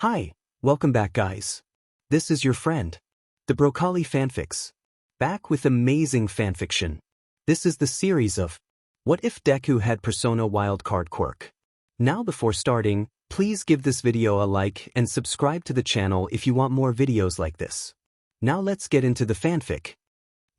Hi, welcome back guys. This is your friend, the Broccoli Fanfics. Back with amazing fanfiction. This is the series of What If Deku Had Persona Wildcard Quirk. Now before starting, please give this video a like and subscribe to the channel if you want more videos like this. Now let's get into the fanfic.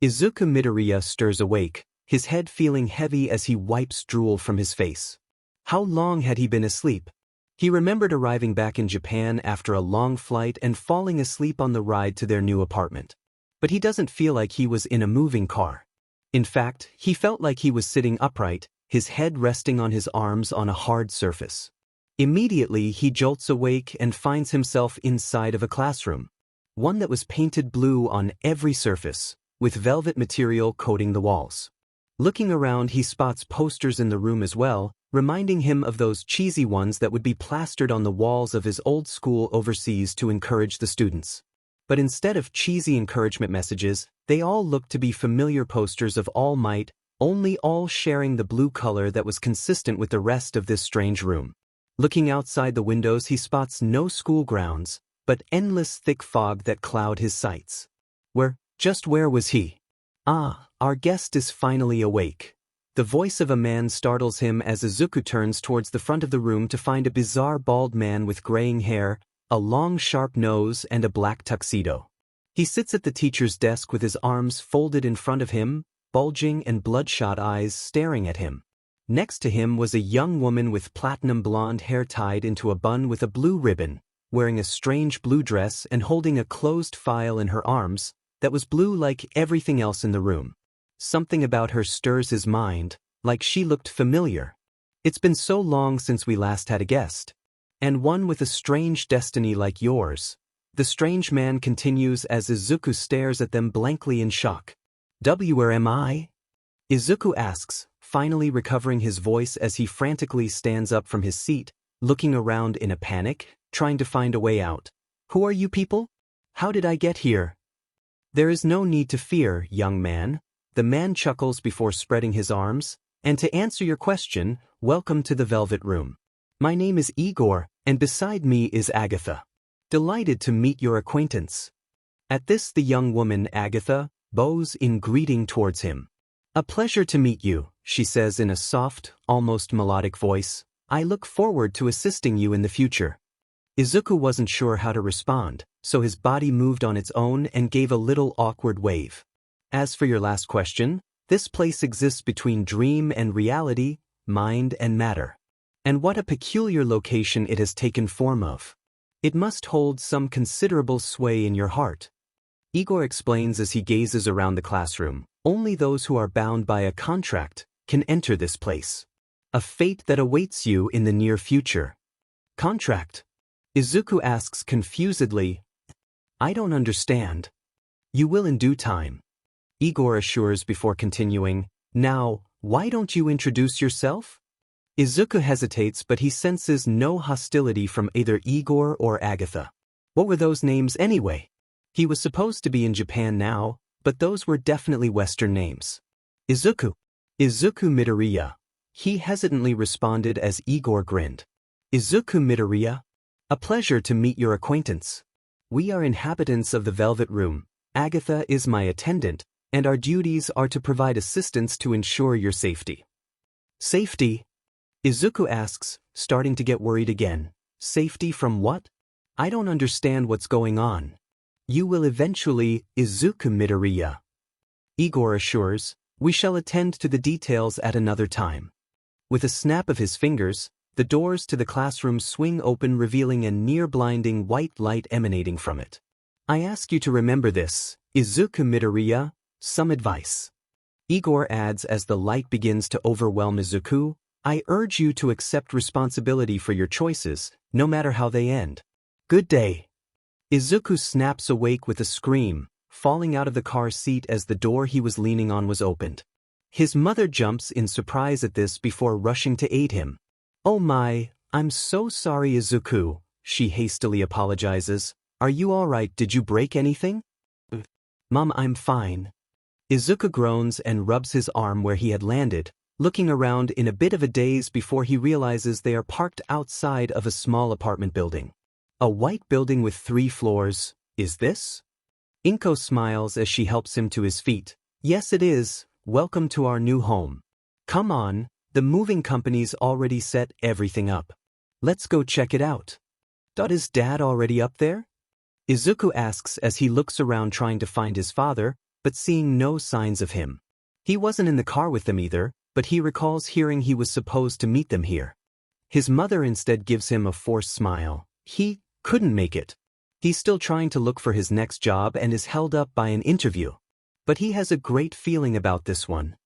Izuku Midoriya stirs awake, his head feeling heavy as he wipes drool from his face. How long had he been asleep? He remembered arriving back in Japan after a long flight and falling asleep on the ride to their new apartment. But he doesn't feel like he was in a moving car. In fact, he felt like he was sitting upright, his head resting on his arms on a hard surface. Immediately, he jolts awake and finds himself inside of a classroom. One that was painted blue on every surface, with velvet material coating the walls. Looking around, he spots posters in the room as well, reminding him of those cheesy ones that would be plastered on the walls of his old school overseas to encourage the students. But instead of cheesy encouragement messages, they all looked to be familiar posters of All Might, only all sharing the blue color that was consistent with the rest of this strange room. Looking outside the windows, he spots no school grounds, but endless thick fog that cloud his sights. Just where was he? Ah, our guest is finally awake. The voice of a man startles him as Izuku turns towards the front of the room to find a bizarre bald man with graying hair, a long sharp nose and a black tuxedo. He sits at the teacher's desk with his arms folded in front of him, bulging and bloodshot eyes staring at him. Next to him was a young woman with platinum blonde hair tied into a bun with a blue ribbon, wearing a strange blue dress and holding a closed file in her arms that was blue like everything else in the room. Something about her stirs his mind, like she looked familiar. It's been so long since we last had a guest. And one with a strange destiny like yours. The strange man continues as Izuku stares at them blankly in shock. Where am I? Izuku asks, finally recovering his voice as he frantically stands up from his seat, looking around in a panic, trying to find a way out. Who are you people? How did I get here? There is no need to fear, young man. The man chuckles before spreading his arms, and to answer your question, welcome to the Velvet Room. My name is Igor, and beside me is Agatha. Delighted to meet your acquaintance. At this, the young woman, Agatha, bows in greeting towards him. A pleasure to meet you, she says in a soft, almost melodic voice. I look forward to assisting you in the future. Izuku wasn't sure how to respond, so his body moved on its own and gave a little awkward wave. As for your last question, this place exists between dream and reality, mind and matter. And what a peculiar location it has taken form of. It must hold some considerable sway in your heart. Igor explains as he gazes around the classroom. Only those who are bound by a contract can enter this place. A fate that awaits you in the near future. Contract? Izuku asks confusedly. I don't understand. You will in due time. Igor assures before continuing, now, why don't you introduce yourself? Izuku hesitates, but he senses no hostility from either Igor or Agatha. What were those names anyway? He was supposed to be in Japan now, but those were definitely Western names. Izuku Midoriya. He hesitantly responded as Igor grinned. Izuku Midoriya? A pleasure to meet your acquaintance. We are inhabitants of the Velvet Room. Agatha is my attendant, and our duties are to provide assistance to ensure your safety. Safety? Izuku asks, starting to get worried again. Safety from what? I don't understand what's going on. You will eventually, Izuku Midoriya. Igor assures, we shall attend to the details at another time. With a snap of his fingers, the doors to the classroom swing open, revealing a near-blinding white light emanating from it. I ask you to remember this, Izuku Midoriya. Some advice. Igor adds as the light begins to overwhelm Izuku, I urge you to accept responsibility for your choices, no matter how they end. Good day. Izuku snaps awake with a scream, falling out of the car seat as the door he was leaning on was opened. His mother jumps in surprise at this before rushing to aid him. Oh my, I'm so sorry Izuku, she hastily apologizes. Are you all right? Did you break anything? Mom, I'm fine. Izuku groans and rubs his arm where he had landed, looking around in a bit of a daze before he realizes they are parked outside of a small apartment building. A white building with 3 floors, is this? Inko smiles as she helps him to his feet. Yes it is, welcome to our new home. Come on, the moving company's already set everything up. Let's go check it out. Is Dad already up there? Izuku asks as he looks around trying to find his father, but seeing no signs of him. He wasn't in the car with them either, but he recalls hearing he was supposed to meet them here. His mother instead gives him a forced smile. He couldn't make it. He's still trying to look for his next job and is held up by an interview. But he has a great feeling about this one.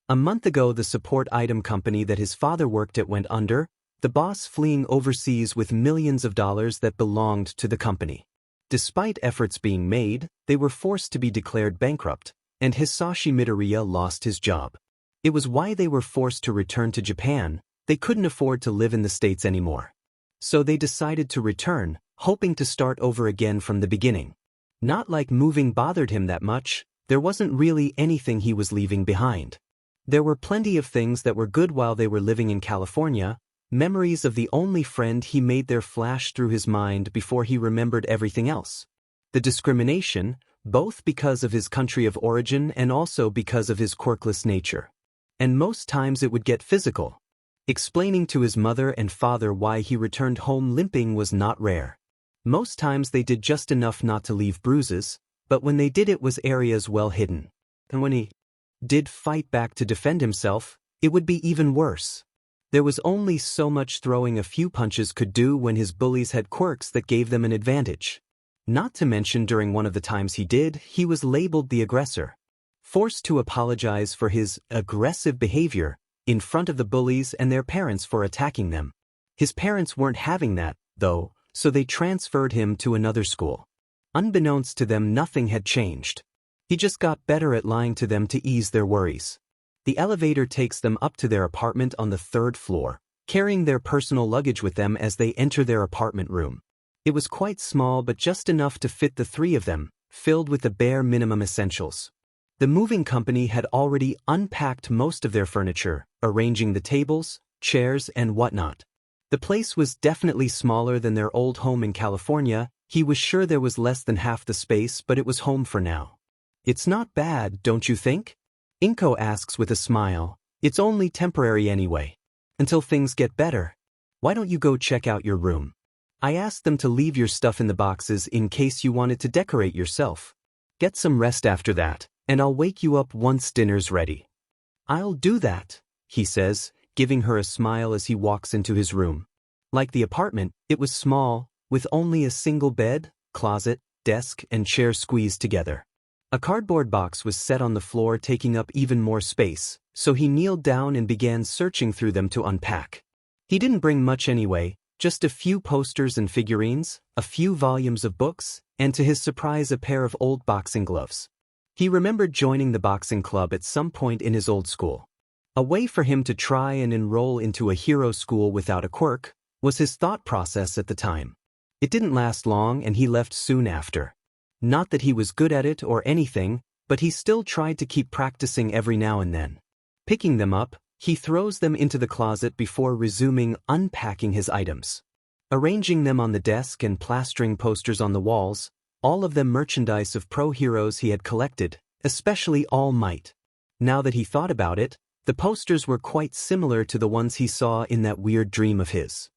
A month ago, the support item company that his father worked at went under, the boss fleeing overseas with millions of dollars that belonged to the company. Despite efforts being made, they were forced to be declared bankrupt, and Hisashi Midoriya lost his job. It was why they were forced to return to Japan. They couldn't afford to live in the States anymore. So they decided to return, hoping to start over again from the beginning. Not like moving bothered him that much, there wasn't really anything he was leaving behind. There were plenty of things that were good while they were living in California. Memories of the only friend he made there flashed through his mind before he remembered everything else. The discrimination, both because of his country of origin and also because of his quirkless nature. And most times it would get physical. Explaining to his mother and father why he returned home limping was not rare. Most times they did just enough not to leave bruises, but when they did it was areas well hidden. And when he did fight back to defend himself, it would be even worse. There was only so much throwing a few punches could do when his bullies had quirks that gave them an advantage. Not to mention during one of the times he did, he was labeled the aggressor. Forced to apologize for his aggressive behavior in front of the bullies and their parents for attacking them. His parents weren't having that, though, so they transferred him to another school. Unbeknownst to them, nothing had changed. He just got better at lying to them to ease their worries. The elevator takes them up to their apartment on the 3rd floor, carrying their personal luggage with them as they enter their apartment room. It was quite small but just enough to fit the 3 of them, filled with the bare minimum essentials. The moving company had already unpacked most of their furniture, arranging the tables, chairs, and whatnot. The place was definitely smaller than their old home in California. He was sure there was less than half the space, but it was home for now. It's not bad, don't you think? Inko asks with a smile. It's only temporary anyway. Until things get better. Why don't you go check out your room? I asked them to leave your stuff in the boxes in case you wanted to decorate yourself. Get some rest after that, and I'll wake you up once dinner's ready. I'll do that, he says, giving her a smile as he walks into his room. Like the apartment, it was small, with only a single bed, closet, desk, and chair squeezed together. A cardboard box was set on the floor, taking up even more space, so he kneeled down and began searching through them to unpack. He didn't bring much anyway, just a few posters and figurines, a few volumes of books, and to his surprise a pair of old boxing gloves. He remembered joining the boxing club at some point in his old school. A way for him to try and enroll into a hero school without a quirk was his thought process at the time. It didn't last long and he left soon after. Not that he was good at it or anything, but he still tried to keep practicing every now and then. Picking them up, he throws them into the closet before resuming unpacking his items. Arranging them on the desk and plastering posters on the walls, all of them merchandise of pro heroes he had collected, especially All Might. Now that he thought about it, the posters were quite similar to the ones he saw in that weird dream of his.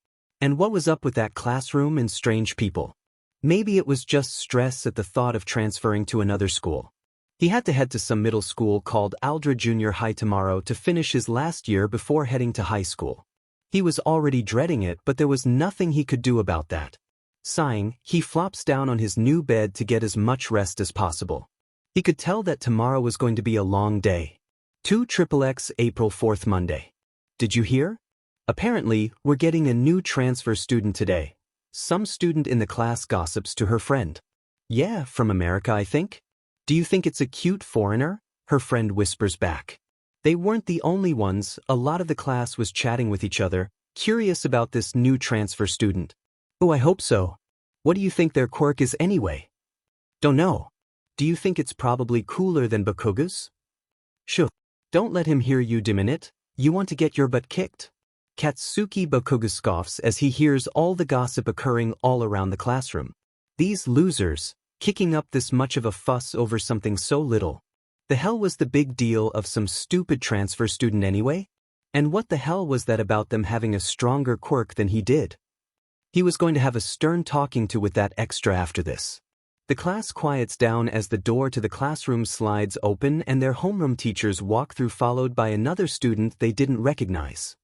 And what was up with that classroom and strange people? Maybe it was just stress at the thought of transferring to another school. He had to head to some middle school called Aldra Junior High tomorrow to finish his last year before heading to high school. He was already dreading it, but there was nothing he could do about that. Sighing, he flops down on his new bed to get as much rest as possible. He could tell that tomorrow was going to be a long day. 2XX April 4th Monday. Did you hear? Apparently, we're getting a new transfer student today. Some student in the class gossips to her friend. Yeah, from America, I think. Do you think it's a cute foreigner? Her friend whispers back. They weren't the only ones. A lot of the class was chatting with each other, curious about this new transfer student. Oh, I hope so. What do you think their quirk is anyway? Don't know. Do you think it's probably cooler than Bakuga's? Shoo. Don't let him hear you diminish. You want to get your butt kicked? Katsuki Bakugo scoffs as he hears all the gossip occurring all around the classroom. These losers, kicking up this much of a fuss over something so little. The hell was the big deal of some stupid transfer student anyway? And what the hell was that about them having a stronger quirk than he did? He was going to have a stern talking to with that extra after this. The class quiets down as the door to the classroom slides open and their homeroom teachers walk through, followed by another student they didn't recognize.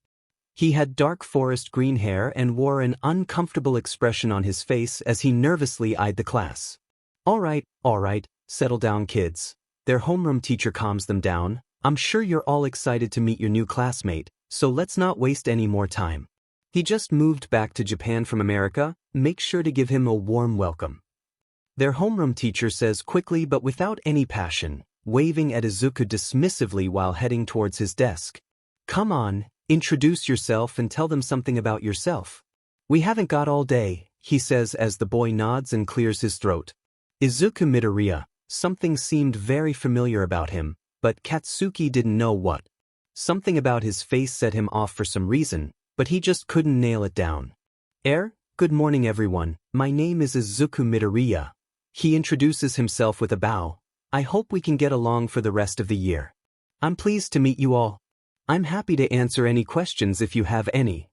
He had dark forest green hair and wore an uncomfortable expression on his face as he nervously eyed the class. All right, settle down kids. Their homeroom teacher calms them down. I'm sure you're all excited to meet your new classmate, so let's not waste any more time. He just moved back to Japan from America, make sure to give him a warm welcome. Their homeroom teacher says quickly but without any passion, waving at Izuku dismissively while heading towards his desk. Come on, introduce yourself and tell them something about yourself. We haven't got all day, he says as the boy nods and clears his throat. Izuku Midoriya, something seemed very familiar about him, but Katsuki didn't know what. Something about his face set him off for some reason, but he just couldn't nail it down. Good morning everyone, my name is Izuku Midoriya. He introduces himself with a bow. I hope we can get along for the rest of the year. I'm pleased to meet you all. I'm happy to answer any questions if you have any.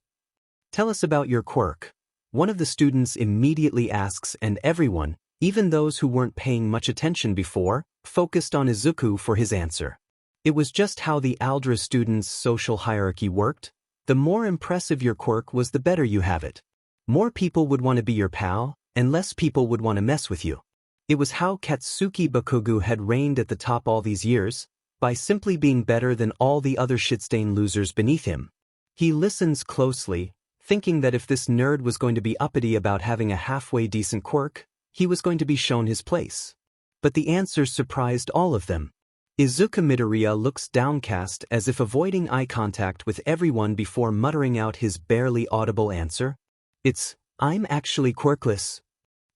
Tell us about your quirk. One of the students immediately asks, and everyone, even those who weren't paying much attention before, focused on Izuku for his answer. It was just how the Aldra students' social hierarchy worked. The more impressive your quirk was, the better you have it. More people would want to be your pal, and less people would want to mess with you. It was how Katsuki Bakugo had reigned at the top all these years, by simply being better than all the other shitstain losers beneath him. He listens closely, thinking that if this nerd was going to be uppity about having a halfway decent quirk, he was going to be shown his place. But the answer surprised all of them. Izuku Midoriya looks downcast as if avoiding eye contact with everyone before muttering out his barely audible answer. I'm actually quirkless.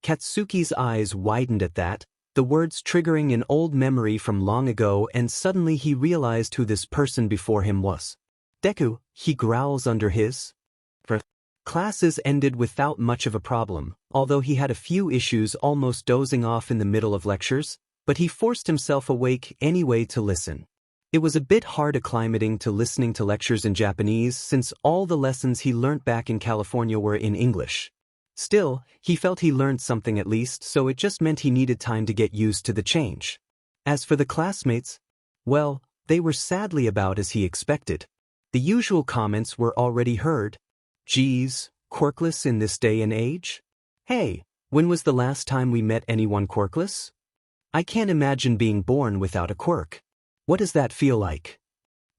Katsuki's eyes widened at that, the words triggering an old memory from long ago, and suddenly he realized who this person before him was. Deku, he growls under his breath. Classes ended without much of a problem, although he had a few issues almost dozing off in the middle of lectures, but he forced himself awake anyway to listen. It was a bit hard acclimating to listening to lectures in Japanese since all the lessons he learnt back in California were in English. Still, he felt he learned something at least, so it just meant he needed time to get used to the change. As for the classmates, well, they were sadly about as he expected. The usual comments were already heard. Geez, quirkless in this day and age? Hey, when was the last time we met anyone quirkless? I can't imagine being born without a quirk. What does that feel like?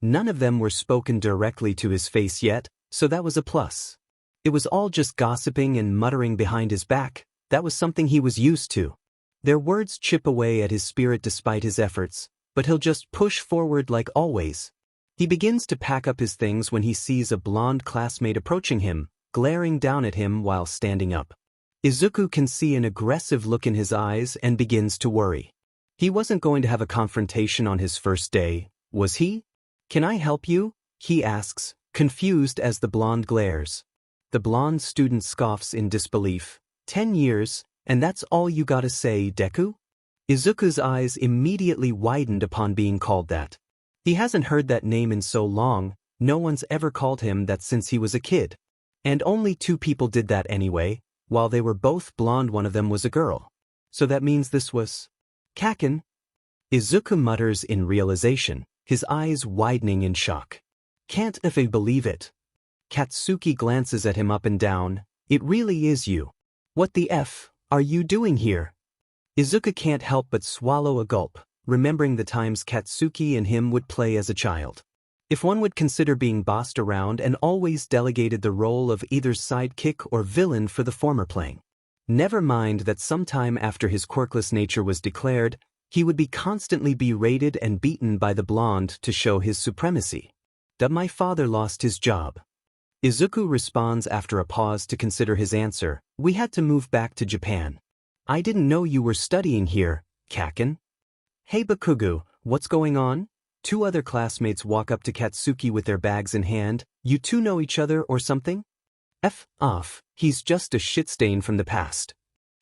None of them were spoken directly to his face yet, so that was a plus. It was all just gossiping and muttering behind his back. That was something he was used to. Their words chip away at his spirit despite his efforts, but he'll just push forward like always. He begins to pack up his things when he sees a blonde classmate approaching him, glaring down at him while standing up. Izuku can see an aggressive look in his eyes and begins to worry. He wasn't going to have a confrontation on his first day, was he? Can I help you? He asks, confused as the blonde glares. The blonde student scoffs in disbelief. 10 years, and that's all you gotta say, Deku? Izuku's eyes immediately widened upon being called that. He hasn't heard that name in so long, no one's ever called him that since he was a kid. And only 2 people did that anyway, while they were both blonde, one of them was a girl. So that means this was Kaken? Izuku mutters in realization, his eyes widening in shock. Can't if I believe it. Katsuki glances at him up and down. It really is you. What the F are you doing here? Izuku can't help but swallow a gulp, remembering the times Katsuki and him would play as a child. If one would consider being bossed around and always delegated the role of either sidekick or villain for the former playing. Never mind that sometime after his quirkless nature was declared, he would be constantly berated and beaten by the blonde to show his supremacy. That my father lost his job. Izuku responds after a pause to consider his answer. We had to move back to Japan. I didn't know you were studying here, Kaken. Hey Bakugo, what's going on? 2 other classmates walk up to Katsuki with their bags in hand. You two know each other or something? F off, he's just a shit stain from the past.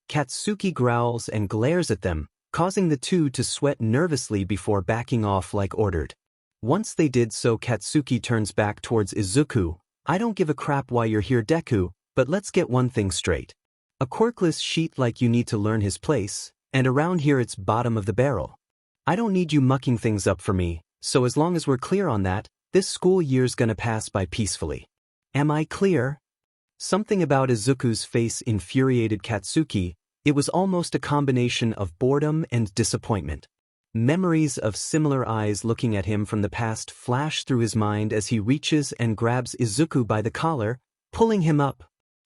Katsuki growls and glares at them, causing the two to sweat nervously before backing off like ordered. Once they did so, Katsuki turns back towards Izuku. I don't give a crap why you're here, Deku, but let's get one thing straight. A quirkless sheet like you need to learn his place, and around here it's bottom of the barrel. I don't need you mucking things up for me, so as long as we're clear on that, this school year's gonna pass by peacefully. Am I clear? Something about Izuku's face infuriated Katsuki. It was almost a combination of boredom and disappointment. Memories of similar eyes looking at him from the past flash through his mind as he reaches and grabs Izuku by the collar, pulling him up.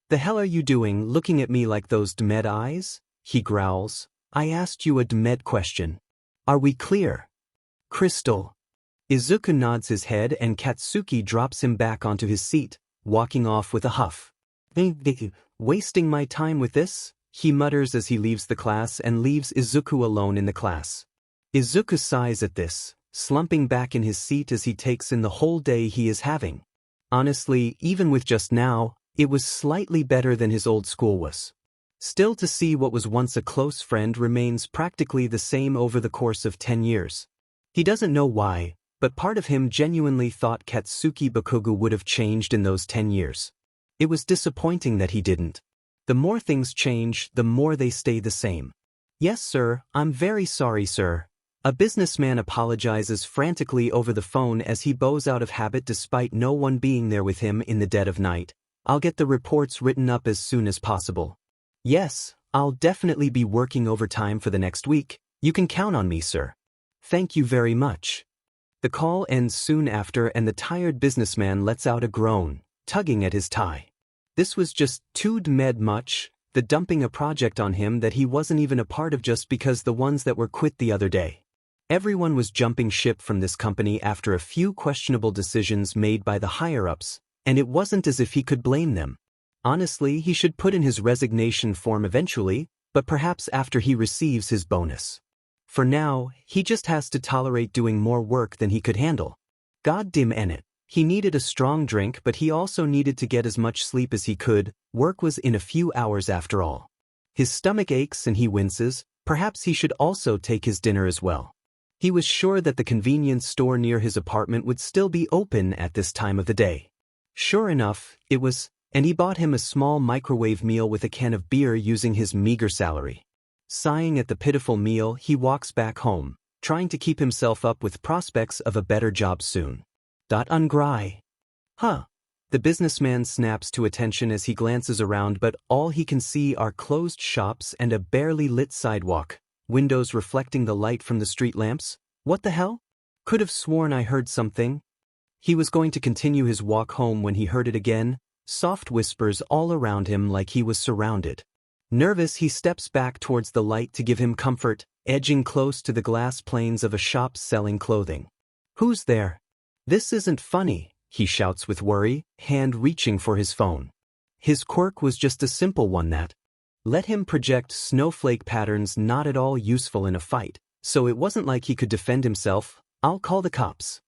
The hell are you doing looking at me like those demed eyes? He growls. I asked you a demed question. Are we clear? Crystal. Izuku nods his head and Katsuki drops him back onto his seat, walking off with a huff. Wasting my time with this? He mutters as he leaves the class and leaves Izuku alone in the class. Izuku sighs at this, slumping back in his seat as he takes in the whole day he is having. Honestly, even with just now, it was slightly better than his old school was. Still, to see what was once a close friend remains practically the same over the course of 10 years. He doesn't know why, but part of him genuinely thought Katsuki Bakugo would have changed in those 10 years. It was disappointing that he didn't. The more things change, the more they stay the same. Yes, sir, I'm very sorry, sir. A businessman apologizes frantically over the phone as he bows out of habit despite no one being there with him in the dead of night. I'll get the reports written up as soon as possible. Yes, I'll definitely be working overtime for the next week. You can count on me, sir. Thank you very much. The call ends soon after and the tired businessman lets out a groan, tugging at his tie. This was just too much, the dumping a project on him that he wasn't even a part of just because the ones that were quit the other day. Everyone was jumping ship from this company after a few questionable decisions made by the higher-ups, and it wasn't as if he could blame them. Honestly, he should put in his resignation form eventually, but perhaps after he receives his bonus. For now, he just has to tolerate doing more work than he could handle. Goddamn it. He needed a strong drink, but he also needed to get as much sleep as he could. Work was in a few hours after all. His stomach aches and he winces. Perhaps he should also take his dinner as well. He was sure that the convenience store near his apartment would still be open at this time of the day. Sure enough, it was, and he bought him a small microwave meal with a can of beer using his meager salary. Sighing at the pitiful meal, he walks back home, trying to keep himself up with prospects of a better job soon. Ungry. Huh. The businessman snaps to attention as he glances around, but all he can see are closed shops and a barely lit sidewalk, windows reflecting the light from the street lamps. What the hell? Could have sworn I heard something. He was going to continue his walk home when he heard it again, soft whispers all around him like he was surrounded. Nervous, he steps back towards the light to give him comfort, edging close to the glass panes of a shop selling clothing. Who's there? This isn't funny, he shouts with worry, hand reaching for his phone. His quirk was just a simple one that let him project snowflake patterns not at all useful in a fight, so it wasn't like he could defend himself. I'll call the cops.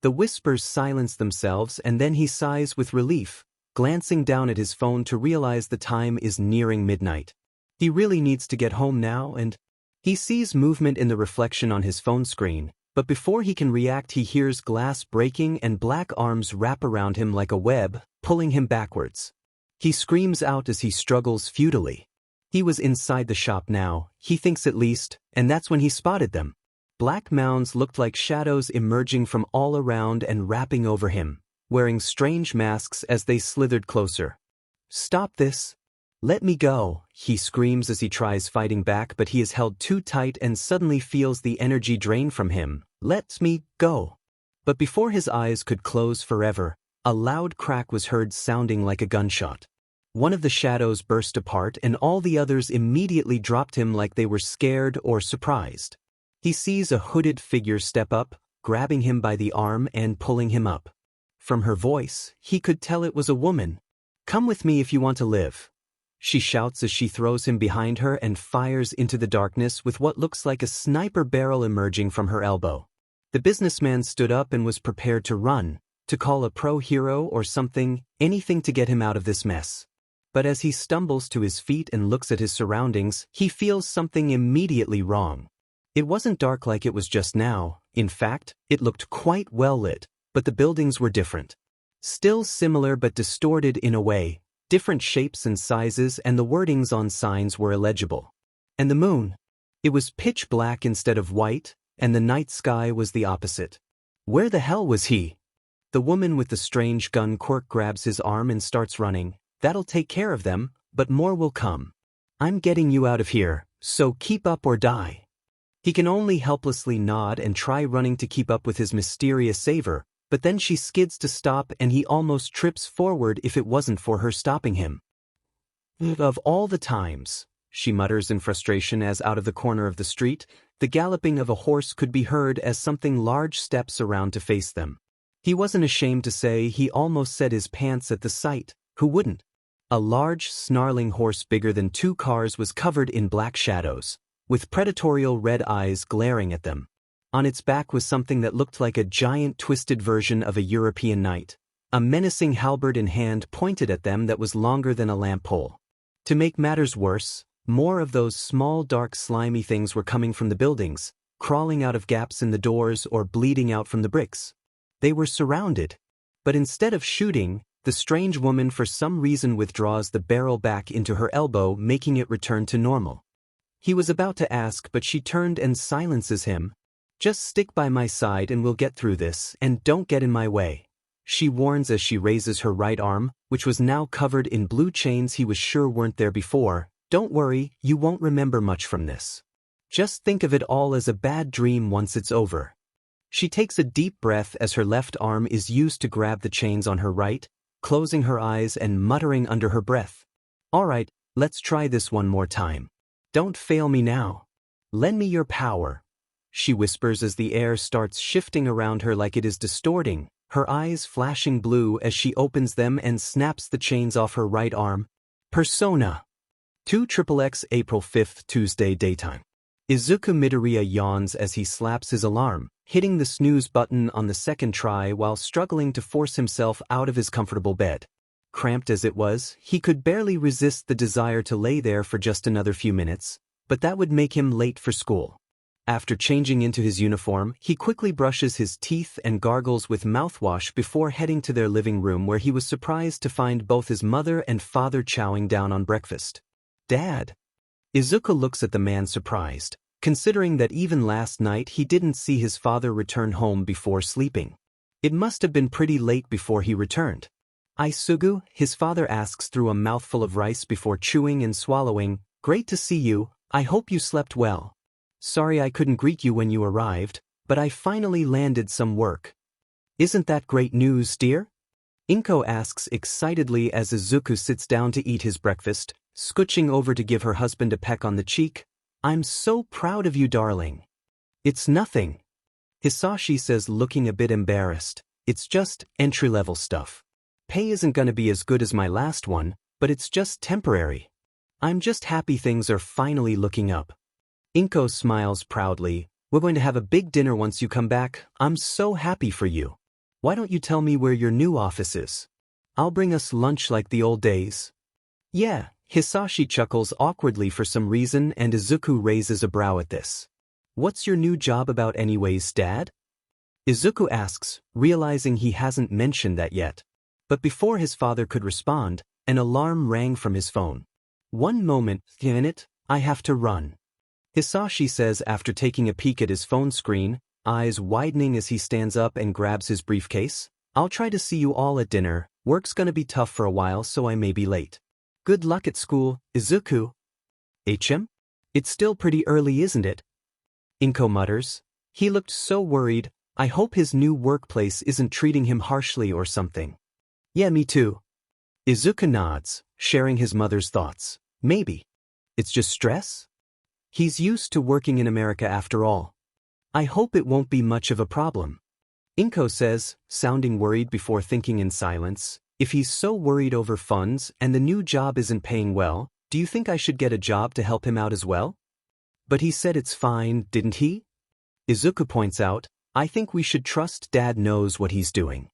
The whispers silence themselves and then he sighs with relief, glancing down at his phone to realize the time is nearing midnight. He really needs to get home now and he sees movement in the reflection on his phone screen. But before he can react, he hears glass breaking and black arms wrap around him like a web, pulling him backwards. He screams out as he struggles futilely. He was inside the shop now, he thinks at least, and that's when he spotted them. Black mounds looked like shadows emerging from all around and wrapping over him, wearing strange masks as they slithered closer. Stop this! Let me go, he screams as he tries fighting back, but he is held too tight and suddenly feels the energy drain from him. Let me go. But before his eyes could close forever, a loud crack was heard sounding like a gunshot. One of the shadows burst apart and all the others immediately dropped him like they were scared or surprised. He sees a hooded figure step up, grabbing him by the arm and pulling him up. From her voice, he could tell it was a woman. Come with me if you want to live. She shouts as she throws him behind her and fires into the darkness with what looks like a sniper barrel emerging from her elbow. The businessman stood up and was prepared to run, to call a pro hero or something, anything to get him out of this mess. But as he stumbles to his feet and looks at his surroundings, he feels something immediately wrong. It wasn't dark like it was just now. In fact, it looked quite well lit, but the buildings were different. Still similar but distorted in a way, different shapes and sizes, and the wordings on signs were illegible. And the moon? It was pitch black instead of white, and the night sky was the opposite. Where the hell was he? The woman with the strange gun Quirk grabs his arm and starts running. That'll take care of them, but more will come. I'm getting you out of here, so keep up or die. He can only helplessly nod and try running to keep up with his mysterious saver, but then she skids to stop and he almost trips forward if it wasn't for her stopping him. Of all the times, she mutters in frustration as out of the corner of the street, the galloping of a horse could be heard as something large steps around to face them. He wasn't ashamed to say he almost set his pants at the sight. Who wouldn't? A large, snarling horse bigger than 2 cars was covered in black shadows, with predatorial red eyes glaring at them. On its back was something that looked like a giant twisted version of a European knight, a menacing halberd in hand pointed at them that was longer than a lamp pole. To make matters worse, more of those small dark slimy things were coming from the buildings, crawling out of gaps in the doors or bleeding out from the bricks. They were surrounded. But instead of shooting, the strange woman for some reason withdraws the barrel back into her elbow, making it return to normal. He was about to ask, but she turned and silences him. Just stick by my side and we'll get through this, and don't get in my way. She warns as she raises her right arm, which was now covered in blue chains he was sure weren't there before. Don't worry, you won't remember much from this. Just think of it all as a bad dream once it's over. She takes a deep breath as her left arm is used to grab the chains on her right, closing her eyes and muttering under her breath. All right, let's try this one more time. Don't fail me now. Lend me your power. She whispers as the air starts shifting around her like it is distorting, her eyes flashing blue as she opens them and snaps the chains off her right arm. Persona. 2XXX April 5th, Tuesday daytime. Izuku Midoriya yawns as he slaps his alarm, hitting the snooze button on the second try while struggling to force himself out of his comfortable bed. Cramped as it was, he could barely resist the desire to lay there for just another few minutes, but that would make him late for school. After changing into his uniform, he quickly brushes his teeth and gargles with mouthwash before heading to their living room where he was surprised to find both his mother and father chowing down on breakfast. Dad. Izuku looks at the man surprised, considering that even last night he didn't see his father return home before sleeping. It must have been pretty late before he returned. Isugu, his father asks through a mouthful of rice before chewing and swallowing. Great to see you, I hope you slept well. Sorry I couldn't greet you when you arrived, but I finally landed some work. Isn't that great news, dear? Inko asks excitedly as Izuku sits down to eat his breakfast, scooching over to give her husband a peck on the cheek. I'm so proud of you, darling. It's nothing. Hisashi says, looking a bit embarrassed. It's just entry-level stuff. Pay isn't gonna be as good as my last one, but it's just temporary. I'm just happy things are finally looking up. Inko smiles proudly. We're going to have a big dinner once you come back. I'm so happy for you. Why don't you tell me where your new office is? I'll bring us lunch like the old days. Yeah. Hisashi chuckles awkwardly for some reason and Izuku raises a brow at this. What's your new job about anyways, Dad? Izuku asks, realizing he hasn't mentioned that yet. But before his father could respond, an alarm rang from his phone. One moment, it, I have to run. Hisashi says after taking a peek at his phone screen, eyes widening as he stands up and grabs his briefcase. I'll try to see you all at dinner. Work's gonna be tough for a while, so I may be late. Good luck at school, Izuku. HM? It's still pretty early, isn't it? Inko mutters. He looked so worried. I hope his new workplace isn't treating him harshly or something. Yeah, me too. Izuku nods, sharing his mother's thoughts. Maybe. It's just stress? He's used to working in America after all. I hope it won't be much of a problem. Inko says, sounding worried before thinking in silence. If he's so worried over funds and the new job isn't paying well, do you think I should get a job to help him out as well? But he said it's fine, didn't he? Izuku points out, I think we should trust Dad knows what he's doing.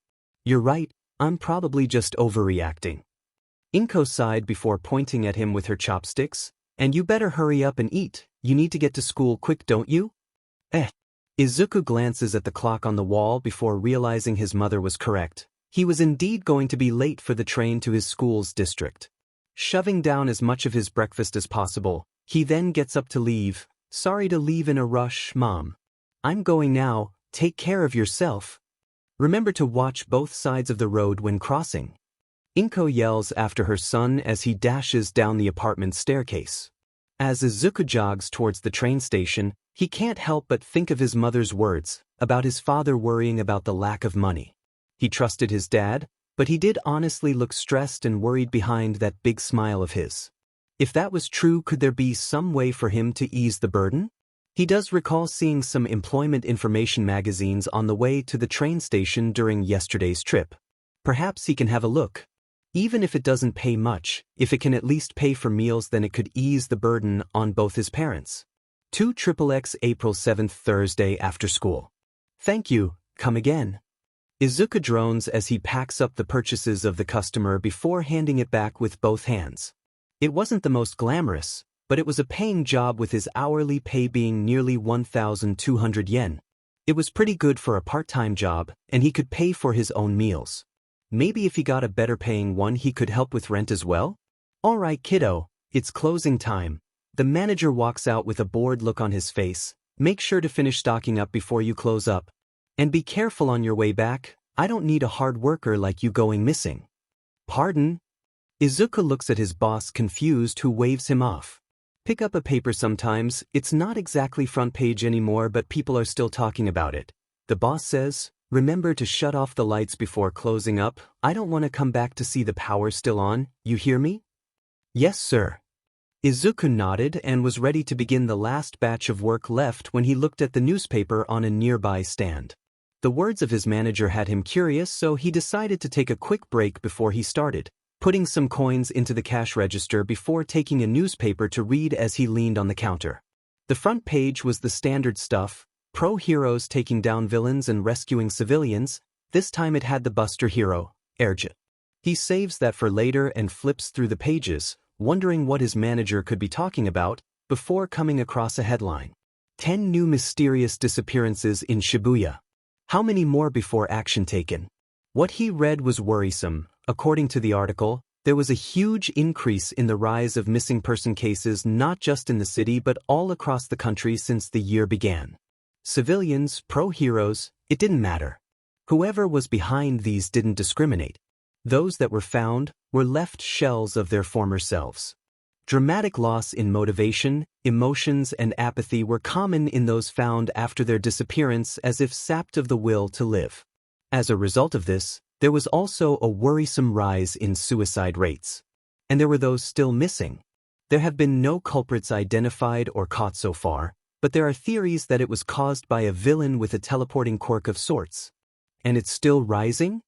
You're right, I'm probably just overreacting. Inko sighed before pointing at him with her chopsticks. And you better hurry up and eat, you need to get to school quick, don't you? Izuku glances at the clock on the wall before realizing his mother was correct. He was indeed going to be late for the train to his school's district. Shoving down as much of his breakfast as possible, he then gets up to leave. Sorry to leave in a rush, Mom. I'm going now, take care of yourself. Remember to watch both sides of the road when crossing. Inko yells after her son as he dashes down the apartment staircase. As Izuku jogs towards the train station, he can't help but think of his mother's words about his father worrying about the lack of money. He trusted his dad, but he did honestly look stressed and worried behind that big smile of his. If that was true, could there be some way for him to ease the burden? He does recall seeing some employment information magazines on the way to the train station during yesterday's trip. Perhaps he can have a look. Even if it doesn't pay much, if it can at least pay for meals, then it could ease the burden on both his parents. 2XX April 7th, Thursday after school. Thank you, come again. Izuku drones as he packs up the purchases of the customer before handing it back with both hands. It wasn't the most glamorous, but it was a paying job with his hourly pay being nearly 1,200 yen. It was pretty good for a part-time job, and he could pay for his own meals. Maybe if he got a better paying one he could help with rent as well? Alright kiddo, it's closing time. The manager walks out with a bored look on his face. Make sure to finish stocking up before you close up. And be careful on your way back, I don't need a hard worker like you going missing. Pardon? Izuku looks at his boss confused, who waves him off. Pick up a paper sometimes, it's not exactly front page anymore but people are still talking about it. The boss says, remember to shut off the lights before closing up, I don't want to come back to see the power still on, you hear me? Yes sir. Izuku nodded and was ready to begin the last batch of work left when he looked at the newspaper on a nearby stand. The words of his manager had him curious, so he decided to take a quick break before he started, putting some coins into the cash register before taking a newspaper to read as he leaned on the counter. The front page was the standard stuff, pro heroes taking down villains and rescuing civilians. This time it had the Buster hero, Erja. He saves that for later and flips through the pages, wondering what his manager could be talking about, before coming across a headline. 10 new mysterious disappearances in Shibuya. How many more before action taken? What he read was worrisome. According to the article, there was a huge increase in the rise of missing person cases not just in the city but all across the country since the year began. Civilians, pro-heroes, it didn't matter. Whoever was behind these didn't discriminate. Those that were found were left shells of their former selves. Dramatic loss in motivation, emotions and apathy were common in those found after their disappearance, as if sapped of the will to live. As a result of this, there was also a worrisome rise in suicide rates. And there were those still missing. There have been no culprits identified or caught so far, but there are theories that it was caused by a villain with a teleporting quirk of sorts. And it's still rising?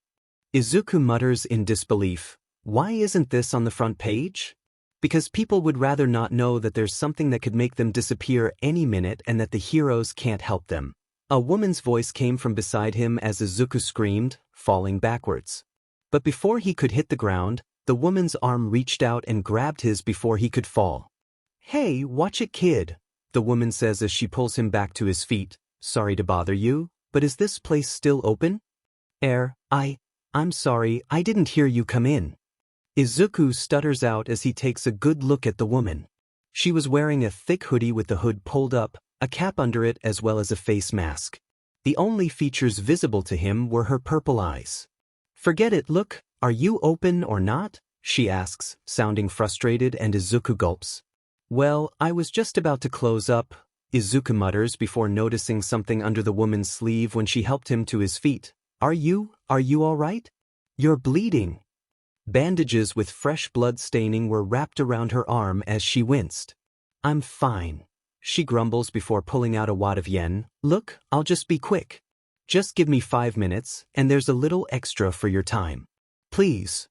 Izuku mutters in disbelief. Why isn't this on the front page? Because people would rather not know that there's something that could make them disappear any minute and that the heroes can't help them. A woman's voice came from beside him as Izuku screamed, falling backwards. But before he could hit the ground, the woman's arm reached out and grabbed his before he could fall. Hey, watch it kid, the woman says as she pulls him back to his feet. Sorry to bother you, but is this place still open? I'm sorry, I didn't hear you come in. Izuku stutters out as he takes a good look at the woman. She was wearing a thick hoodie with the hood pulled up, a cap under it as well as a face mask. The only features visible to him were her purple eyes. Forget it, look, are you open or not? She asks, sounding frustrated, and Izuku gulps. Well, I was just about to close up, Izuku mutters before noticing something under the woman's sleeve when she helped him to his feet. Are you all right? You're bleeding. Bandages with fresh blood staining were wrapped around her arm as she winced. I'm fine, she grumbles before pulling out a wad of yen. Look, I'll just be quick. Just give me 5 minutes, and there's a little extra for your time. Please.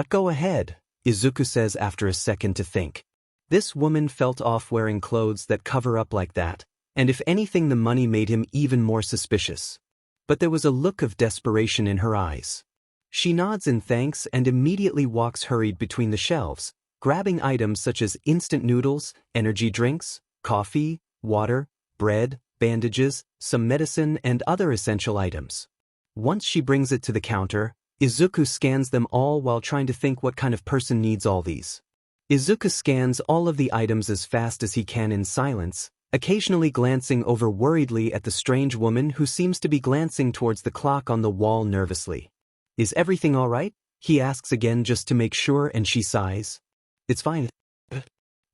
Go ahead, Izuku says after a second to think. This woman felt off wearing clothes that cover up like that, and if anything the money made him even more suspicious. But there was a look of desperation in her eyes. She nods in thanks and immediately walks hurried between the shelves, grabbing items such as instant noodles, energy drinks, coffee, water, bread, bandages, some medicine and other essential items. Once she brings it to the counter, Izuku scans them all while trying to think what kind of person needs all these. Izuku scans all of the items as fast as he can in silence, occasionally glancing over worriedly at the strange woman who seems to be glancing towards the clock on the wall nervously. Is everything all right? He asks again just to make sure and she sighs. It's fine.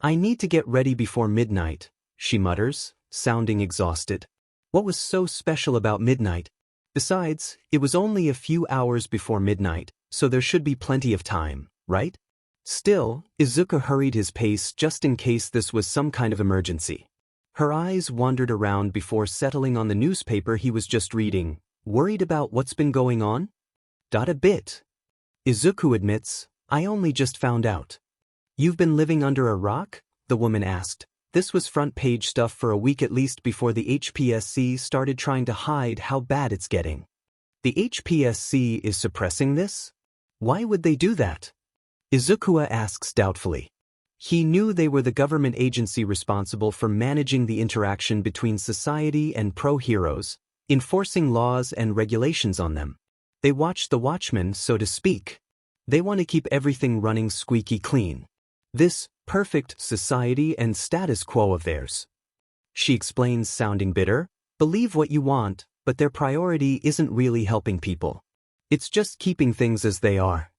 I need to get ready before midnight, she mutters, sounding exhausted. What was so special about midnight? Besides, it was only a few hours before midnight, so there should be plenty of time, right? Still, Izuku hurried his pace just in case this was some kind of emergency. Her eyes wandered around before settling on the newspaper he was just reading. Worried about what's been going on? A bit. Izuku admits, I only just found out. You've been living under a rock? The woman asked. This was front page stuff for a week at least before the HPSC started trying to hide how bad it's getting. The HPSC is suppressing this? Why would they do that? Izuku asks doubtfully. He knew they were the government agency responsible for managing the interaction between society and pro-heroes, enforcing laws and regulations on them. They watch the watchmen, so to speak. They want to keep everything running squeaky clean. This perfect society and status quo of theirs. She explains, sounding bitter. Believe what you want, but their priority isn't really helping people. It's just keeping things as they are.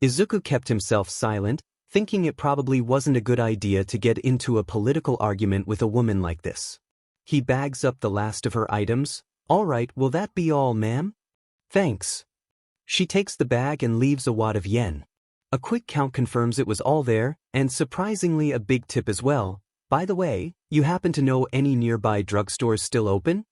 Izuku kept himself silent, thinking it probably wasn't a good idea to get into a political argument with a woman like this. He bags up the last of her items. All right, will that be all, ma'am? Thanks. She takes the bag and leaves a wad of yen. A quick count confirms it was all there, and surprisingly a big tip as well. By the way, you happen to know any nearby drugstores still open?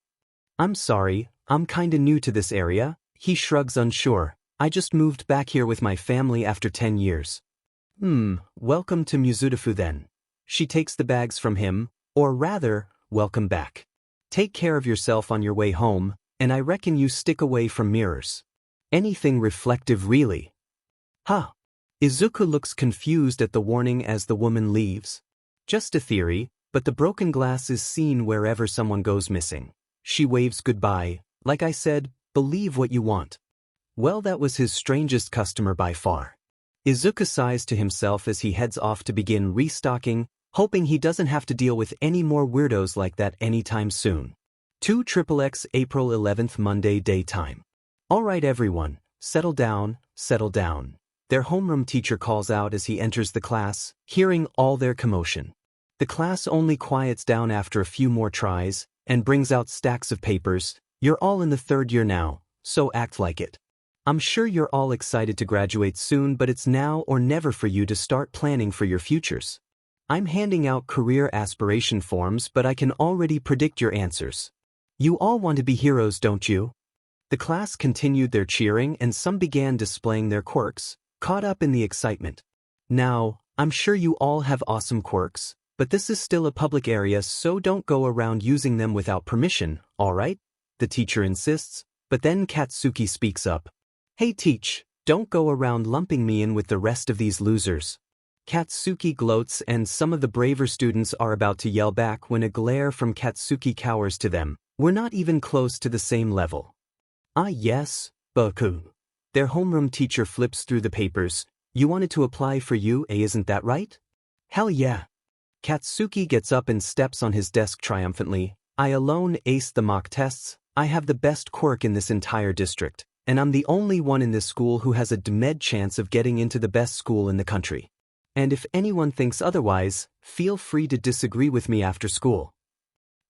I'm sorry, I'm kinda new to this area. He shrugs unsure. I just moved back here with my family after 10 years. Welcome to Mizudafu then. She takes the bags from him, or rather, welcome back. Take care of yourself on your way home, and I reckon you stick away from mirrors. Anything reflective really. Huh. Izuku looks confused at the warning as the woman leaves. Just a theory, but the broken glass is seen wherever someone goes missing. She waves goodbye. Like I said, believe what you want. Well, that was his strangest customer by far. Izuku sighs to himself as he heads off to begin restocking, hoping he doesn't have to deal with any more weirdos like that anytime soon. 2XX April 11th Monday daytime. Alright everyone, settle down, settle down. Their homeroom teacher calls out as he enters the class, hearing all their commotion. The class only quiets down after a few more tries, and brings out stacks of papers. You're all in the third year now, so act like it. I'm sure you're all excited to graduate soon, but it's now or never for you to start planning for your futures. I'm handing out career aspiration forms, but I can already predict your answers. You all want to be heroes, don't you? The class continued their cheering and some began displaying their quirks, caught up in the excitement. Now, I'm sure you all have awesome quirks, but this is still a public area, so don't go around using them without permission, alright? The teacher insists, but then Katsuki speaks up. Hey teach, don't go around lumping me in with the rest of these losers. Katsuki gloats and some of the braver students are about to yell back when a glare from Katsuki cowers to them. We're not even close to the same level. Ah yes, Deku. Their homeroom teacher flips through the papers. You wanted to apply for UA, isn't that right? Hell yeah. Katsuki gets up and steps on his desk triumphantly. I alone aced the mock tests. I have the best quirk in this entire district, and I'm the only one in this school who has a dead chance of getting into the best school in the country. And if anyone thinks otherwise, feel free to disagree with me after school.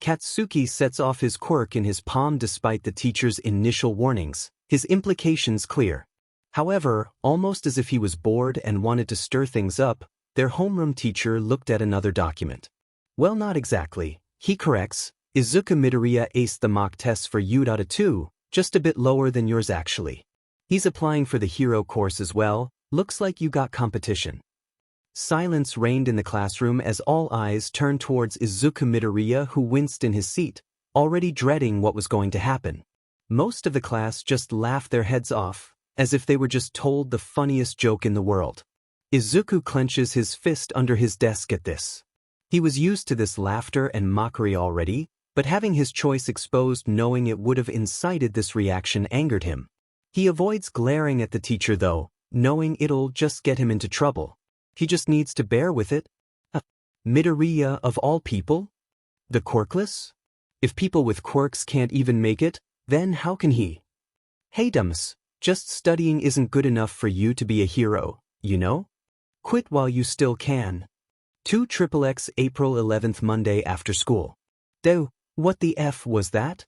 Katsuki sets off his quirk in his palm despite the teacher's initial warnings, his implications clear. However, almost as if he was bored and wanted to stir things up, their homeroom teacher looked at another document. Well, not exactly. He corrects. Izuku Midoriya aced the mock tests for U.2, just a bit lower than yours actually. He's applying for the hero course as well. Looks like you got competition. Silence reigned in the classroom as all eyes turned towards Izuku Midoriya, who winced in his seat, already dreading what was going to happen. Most of the class just laughed their heads off. as if they were just told the funniest joke in the world. Izuku clenches his fist under his desk at this. He was used to this laughter and mockery already, but having his choice exposed knowing it would have incited this reaction angered him. He avoids glaring at the teacher though, knowing it'll just get him into trouble. He just needs to bear with it. Midoriya of all people? The Quirkless? If people with quirks can't even make it, then how can he? Hey dummies, just studying isn't good enough for you to be a hero, you know? Quit while you still can. 2XXX April 11th Monday after school. Duh, what the F was that?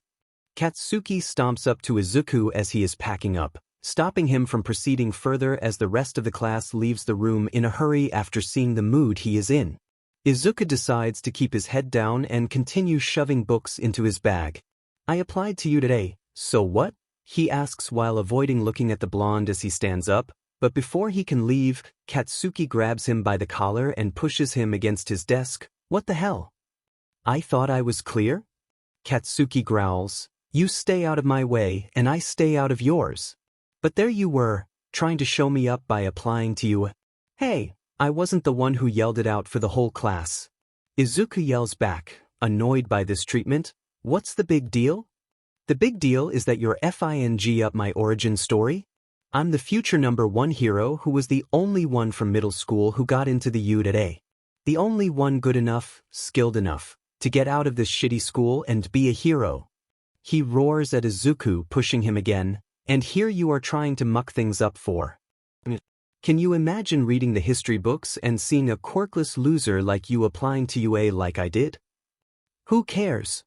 Katsuki stomps up to Izuku as he is packing up, stopping him from proceeding further as the rest of the class leaves the room in a hurry after seeing the mood he is in. Izuku decides to keep his head down and continue shoving books into his bag. I applied to you today, so what? He asks while avoiding looking at the blonde as he stands up, but before he can leave, Katsuki grabs him by the collar and pushes him against his desk. What the hell? I thought I was clear? Katsuki growls. You stay out of my way and I stay out of yours. But there you were, trying to show me up by applying to you. Hey, I wasn't the one who yelled it out for the whole class. Izuku yells back, annoyed by this treatment. What's the big deal? The big deal is that you're FING up my origin story. I'm the future #1 hero who was the only one from middle school who got into the U today. The only one good enough, skilled enough, to get out of this shitty school and be a hero. He roars at Izuku, pushing him again, and here you are trying to muck things up for. Can you imagine reading the history books and seeing a quirkless loser like you applying to UA like I did? Who cares?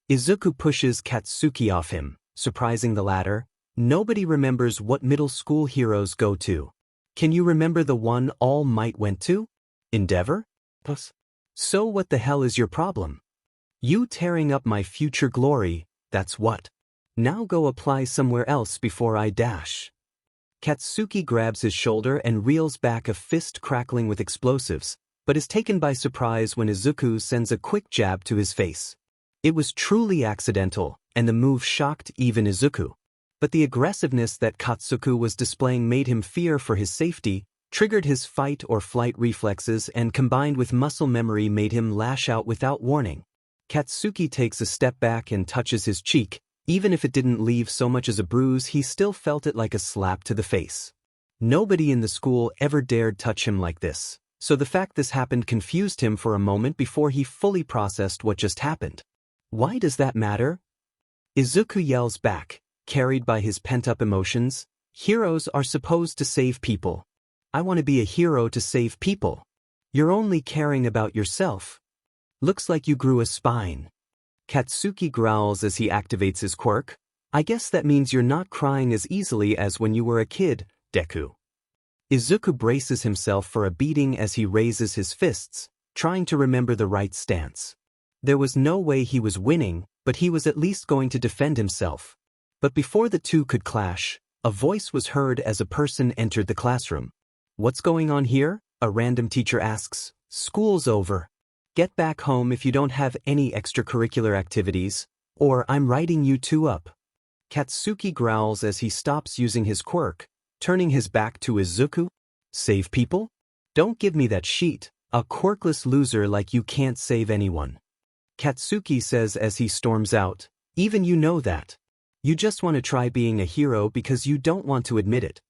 Izuku pushes Katsuki off him, surprising the latter. Nobody remembers what middle school heroes go to. Can you remember the one All Might went to? Endeavor? So what the hell is your problem? You tearing up my future glory, that's what. Now go apply somewhere else before I dash. Katsuki grabs his shoulder and reels back, a fist crackling with explosives, but is taken by surprise when Izuku sends a quick jab to his face. It was truly accidental, and the move shocked even Izuku. But the aggressiveness that Katsuki was displaying made him fear for his safety, triggered his fight or flight reflexes, and combined with muscle memory made him lash out without warning. Katsuki takes a step back and touches his cheek. Even if it didn't leave so much as a bruise, he still felt it like a slap to the face. Nobody in the school ever dared touch him like this, so the fact this happened confused him for a moment before he fully processed what just happened. Why does that matter? Izuku yells back, carried by his pent-up emotions. Heroes are supposed to save people. I want to be a hero to save people. You're only caring about yourself. Looks like you grew a spine. Katsuki growls as he activates his quirk. I guess that means you're not crying as easily as when you were a kid, Deku. Izuku braces himself for a beating as he raises his fists, trying to remember the right stance. There was no way he was winning, but he was at least going to defend himself. But before the two could clash, a voice was heard as a person entered the classroom. What's going on here? A random teacher asks. School's over. Get back home if you don't have any extracurricular activities, or I'm writing you two up. Katsuki growls as he stops using his quirk, turning his back to Izuku. Save people? Don't give me that sheet. A quirkless loser like you can't save anyone. Katsuki says as he storms out. Even you know that. You just want to try being a hero because you don't want to admit it.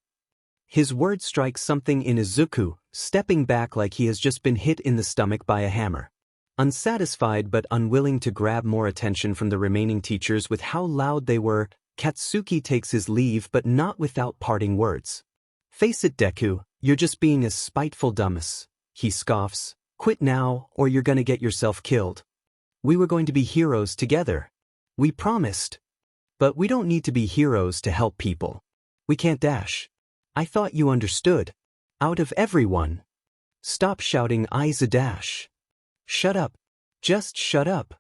His words strike something in Izuku, stepping back like he has just been hit in the stomach by a hammer. Unsatisfied but unwilling to grab more attention from the remaining teachers with how loud they were, Katsuki takes his leave but not without parting words. Face it, Deku, you're just being a spiteful dumbass. He scoffs. Quit now or you're gonna get yourself killed. We were going to be heroes together. We promised. But we don't need to be heroes to help people. We can't dash. I thought you understood. Out of everyone. Stop shouting Iza dash. Shut up. Just shut up.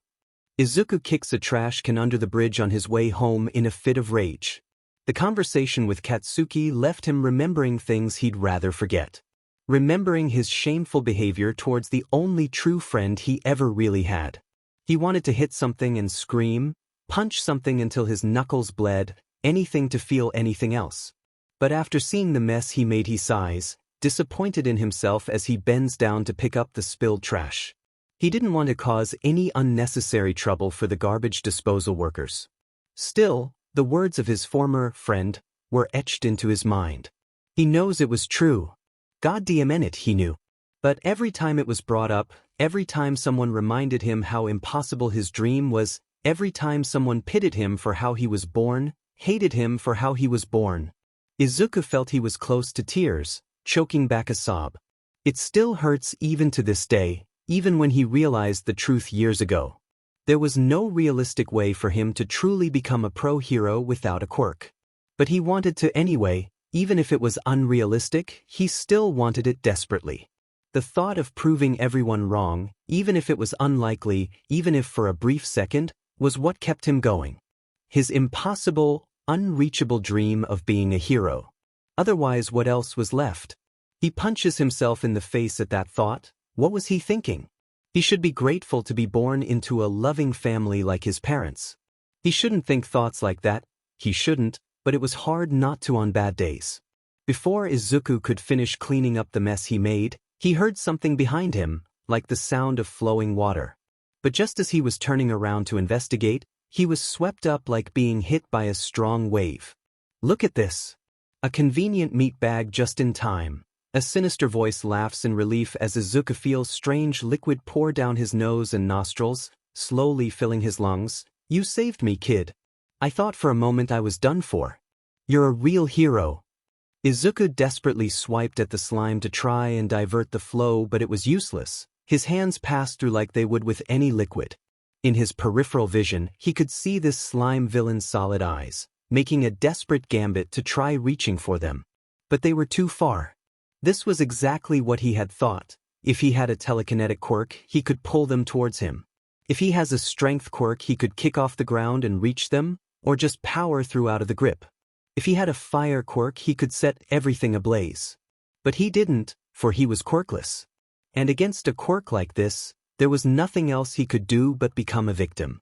Izuku kicks a trash can under the bridge on his way home in a fit of rage. The conversation with Katsuki left him remembering things he'd rather forget. Remembering his shameful behavior towards the only true friend he ever really had. He wanted to hit something and scream, punch something until his knuckles bled, anything to feel anything else. But after seeing the mess he made, he sighs, disappointed in himself as he bends down to pick up the spilled trash. He didn't want to cause any unnecessary trouble for the garbage disposal workers. Still, the words of his former friend were etched into his mind. He knows it was true. God damn it, he knew. But every time it was brought up, every time someone reminded him how impossible his dream was, every time someone pitied him for how he was born, hated him for how he was born, Izuku felt he was close to tears, choking back a sob. It still hurts even to this day, even when he realized the truth years ago. There was no realistic way for him to truly become a pro-hero without a quirk. But he wanted to anyway, even if it was unrealistic, he still wanted it desperately. The thought of proving everyone wrong, even if it was unlikely, even if for a brief second, was what kept him going. His impossible, unreachable dream of being a hero. Otherwise, what else was left? He punches himself in the face at that thought. What was he thinking? He should be grateful to be born into a loving family like his parents. He shouldn't think thoughts like that. He shouldn't, but it was hard not to on bad days. Before Izuku could finish cleaning up the mess he made, he heard something behind him, like the sound of flowing water. But just as he was turning around to investigate, he was swept up like being hit by a strong wave. Look at this. A convenient meat bag just in time. A sinister voice laughs in relief as Izuku feels strange liquid pour down his nose and nostrils, slowly filling his lungs. You saved me, kid. I thought for a moment I was done for. You're a real hero. Izuku desperately swiped at the slime to try and divert the flow, but it was useless. His hands passed through like they would with any liquid. In his peripheral vision, he could see this slime villain's solid eyes, making a desperate gambit to try reaching for them. But they were too far. This was exactly what he had thought. If he had a telekinetic quirk, he could pull them towards him. If he has a strength quirk, he could kick off the ground and reach them, or just power through out of the grip. If he had a fire quirk, he could set everything ablaze. But he didn't, for he was quirkless. And against a quirk like this, there was nothing else he could do but become a victim.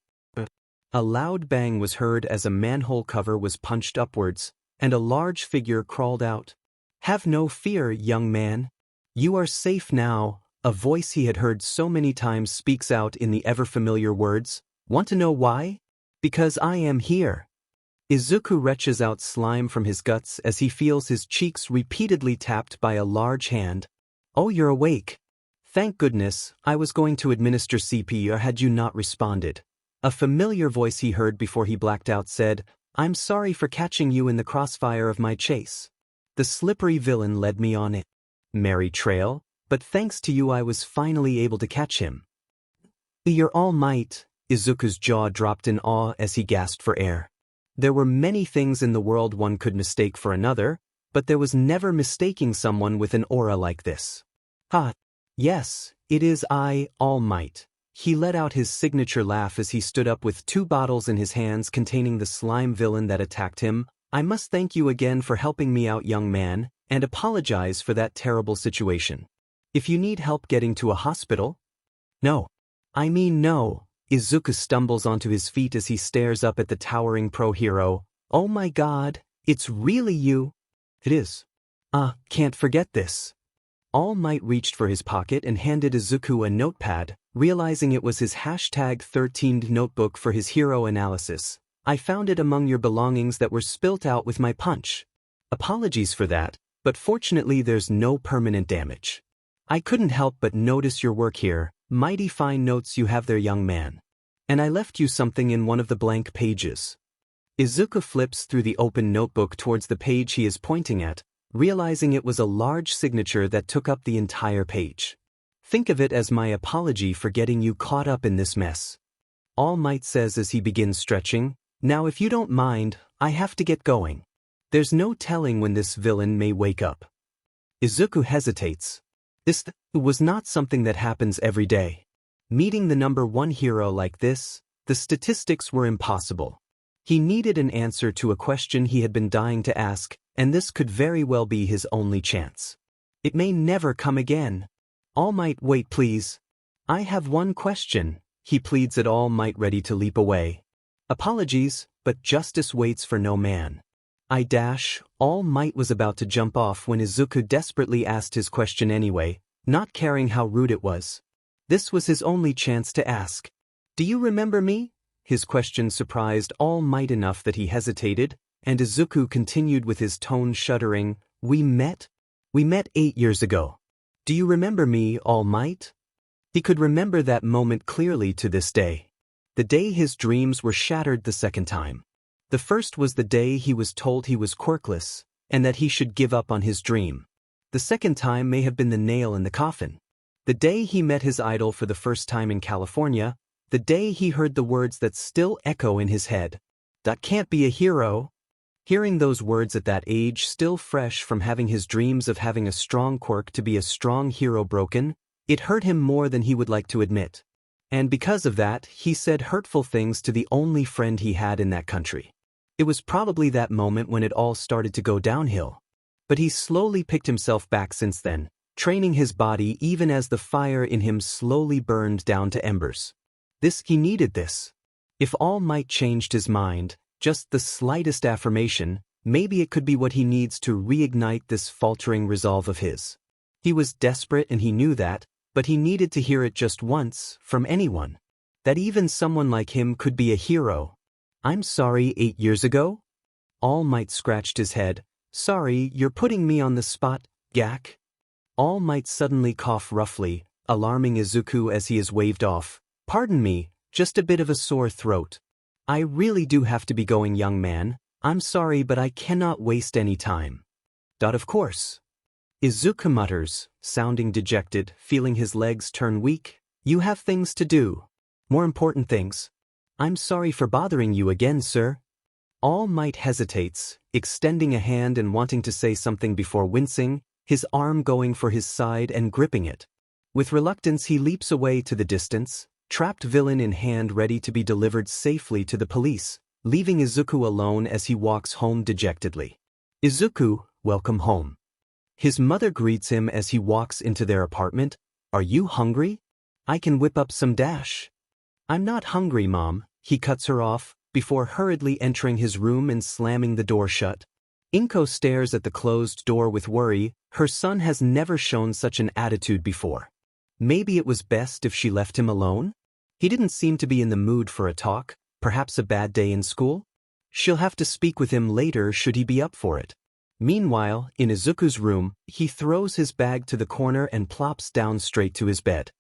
A loud bang was heard as a manhole cover was punched upwards, and a large figure crawled out. Have no fear, young man. You are safe now. A voice he had heard so many times speaks out in the ever-familiar words. Want to know why? Because I am here. Izuku retches out slime from his guts as he feels his cheeks repeatedly tapped by a large hand. Oh, you're awake. Thank goodness, I was going to administer CPR had you not responded. A familiar voice he heard before he blacked out said, I'm sorry for catching you in the crossfire of my chase. The slippery villain led me on a merry trail, but thanks to you I was finally able to catch him. Your all might. Izuku's jaw dropped in awe as he gasped for air. There were many things in the world one could mistake for another, but there was never mistaking someone with an aura like this. Ha! Yes, it is I, All Might. He let out his signature laugh as he stood up with 2 bottles in his hands containing the slime villain that attacked him. I must thank you again for helping me out, young man, and apologize for that terrible situation. If you need help getting to a hospital? No. I mean no. Izuku stumbles onto his feet as he stares up at the towering pro-hero. Oh my god, it's really you. It is. Can't forget this. All Might reached for his pocket and handed Izuku a notepad, realizing it was his #13 notebook for his hero analysis. I found it among your belongings that were spilt out with my punch. Apologies for that, but fortunately there's no permanent damage. I couldn't help but notice your work here. Mighty fine notes you have there, young man. And I left you something in one of the blank pages. Izuku flips through the open notebook towards the page he is pointing at, realizing it was a large signature that took up the entire page. Think of it as my apology for getting you caught up in this mess. All Might says as he begins stretching. Now if you don't mind, I have to get going. There's no telling when this villain may wake up. Izuku hesitates. This was not something that happens every day. Meeting the #1 hero like this, the statistics were impossible. He needed an answer to a question he had been dying to ask, and this could very well be his only chance. It may never come again. All Might, wait please. I have one question, he pleads at All Might, ready to leap away. Apologies, but justice waits for no man. All Might was about to jump off when Izuku desperately asked his question anyway, not caring how rude it was. This was his only chance to ask. Do you remember me? His question surprised All Might enough that he hesitated, and Izuku continued with his tone shuddering, We met 8 years ago. Do you remember me, All Might? He could remember that moment clearly to this day. The day his dreams were shattered the second time. The first was the day he was told he was quirkless, and that he should give up on his dream. The second time may have been the nail in the coffin. The day he met his idol for the first time in California, the day he heard the words that still echo in his head. That can't be a hero. Hearing those words at that age, still fresh from having his dreams of having a strong quirk to be a strong hero broken, it hurt him more than he would like to admit. And because of that, he said hurtful things to the only friend he had in that country. It was probably that moment when it all started to go downhill. But he slowly picked himself back since then, training his body even as the fire in him slowly burned down to embers. He needed this. If All Might changed his mind, just the slightest affirmation, maybe it could be what he needs to reignite this faltering resolve of his. He was desperate and he knew that, but he needed to hear it just once, from anyone. That even someone like him could be a hero. I'm sorry, 8 years ago? All Might scratched his head. Sorry, you're putting me on the spot, Gak. All Might suddenly cough roughly, alarming Izuku as he is waved off. Pardon me, just a bit of a sore throat. I really do have to be going, young man. I'm sorry, but I cannot waste any time. Of course. Izuku mutters, sounding dejected, feeling his legs turn weak. You have things to do. More important things. I'm sorry for bothering you again, sir. All Might hesitates, extending a hand and wanting to say something before wincing, his arm going for his side and gripping it. With reluctance he leaps away to the distance, trapped villain in hand ready to be delivered safely to the police, leaving Izuku alone as he walks home dejectedly. Izuku, welcome home. His mother greets him as he walks into their apartment. Are you hungry? I can whip up some dash. I'm not hungry, Mom, he cuts her off, before hurriedly entering his room and slamming the door shut. Inko stares at the closed door with worry. Her son has never shown such an attitude before. Maybe it was best if she left him alone? He didn't seem to be in the mood for a talk, perhaps a bad day in school? She'll have to speak with him later should he be up for it. Meanwhile, in Izuku's room, he throws his bag to the corner and plops down straight to his bed.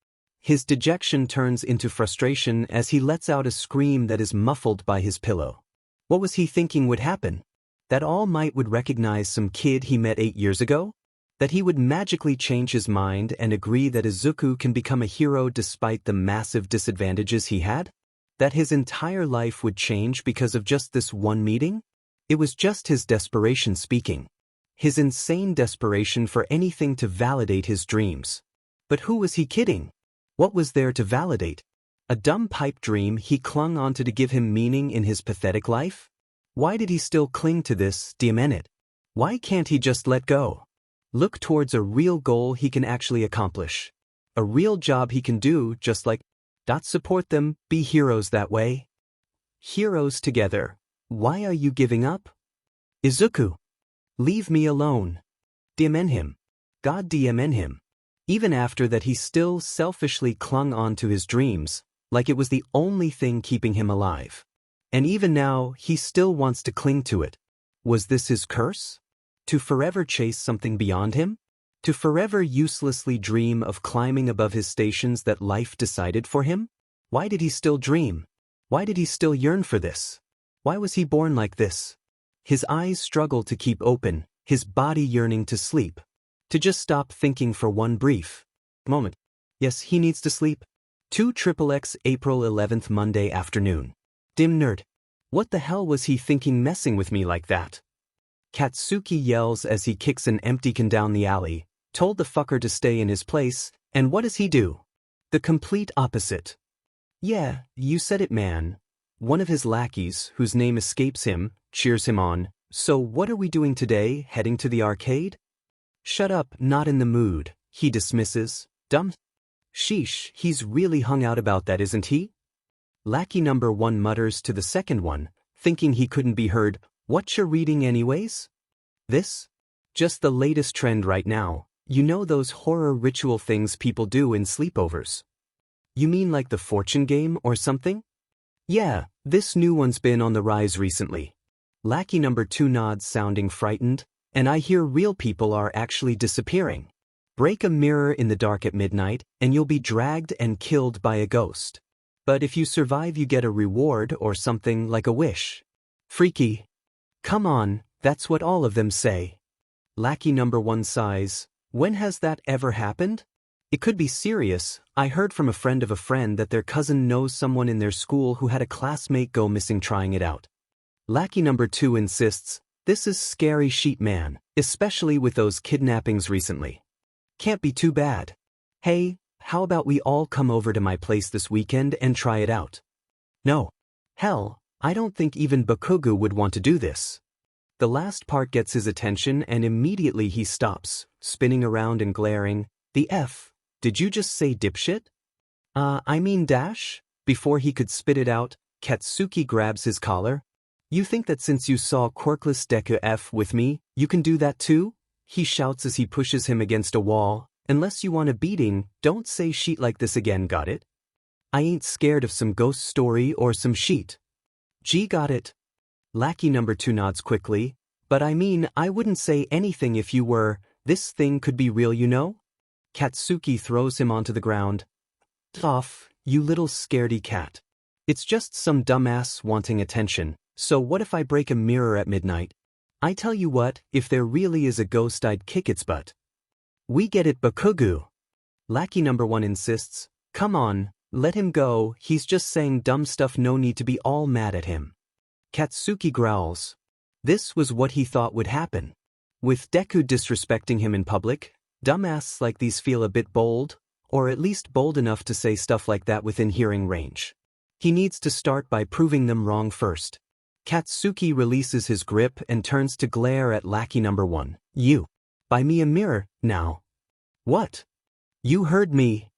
His dejection turns into frustration as he lets out a scream that is muffled by his pillow. What was he thinking would happen? That All Might would recognize some kid he met 8 years ago? That he would magically change his mind and agree that Izuku can become a hero despite the massive disadvantages he had? That his entire life would change because of just this one meeting? It was just his desperation speaking. His insane desperation for anything to validate his dreams. But who was he kidding? What was there to validate? A dumb pipe dream he clung onto to give him meaning in his pathetic life? Why did he still cling to this, it? Why can't he just let go? Look towards a real goal he can actually accomplish. A real job he can do, just like, support them, be heroes that way. Heroes together. Why are you giving up? Izuku. Leave me alone. DMN him. God DMN him. Even after that he still selfishly clung on to his dreams, like it was the only thing keeping him alive. And even now, he still wants to cling to it. Was this his curse? To forever chase something beyond him? To forever uselessly dream of climbing above his stations that life decided for him? Why did he still dream? Why did he still yearn for this? Why was he born like this? His eyes struggled to keep open, his body yearning to sleep. To just stop thinking for one brief moment. Yes, he needs to sleep. 2XXX April 11th Monday afternoon. Dim nerd. What the hell was he thinking messing with me like that? Katsuki yells as he kicks an empty can down the alley, told the fucker to stay in his place, and what does he do? The complete opposite. Yeah, you said it, man. One of his lackeys, whose name escapes him, cheers him on. So what are we doing today, heading to the arcade? Shut up, not in the mood, he dismisses. Dumb. Sheesh, he's really hung out about that, isn't he? Lackey number 1 mutters to the second one, thinking he couldn't be heard. What you're reading anyways? This? Just the latest trend right now. You know those horror ritual things people do in sleepovers. You mean like the fortune game or something? Yeah, this new one's been on the rise recently. Lackey number 2 nods, sounding frightened, and I hear real people are actually disappearing. Break a mirror in the dark at midnight, and you'll be dragged and killed by a ghost. But if you survive, you get a reward or something like a wish. Freaky. Come on, that's what all of them say. Lackey number 1 sighs. When has that ever happened? It could be serious. I heard from a friend of a friend that their cousin knows someone in their school who had a classmate go missing trying it out. Lackey number 2 insists, this is scary sheep man, especially with those kidnappings recently. Can't be too bad. Hey, how about we all come over to my place this weekend and try it out? No. Hell, I don't think even Bakugo would want to do this. The last part gets his attention and immediately he stops, spinning around and glaring. The F? Did you just say dipshit? I mean dash? Before he could spit it out, Katsuki grabs his collar. You think that since you saw Quirkless Deku F with me, you can do that too? He shouts as he pushes him against a wall. Unless you want a beating, don't say sheet like this again, got it? I ain't scared of some ghost story or some sheet. Gee, got it. Lackey number 2 nods quickly. But I mean, I wouldn't say anything if you were. This thing could be real, you know? Katsuki throws him onto the ground. Off, you little scaredy cat. It's just some dumbass wanting attention. So what if I break a mirror at midnight? I tell you what, if there really is a ghost, I'd kick its butt. We get it, Bakugo. Lackey number 1 insists. Come on, let him go, he's just saying dumb stuff, no need to be all mad at him. Katsuki growls. This was what he thought would happen. With Deku disrespecting him in public, dumbasses like these feel a bit bold, or at least bold enough to say stuff like that within hearing range. He needs to start by proving them wrong first. Katsuki releases his grip and turns to glare at Lackey number 1. You. Buy me a mirror, now. What? You heard me.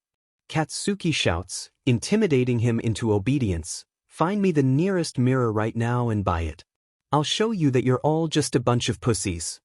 Katsuki shouts, intimidating him into obedience. Find me the nearest mirror right now and buy it. I'll show you that you're all just a bunch of pussies.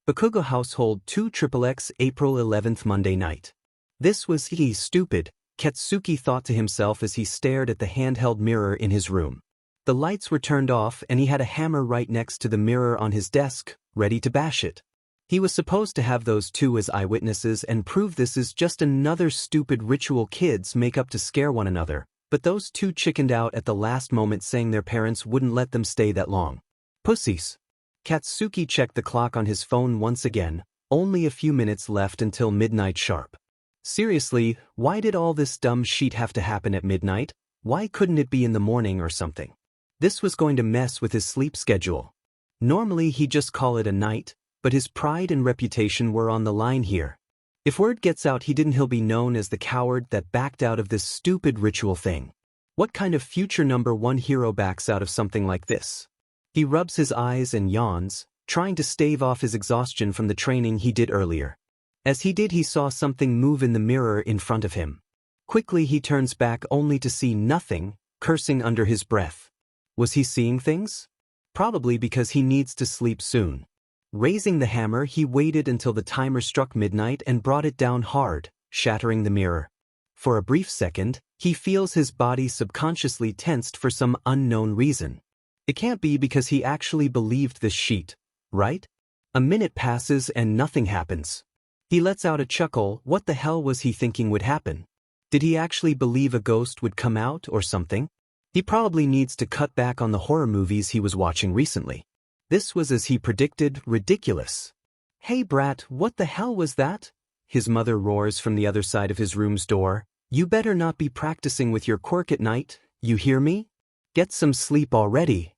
Bakugo Household 2XXX, April 11th, Monday night. This was stupid, Katsuki thought to himself as he stared at the handheld mirror in his room. The lights were turned off and he had a hammer right next to the mirror on his desk, ready to bash it. He was supposed to have those two as eyewitnesses and prove this is just another stupid ritual kids make up to scare one another, but those two chickened out at the last moment, saying their parents wouldn't let them stay that long. Pussies. Katsuki checked the clock on his phone once again, only a few minutes left until midnight sharp. Seriously, why did all this dumb shit have to happen at midnight? Why couldn't it be in the morning or something? This was going to mess with his sleep schedule. Normally he'd just call it a night, but his pride and reputation were on the line here. If word gets out he'll be known as the coward that backed out of this stupid ritual thing. What kind of future number 1 hero backs out of something like this? He rubs his eyes and yawns, trying to stave off his exhaustion from the training he did earlier. As he did, he saw something move in the mirror in front of him. Quickly he turns back only to see nothing, cursing under his breath. Was he seeing things? Probably because he needs to sleep soon. Raising the hammer, he waited until the timer struck midnight and brought it down hard, shattering the mirror. For a brief second, he feels his body subconsciously tensed for some unknown reason. It can't be because he actually believed this sheet, right? A minute passes and nothing happens. He lets out a chuckle. What the hell was he thinking would happen? Did he actually believe a ghost would come out or something? He probably needs to cut back on the horror movies he was watching recently. This was, as he predicted, ridiculous. Hey brat, what the hell was that? His mother roars from the other side of his room's door. You better not be practicing with your quirk at night, you hear me? Get some sleep already.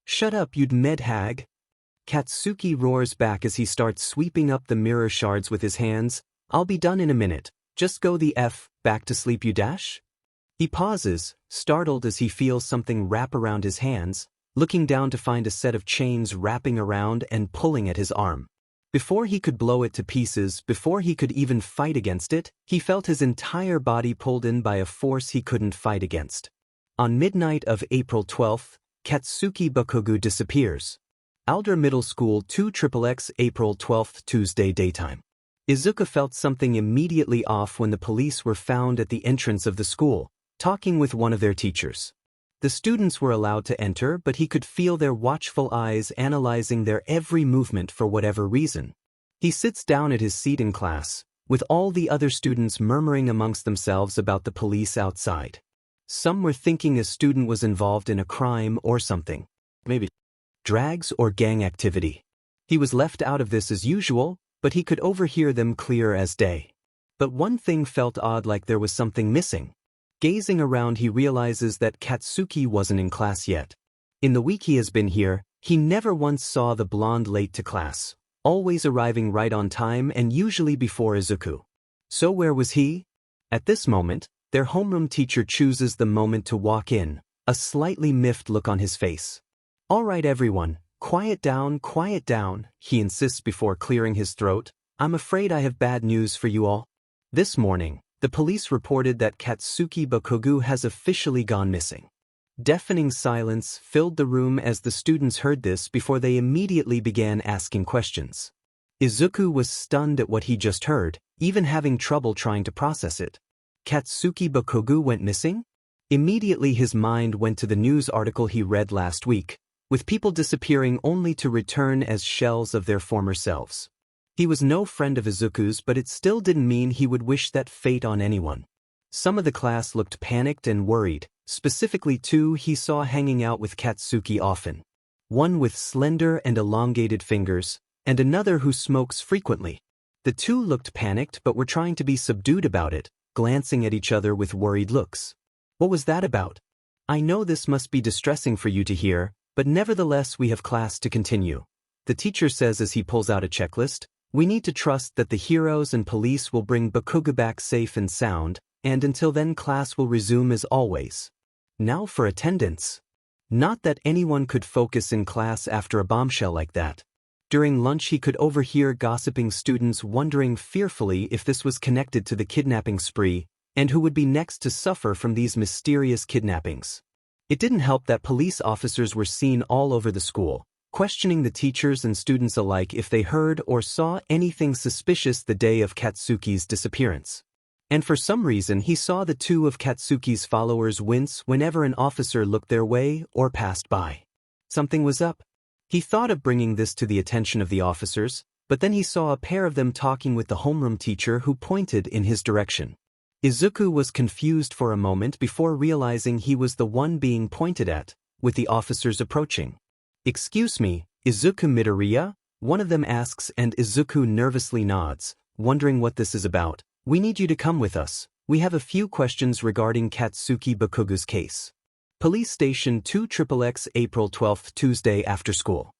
Shut up, you'd med hag. Katsuki roars back as he starts sweeping up the mirror shards with his hands. I'll be done in a minute. Just go the F, back to sleep you dash? He pauses, startled as he feels something wrap around his hands, looking down to find a set of chains wrapping around and pulling at his arm. Before he could blow it to pieces, before he could even fight against it, he felt his entire body pulled in by a force he couldn't fight against. On midnight of April 12th, Katsuki Bakugo disappears. Alder Middle School 2XXX April 12th Tuesday daytime. Izuku felt something immediately off when the police were found at the entrance of the school, talking with one of their teachers. The students were allowed to enter, but he could feel their watchful eyes analyzing their every movement for whatever reason. He sits down at his seat in class, with all the other students murmuring amongst themselves about the police outside. Some were thinking a student was involved in a crime or something. Maybe drags or gang activity. He was left out of this as usual, but he could overhear them clear as day. But one thing felt odd, like there was something missing. Gazing around, he realizes that Katsuki wasn't in class yet. In the week he has been here, he never once saw the blonde late to class, always arriving right on time and usually before Izuku. So where was he? At this moment, their homeroom teacher chooses the moment to walk in, a slightly miffed look on his face. "All right everyone, quiet down, he insists before clearing his throat. "I'm afraid I have bad news for you all. This morning, the police reported that Katsuki Bakugo has officially gone missing." Deafening silence filled the room as the students heard this before they immediately began asking questions. Izuku was stunned at what he just heard, even having trouble trying to process it. Katsuki Bakugo went missing? Immediately his mind went to the news article he read last week, with people disappearing only to return as shells of their former selves. He was no friend of Izuku's, but it still didn't mean he would wish that fate on anyone. Some of the class looked panicked and worried, specifically two he saw hanging out with Katsuki often. One with slender and elongated fingers, and another who smokes frequently. The two looked panicked but were trying to be subdued about it, glancing at each other with worried looks. "What was that about? I know this must be distressing for you to hear, but nevertheless we have class to continue," the teacher says as he pulls out a checklist. "We need to trust that the heroes and police will bring Bakugo back safe and sound, and until then class will resume as always. Now for attendance." Not that anyone could focus in class after a bombshell like that. During lunch he could overhear gossiping students wondering fearfully if this was connected to the kidnapping spree, and who would be next to suffer from these mysterious kidnappings. It didn't help that police officers were seen all over the school, questioning the teachers and students alike if they heard or saw anything suspicious the day of Katsuki's disappearance. And for some reason he saw the two of Katsuki's followers wince whenever an officer looked their way or passed by. Something was up. He thought of bringing this to the attention of the officers, but then he saw a pair of them talking with the homeroom teacher who pointed in his direction. Izuku was confused for a moment before realizing he was the one being pointed at, with the officers approaching. "Excuse me, Izuku Midoriya?" one of them asks, and Izuku nervously nods, wondering what this is about. "We need you to come with us. We have a few questions regarding Katsuki Bakugo's case." Police Station 2XXX April 12th Tuesday after school.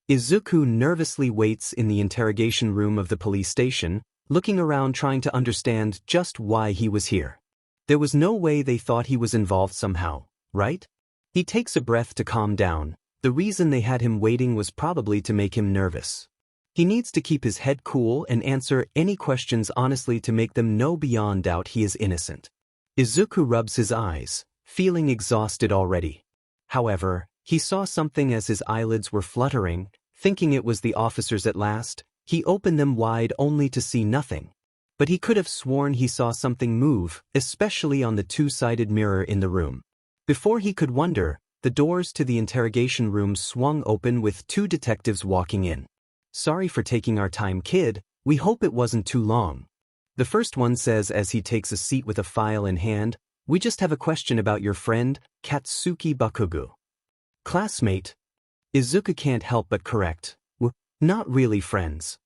Izuku nervously waits in the interrogation room of the police station, looking around trying to understand just why he was here. There was no way they thought he was involved somehow, right? He takes a breath to calm down. The reason they had him waiting was probably to make him nervous. He needs to keep his head cool and answer any questions honestly to make them know beyond doubt he is innocent. Izuku rubs his eyes, feeling exhausted already. However, he saw something as his eyelids were fluttering. Thinking it was the officers at last, he opened them wide only to see nothing. But he could have sworn he saw something move, especially on the two-sided mirror in the room. Before he could wonder, the doors to the interrogation room swung open with two detectives walking in. "Sorry for taking our time, kid. We hope it wasn't too long," the first one says as he takes a seat with a file in hand. "We just have a question about your friend, Katsuki Bakugo." "Classmate?" Izuku can't help but correct. "Not really friends."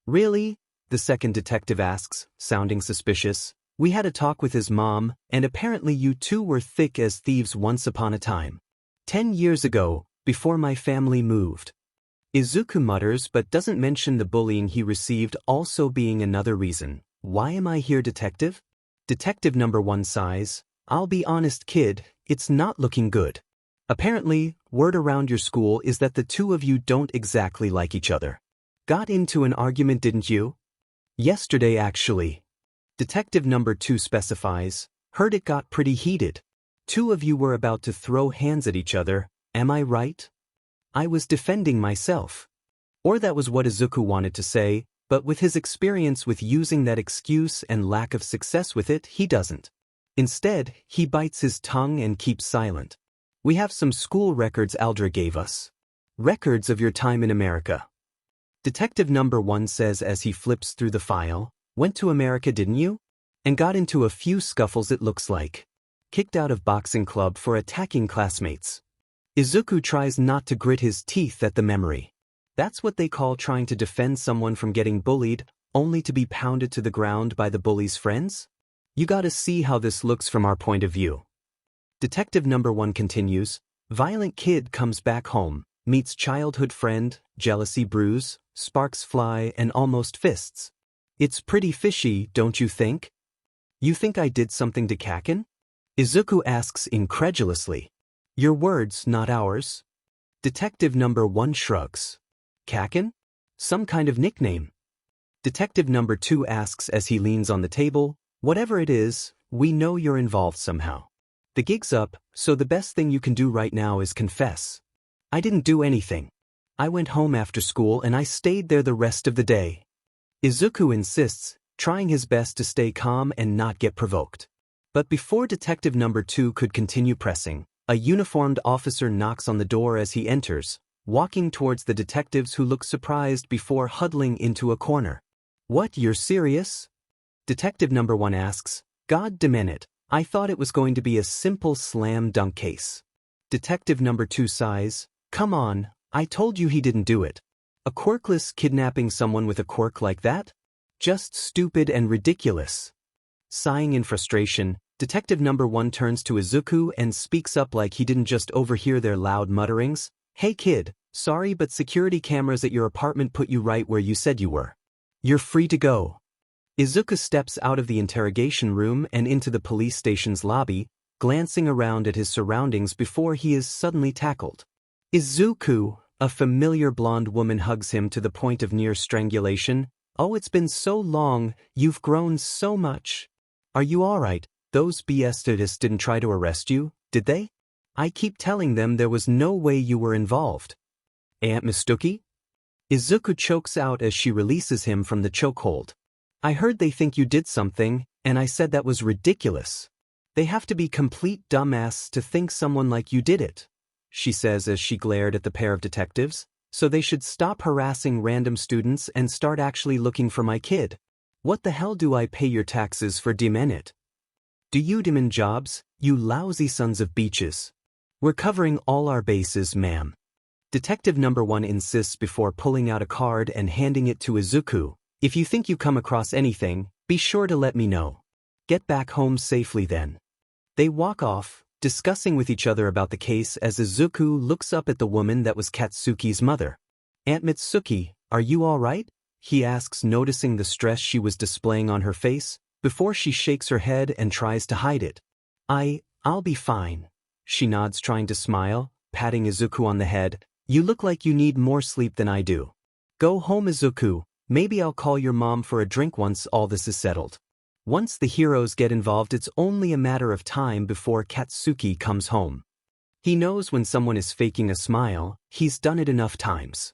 "Really?" the second detective asks, sounding suspicious. "We had a talk with his mom, and apparently you two were thick as thieves once upon a time. 10 years ago, before my family moved." Izuku mutters but doesn't mention the bullying he received also being another reason. "Why am I here, detective?" Detective number 1 sighs. "I'll be honest, kid, it's not looking good. Apparently, word around your school is that the two of you don't exactly like each other. Got into an argument, didn't you?" "Yesterday, actually." Detective number 2 specifies. "Heard it got pretty heated. Two of you were about to throw hands at each other, am I right?" I was defending myself. Or that was what Izuku wanted to say, but with his experience with using that excuse and lack of success with it, he doesn't. Instead, he bites his tongue and keeps silent. We have some school records Aldra gave us. Records of your time in America. Detective number 1 says as he flips through the file, went to America didn't you? And got into a few scuffles it looks like. Kicked out of boxing club for attacking classmates. Izuku tries not to grit his teeth at the memory. That's what they call trying to defend someone from getting bullied, only to be pounded to the ground by the bully's friends? You gotta see how this looks from our point of view. Detective number 1 continues, violent kid comes back home, meets childhood friend, jealousy brews, sparks fly and almost fists. It's pretty fishy, don't you think? You think I did something to Kaken? Izuku asks incredulously. Your words, not ours. Detective number 1 shrugs. Kaken? Some kind of nickname. Detective number 2 asks as he leans on the table, whatever it is, we know you're involved somehow. The gig's up, so the best thing you can do right now is confess. I didn't do anything. I went home after school and I stayed there the rest of the day. Izuku insists, trying his best to stay calm and not get provoked. But before detective number 2 could continue pressing, a uniformed officer knocks on the door as he enters, walking towards the detectives who look surprised before huddling into a corner. What, you're serious? Detective number 1 asks, God damn it, I thought it was going to be a simple slam dunk case. Detective number 2 sighs, come on, I told you he didn't do it. A quirkless kidnapping someone with a quirk like that? Just stupid and ridiculous. Sighing in frustration, detective number 1 turns to Izuku and speaks up like he didn't just overhear their loud mutterings. Hey kid, sorry but security cameras at your apartment put you right where you said you were. You're free to go. Izuku steps out of the interrogation room and into the police station's lobby, glancing around at his surroundings before he is suddenly tackled. Izuku, a familiar blonde woman hugs him to the point of near strangulation. Oh, it's been so long, you've grown so much. Are you alright? Those BS statists didn't try to arrest you, did they? I keep telling them there was no way you were involved. Aunt Mistuki? Izuku chokes out as she releases him from the chokehold. I heard they think you did something, and I said that was ridiculous. They have to be complete dumbass to think someone like you did it, she says as she glared at the pair of detectives, so they should stop harassing random students and start actually looking for my kid. What the hell do I pay your taxes for it? Do you demand jobs, you lousy sons of beaches? We're covering all our bases, ma'am. Detective number 1 insists before pulling out a card and handing it to Izuku. If you think you come across anything, be sure to let me know. Get back home safely then. They walk off, discussing with each other about the case as Izuku looks up at the woman that was Katsuki's mother. Aunt Mitsuki, are you alright? He asks, noticing the stress she was displaying on her face, before she shakes her head and tries to hide it. I'll be fine. She nods, trying to smile, patting Izuku on the head. You look like you need more sleep than I do. Go home, Izuku. Maybe I'll call your mom for a drink once all this is settled. Once the heroes get involved, it's only a matter of time before Katsuki comes home. He knows when someone is faking a smile, he's done it enough times.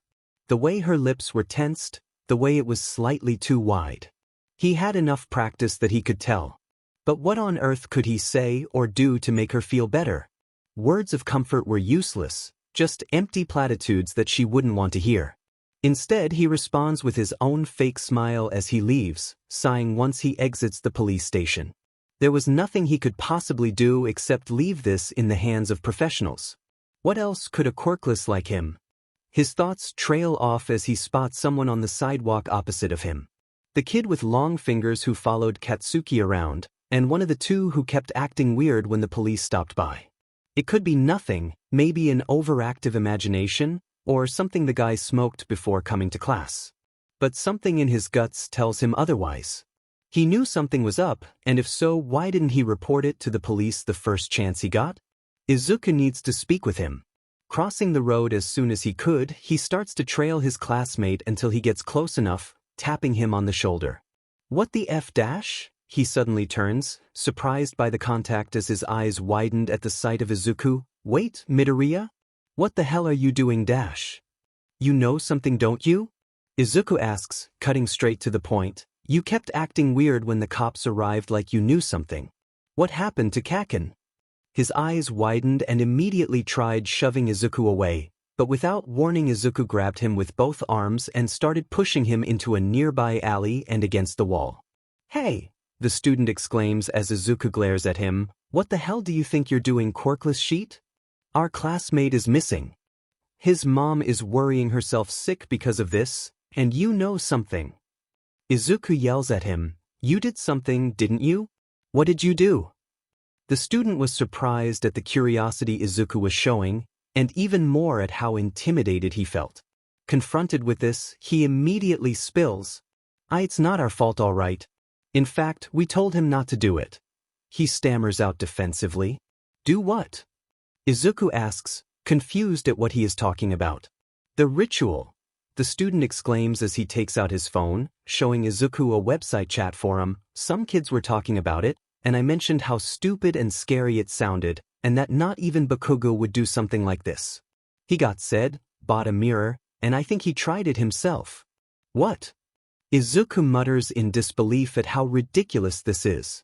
The way her lips were tensed, the way it was slightly too wide. He had enough practice that he could tell. But what on earth could he say or do to make her feel better? Words of comfort were useless, just empty platitudes that she wouldn't want to hear. Instead, he responds with his own fake smile as he leaves, sighing once he exits the police station. There was nothing he could possibly do except leave this in the hands of professionals. What else could a quirkless like him? His thoughts trail off as he spots someone on the sidewalk opposite of him. The kid with long fingers who followed Katsuki around, and one of the two who kept acting weird when the police stopped by. It could be nothing, maybe an overactive imagination, or something the guy smoked before coming to class. But something in his guts tells him otherwise. He knew something was up, and if so, why didn't he report it to the police the first chance he got? Izuku needs to speak with him. Crossing the road as soon as he could, he starts to trail his classmate until he gets close enough, tapping him on the shoulder. What the F dash? He suddenly turns, surprised by the contact as his eyes widened at the sight of Izuku. Wait, Midoriya? What the hell are you doing dash? You know something, don't you? Izuku asks, cutting straight to the point. You kept acting weird when the cops arrived like you knew something. What happened to Kaken? His eyes widened and immediately tried shoving Izuku away, but without warning Izuku grabbed him with both arms and started pushing him into a nearby alley and against the wall. Hey! The student exclaims as Izuku glares at him. What the hell do you think you're doing, Quirkless sheet? Our classmate is missing. His mom is worrying herself sick because of this, and you know something. Izuku yells at him. You did something, didn't you? What did you do? The student was surprised at the curiosity Izuku was showing, and even more at how intimidated he felt. Confronted with this, he immediately spills. It's not our fault, all right. In fact, we told him not to do it. He stammers out defensively. Do what? Izuku asks, confused at what he is talking about. The ritual. The student exclaims as he takes out his phone, showing Izuku a website chat forum. Some kids were talking about it, and I mentioned how stupid and scary it sounded, and that not even Bakugo would do something like this. He got said, bought a mirror, and I think he tried it himself. What? Izuku mutters in disbelief at how ridiculous this is.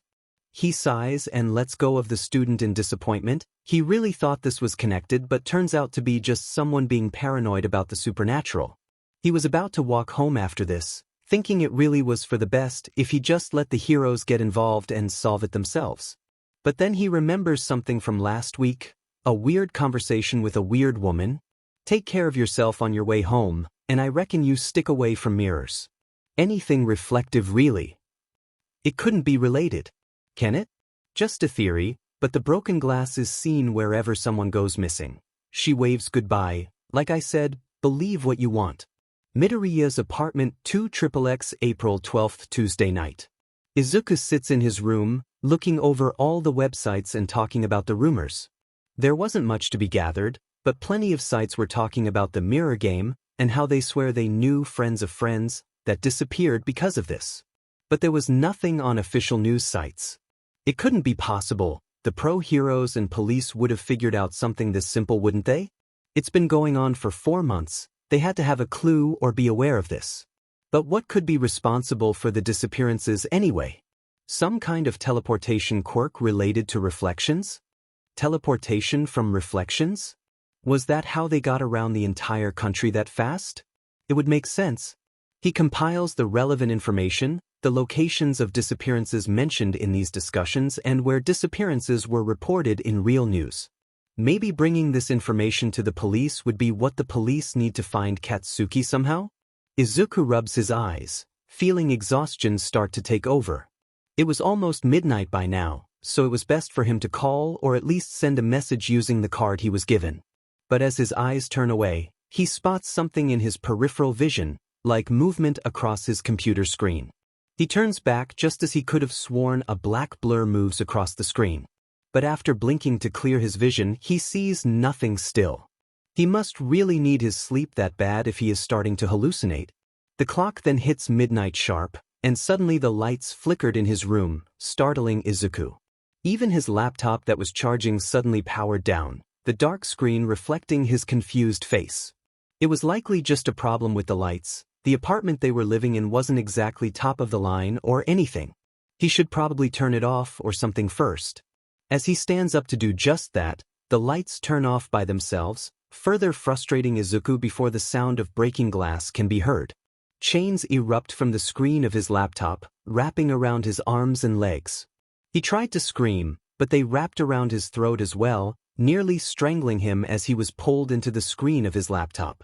He sighs and lets go of the student in disappointment. He really thought this was connected, but turns out to be just someone being paranoid about the supernatural. He was about to walk home after this, thinking it really was for the best if he just let the heroes get involved and solve it themselves. But then he remembers something from last week, a weird conversation with a weird woman. Take care of yourself on your way home, and I reckon you stick away from mirrors. Anything reflective, really. It couldn't be related. Can it? Just a theory, but the broken glass is seen wherever someone goes missing. She waves goodbye. Like I said, believe what you want. Midoriya's apartment, 2XXX, April 12th, Tuesday night. Izuku sits in his room, looking over all the websites and talking about the rumors. There wasn't much to be gathered, but plenty of sites were talking about the mirror game and how they swear they knew friends of friends that disappeared because of this. But there was nothing on official news sites. It couldn't be possible. The pro-heroes and police would have figured out something this simple, wouldn't they? It's been going on for 4 months. They had to have a clue or be aware of this. But what could be responsible for the disappearances anyway? Some kind of teleportation quirk related to reflections? Teleportation from reflections? Was that how they got around the entire country that fast? It would make sense. He compiles the relevant information, the locations of disappearances mentioned in these discussions and where disappearances were reported in real news. Maybe bringing this information to the police would be what the police need to find Katsuki somehow? Izuku rubs his eyes, feeling exhaustion start to take over. It was almost midnight by now, so it was best for him to call or at least send a message using the card he was given. But as his eyes turn away, he spots something in his peripheral vision, like movement across his computer screen. He turns back just as he could have sworn a black blur moves across the screen. But after blinking to clear his vision, he sees nothing still. He must really need his sleep that bad if he is starting to hallucinate. The clock then hits midnight sharp, and suddenly the lights flickered in his room, startling Izuku. Even his laptop that was charging suddenly powered down, the dark screen reflecting his confused face. It was likely just a problem with the lights. The apartment they were living in wasn't exactly top of the line or anything. He should probably turn it off or something first. As he stands up to do just that, the lights turn off by themselves, further frustrating Izuku before the sound of breaking glass can be heard. Chains erupt from the screen of his laptop, wrapping around his arms and legs. He tried to scream, but they wrapped around his throat as well, nearly strangling him as he was pulled into the screen of his laptop.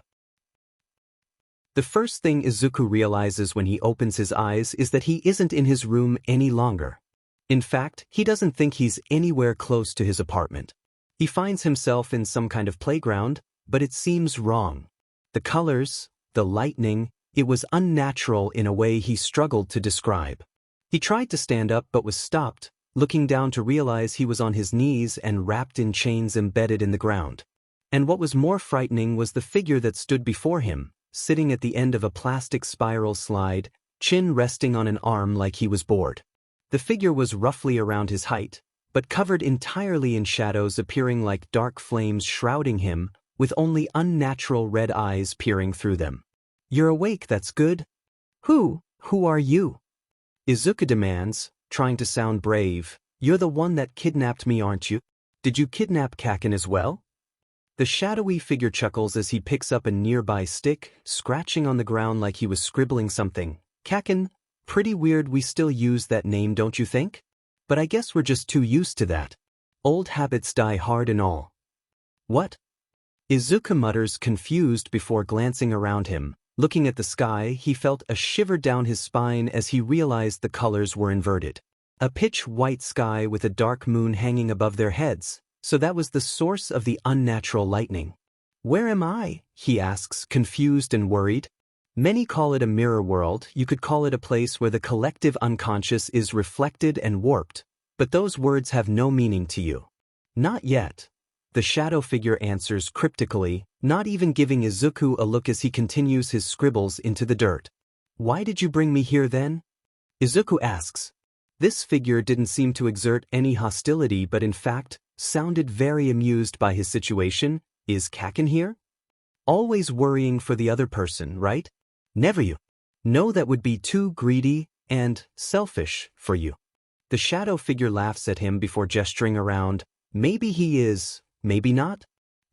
The first thing Izuku realizes when he opens his eyes is that he isn't in his room any longer. In fact, he doesn't think he's anywhere close to his apartment. He finds himself in some kind of playground, but it seems wrong. The colors, the lightning, it was unnatural in a way he struggled to describe. He tried to stand up but was stopped, looking down to realize he was on his knees and wrapped in chains embedded in the ground. And what was more frightening was the figure that stood before him, sitting at the end of a plastic spiral slide, chin resting on an arm like he was bored. The figure was roughly around his height, but covered entirely in shadows appearing like dark flames shrouding him, with only unnatural red eyes peering through them. You're awake, that's good. Who are you? Izuku demands, trying to sound brave. You're the one that kidnapped me, aren't you? Did you kidnap Kaken as well? The shadowy figure chuckles as he picks up a nearby stick, scratching on the ground like he was scribbling something. Kaken, pretty weird we still use that name, don't you think? But I guess we're just too used to that. Old habits die hard and all. What? Izuku mutters, confused before glancing around him. Looking at the sky, he felt a shiver down his spine as he realized the colors were inverted. A pitch-white sky with a dark moon hanging above their heads, so that was the source of the unnatural lightning. Where am I? He asks, confused and worried. Many call it a mirror world. You could call it a place where the collective unconscious is reflected and warped, but those words have no meaning to you. Not yet. The shadow figure answers cryptically, not even giving Izuku a look as he continues his scribbles into the dirt. Why did you bring me here then? Izuku asks. This figure didn't seem to exert any hostility but in fact, sounded very amused by his situation. Is Kaken here? Always worrying for the other person, right? Never you. No, that would be too greedy and selfish for you. The shadow figure laughs at him before gesturing around. Maybe he is, maybe not.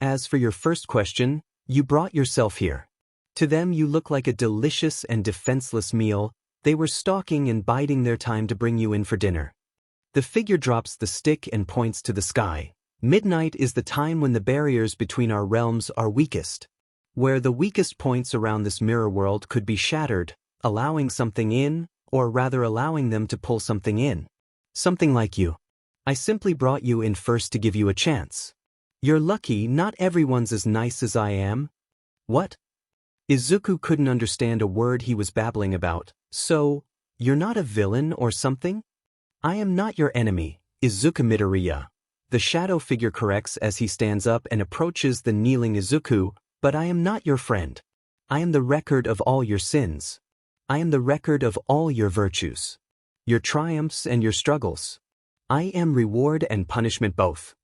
As for your first question, you brought yourself here. To them you look like a delicious and defenseless meal. They were stalking and biding their time to bring you in for dinner. The figure drops the stick and points to the sky. Midnight is the time when the barriers between our realms are weakest, where the weakest points around this mirror world could be shattered, allowing something in, or rather allowing them to pull something in. Something like you. I simply brought you in first to give you a chance. You're lucky, not everyone's as nice as I am. What? Izuku couldn't understand a word he was babbling about. So, you're not a villain or something? I am not your enemy, Izuku Midoriya. The shadow figure corrects as he stands up and approaches the kneeling Izuku, but I am not your friend. I am the record of all your sins. I am the record of all your virtues. Your triumphs and your struggles. I am reward and punishment both.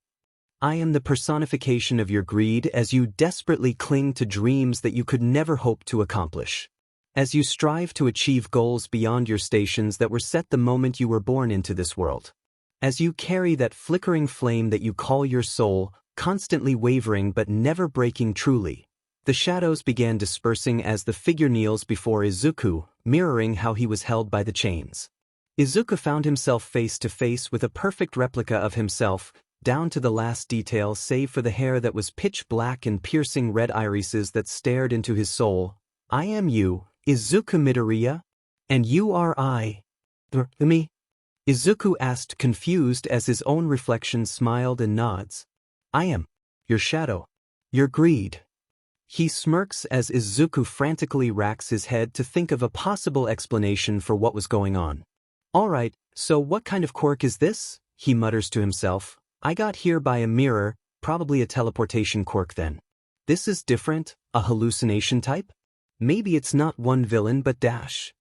I am the personification of your greed as you desperately cling to dreams that you could never hope to accomplish. As you strive to achieve goals beyond your stations that were set the moment you were born into this world. As you carry that flickering flame that you call your soul, constantly wavering but never breaking truly. The shadows began dispersing as the figure kneels before Izuku, mirroring how he was held by the chains. Izuku found himself face to face with a perfect replica of himself, down to the last detail save for the hair that was pitch black and piercing red irises that stared into his soul. I am you, Izuku Midoriya? And you are I. Me? Izuku asked, confused as his own reflection smiled and nods. I am. Your shadow. Your greed. He smirks as Izuku frantically racks his head to think of a possible explanation for what was going on. Alright, so what kind of quirk is this? He mutters to himself. I got here by a mirror, probably a teleportation quirk then. This is different, a hallucination type? Maybe it's not one villain but dash.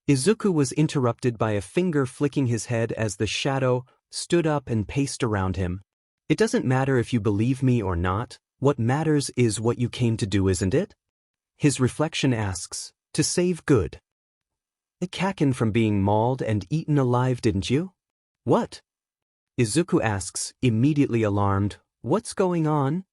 Izuku was interrupted by a finger flicking his head as the shadow stood up and paced around him. It doesn't matter if you believe me or not, what matters is what you came to do, isn't it? His reflection asks, to save good. Kaken from being mauled and eaten alive, didn't you? What? Izuku asks, immediately alarmed, what's going on?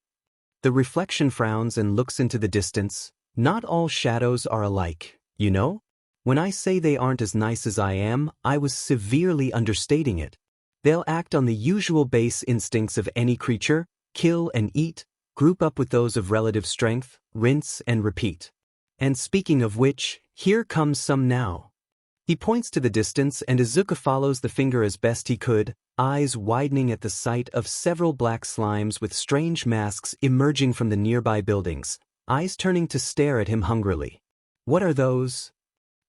The reflection frowns and looks into the distance. Not all shadows are alike, you know? When I say they aren't as nice as I am, I was severely understating it. They'll act on the usual base instincts of any creature, kill and eat, group up with those of relative strength, rinse and repeat. And speaking of which, here comes some now. He points to the distance and Izuku follows the finger as best he could, eyes widening at the sight of several black slimes with strange masks emerging from the nearby buildings, eyes turning to stare at him hungrily. What are those?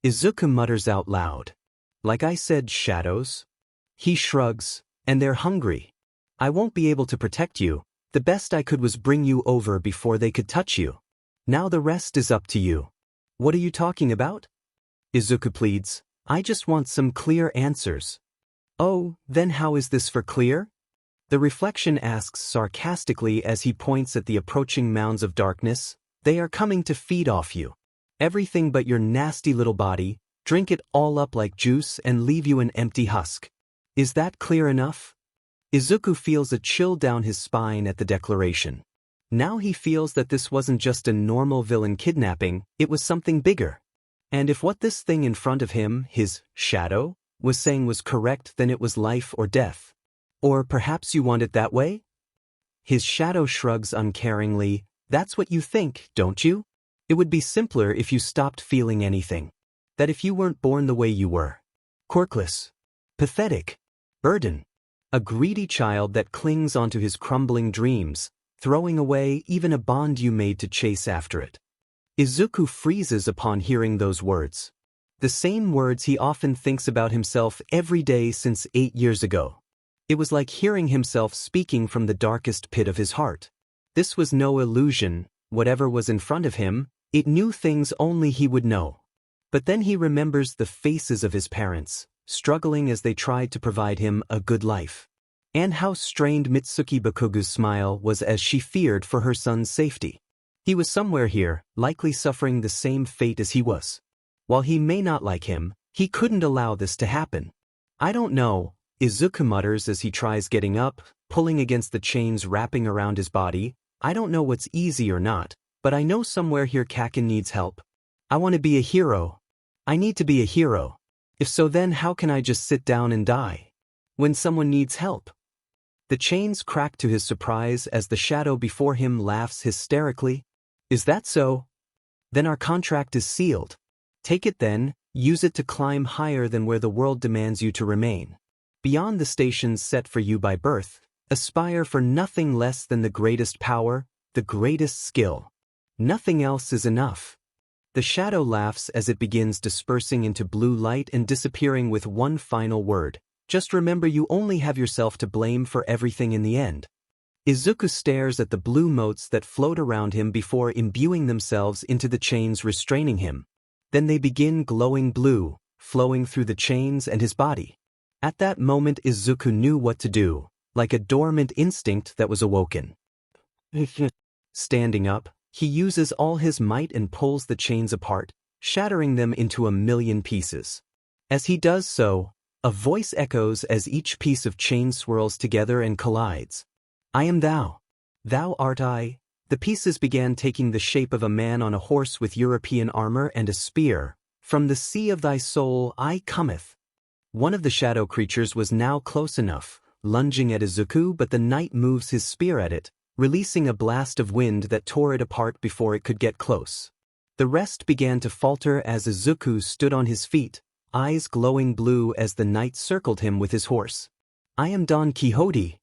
Izuku mutters out loud. Like I said, shadows. He shrugs, and they're hungry. I won't be able to protect you. The best I could was bring you over before they could touch you. Now the rest is up to you. What are you talking about? Izuku pleads. I just want some clear answers. Oh, then how is this for clear? The reflection asks sarcastically as he points at the approaching mounds of darkness, "They are coming to feed off you. Everything but your nasty little body, drink it all up like juice and leave you an empty husk." Is that clear enough? Izuku feels a chill down his spine at the declaration. Now he feels that this wasn't just a normal villain kidnapping, it was something bigger. And if what this thing in front of him, his shadow, was saying was correct, then it was life or death. Or perhaps you want it that way? His shadow shrugs uncaringly. "That's what you think, don't you? It would be simpler if you stopped feeling anything. That if you weren't born the way you were. Quirkless. Pathetic. Burden. A greedy child that clings onto his crumbling dreams, throwing away even a bond you made to chase after it." Izuku freezes upon hearing those words. The same words he often thinks about himself every day since 8 years ago. It was like hearing himself speaking from the darkest pit of his heart. This was no illusion. Whatever was in front of him, it knew things only he would know. But then he remembers the faces of his parents, struggling as they tried to provide him a good life. And how strained Mitsuki Bakugu's smile was as she feared for her son's safety. He was somewhere here, likely suffering the same fate as he was. While he may not like him, he couldn't allow this to happen. "I don't know," Izuku mutters as he tries getting up, pulling against the chains wrapping around his body. "I don't know what's easy or not, but I know somewhere here Kaken needs help. I want to be a hero. I need to be a hero. If so, then how can I just sit down and die when someone needs help?" The chains crack to his surprise as the shadow before him laughs hysterically. "Is that so? Then our contract is sealed. Take it then, use it to climb higher than where the world demands you to remain. Beyond the stations set for you by birth, aspire for nothing less than the greatest power, the greatest skill. Nothing else is enough." The shadow laughs as it begins dispersing into blue light and disappearing with one final word. "Just remember, you only have yourself to blame for everything in the end." Izuku stares at the blue motes that float around him before imbuing themselves into the chains restraining him. Then they begin glowing blue, flowing through the chains and his body. At that moment Izuku knew what to do, like a dormant instinct that was awoken. Standing up, he uses all his might and pulls the chains apart, shattering them into a million pieces. As he does so, a voice echoes as each piece of chain swirls together and collides. "I am thou. Thou art I." The pieces began taking the shape of a man on a horse with European armor and a spear. "From the sea of thy soul I cometh." One of the shadow creatures was now close enough, lunging at Izuku, but the knight moves his spear at it, releasing a blast of wind that tore it apart before it could get close. The rest began to falter as Izuku stood on his feet, eyes glowing blue as the knight circled him with his horse. "I am Don Quixote,"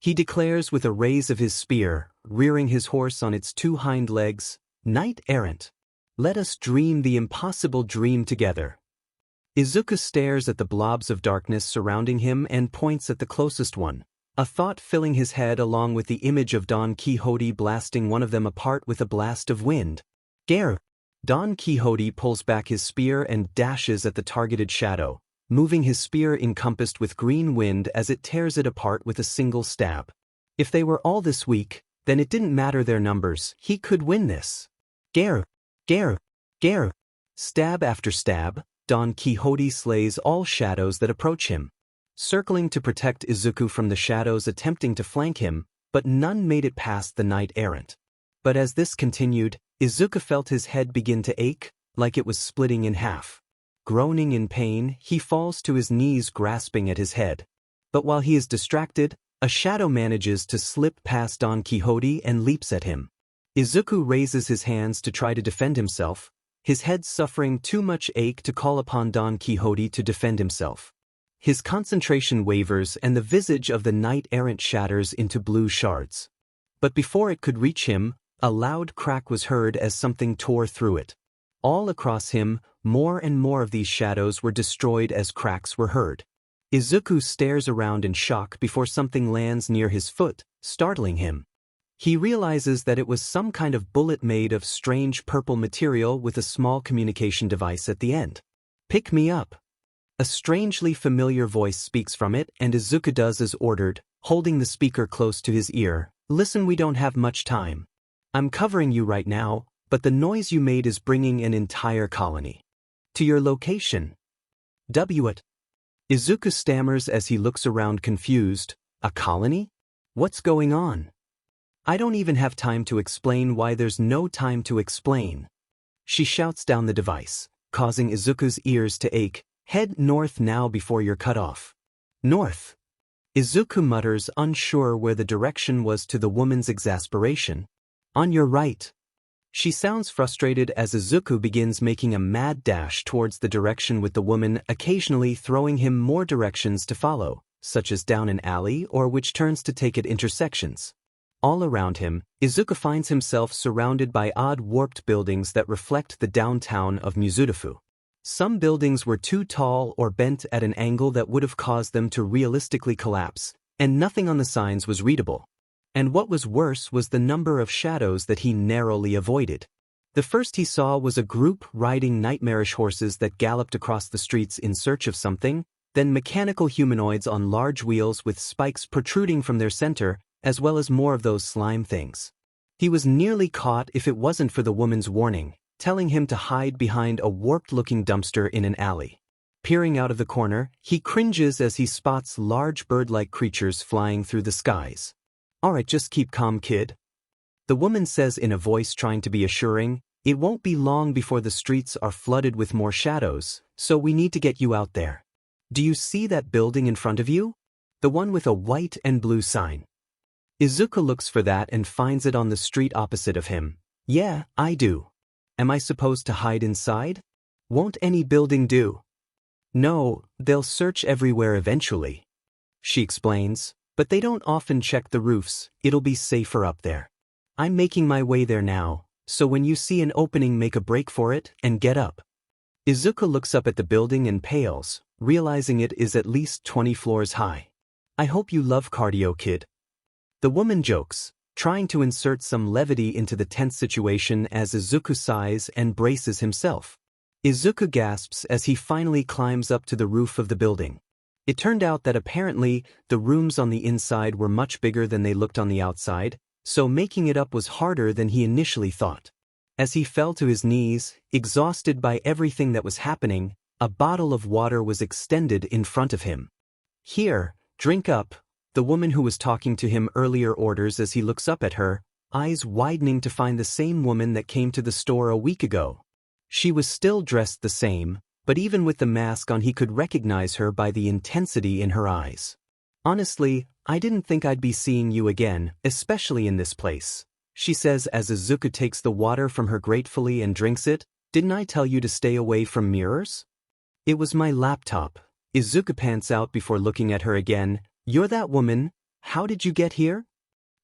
he declares with a raise of his spear, rearing his horse on its 2 hind legs. "Knight errant. Let us dream the impossible dream together." Izuku stares at the blobs of darkness surrounding him and points at the closest one, a thought filling his head along with the image of Don Quixote blasting one of them apart with a blast of wind. "Gare!" Don Quixote pulls back his spear and dashes at the targeted shadow, moving his spear encompassed with green wind as it tears it apart with a single stab. If they were all this weak, then it didn't matter their numbers, he could win this. "Gare! Gare! Gare!" Stab after stab, Don Quixote slays all shadows that approach him, circling to protect Izuku from the shadows attempting to flank him, but none made it past the knight-errant. But as this continued, Izuku felt his head begin to ache, like it was splitting in half. Groaning in pain, he falls to his knees grasping at his head. But while he is distracted, a shadow manages to slip past Don Quixote and leaps at him. Izuku raises his hands to try to defend himself, his head suffering too much ache to call upon Don Quixote to defend himself. His concentration wavers and the visage of the knight-errant shatters into blue shards. But before it could reach him, a loud crack was heard as something tore through it. All across him, more and more of these shadows were destroyed as cracks were heard. Izuku stares around in shock before something lands near his foot, startling him. He realizes that it was some kind of bullet made of strange purple material with a small communication device at the end. "Pick me up." A strangely familiar voice speaks from it, and Izuku does as ordered, holding the speaker close to his ear. Listen, we don't have much time. I'm covering you right now, but the noise you made is bringing an entire colony to your location. What? Izuku stammers as he looks around confused. A colony? What's going on? I don't even have time to explain why there's no time to explain. She shouts down the device, causing Izuku's ears to ache. Head north now before you're cut off. North. Izuku mutters, unsure where the direction was to the woman's exasperation. On your right. She sounds frustrated as Izuku begins making a mad dash towards the direction with the woman, occasionally throwing him more directions to follow, such as down an alley or which turns to take at intersections. All around him, Izuku finds himself surrounded by odd warped buildings that reflect the downtown of Mizudafu. Some buildings were too tall or bent at an angle that would have caused them to realistically collapse, and nothing on the signs was readable. And what was worse was the number of shadows that he narrowly avoided. The first he saw was a group riding nightmarish horses that galloped across the streets in search of something, then mechanical humanoids on large wheels with spikes protruding from their center, as well as more of those slime things. He was nearly caught if it wasn't for the woman's warning, telling him to hide behind a warped-looking dumpster in an alley. Peering out of the corner, he cringes as he spots large bird-like creatures flying through the skies. Alright, just keep calm, kid. The woman says in a voice trying to be assuring, it won't be long before the streets are flooded with more shadows, so we need to get you out there. Do you see that building in front of you? The one with a white and blue sign. Izuku looks for that and finds it on the street opposite of him. Yeah, I do. Am I supposed to hide inside? Won't any building do? No, they'll search everywhere eventually. She explains, but they don't often check the roofs, it'll be safer up there. I'm making my way there now, so when you see an opening make a break for it and get up. Izuku looks up at the building and pales, realizing it is at least 20 floors high. I hope you love cardio, kid. The woman jokes, trying to insert some levity into the tense situation as Izuku sighs and braces himself. Izuku gasps as he finally climbs up to the roof of the building. It turned out that apparently the rooms on the inside were much bigger than they looked on the outside, so making it up was harder than he initially thought. As he fell to his knees, exhausted by everything that was happening, a bottle of water was extended in front of him. Here, drink up. The woman who was talking to him earlier orders as he looks up at her, eyes widening to find the same woman that came to the store a week ago. She was still dressed the same, but even with the mask on he could recognize her by the intensity in her eyes. Honestly, I didn't think I'd be seeing you again, especially in this place, she says as Izuku takes the water from her gratefully and drinks it. Didn't I tell you to stay away from mirrors? It was my laptop. Izuku pants out before looking at her again. You're that woman? How did you get here?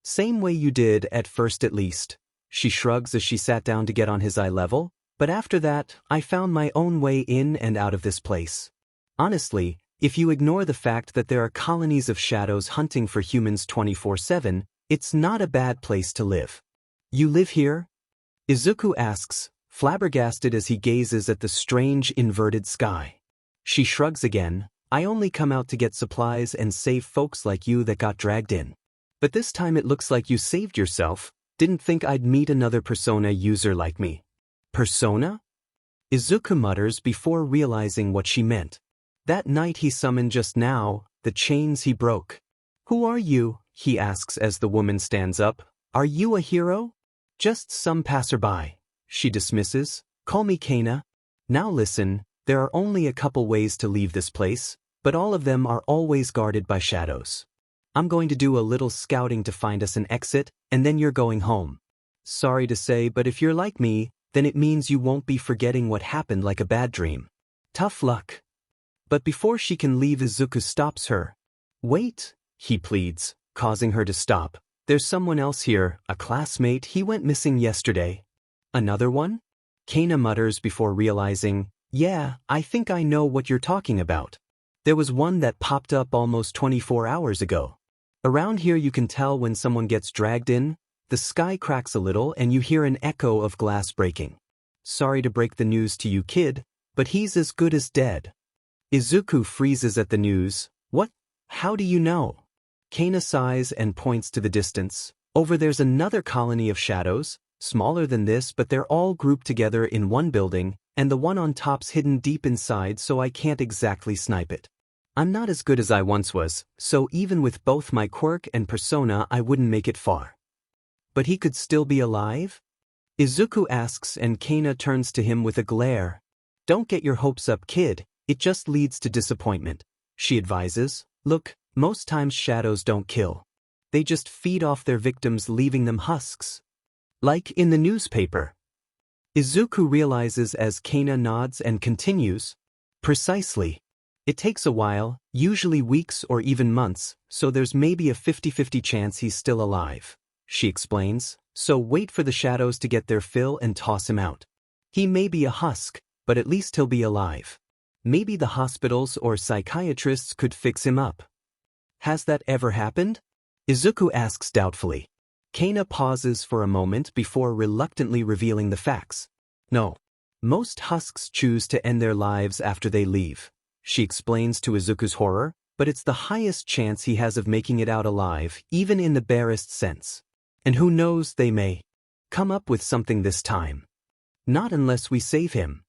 Same way you did at first at least. She shrugs as she sat down to get on his eye level, but after that, I found my own way in and out of this place. Honestly, if you ignore the fact that there are colonies of shadows hunting for humans 24/7, it's not a bad place to live. You live here? Izuku asks, flabbergasted as he gazes at the strange inverted sky. She shrugs again. I only come out to get supplies and save folks like you that got dragged in. But this time it looks like you saved yourself. Didn't think I'd meet another Persona user like me. Persona? Izuku mutters before realizing what she meant. That knight he summoned just now, the chains he broke. Who are you? He asks as the woman stands up. Are you a hero? Just some passerby. She dismisses. Call me Kana. Now listen. There are only a couple ways to leave this place, but all of them are always guarded by shadows. I'm going to do a little scouting to find us an exit, and then you're going home. Sorry to say, but if you're like me, then it means you won't be forgetting what happened like a bad dream. Tough luck. But before she can leave, Izuku stops her. Wait, he pleads, causing her to stop. There's someone else here, a classmate. He went missing yesterday. Another one? Kana mutters before realizing, yeah, I think I know what you're talking about. There was one that popped up almost 24 hours ago. Around here you can tell when someone gets dragged in. The sky cracks a little and you hear an echo of glass breaking. Sorry to break the news to you, kid, but he's as good as dead. Izuku freezes at the news. What? How do you know? Kana sighs and points to the distance. Over there's another colony of shadows, smaller than this, but they're all grouped together in one building, and the one on top's hidden deep inside, so I can't exactly snipe it. I'm not as good as I once was, so even with both my quirk and persona I wouldn't make it far. But he could still be alive? Izuku asks, and Kana turns to him with a glare. Don't get your hopes up, kid, it just leads to disappointment, she advises. Look, most times shadows don't kill. They just feed off their victims, leaving them husks. Like in the newspaper. Izuku realizes as Kana nods and continues. Precisely. It takes a while, usually weeks or even months, so there's maybe a 50-50 chance he's still alive, she explains, so wait for the shadows to get their fill and toss him out. He may be a husk, but at least he'll be alive. Maybe the hospitals or psychiatrists could fix him up. Has that ever happened? Izuku asks doubtfully. Kana pauses for a moment before reluctantly revealing the facts. No. Most husks choose to end their lives after they leave, she explains to Izuku's horror, but it's the highest chance he has of making it out alive, even in the barest sense. And who knows, they may come up with something this time. Not unless we save him.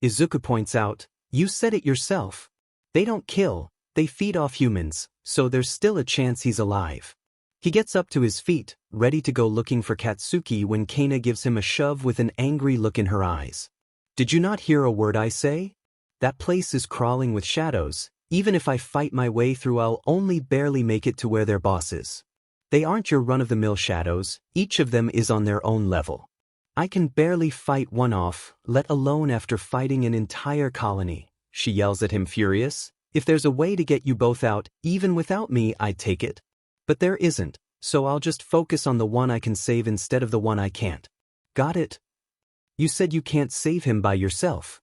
Izuku points out, you said it yourself. They don't kill, they feed off humans, so there's still a chance he's alive. He gets up to his feet, ready to go looking for Katsuki when Kana gives him a shove with an angry look in her eyes. Did you not hear a word I say? That place is crawling with shadows. Even if I fight my way through, I'll only barely make it to where their boss is. They aren't your run-of-the-mill shadows, each of them is on their own level. I can barely fight one off, let alone after fighting an entire colony, she yells at him, furious. If there's a way to get you both out, even without me, I'd take it. But there isn't, so I'll just focus on the one I can save instead of the one I can't. Got it? You said you can't save him by yourself.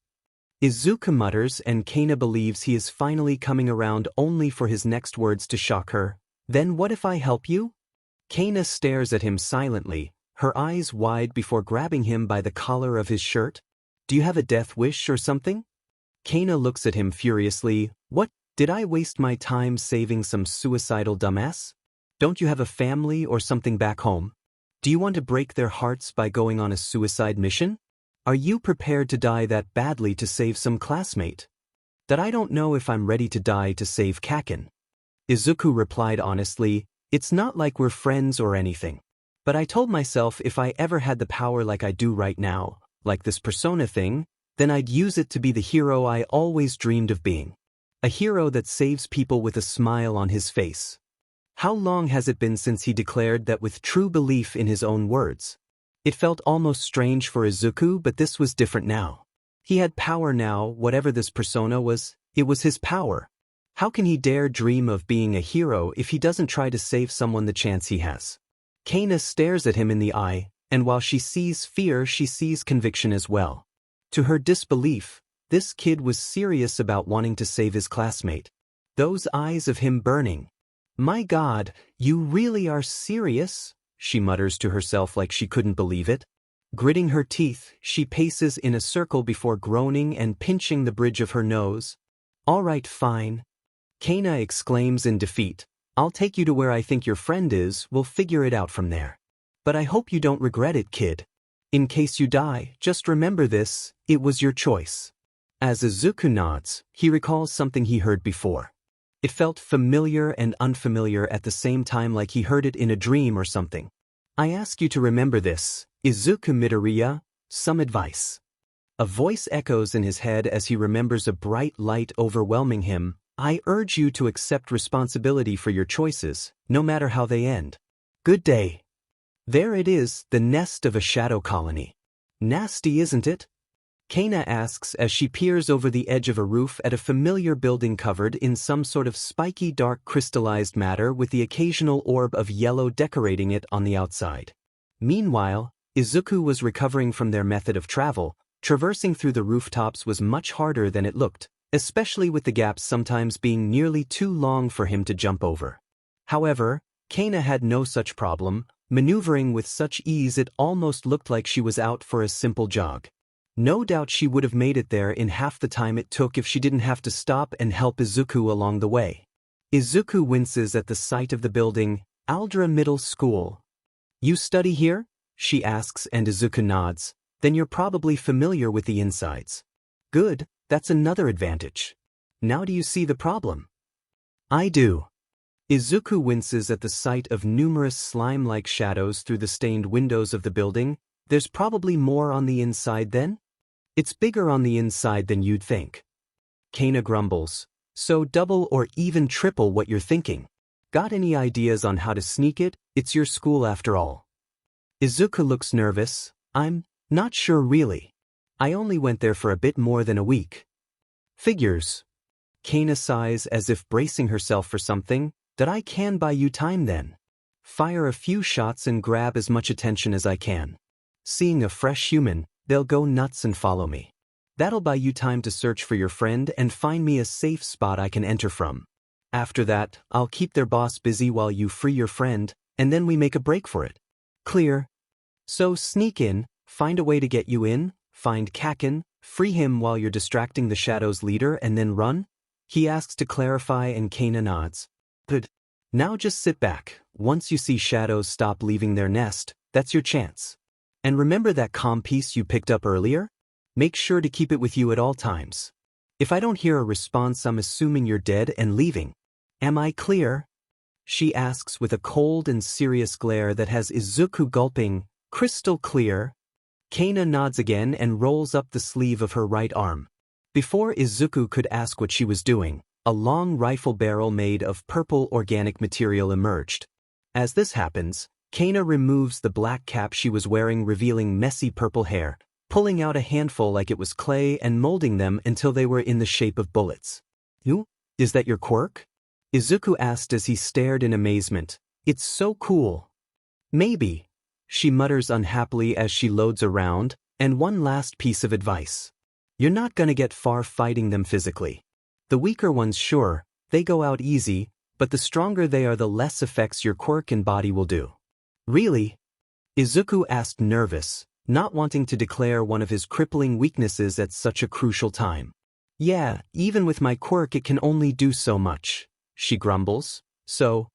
Izuku mutters, and Kana believes he is finally coming around, only for his next words to shock her. Then what if I help you? Kana stares at him silently, her eyes wide before grabbing him by the collar of his shirt. Do you have a death wish or something? Kana looks at him furiously. What, did I waste my time saving some suicidal dumbass? Don't you have a family or something back home? Do you want to break their hearts by going on a suicide mission? Are you prepared to die that badly to save some classmate? That I don't know if I'm ready to die to save Kaken. Izuku replied honestly, it's not like we're friends or anything. But I told myself if I ever had the power like I do right now, like this persona thing, then I'd use it to be the hero I always dreamed of being. A hero that saves people with a smile on his face. How long has it been since he declared that with true belief in his own words? It felt almost strange for Izuku, but this was different now. He had power now, whatever this persona was, it was his power. How can he dare dream of being a hero if he doesn't try to save someone the chance he has? Kana stares at him in the eye, and while she sees fear, she sees conviction as well. To her disbelief, this kid was serious about wanting to save his classmate. Those eyes of him burning. My God, you really are serious? She mutters to herself like she couldn't believe it. Gritting her teeth, she paces in a circle before groaning and pinching the bridge of her nose. All right, fine. Kana exclaims in defeat. I'll take you to where I think your friend is, we'll figure it out from there. But I hope you don't regret it, kid. In case you die, just remember this, it was your choice. As Izuku nods, he recalls something he heard before. It felt familiar and unfamiliar at the same time, like he heard it in a dream or something. I ask you to remember this, Izuku Midoriya, some advice. A voice echoes in his head as he remembers a bright light overwhelming him. I urge you to accept responsibility for your choices, no matter how they end. Good day. There it is, the nest of a shadow colony. Nasty, isn't it? Kana asks as she peers over the edge of a roof at a familiar building covered in some sort of spiky dark crystallized matter with the occasional orb of yellow decorating it on the outside. Meanwhile, Izuku was recovering from their method of travel. Traversing through the rooftops was much harder than it looked, especially with the gaps sometimes being nearly too long for him to jump over. However, Kana had no such problem, maneuvering with such ease it almost looked like she was out for a simple jog. No doubt she would have made it there in half the time it took if she didn't have to stop and help Izuku along the way. Izuku winces at the sight of the building, Aldra Middle School. You study here? She asks and Izuku nods. Then you're probably familiar with the insides. Good, that's another advantage. Now do you see the problem? I do. Izuku winces at the sight of numerous slime-like shadows through the stained windows of the building. There's probably more on the inside then? It's bigger on the inside than you'd think. Kana grumbles. So double or even triple what you're thinking. Got any ideas on how to sneak it? It's your school after all. Izuku looks nervous. I'm not sure really. I only went there for a bit more than a week. Figures. Kana sighs as if bracing herself for something. That I can buy you time then. Fire a few shots and grab as much attention as I can. Seeing a fresh human, they'll go nuts and follow me. That'll buy you time to search for your friend and find me a safe spot I can enter from. After that, I'll keep their boss busy while you free your friend, and then we make a break for it. Clear? So sneak in, find a way to get you in, find Kaken, free him while you're distracting the Shadow's leader and then run? He asks to clarify and Kana nods. Good. Now just sit back. Once you see shadows stop leaving their nest, that's your chance. And remember that comm piece you picked up earlier? Make sure to keep it with you at all times. If I don't hear a response, I'm assuming you're dead and leaving. Am I clear? She asks with a cold and serious glare that has Izuku gulping. Crystal clear. Kana nods again and rolls up the sleeve of her right arm. Before Izuku could ask what she was doing, a long rifle barrel made of purple organic material emerged. As this happens, Kana removes the black cap she was wearing, revealing messy purple hair, pulling out a handful like it was clay and molding them until they were in the shape of bullets. You? Is that your quirk? Izuku asked as he stared in amazement. It's so cool. Maybe, she mutters unhappily as she loads around, and one last piece of advice. You're not gonna get far fighting them physically. The weaker ones, sure, they go out easy, but the stronger they are, the less effects your quirk and body will do. Really? Izuku asked, nervous, not wanting to declare one of his crippling weaknesses at such a crucial time. Yeah, even with my quirk it can only do so much, she grumbles. So,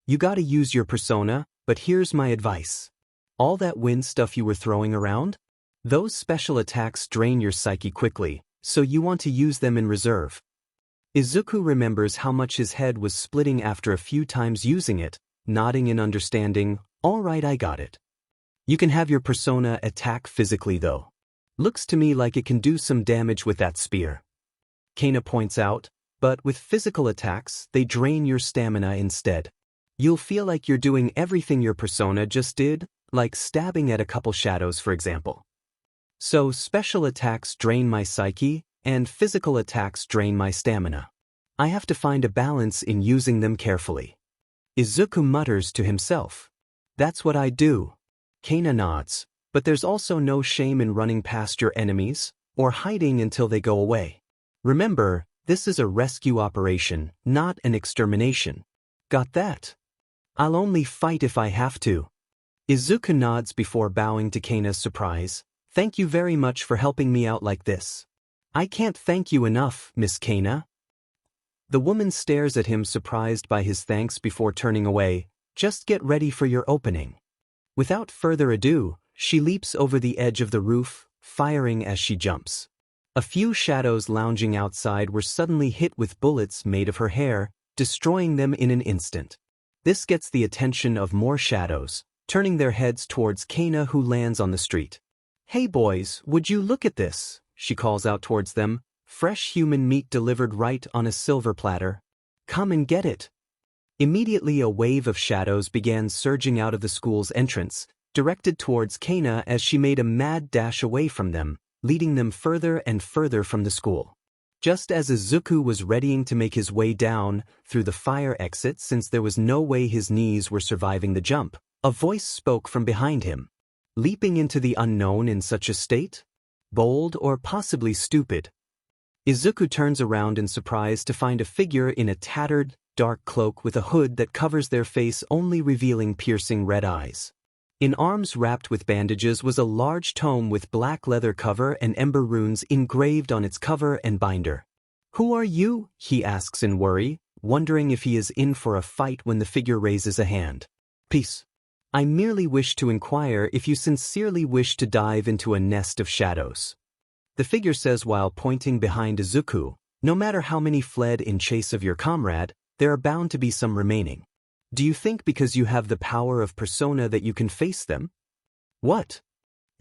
you gotta use your persona, but here's my advice. All that wind stuff you were throwing around? Those special attacks drain your psyche quickly, so you want to use them in reserve. Izuku remembers how much his head was splitting after a few times using it, nodding in understanding. All right, I got it. You can have your persona attack physically though. Looks to me like it can do some damage with that spear. Kana points out, but with physical attacks, they drain your stamina instead. You'll feel like you're doing everything your persona just did, like stabbing at a couple shadows for example. So special attacks drain my psyche, and physical attacks drain my stamina. I have to find a balance in using them carefully. Izuku mutters to himself. That's what I do. Kana nods, but there's also no shame in running past your enemies, or hiding until they go away. Remember, this is a rescue operation, not an extermination. Got that? I'll only fight if I have to. Izuku nods before bowing to Kana's surprise. Thank you very much for helping me out like this. I can't thank you enough, Miss Kana. The woman stares at him, surprised by his thanks, before turning away. Just get ready for your opening. Without further ado, she leaps over the edge of the roof, firing as she jumps. A few shadows lounging outside were suddenly hit with bullets made of her hair, destroying them in an instant. This gets the attention of more shadows, turning their heads towards Kana, who lands on the street. Hey boys, would you look at this? She calls out towards them. Fresh human meat delivered right on a silver platter. Come and get it. Immediately a wave of shadows began surging out of the school's entrance, directed towards Kana as she made a mad dash away from them, leading them further and further from the school. Just as Izuku was readying to make his way down through the fire exit, since there was no way his knees were surviving the jump, a voice spoke from behind him. Leaping into the unknown in such a state? Bold or possibly stupid? Izuku turns around in surprise to find a figure in a tattered, dark cloak with a hood that covers their face, only revealing piercing red eyes. In arms wrapped with bandages was a large tome with black leather cover and ember runes engraved on its cover and binder. Who are you? He asks in worry, wondering if he is in for a fight when the figure raises a hand. Peace. I merely wish to inquire if you sincerely wish to dive into a nest of shadows. The figure says while pointing behind Izuku, no matter how many fled in chase of your comrade, there are bound to be some remaining. Do you think because you have the power of persona that you can face them? What?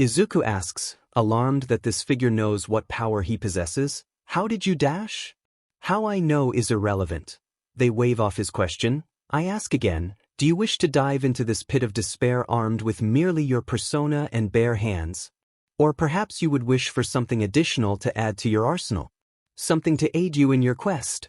Izuku asks, alarmed that this figure knows what power he possesses. How did you dash? How I know is irrelevant. They wave off his question. I ask again, do you wish to dive into this pit of despair armed with merely your persona and bare hands? Or perhaps you would wish for something additional to add to your arsenal? Something to aid you in your quest?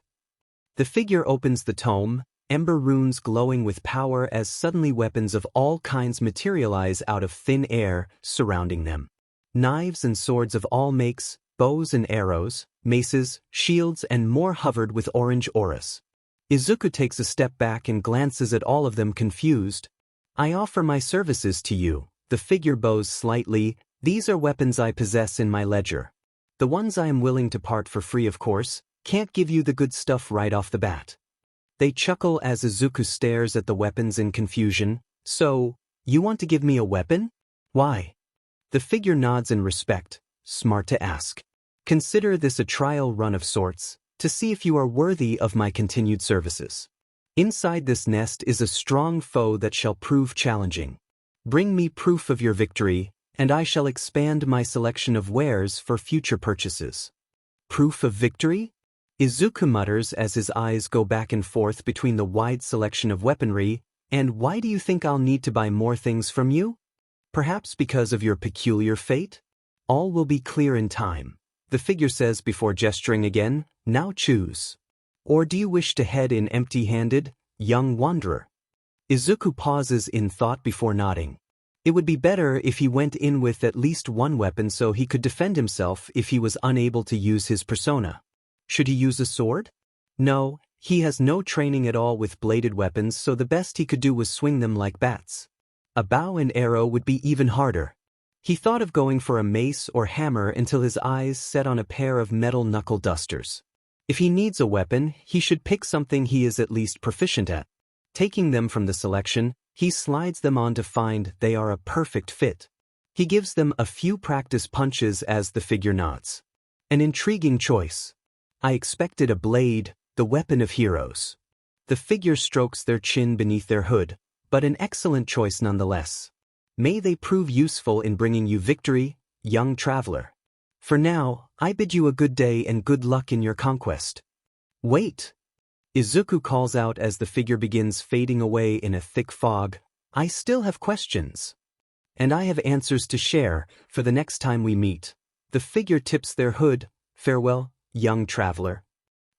The figure opens the tome, ember runes glowing with power as suddenly weapons of all kinds materialize out of thin air, surrounding them. Knives and swords of all makes, bows and arrows, maces, shields and more hovered with orange auras. Izuku takes a step back and glances at all of them confused. I offer my services to you. The figure bows slightly. These are weapons I possess in my ledger. The ones I am willing to part for free, of course, can't give you the good stuff right off the bat. They chuckle as Izuku stares at the weapons in confusion. So, you want to give me a weapon? Why? The figure nods in respect, smart to ask. Consider this a trial run of sorts, to see if you are worthy of my continued services. Inside this nest is a strong foe that shall prove challenging. Bring me proof of your victory, and I shall expand my selection of wares for future purchases. Proof of victory? Izuku mutters as his eyes go back and forth between the wide selection of weaponry. And why do you think I'll need to buy more things from you? Perhaps because of your peculiar fate? All will be clear in time. The figure says before gesturing again, now choose. Or do you wish to head in empty-handed, young wanderer? Izuku pauses in thought before nodding. It would be better if he went in with at least one weapon so he could defend himself if he was unable to use his persona. Should he use a sword? No, he has no training at all with bladed weapons, so the best he could do was swing them like bats. A bow and arrow would be even harder. He thought of going for a mace or hammer until his eyes set on a pair of metal knuckle dusters. If he needs a weapon, he should pick something he is at least proficient at. Taking them from the selection, he slides them on to find they are a perfect fit. He gives them a few practice punches as the figure nods. An intriguing choice. I expected a blade, the weapon of heroes. The figure strokes their chin beneath their hood, but an excellent choice nonetheless. May they prove useful in bringing you victory, young traveler. For now, I bid you a good day and good luck in your conquest. Wait! Izuku calls out as the figure begins fading away in a thick fog. I still have questions. And I have answers to share for the next time we meet. The figure tips their hood. Farewell, young traveler.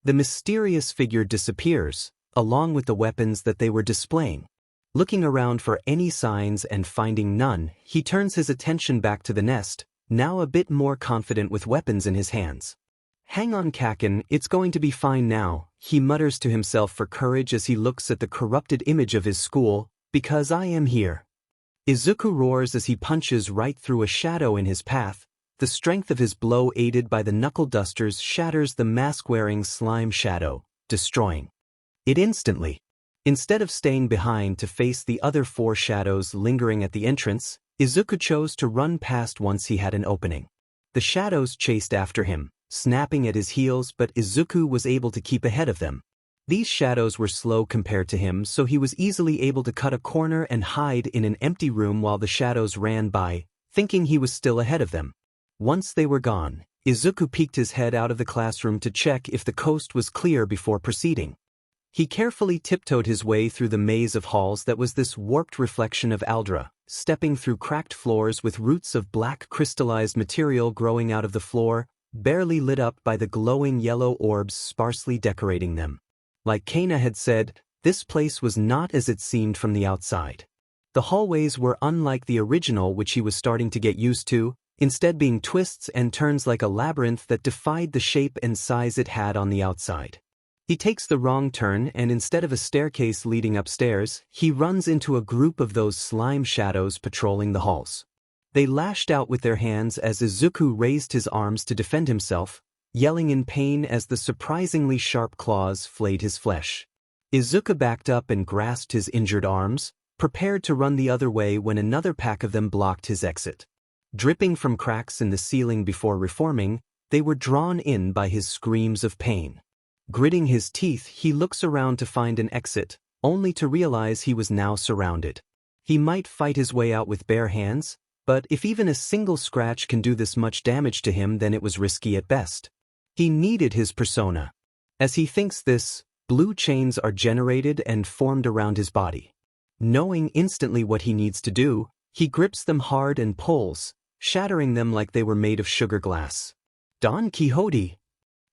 The mysterious figure disappears, along with the weapons that they were displaying. Looking around for any signs and finding none, he turns his attention back to the nest, now a bit more confident with weapons in his hands. Hang on, Kaken, it's going to be fine now, he mutters to himself for courage as he looks at the corrupted image of his school, because I am here. Izuku roars as he punches right through a shadow in his path. The strength of his blow, aided by the knuckle dusters, shatters the mask-wearing slime shadow, destroying it instantly. Instead of staying behind to face the other four shadows lingering at the entrance, Izuku chose to run past once he had an opening. The shadows chased after him, snapping at his heels, but Izuku was able to keep ahead of them. These shadows were slow compared to him, so he was easily able to cut a corner and hide in an empty room while the shadows ran by, thinking he was still ahead of them. Once they were gone, Izuku peeked his head out of the classroom to check if the coast was clear before proceeding. He carefully tiptoed his way through the maze of halls that was this warped reflection of Aldra, stepping through cracked floors with roots of black crystallized material growing out of the floor, barely lit up by the glowing yellow orbs sparsely decorating them. Like Kana had said, this place was not as it seemed from the outside. The hallways were unlike the original, which he was starting to get used to, instead being twists and turns like a labyrinth that defied the shape and size it had on the outside. He takes the wrong turn, and instead of a staircase leading upstairs, he runs into a group of those slime shadows patrolling the halls. They lashed out with their hands as Izuku raised his arms to defend himself. yelling in pain as the surprisingly sharp claws flayed his flesh. Izuku backed up and grasped his injured arms, prepared to run the other way when another pack of them blocked his exit. Dripping from cracks in the ceiling before reforming, they were drawn in by his screams of pain. Gritting his teeth, he looks around to find an exit, only to realize he was now surrounded. He might fight his way out with bare hands, but if even a single scratch can do this much damage to him, then it was risky at best. He needed his persona. As he thinks this, blue chains are generated and formed around his body. Knowing instantly what he needs to do, he grips them hard and pulls, shattering them like they were made of sugar glass. Don Quixote!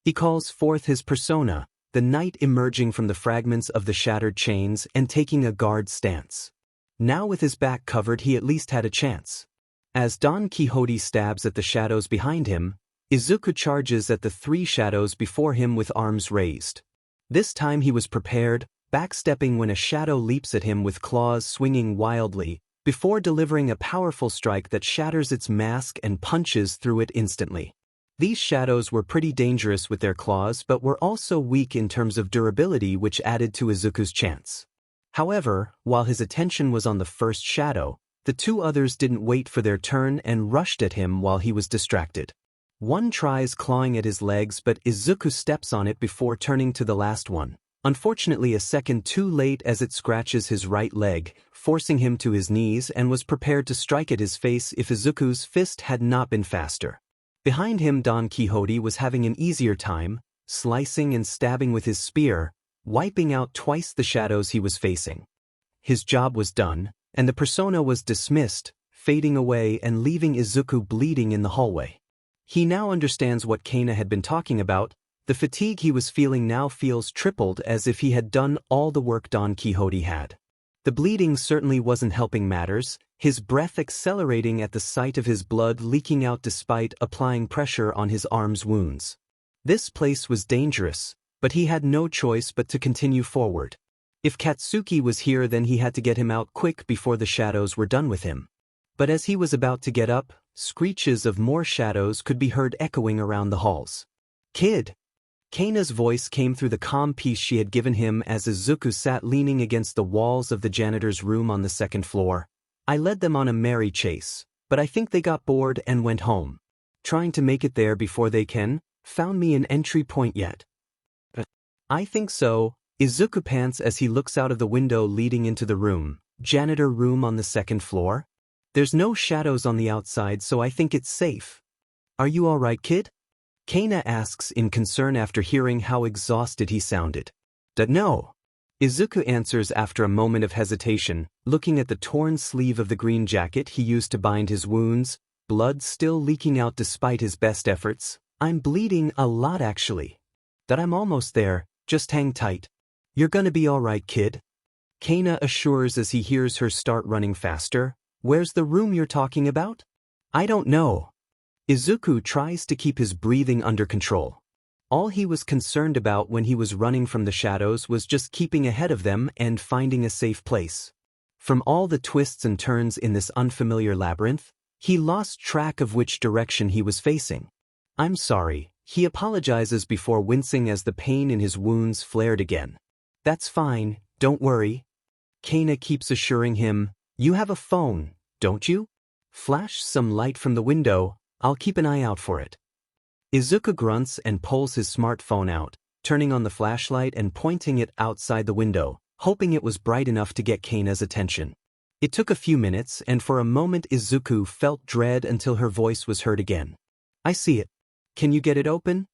He calls forth his persona, the knight emerging from the fragments of the shattered chains and taking a guard stance. Now with his back covered, he at least had a chance. As Don Quixote stabs at the shadows behind him, Izuku charges at the three shadows before him with arms raised. This time he was prepared, backstepping when a shadow leaps at him with claws swinging wildly, before delivering a powerful strike that shatters its mask and punches through it instantly. These shadows were pretty dangerous with their claws but were also weak in terms of durability, which added to Izuku's chance. However, while his attention was on the first shadow, the two others didn't wait for their turn and rushed at him while he was distracted. One tries clawing at his legs, but Izuku steps on it before turning to the last one, unfortunately a second too late as it scratches his right leg, forcing him to his knees, and was prepared to strike at his face if Izuku's fist had not been faster. Behind him, Don Quixote was having an easier time, slicing and stabbing with his spear, wiping out twice the shadows he was facing. His job was done, and the persona was dismissed, fading away and leaving Izuku bleeding in the hallway. He now understands what Kana had been talking about. The fatigue he was feeling now feels tripled, as if he had done all the work Don Quixote had. The bleeding certainly wasn't helping matters, his breath accelerating at the sight of his blood leaking out despite applying pressure on his arm's wounds. This place was dangerous, but he had no choice but to continue forward. If Katsuki was here, then he had to get him out quick before the shadows were done with him. But as he was about to get up, screeches of more shadows could be heard echoing around the halls. "Kid!" Kana's voice came through the calm peace she had given him as Izuku sat leaning against the walls of the janitor's room on the second floor. "I led them on a merry chase, but I think they got bored and went home. Trying to make it there before they found me an entry point yet." "I think so," Izuku pants as he looks out of the window leading into the room, janitor room on the second floor. "There's no shadows on the outside, so I think it's safe. Are you all right, kid?" Kana asks in concern after hearing how exhausted he sounded. "No." Izuku answers after a moment of hesitation, looking at the torn sleeve of the green jacket he used to bind his wounds, blood still leaking out despite his best efforts. "I'm bleeding a lot actually. But I'm almost there, just hang tight. You're gonna be all right, kid." Kana assures as he hears her start running faster. "Where's the room you're talking about?" "I don't know." Izuku tries to keep his breathing under control. All he was concerned about when he was running from the shadows was just keeping ahead of them and finding a safe place. From all the twists and turns in this unfamiliar labyrinth, he lost track of which direction he was facing. "I'm sorry," he apologizes before wincing as the pain in his wounds flared again. "That's fine, don't worry." Kana keeps assuring him, "You have a phone, don't you? Flash some light from the window, I'll keep an eye out for it." Izuku grunts and pulls his smartphone out, turning on the flashlight and pointing it outside the window, hoping it was bright enough to get Kana's attention. It took a few minutes, and for a moment Izuku felt dread until her voice was heard again. "I see it. Can you get it open?"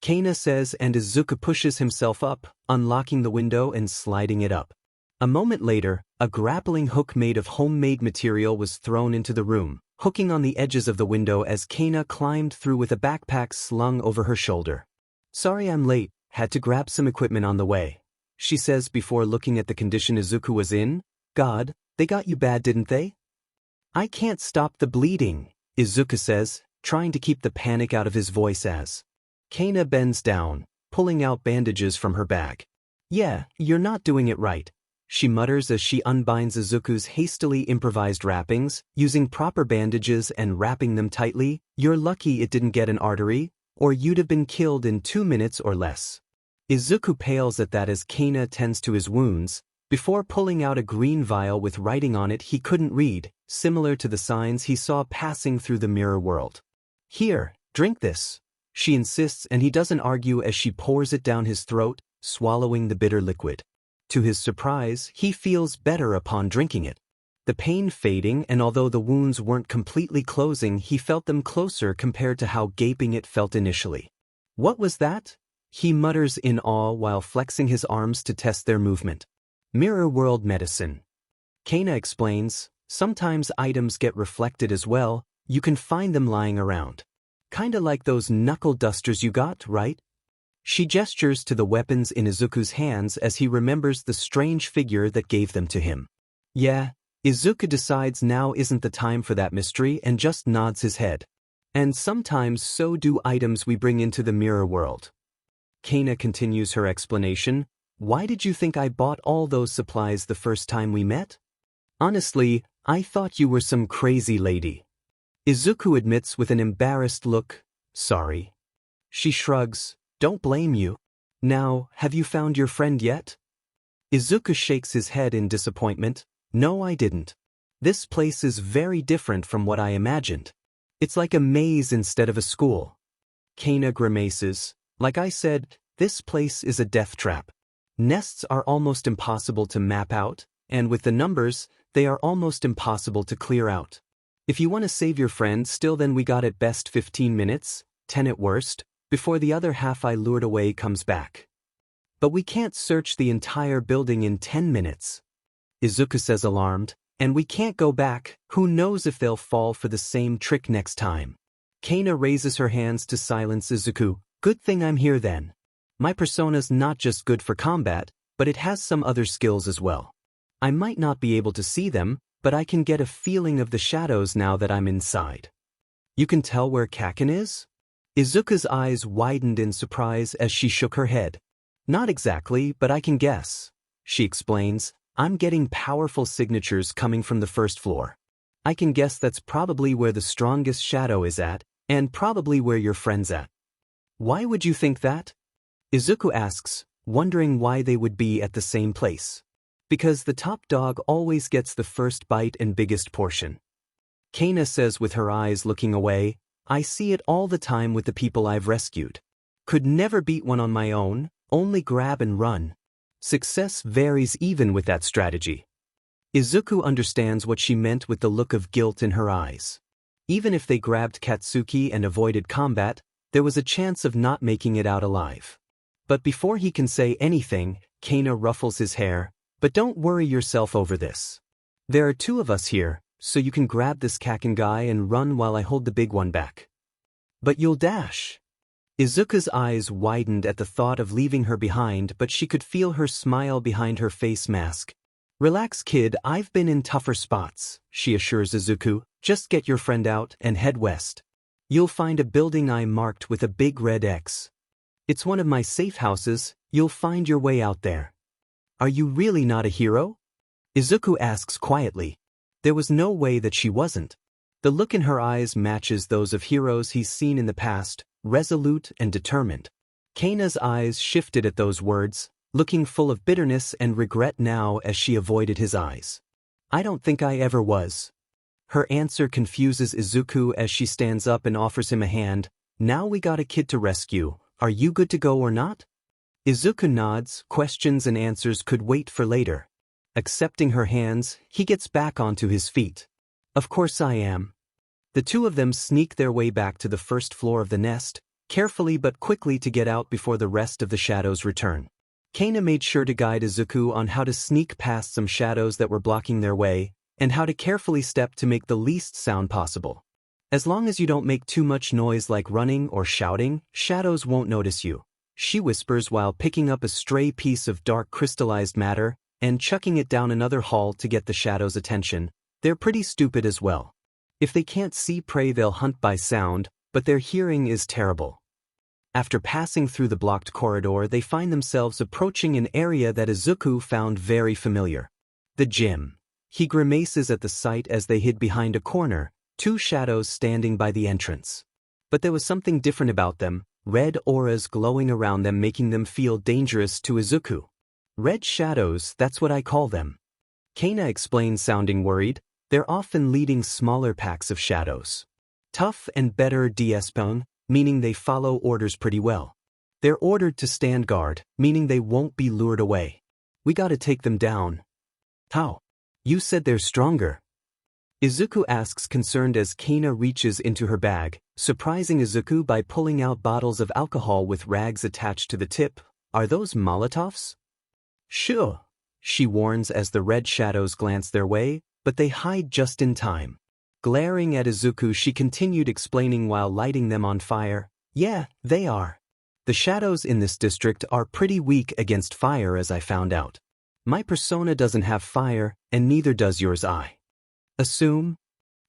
Kana says, and Izuku pushes himself up, unlocking the window and sliding it up. A moment later, a grappling hook made of homemade material was thrown into the room, hooking on the edges of the window as Kana climbed through with a backpack slung over her shoulder. "Sorry I'm late, had to grab some equipment on the way," she says before looking at the condition Izuku was in. "God, they got you bad, didn't they?" "I can't stop the bleeding," Izuku says, trying to keep the panic out of his voice as Kana bends down, pulling out bandages from her bag. "Yeah, you're not doing it right," she mutters as she unbinds Izuku's hastily improvised wrappings, using proper bandages and wrapping them tightly. "You're lucky it didn't get an artery, or you'd have been killed in 2 minutes or less. Izuku pales at that as Kana tends to his wounds, before pulling out a green vial with writing on it he couldn't read, similar to the signs he saw passing through the mirror world. "Here, drink this," she insists, and he doesn't argue as she pours it down his throat, swallowing the bitter liquid. To his surprise, he feels better upon drinking it. The pain fading, and although the wounds weren't completely closing, he felt them closer compared to how gaping it felt initially. "What was that?" he mutters in awe while flexing his arms to test their movement. "Mirror world medicine." Kana explains, "Sometimes items get reflected as well, you can find them lying around. Kinda like those knuckle dusters you got, right?" She gestures to the weapons in Izuku's hands as he remembers the strange figure that gave them to him. "Yeah." Izuku decides now isn't the time for that mystery and just nods his head. "And sometimes so do items we bring into the mirror world." Kana continues her explanation. "Why did you think I bought all those supplies the first time we met? Honestly, I thought you were some crazy lady." Izuku admits with an embarrassed look, "Sorry." She shrugs, "Don't blame you. Now, have you found your friend yet?" Izuku shakes his head in disappointment. "No, I didn't. This place is very different from what I imagined. It's like a maze instead of a school." Kana grimaces. "Like I said, this place is a death trap. Nests are almost impossible to map out, and with the numbers, they are almost impossible to clear out. If you want to save your friend, still then we got at best 15 minutes, 10 at worst, before the other half I lured away comes back. But we can't search the entire building in 10 minutes. Izuku says alarmed, "And we can't go back, who knows if they'll fall for the same trick next time." Kana raises her hands to silence Izuku. "Good thing I'm here then. My persona's not just good for combat, but it has some other skills as well. I might not be able to see them, but I can get a feeling of the shadows now that I'm inside." "You can tell where Kaken is?" Izuku's eyes widened in surprise as she shook her head. "Not exactly, but I can guess," she explains. "I'm getting powerful signatures coming from the first floor. I can guess that's probably where the strongest shadow is at, and probably where your friend's at." "Why would you think that?" Izuku asks, wondering why they would be at the same place. "Because the top dog always gets the first bite and biggest portion." Kana says with her eyes looking away, "I see it all the time with the people I've rescued. Could never beat one on my own, only grab and run. Success varies even with that strategy." Izuku understands what she meant with the look of guilt in her eyes. Even if they grabbed Katsuki and avoided combat, there was a chance of not making it out alive. But before he can say anything, Kana ruffles his hair. "But don't worry yourself over this. There are 2 of us here, so you can grab this Kaken guy and run while I hold the big one back." "But you'll dash." Izuku's eyes widened at the thought of leaving her behind, but she could feel her smile behind her face mask. "Relax, kid, I've been in tougher spots," she assures Izuku. "Just get your friend out and head west. You'll find a building I marked with a big red X. It's one of my safe houses, you'll find your way out there." "Are you really not a hero?" Izuku asks quietly. There was no way that she wasn't. The look in her eyes matches those of heroes he's seen in the past, resolute and determined. Kana's eyes shifted at those words, looking full of bitterness and regret now as she avoided his eyes. "I don't think I ever was." Her answer confuses Izuku as she stands up and offers him a hand. "Now we got a kid to rescue. Are you good to go or not?" Izuku nods. Questions and answers could wait for later. Accepting her hands, he gets back onto his feet. "Of course I am." The 2 of them sneak their way back to the first floor of the nest, carefully but quickly to get out before the rest of the shadows return. Kana made sure to guide Izuku on how to sneak past some shadows that were blocking their way, and how to carefully step to make the least sound possible. "As long as you don't make too much noise like running or shouting, shadows won't notice you," she whispers while picking up a stray piece of dark crystallized matter and chucking it down another hall to get the shadows' attention. "They're pretty stupid as well. If they can't see prey, they'll hunt by sound, but their hearing is terrible." After passing through the blocked corridor, they find themselves approaching an area that Izuku found very familiar. The gym. He grimaces at the sight as they hid behind a corner, 2 shadows standing by the entrance. But there was something different about them, red auras glowing around them making them feel dangerous to Izuku. Red shadows, that's what I call them. Kana explained, sounding worried. They're often leading smaller packs of shadows. Tough and better DSPON, meaning they follow orders pretty well. They're ordered to stand guard, meaning they won't be lured away. We gotta take them down. How? You said they're stronger. Izuku asks, concerned, as Kana reaches into her bag, surprising Izuku by pulling out bottles of alcohol with rags attached to the tip. Are those Molotovs? Sure, she warns as the red shadows glance their way, but they hide just in time. Glaring at Izuku, she continued, explaining while lighting them on fire. Yeah, they are. The shadows in this district are pretty weak against fire, as I found out. My persona doesn't have fire, and neither does yours. I assume?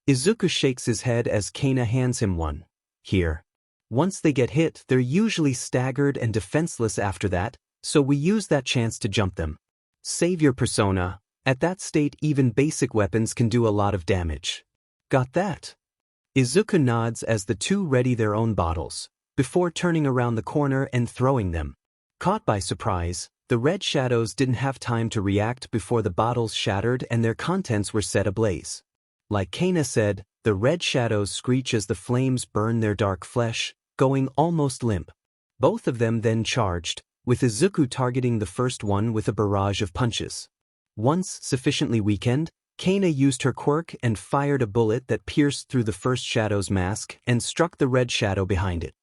Izuku shakes his head as Kana hands him one. Here. Once they get hit, they're usually staggered and defenseless after that, so we use that chance to jump them. Save your persona. At that state, even basic weapons can do a lot of damage. Got that? Izuku nods as the two ready their own bottles, before turning around the corner and throwing them. Caught by surprise, the red shadows didn't have time to react before the bottles shattered and their contents were set ablaze. Like Kana said, the red shadows screech as the flames burn their dark flesh, going almost limp. Both of them then charged, with Izuku targeting the first one with a barrage of punches. Once sufficiently weakened, Kana used her quirk and fired a bullet that pierced through the first shadow's mask and struck the red shadow behind it.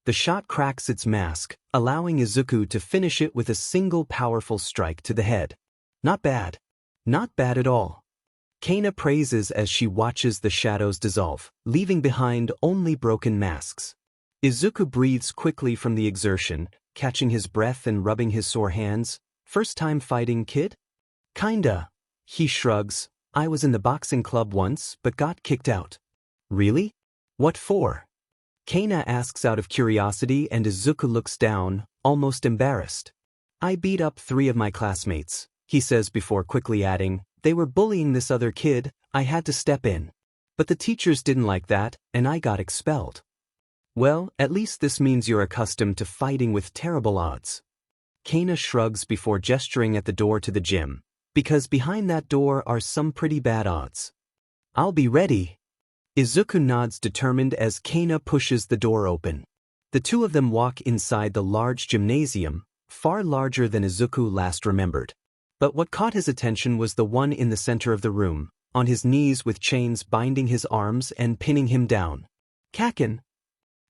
The shot cracks its mask, allowing Izuku to finish it with a single powerful strike to the head. Not bad. Not bad at all. Kana praises as she watches the shadows dissolve, leaving behind only broken masks. Izuku breathes quickly from the exertion, catching his breath and rubbing his sore hands. First time fighting, kid? Kinda. He shrugs. I was in the boxing club once, but got kicked out. Really? What for? Kana asks out of curiosity, and Izuku looks down, almost embarrassed. I beat up 3 of my classmates, he says before quickly adding, they were bullying this other kid, I had to step in. But the teachers didn't like that, and I got expelled. Well, at least this means you're accustomed to fighting with terrible odds. Kana shrugs before gesturing at the door to the gym, because behind that door are some pretty bad odds. I'll be ready. Izuku nods, determined, as Kana pushes the door open. The two of them walk inside the large gymnasium, far larger than Izuku last remembered. But what caught his attention was the one in the center of the room, on his knees with chains binding his arms and pinning him down. Kaken!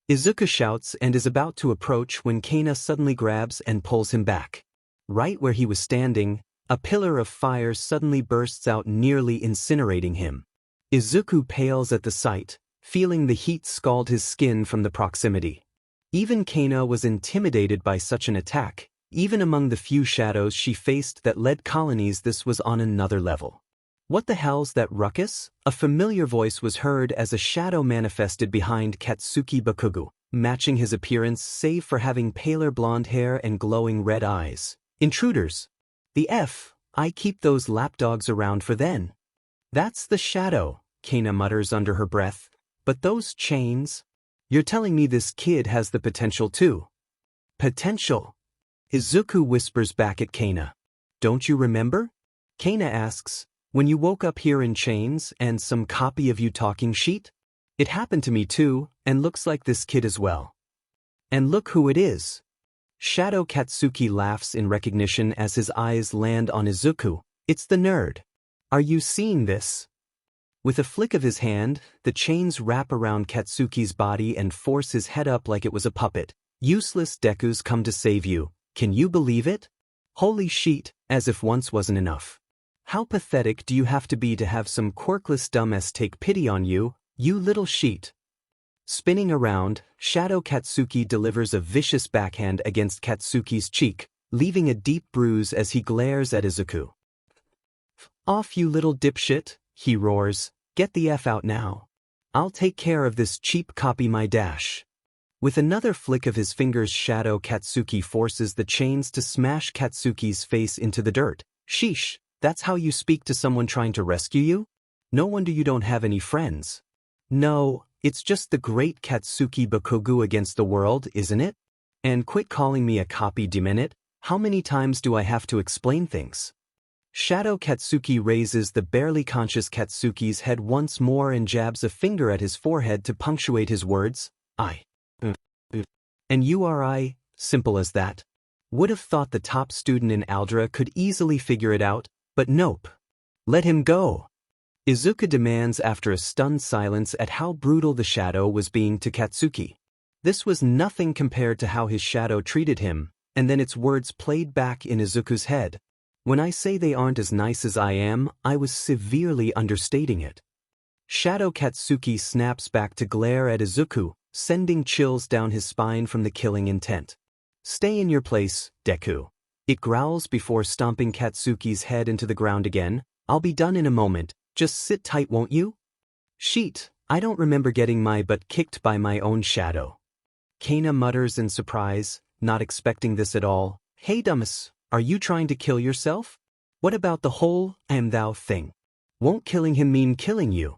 Izuku shouts and is about to approach when Kana suddenly grabs and pulls him back. Right where he was standing, a pillar of fire suddenly bursts out, nearly incinerating him. Izuku pales at the sight, feeling the heat scald his skin from the proximity. Even Kana was intimidated by such an attack. Even among the few shadows she faced that led colonies, this was on another level. What the hell's that ruckus? A familiar voice was heard as a shadow manifested behind Katsuki Bakugo, matching his appearance save for having paler blonde hair and glowing red eyes. Intruders! The F, I keep those lapdogs around for then. That's the shadow, Kana mutters under her breath. But those chains? You're telling me this kid has the potential too? Potential? Izuku whispers back at Kana. Don't you remember? Kana asks, when you woke up here in chains and some copy of you talking sheet? It happened to me too, and looks like this kid as well. And look who it is. Shadow Katsuki laughs in recognition as his eyes land on Izuku. It's the nerd. Are you seeing this? With a flick of his hand, the chains wrap around Katsuki's body and force his head up like it was a puppet. Useless Deku's come to save you. Can you believe it? Holy shit, as if once wasn't enough. How pathetic do you have to have some quirkless dumbass take pity on you, you little sheet? Spinning around, Shadow Katsuki delivers a vicious backhand against Katsuki's cheek, leaving a deep bruise as he glares at Izuku. Off you little dipshit, he roars, get the F out now. I'll take care of this cheap copy my dash. With another flick of his fingers, Shadow Katsuki forces the chains to smash Katsuki's face into the dirt. Sheesh, that's how you speak to someone trying to rescue you? No wonder you don't have any friends. No, It's just the great Katsuki Bakugo against the world, isn't it? And quit calling me a copy deminute. How many times do I have to explain things? Shadow Katsuki raises the barely conscious Katsuki's head once more and jabs a finger at his forehead to punctuate his words. And you are I, simple as that. Would have thought the top student in Aldra could easily figure it out, but nope. Let him go. Izuku demands after a stunned silence at how brutal the shadow was being to Katsuki. This was nothing compared to how his shadow treated him, and then its words played back in Izuku's head. When I say they aren't as nice as I am, I was severely understating it. Shadow Katsuki snaps back to glare at Izuku, sending chills down his spine from the killing intent. Stay in your place, Deku. It growls before stomping Katsuki's head into the ground again. I'll be done in a moment, just sit tight won't you? Sheet, I don't remember getting my butt kicked by my own shadow. Kana mutters in surprise, not expecting this at all. Hey dumbass, are you trying to kill yourself? What about the whole I am thou thing? Won't killing him mean killing you?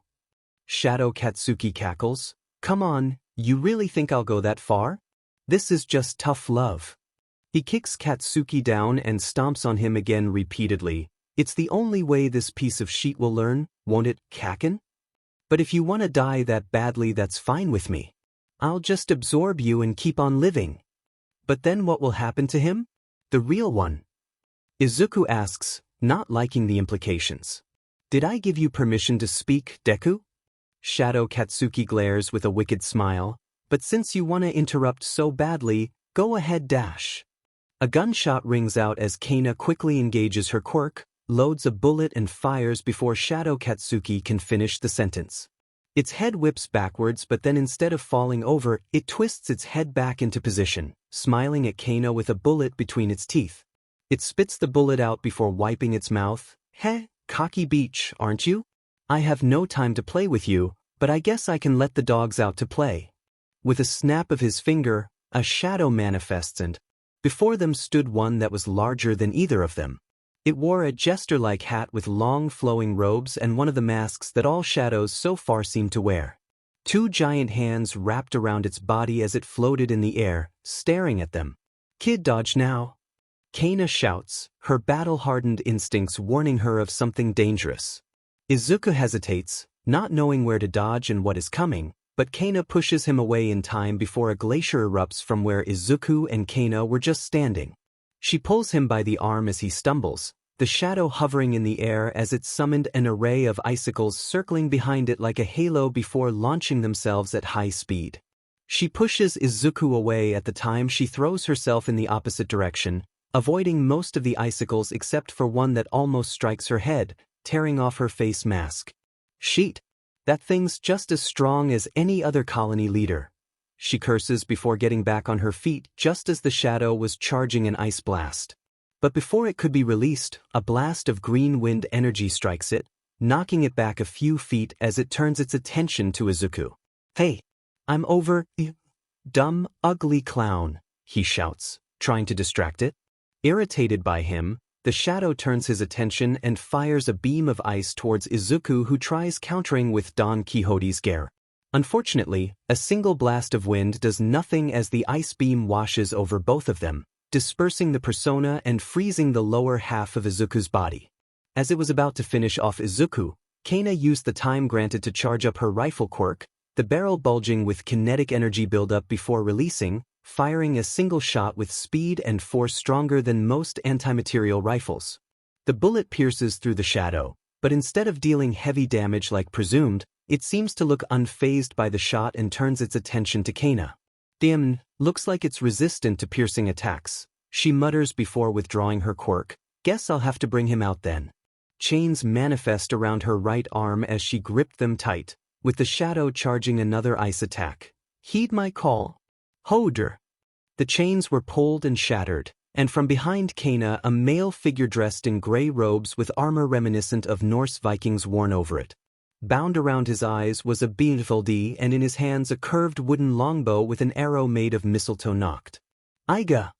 Shadow Katsuki cackles. Come on, you really think I'll go that far? This is just tough love. He kicks Katsuki down and stomps on him again repeatedly. It's the only way this piece of shit will learn, won't it, Kaken? But if you want to die that badly, that's fine with me. I'll just absorb you and keep on living. But then what will happen to him? The real one? Izuku asks, not liking the implications. Did I give you permission to speak, Deku? Shadow Katsuki glares with a wicked smile. But since you want to interrupt so badly, go ahead dash. A gunshot rings out as Kana quickly engages her quirk, loads a bullet and fires before Shadow Katsuki can finish the sentence. Its head whips backwards, but then instead of falling over, it twists its head back into position, smiling at Kana with a bullet between its teeth. It spits the bullet out before wiping its mouth. Heh, cocky beach, aren't you? I have no time to play with you, but I guess I can let the dogs out to play. With a snap of his finger, a shadow manifests and before them stood one that was larger than either of them. It wore a jester-like hat with long flowing robes and one of the masks that all shadows so far seem to wear. Two giant hands wrapped around its body as it floated in the air, staring at them. Kid, dodge now. Kana shouts, her battle-hardened instincts warning her of something dangerous. Izuku hesitates, not knowing where to dodge and what is coming, but Kana pushes him away in time before a glacier erupts from where Izuku and Kana were just standing. She pulls him by the arm as he stumbles, the shadow hovering in the air as it summoned an array of icicles circling behind it like a halo before launching themselves at high speed. She pushes Izuku away at the time she throws herself in the opposite direction, avoiding most of the icicles except for one that almost strikes her head, tearing off her face mask. Sheet. That thing's just as strong as any other colony leader. She curses before getting back on her feet just as the shadow was charging an ice blast. But before it could be released, a blast of green wind energy strikes it, knocking it back a few feet as it turns its attention to Izuku. Hey, I'm over, dumb, ugly clown, he shouts, trying to distract it. Irritated by him, the shadow turns his attention and fires a beam of ice towards Izuku, who tries countering with Don Quixote's gear. Unfortunately, a single blast of wind does nothing as the ice beam washes over both of them, dispersing the persona and freezing the lower half of Izuku's body. As it was about to finish off Izuku, Kana used the time granted to charge up her rifle quirk, the barrel bulging with kinetic energy buildup before releasing, firing a single shot with speed and force stronger than most anti-material rifles. The bullet pierces through the shadow, but instead of dealing heavy damage like presumed, it seems to look unfazed by the shot and turns its attention to Kana. Damn, looks like it's resistant to piercing attacks, she mutters before withdrawing her quirk. Guess I'll have to bring him out then. Chains manifest around her right arm as she gripped them tight, with the shadow charging another ice attack. Heed my call. Hodor. The chains were pulled and shattered, and from behind Kana a male figure dressed in gray robes with armor reminiscent of Norse Vikings worn over it. Bound around his eyes was a beanfeld and in his hands a curved wooden longbow with an arrow made of mistletoe nocked. Aiga!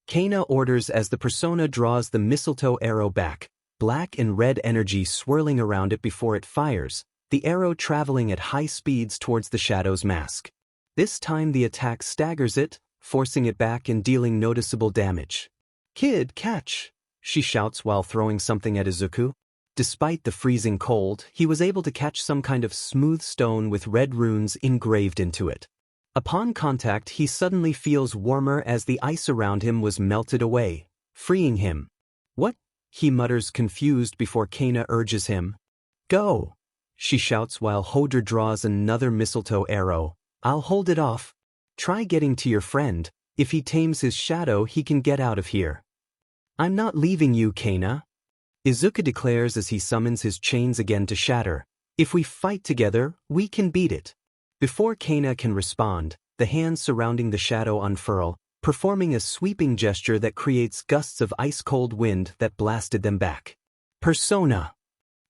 Kana orders as the persona draws the mistletoe arrow back, black and red energy swirling around it before it fires, the arrow traveling at high speeds towards the shadow's mask. This time the attack staggers it, forcing it back and dealing noticeable damage. "Kid, catch!" she shouts while throwing something at Izuku. Despite the freezing cold, he was able to catch some kind of smooth stone with red runes engraved into it. Upon contact, he suddenly feels warmer as the ice around him was melted away, freeing him. "What?" he mutters confused before Kana urges him. "Go!" she shouts while Hodor draws another mistletoe arrow. "I'll hold it off. Try getting to your friend. If he tames his shadow, he can get out of here." "I'm not leaving you, Kana," Izuku declares as he summons his chains again to shatter. "If we fight together, we can beat it." Before Kana can respond, the hands surrounding the shadow unfurl, performing a sweeping gesture that creates gusts of ice-cold wind that blasted them back. "Persona!"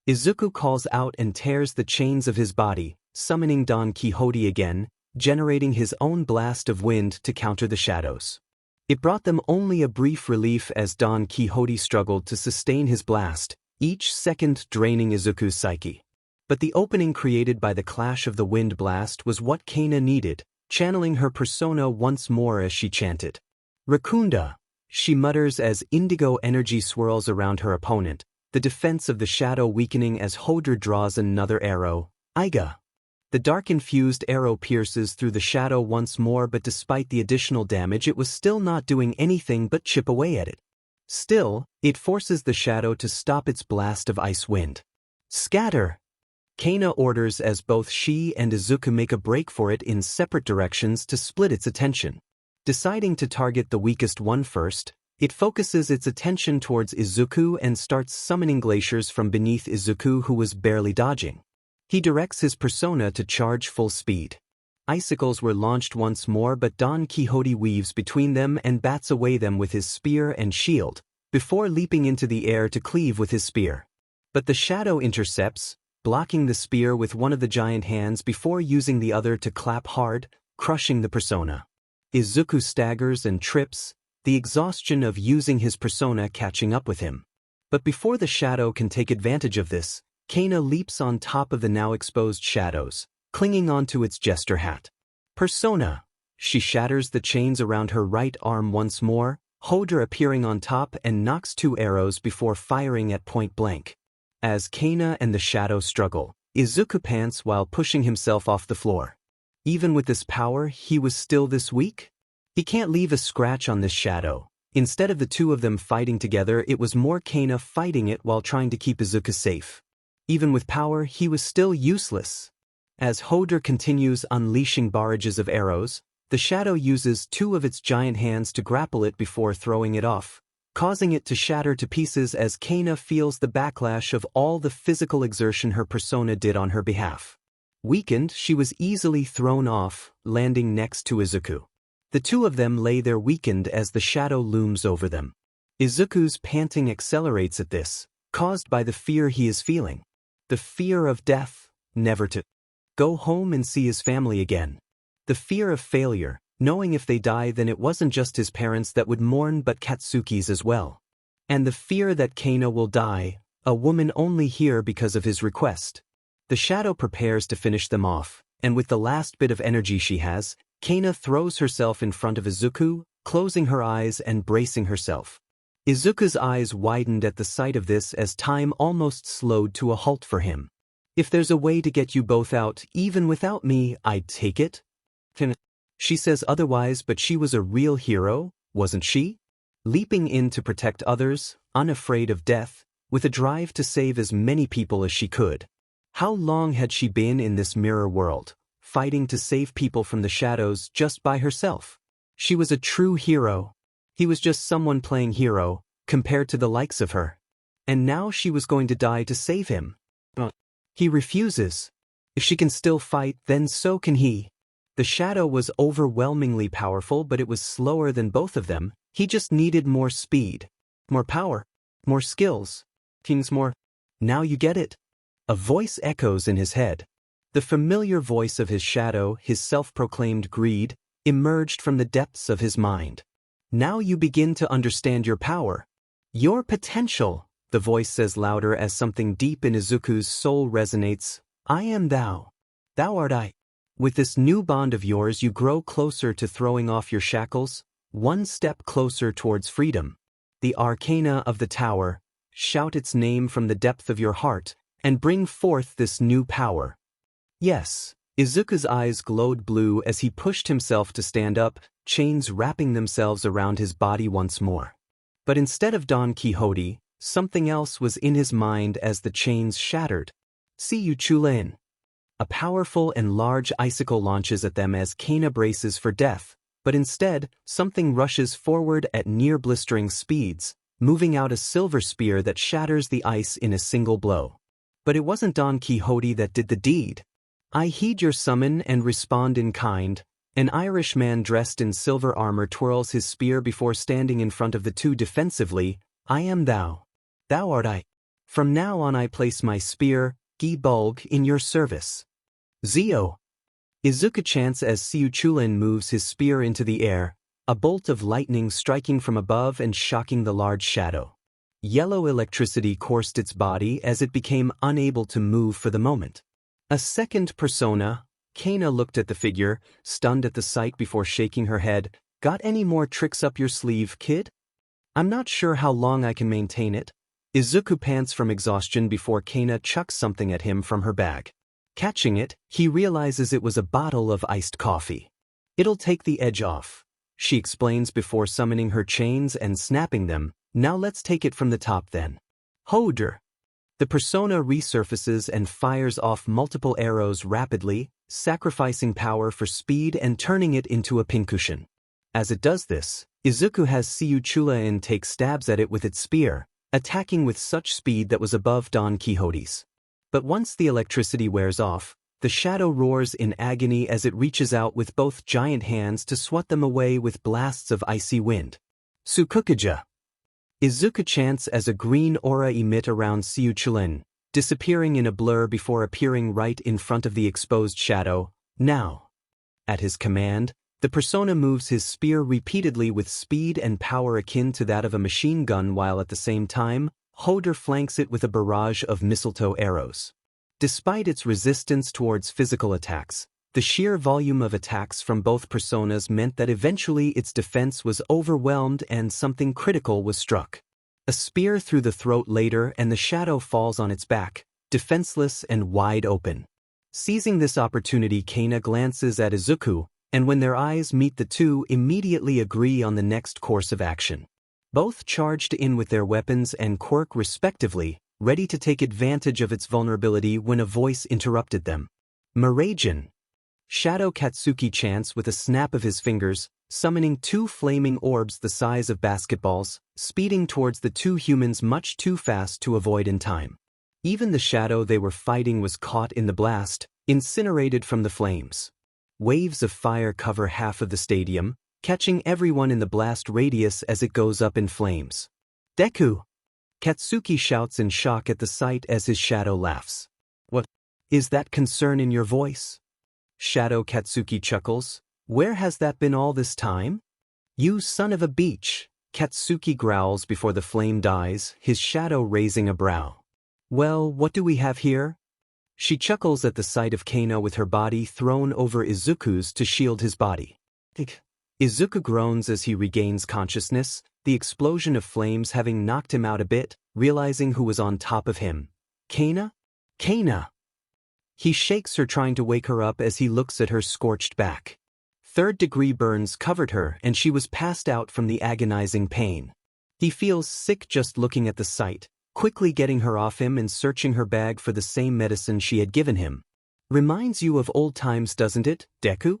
Izuku calls out and tears the chains of his body, summoning Don Quixote again, generating his own blast of wind to counter the shadows. It brought them only a brief relief as Don Quixote struggled to sustain his blast, each second draining Izuku's psyche. But the opening created by the clash of the wind blast was what Kana needed, channeling her persona once more as she chanted. "Rakunda," she mutters as indigo energy swirls around her opponent, the defense of the shadow weakening as Hodor draws another arrow. "Iga." The dark-infused arrow pierces through the shadow once more, but despite the additional damage it was still not doing anything but chip away at it. Still, it forces the shadow to stop its blast of ice wind. "Scatter!" Kana orders as both she and Izuku make a break for it in separate directions to split its attention. Deciding to target the weakest one first, it focuses its attention towards Izuku and starts summoning glaciers from beneath Izuku, who was barely dodging. He directs his persona to charge full speed. Icicles were launched once more, but Don Quixote weaves between them and bats away them with his spear and shield, before leaping into the air to cleave with his spear. But the shadow intercepts, blocking the spear with one of the giant hands before using the other to clap hard, crushing the persona. Izuku staggers and trips, the exhaustion of using his persona catching up with him. But before the shadow can take advantage of this, Kana leaps on top of the now exposed shadows, clinging onto its jester hat. "Persona!" She shatters the chains around her right arm once more, Hodor appearing on top and knocks 2 arrows before firing at point blank. As Kana and the shadow struggle, Izuku pants while pushing himself off the floor. Even with this power, he was still this weak? He can't leave a scratch on this shadow. Instead of the two of them fighting together, it was more Kana fighting it while trying to keep Izuku safe. Even with power, he was still useless. As Hodor continues unleashing barrages of arrows, the shadow uses 2 of its giant hands to grapple it before throwing it off, causing it to shatter to pieces as Kana feels the backlash of all the physical exertion her persona did on her behalf. Weakened, she was easily thrown off, landing next to Izuku. The two of them lay there weakened as the shadow looms over them. Izuku's panting accelerates at this, caused by the fear he is feeling. The fear of death, never to go home and see his family again. The fear of failure, knowing if they die then it wasn't just his parents that would mourn but Katsuki's as well. And the fear that Kana will die, a woman only here because of his request. The shadow prepares to finish them off, and with the last bit of energy she has, Kana throws herself in front of Izuku, closing her eyes and bracing herself. Izuku's eyes widened at the sight of this as time almost slowed to a halt for him. "If there's a way to get you both out, even without me, I'd take it." She says otherwise, but she was a real hero, wasn't she? Leaping in to protect others, unafraid of death, with a drive to save as many people as she could. How long had she been in this mirror world, fighting to save people from the shadows just by herself? She was a true hero. He was just someone playing hero, compared to the likes of her. And now she was going to die to save him. But he refuses. If she can still fight, then so can he. The shadow was overwhelmingly powerful, but it was slower than both of them. He just needed more speed, more power, more skills. King's more. Now you get it? A voice echoes in his head. The familiar voice of his shadow, his self-proclaimed greed, emerged from the depths of his mind. Now you begin to understand your power. Your potential, the voice says louder as something deep in Izuku's soul resonates. I am thou. Thou art I. With this new bond of yours you grow closer to throwing off your shackles, one step closer towards freedom. The arcana of the tower, shout its name from the depth of your heart, and bring forth this new power. Yes. Izuku's eyes glowed blue as he pushed himself to stand up, chains wrapping themselves around his body once more. But instead of Don Quixote, something else was in his mind as the chains shattered. See you Chulain. A powerful and large icicle launches at them as Kana braces for death, but instead, something rushes forward at near-blistering speeds, moving out a silver spear that shatters the ice in a single blow. But it wasn't Don Quixote that did the deed. I heed your summon and respond in kind. An Irish man dressed in silver armor twirls his spear before standing in front of the two defensively. I am thou. Thou art I. From now on I place my spear, Gi-bulg, in your service. Zio. Izuku chants as Siuchulin moves his spear into the air, a bolt of lightning striking from above and shocking the large shadow. Yellow electricity coursed its body as it became unable to move for the moment. A second persona, Kana looked at the figure, stunned at the sight before shaking her head. Got any more tricks up your sleeve, kid? I'm not sure how long I can maintain it. Izuku pants from exhaustion before Kana chucks something at him from her bag. Catching it, he realizes it was a bottle of iced coffee. It'll take the edge off, she explains before summoning her chains and snapping them. Now let's take it from the top then. Hoder. The persona resurfaces and fires off multiple arrows rapidly, sacrificing power for speed and turning it into a pincushion. As it does this, Izuku has Siuchulain take stabs at it with its spear, attacking with such speed that was above Don Quixote's. But once the electricity wears off, the shadow roars in agony as it reaches out with both giant hands to swat them away with blasts of icy wind. Sukukuja. Izuku chants as a green aura emit around Siuchulin, disappearing in a blur before appearing right in front of the exposed shadow. Now. At his command, the persona moves his spear repeatedly with speed and power akin to that of a machine gun while at the same time, Hoder flanks it with a barrage of mistletoe arrows. Despite its resistance towards physical attacks, the sheer volume of attacks from both personas meant that eventually its defense was overwhelmed and something critical was struck. A spear through the throat later and the shadow falls on its back, defenseless and wide open. Seizing this opportunity, Kana glances at Izuku, and when their eyes meet the two immediately agree on the next course of action. Both charged in with their weapons and quirk respectively, ready to take advantage of its vulnerability when a voice interrupted them. Marajan. Shadow Katsuki chants with a snap of his fingers, summoning two flaming orbs the size of basketballs, speeding towards the two humans much too fast to avoid in time. Even the shadow they were fighting was caught in the blast, incinerated from the flames. Waves of fire cover half of the stadium, catching everyone in the blast radius as it goes up in flames. Deku! Katsuki shouts in shock at the sight as his shadow laughs. What? Is that concern in your voice? Shadow Katsuki chuckles. Where has that been all this time? You son of a beach, Katsuki growls before the flame dies, his shadow raising a brow. Well, what do we have here? She chuckles at the sight of Kana with her body thrown over Izuku's to shield his body. Izuku groans as he regains consciousness, the explosion of flames having knocked him out a bit, realizing who was on top of him. Kana? Kana! He shakes her, trying to wake her up as he looks at her scorched back. Third-degree burns covered her and she was passed out from the agonizing pain. He feels sick just looking at the sight, quickly getting her off him and searching her bag for the same medicine she had given him. Reminds you of old times, doesn't it, Deku?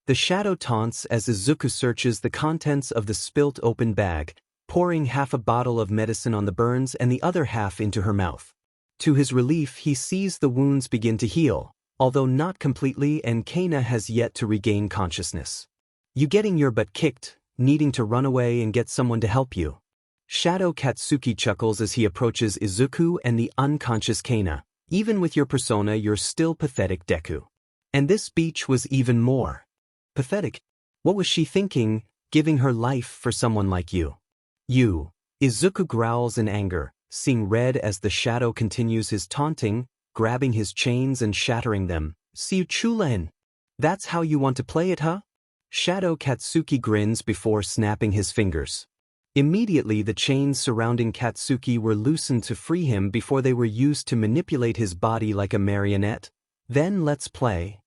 The shadow taunts as Izuku searches the contents of the spilt open bag, pouring half a bottle of medicine on the burns and the other half into her mouth. To his relief, he sees the wounds begin to heal, although not completely, and Kana has yet to regain consciousness. You getting your butt kicked, needing to run away and get someone to help you. Shadow Katsuki chuckles as he approaches Izuku and the unconscious Kana. Even with your persona, you're still pathetic, Deku. And this speech was even more pathetic. What was she thinking, giving her life for someone like you? You. Izuku growls in anger, seeing red as the shadow continues his taunting. grabbing his chains and shattering them. "See you, Chulen. That's how you want to play it, huh?" Shadow Katsuki grins before snapping his fingers. Immediately the chains surrounding Katsuki were loosened to free him before they were used to manipulate his body like a marionette. "Then let's play."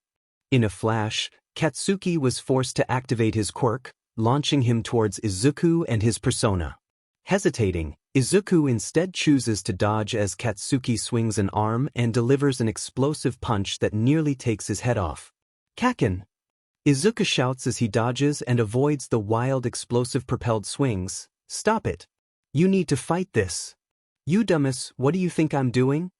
In a flash, Katsuki was forced to activate his quirk, launching him towards Izuku and his persona. Hesitating, Izuku instead chooses to dodge as Katsuki swings an arm and delivers an explosive punch that nearly takes his head off. "Kaken!" Izuku shouts as he dodges and avoids the wild explosive-propelled swings. "Stop it. You need to fight this." "You dumbass, what do you think I'm doing?"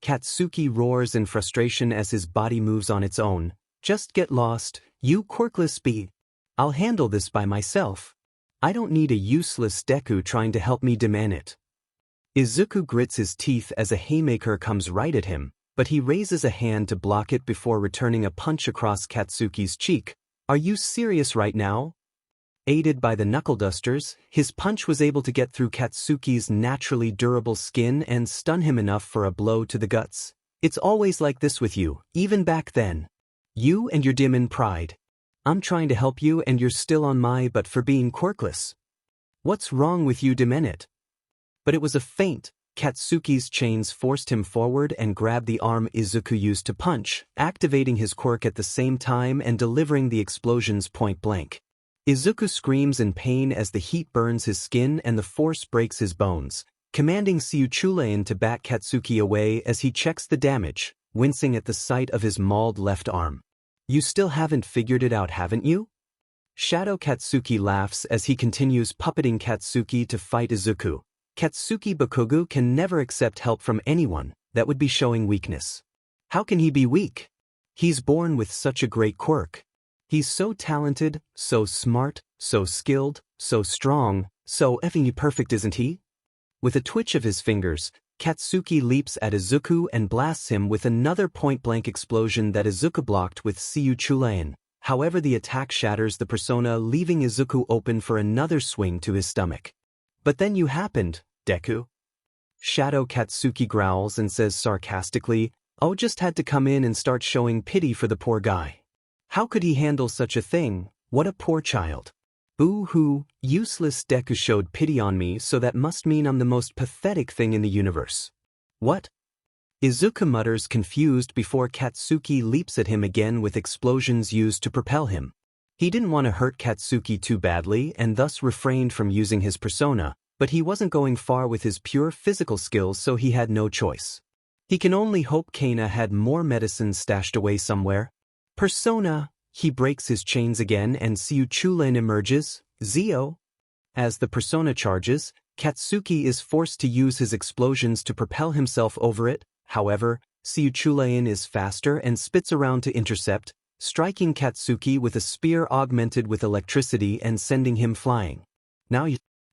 Katsuki roars in frustration as his body moves on its own. "Just get lost, you Quirkless bee. I'll handle this by myself. I don't need a useless Deku trying to help me demand it." Izuku grits his teeth as a haymaker comes right at him, but he raises a hand to block it before returning a punch across Katsuki's cheek. "Are you serious right now?" Aided by the knuckle dusters, his punch was able to get through Katsuki's naturally durable skin and stun him enough for a blow to the guts. "It's always like this with you, even back then. You and your demon pride. I'm trying to help you and you're still on my butt for being quirkless. What's wrong with you, Demenit?" But it was a feint. Katsuki's chains forced him forward and grabbed the arm Izuku used to punch, activating his quirk at the same time and delivering the explosions point blank. Izuku screams in pain as the heat burns his skin and the force breaks his bones, commanding Siuchulein to bat Katsuki away as he checks the damage, wincing at the sight of his mauled left arm. "You still haven't figured it out, haven't you?" Shadow Katsuki laughs as he continues puppeting Katsuki to fight Izuku. Katsuki Bakugo can never accept help from anyone. That would be showing weakness. How can he be weak? He's born with such a great quirk. He's so talented, so smart, so skilled, so strong, so effing perfect, isn't he? With a twitch of his fingers, Katsuki leaps at Izuku and blasts him with another point-blank explosion that Izuku blocked with Siuchulein. However, the attack shatters the persona, leaving Izuku open for another swing to his stomach. "But then you happened, Deku." Shadow Katsuki growls and says sarcastically, "Oh, just had to come in and start showing pity for the poor guy. How could he handle such a thing? What a poor child. Boo-hoo, useless Deku showed pity on me, so that must mean I'm the most pathetic thing in the universe." "What?" Izuku mutters, confused, before Katsuki leaps at him again with explosions used to propel him. He didn't want to hurt Katsuki too badly and thus refrained from using his persona, but he wasn't going far with his pure physical skills, so he had no choice. He can only hope Kana had more medicine stashed away somewhere. "Persona!" He breaks his chains again and Siuchulein emerges. "Zio!" As the persona charges, Katsuki is forced to use his explosions to propel himself over it. However, Siuchulein is faster and spits around to intercept, striking Katsuki with a spear augmented with electricity and sending him flying. "Now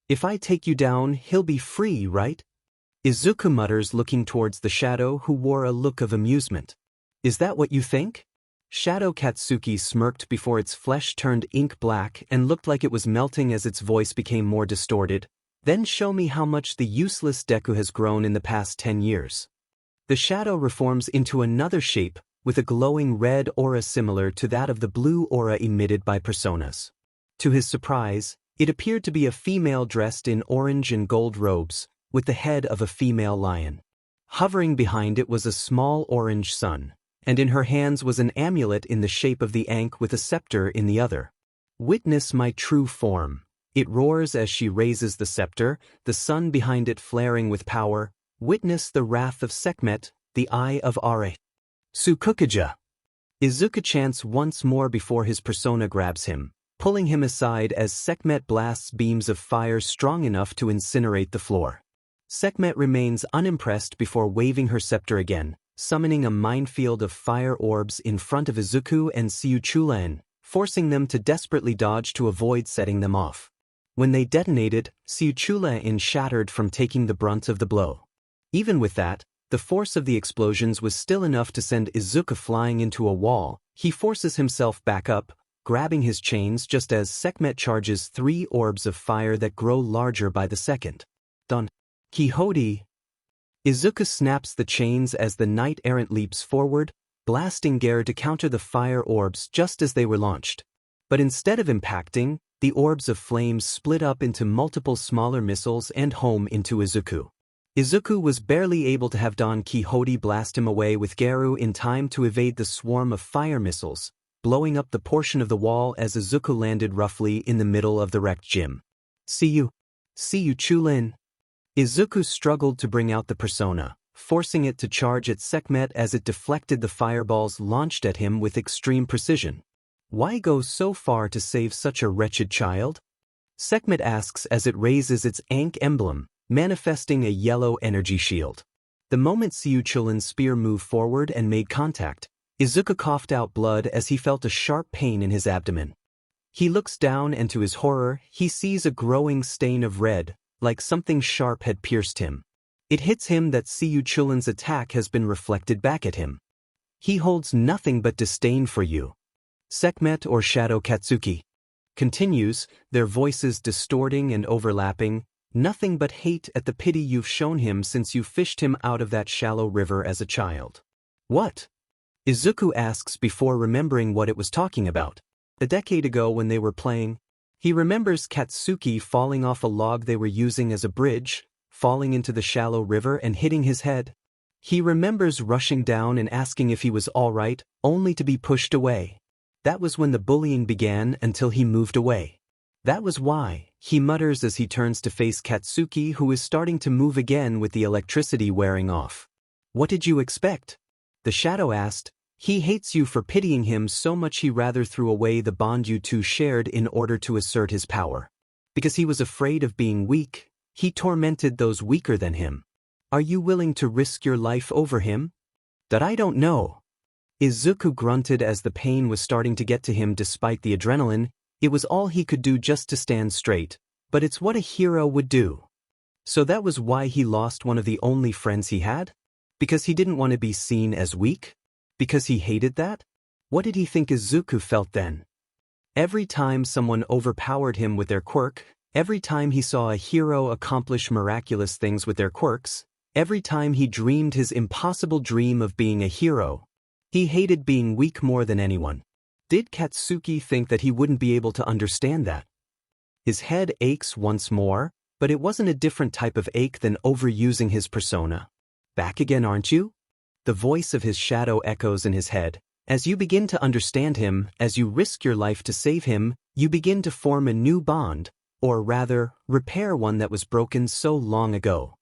if I take you down, he'll be free, right?" Izuku mutters, looking towards the shadow, who wore a look of amusement. "Is that what you think?" Shadow Katsuki smirked before its flesh turned ink black and looked like it was melting as its voice became more distorted. "Then show me how much the useless Deku has grown in the past 10 years. The shadow reforms into another shape, with a glowing red aura similar to that of the blue aura emitted by personas. To his surprise, it appeared to be a female dressed in orange and gold robes, with the head of a female lion. Hovering behind it was a small orange sun, and in her hands was an amulet in the shape of the ankh with a scepter in the other. "Witness my true form," it roars as she raises the scepter, the sun behind it flaring with power. "Witness the wrath of Sekhmet, the eye of Are. Sukukaja." Izuku chants once more before his persona grabs him, pulling him aside as Sekhmet blasts beams of fire strong enough to incinerate the floor. Sekhmet remains unimpressed before waving her scepter again, summoning a minefield of fire orbs in front of Izuku and Siuchulein, forcing them to desperately dodge to avoid setting them off. When they detonated, Siuchulein shattered from taking the brunt of the blow. Even with that, the force of the explosions was still enough to send Izuku flying into a wall. He forces himself back up, grabbing his chains just as Sekhmet charges 3 orbs of fire that grow larger by the second. Don Quixote. Izuku snaps the chains as the knight-errant leaps forward, blasting Gare to counter the fire orbs just as they were launched. But instead of impacting, the orbs of flames split up into multiple smaller missiles and home into Izuku. Izuku was barely able to have Don Quixote blast him away with Garu in time to evade the swarm of fire missiles, blowing up the portion of the wall as Izuku landed roughly in the middle of the wrecked gym. See you, Chulin. Izuku struggled to bring out the persona, forcing it to charge at Sekhmet as it deflected the fireballs launched at him with extreme precision. Why go so far to save such a wretched child? Sekhmet asks as it raises its Ankh emblem, manifesting a yellow energy shield. The moment Siu Chulin's spear moved forward and made contact, Izuku coughed out blood as he felt a sharp pain in his abdomen. He looks down and to his horror, he sees a growing stain of red, like something sharp had pierced him. It hits him that Siu Chulin's attack has been reflected back at him. He holds nothing but disdain for you. Sekhmet or Shadow Katsuki. Continues, their voices distorting and overlapping, nothing but hate at the pity you've shown him since you fished him out of that shallow river as a child. What? Izuku asks before remembering what it was talking about. A decade ago when they were playing, he remembers Katsuki falling off a log they were using as a bridge, falling into the shallow river and hitting his head. He remembers rushing down and asking if he was all right, only to be pushed away. That was when the bullying began until he moved away. That was why, he mutters as he turns to face Katsuki, who is starting to move again with the electricity wearing off. What did you expect? The shadow asked. He hates you for pitying him so much he rather threw away the bond you two shared in order to assert his power. Because he was afraid of being weak, he tormented those weaker than him. Are you willing to risk your life over him? That I don't know. Izuku grunted as the pain was starting to get to him despite the adrenaline. It was all he could do just to stand straight, but it's what a hero would do. So that was why he lost one of the only friends he had? Because he didn't want to be seen as weak? Because he hated that? What did he think Izuku felt then? Every time someone overpowered him with their quirk, every time he saw a hero accomplish miraculous things with their quirks, every time he dreamed his impossible dream of being a hero, he hated being weak more than anyone. Did Katsuki think that he wouldn't be able to understand that? His head aches once more, but it wasn't a different type of ache than overusing his persona. Back again, aren't you? The voice of his shadow echoes in his head. As you begin to understand him, as you risk your life to save him, you begin to form a new bond, or rather, repair one that was broken so long ago.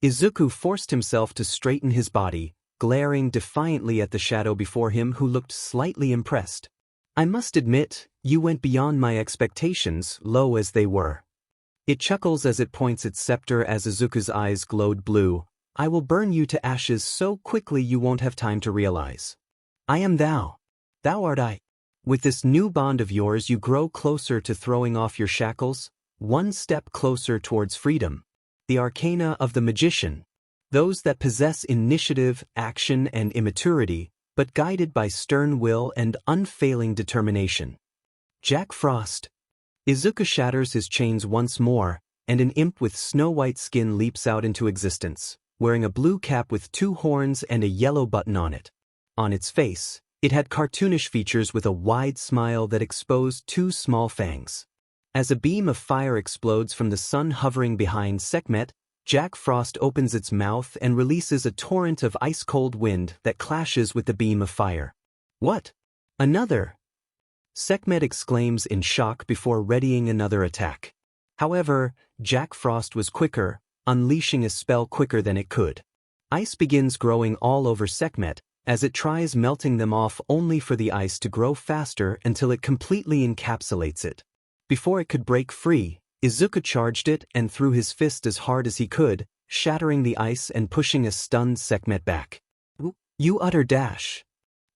Izuku forced himself to straighten his body, glaring defiantly at the shadow before him who looked slightly impressed. I must admit, you went beyond my expectations, low as they were. It chuckles as it points its scepter as Izuku's eyes glowed blue. I will burn you to ashes so quickly you won't have time to realize. I am thou. Thou art I. With this new bond of yours you grow closer to throwing off your shackles, one step closer towards freedom. The arcana of the magician. Those that possess initiative, action, and immaturity, but guided by stern will and unfailing determination. Jack Frost. Izuku shatters his chains once more, and an imp with snow-white skin leaps out into existence, wearing a blue cap with 2 horns and a yellow button on it. On its face, it had cartoonish features with a wide smile that exposed 2 small fangs. As a beam of fire explodes from the sun hovering behind Sekhmet, Jack Frost opens its mouth and releases a torrent of ice-cold wind that clashes with the beam of fire. What? Another? Sekhmet exclaims in shock before readying another attack. However, Jack Frost was quicker, unleashing a spell quicker than it could. Ice begins growing all over Sekhmet, as it tries melting them off only for the ice to grow faster until it completely encapsulates it. Before it could break free, Izuku charged it and threw his fist as hard as he could, shattering the ice and pushing a stunned Sekhmet back. You utter dash!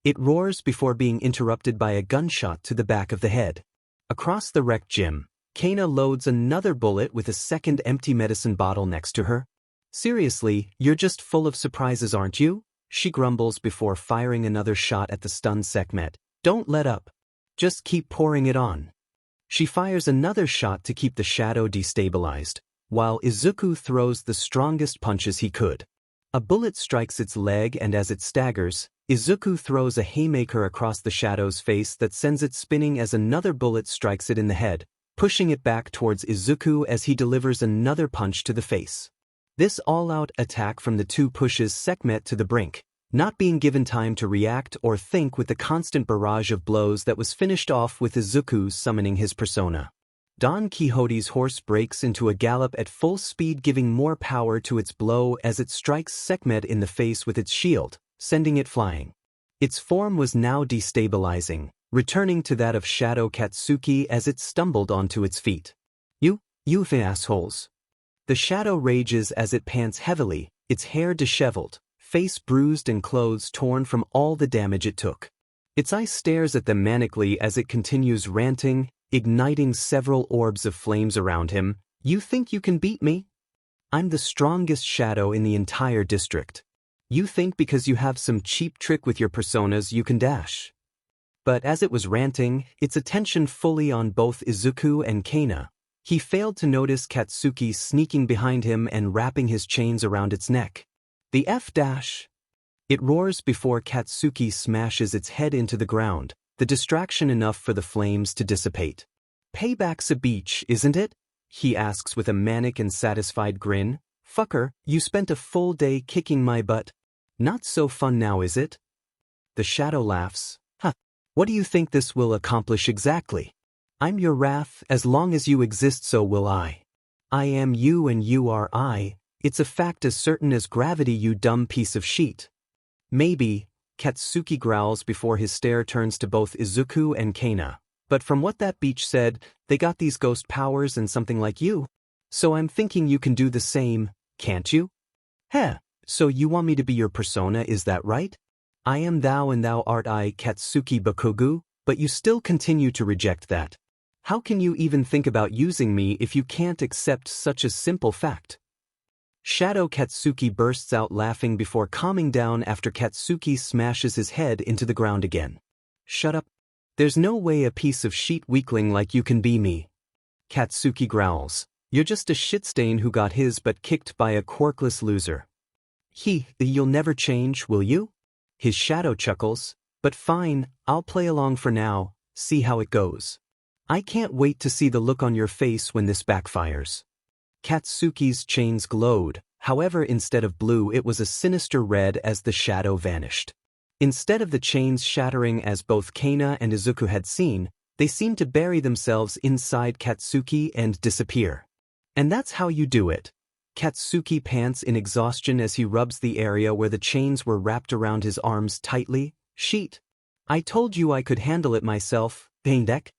It roars before being interrupted by a gunshot to the back of the head. Across the wrecked gym, Kana loads another bullet with a second empty medicine bottle next to her. Seriously, you're just full of surprises, aren't you? She grumbles before firing another shot at the stunned Sekhmet. Don't let up. Just keep pouring it on. She fires another shot to keep the shadow destabilized, while Izuku throws the strongest punches he could. A bullet strikes its leg, and as it staggers, Izuku throws a haymaker across the shadow's face that sends it spinning as another bullet strikes it in the head, pushing it back towards Izuku as he delivers another punch to the face. This all-out attack from the two pushes Sekhmet to the brink, not being given time to react or think with the constant barrage of blows that was finished off with Izuku summoning his persona. Don Quixote's horse breaks into a gallop at full speed, giving more power to its blow as it strikes Sekhmet in the face with its shield, sending it flying. Its form was now destabilizing, returning to that of Shadow Katsuki as it stumbled onto its feet. You assholes. The shadow rages as it pants heavily, its hair disheveled, face bruised and clothes torn from all the damage it took. Its eye stares at them manically as it continues ranting, igniting several orbs of flames around him. You think you can beat me? I'm the strongest shadow in the entire district. You think because you have some cheap trick with your personas you can dash. But as it was ranting, its attention fully on both Izuku and Kana, he failed to notice Katsuki sneaking behind him and wrapping his chains around its neck. The F-dash! It roars before Katsuki smashes its head into the ground, the distraction enough for the flames to dissipate. Payback's a beach, isn't it? He asks with a manic and satisfied grin. Fucker, you spent a full day kicking my butt. Not so fun now, is it? The shadow laughs. Huh. What do you think this will accomplish exactly? I'm your wrath. As long as you exist, so will I. I am you and you are I. It's a fact as certain as gravity, you dumb piece of shit. Maybe, Katsuki growls before his stare turns to both Izuku and Kana. But from what that beach said, they got these ghost powers and something like you. So I'm thinking you can do the same, can't you? Heh, so you want me to be your persona, is that right? I am thou and thou art I, Katsuki Bakugu, but you still continue to reject that. How can you even think about using me if you can't accept such a simple fact? Shadow Katsuki bursts out laughing before calming down after Katsuki smashes his head into the ground again. Shut up. There's no way a piece of shit weakling like you can be me. Katsuki growls. You're just a shitstain who got his butt kicked by a quirkless loser. You'll never change, will you? His shadow chuckles. But fine, I'll play along for now, see how it goes. I can't wait to see the look on your face when this backfires. Katsuki's chains glowed, however instead of blue it was a sinister red as the shadow vanished. Instead of the chains shattering as both Kana and Izuku had seen, they seemed to bury themselves inside Katsuki and disappear. And that's how you do it. Katsuki pants in exhaustion as he rubs the area where the chains were wrapped around his arms tightly. Sheet. I told you I could handle it myself, Deck.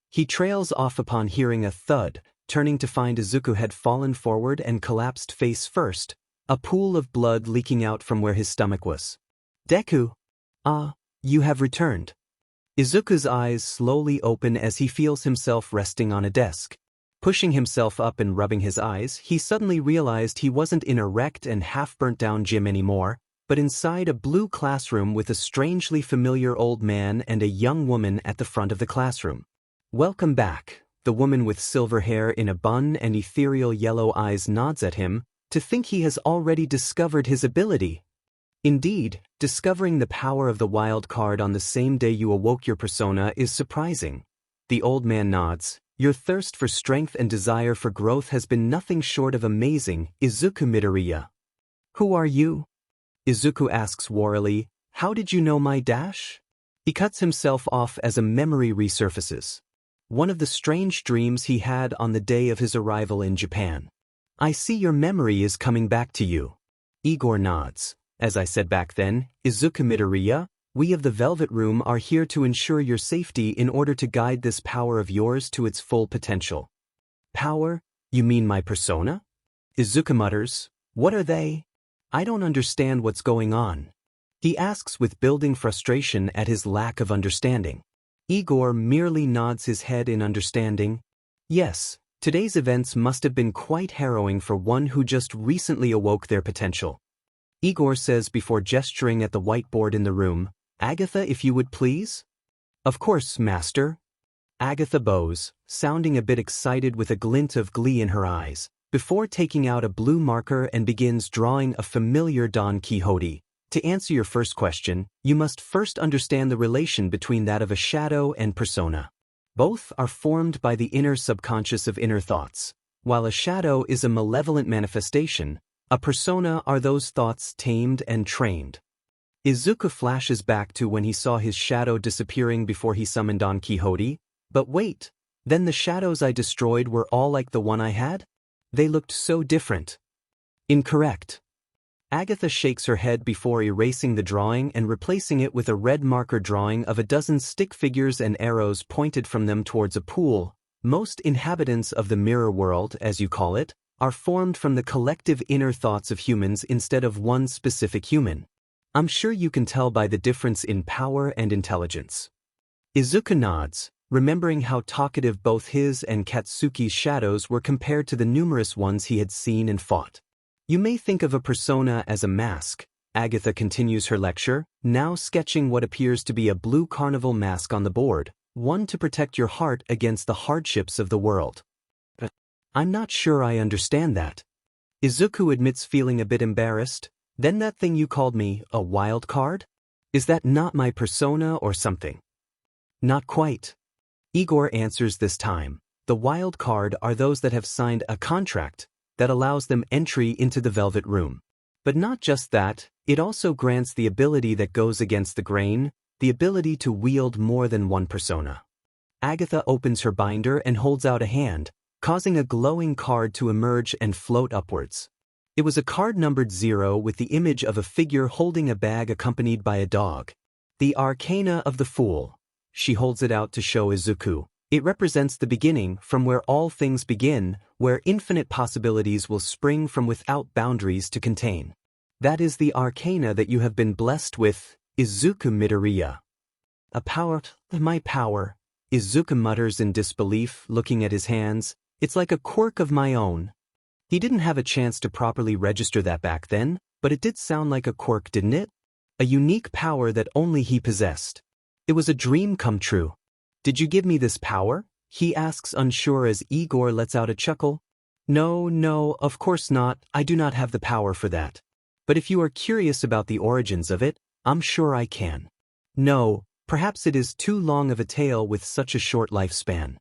He trails off upon hearing a thud, turning to find Izuku had fallen forward and collapsed face first, a pool of blood leaking out from where his stomach was. Deku. You have returned. Izuku's eyes slowly open as he feels himself resting on a desk. Pushing himself up and rubbing his eyes, he suddenly realized he wasn't in a wrecked and half-burnt-down gym anymore, but inside a blue classroom with a strangely familiar old man and a young woman at the front of the classroom. Welcome back. The woman with silver hair in a bun and ethereal yellow eyes nods at him, to think he has already discovered his ability. Indeed, discovering the power of the wild card on the same day you awoke your persona is surprising. The old man nods. Your thirst for strength and desire for growth has been nothing short of amazing, Izuku Midoriya. Who are you? Izuku asks warily. How did you know my dash? He cuts himself off as a memory resurfaces. One of the strange dreams he had on the day of his arrival in Japan. I see your memory is coming back to you. Igor nods. As I said back then, Izuku Midoriya, we of the Velvet Room are here to ensure your safety in order to guide this power of yours to its full potential. Power? You mean my persona? Izuku mutters. What are they? I don't understand what's going on. He asks with building frustration at his lack of understanding. Igor merely nods his head in understanding. Yes, today's events must have been quite harrowing for one who just recently awoke their potential. Igor says before gesturing at the whiteboard in the room, Agatha, if you would please? Of course, master. Agatha bows, sounding a bit excited with a glint of glee in her eyes. before taking out a blue marker and begins drawing a familiar Don Quixote. To answer your first question, you must first understand the relation between that of a shadow and persona. Both are formed by the inner subconscious of inner thoughts. While a shadow is a malevolent manifestation, a persona are those thoughts tamed and trained. Izuku flashes back to when he saw his shadow disappearing before he summoned Don Quixote. But wait, then the shadows I destroyed were all like the one I had? They looked so different. Incorrect. Agatha shakes her head before erasing the drawing and replacing it with a red marker drawing of a dozen stick figures and arrows pointed from them towards a pool. Most inhabitants of the mirror world, as you call it, are formed from the collective inner thoughts of humans instead of one specific human. I'm sure you can tell by the difference in power and intelligence. Izuku nods, remembering how talkative both his and Katsuki's shadows were compared to the numerous ones he had seen and fought. You may think of a persona as a mask. Agatha continues her lecture, now sketching what appears to be a blue carnival mask on the board, one to protect your heart against the hardships of the world. But I'm not sure I understand that. Izuku admits feeling a bit embarrassed. Then that thing you called me, a wild card? Is that not my persona or something? Not quite. Igor answers this time. The wild card are those that have signed a contract that allows them entry into the Velvet Room. But not just that, it also grants the ability that goes against the grain, the ability to wield more than one persona. Agatha opens her binder and holds out a hand, causing a glowing card to emerge and float upwards. It was a card numbered 0 with the image of a figure holding a bag accompanied by a dog. The Arcana of the Fool. She holds it out to show Izuku. It represents the beginning from where all things begin, where infinite possibilities will spring from without boundaries to contain. That is the arcana that you have been blessed with, Izuku Midoriya. A power, my power, Izuku mutters in disbelief, looking at his hands. It's like a quirk of my own. He didn't have a chance to properly register that back then, but it did sound like a quirk, didn't it? A unique power that only he possessed. It was a dream come true. Did you give me this power? He asks unsure as Igor lets out a chuckle. No, of course not, I do not have the power for that. But if you are curious about the origins of it, I'm sure I can. No, perhaps it is too long of a tale with such a short lifespan.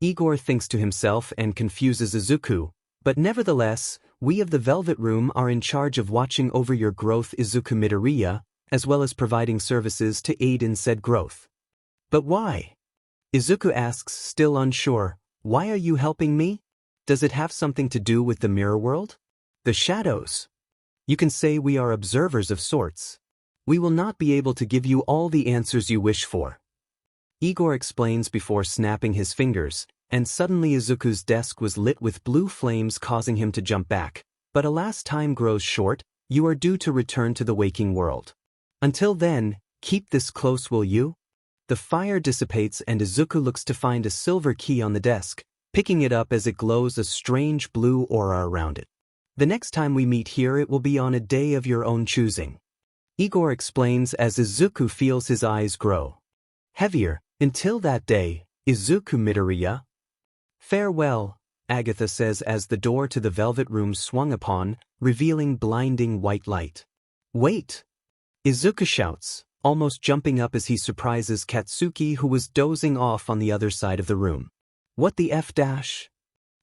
Igor thinks to himself and confuses Izuku, but nevertheless, we of the Velvet Room are in charge of watching over your growth, Izuku Midoriya, as well as providing services to aid in said growth. But why? Izuku asks, still unsure, why are you helping me? Does it have something to do with the mirror world? The shadows? You can say we are observers of sorts. We will not be able to give you all the answers you wish for. Igor explains before snapping his fingers, and suddenly Izuku's desk was lit with blue flames causing him to jump back. But alas, time grows short, you are due to return to the waking world. Until then, keep this close, will you? The fire dissipates and Izuku looks to find a silver key on the desk, picking it up as it glows a strange blue aura around it. The next time we meet here it will be on a day of your own choosing. Igor explains as Izuku feels his eyes grow heavier. Until that day, Izuku Midoriya. Farewell, Agatha says as the door to the Velvet Room swung upon, revealing blinding white light. Wait! Izuku shouts, almost jumping up as he surprises Katsuki, who was dozing off on the other side of the room. What the F dash?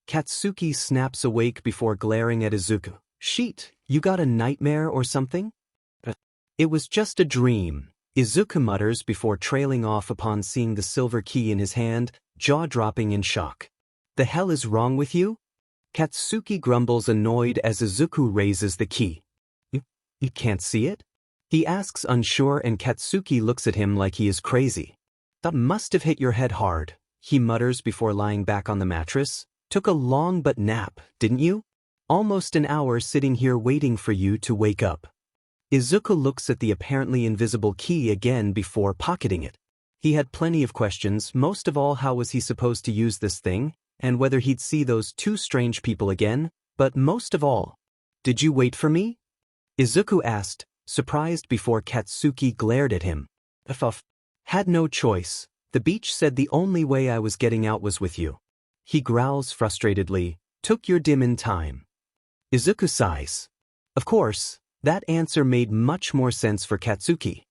Katsuki snaps awake before glaring at Izuku. Sheet, you got a nightmare or something? It was just a dream, Izuku mutters before trailing off upon seeing the silver key in his hand, jaw-dropping in shock. The hell is wrong with you? Katsuki grumbles, annoyed as Izuku raises the key. You can't see it? He asks unsure, and Katsuki looks at him like he is crazy. That must have hit your head hard, he mutters before lying back on the mattress. Took a long but nap, didn't you? Almost an hour sitting here waiting for you to wake up. Izuku looks at the apparently invisible key again before pocketing it. He had plenty of questions, most of all how was he supposed to use this thing, and whether he'd see those two strange people again, but most of all, did you wait for me? Izuku asked, surprised before Katsuki glared at him. Had no choice. The beach said the only way I was getting out was with you. He growls frustratedly, took your dim in time. Izuku sighs. Of course, that answer made much more sense for Katsuki.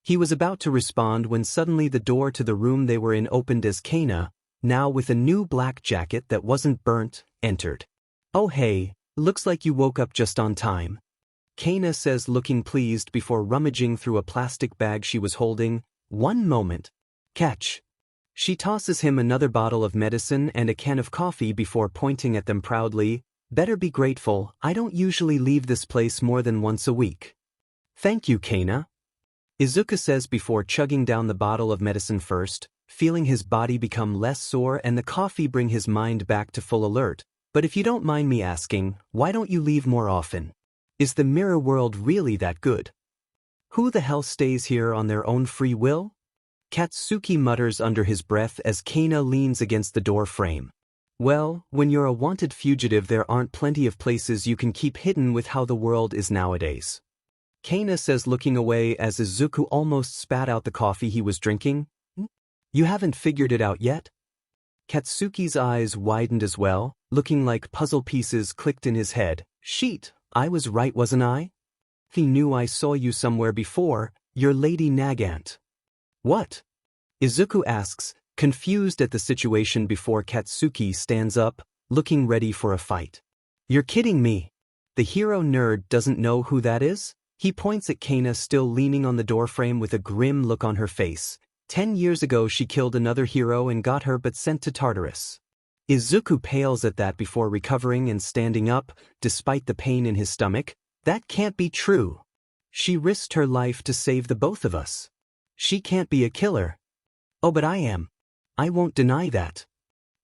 He was about to respond when suddenly the door to the room they were in opened as Kana, now with a new black jacket that wasn't burnt, entered. Oh hey, looks like you woke up just on time. Kana says, looking pleased before rummaging through a plastic bag she was holding. One moment. Catch. She tosses him another bottle of medicine and a can of coffee before pointing at them proudly. Better be grateful, I don't usually leave this place more than once a week. Thank you, Kana. Izuku says before chugging down the bottle of medicine first, feeling his body become less sore and the coffee bring his mind back to full alert. But if you don't mind me asking, why don't you leave more often? Is the mirror world really that good? Who the hell stays here on their own free will? Katsuki mutters under his breath as Kana leans against the door frame. Well, when you're a wanted fugitive there aren't plenty of places you can keep hidden with how the world is nowadays. Kana says, looking away as Izuku almost spat out the coffee he was drinking. You haven't figured it out yet? Katsuki's eyes widened as well, looking like puzzle pieces clicked in his head. Sheet, I was right, wasn't I? He knew I saw you somewhere before, you're Lady Nagant. What? Izuku asks, confused at the situation before Katsuki stands up, looking ready for a fight. You're kidding me. The hero nerd doesn't know who that is? He points at Kana still leaning on the doorframe with a grim look on her face. 10 years ago she killed another hero and got her but sent to Tartarus. Izuku pales at that before recovering and standing up, despite the pain in his stomach. That can't be true. She risked her life to save the both of us. She can't be a killer. Oh, but I am. I won't deny that.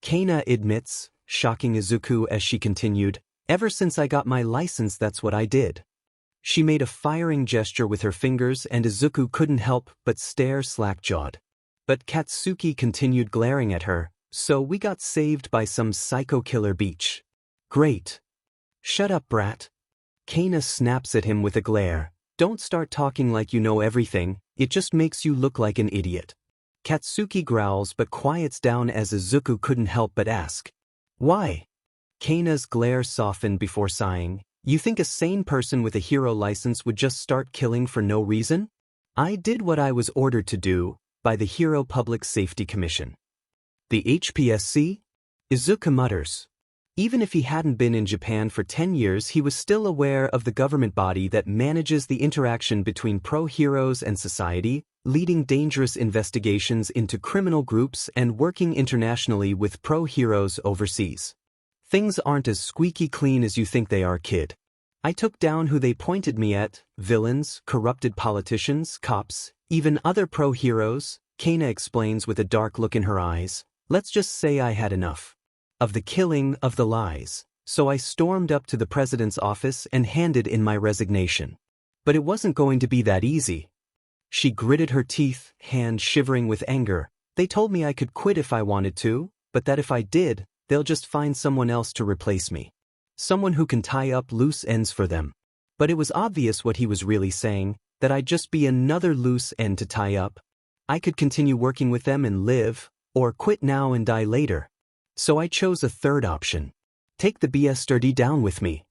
Kana admits, shocking Izuku as she continued, ever since I got my license that's what I did. She made a firing gesture with her fingers and Izuku couldn't help but stare slack-jawed. But Katsuki continued glaring at her, so we got saved by some psycho killer beach. Great. Shut up, brat. Kana snaps at him with a glare. Don't start talking like you know everything, it just makes you look like an idiot. Katsuki growls but quiets down as Izuku couldn't help but ask. Why? Kana's glare softened before sighing. You think a sane person with a hero license would just start killing for no reason? I did what I was ordered to do, by the Hero Public Safety Commission. The HPSC? Izuku mutters. Even if he hadn't been in Japan for 10 years he was still aware of the government body that manages the interaction between pro-heroes and society, leading dangerous investigations into criminal groups and working internationally with pro-heroes overseas. Things aren't as squeaky clean as you think they are, kid. I took down who they pointed me at, villains, corrupted politicians, cops, even other pro-heroes, Kana explains with a dark look in her eyes. Let's just say I had enough of the killing, of the lies, so I stormed up to the president's office and handed in my resignation. But it wasn't going to be that easy. She gritted her teeth, hand shivering with anger. They told me I could quit if I wanted to, but that if I did, they'll just find someone else to replace me. Someone who can tie up loose ends for them. But it was obvious what he was really saying, that I'd just be another loose end to tie up. I could continue working with them and live, or quit now and die later. So I chose a third option. Take the BS sturdy down with me.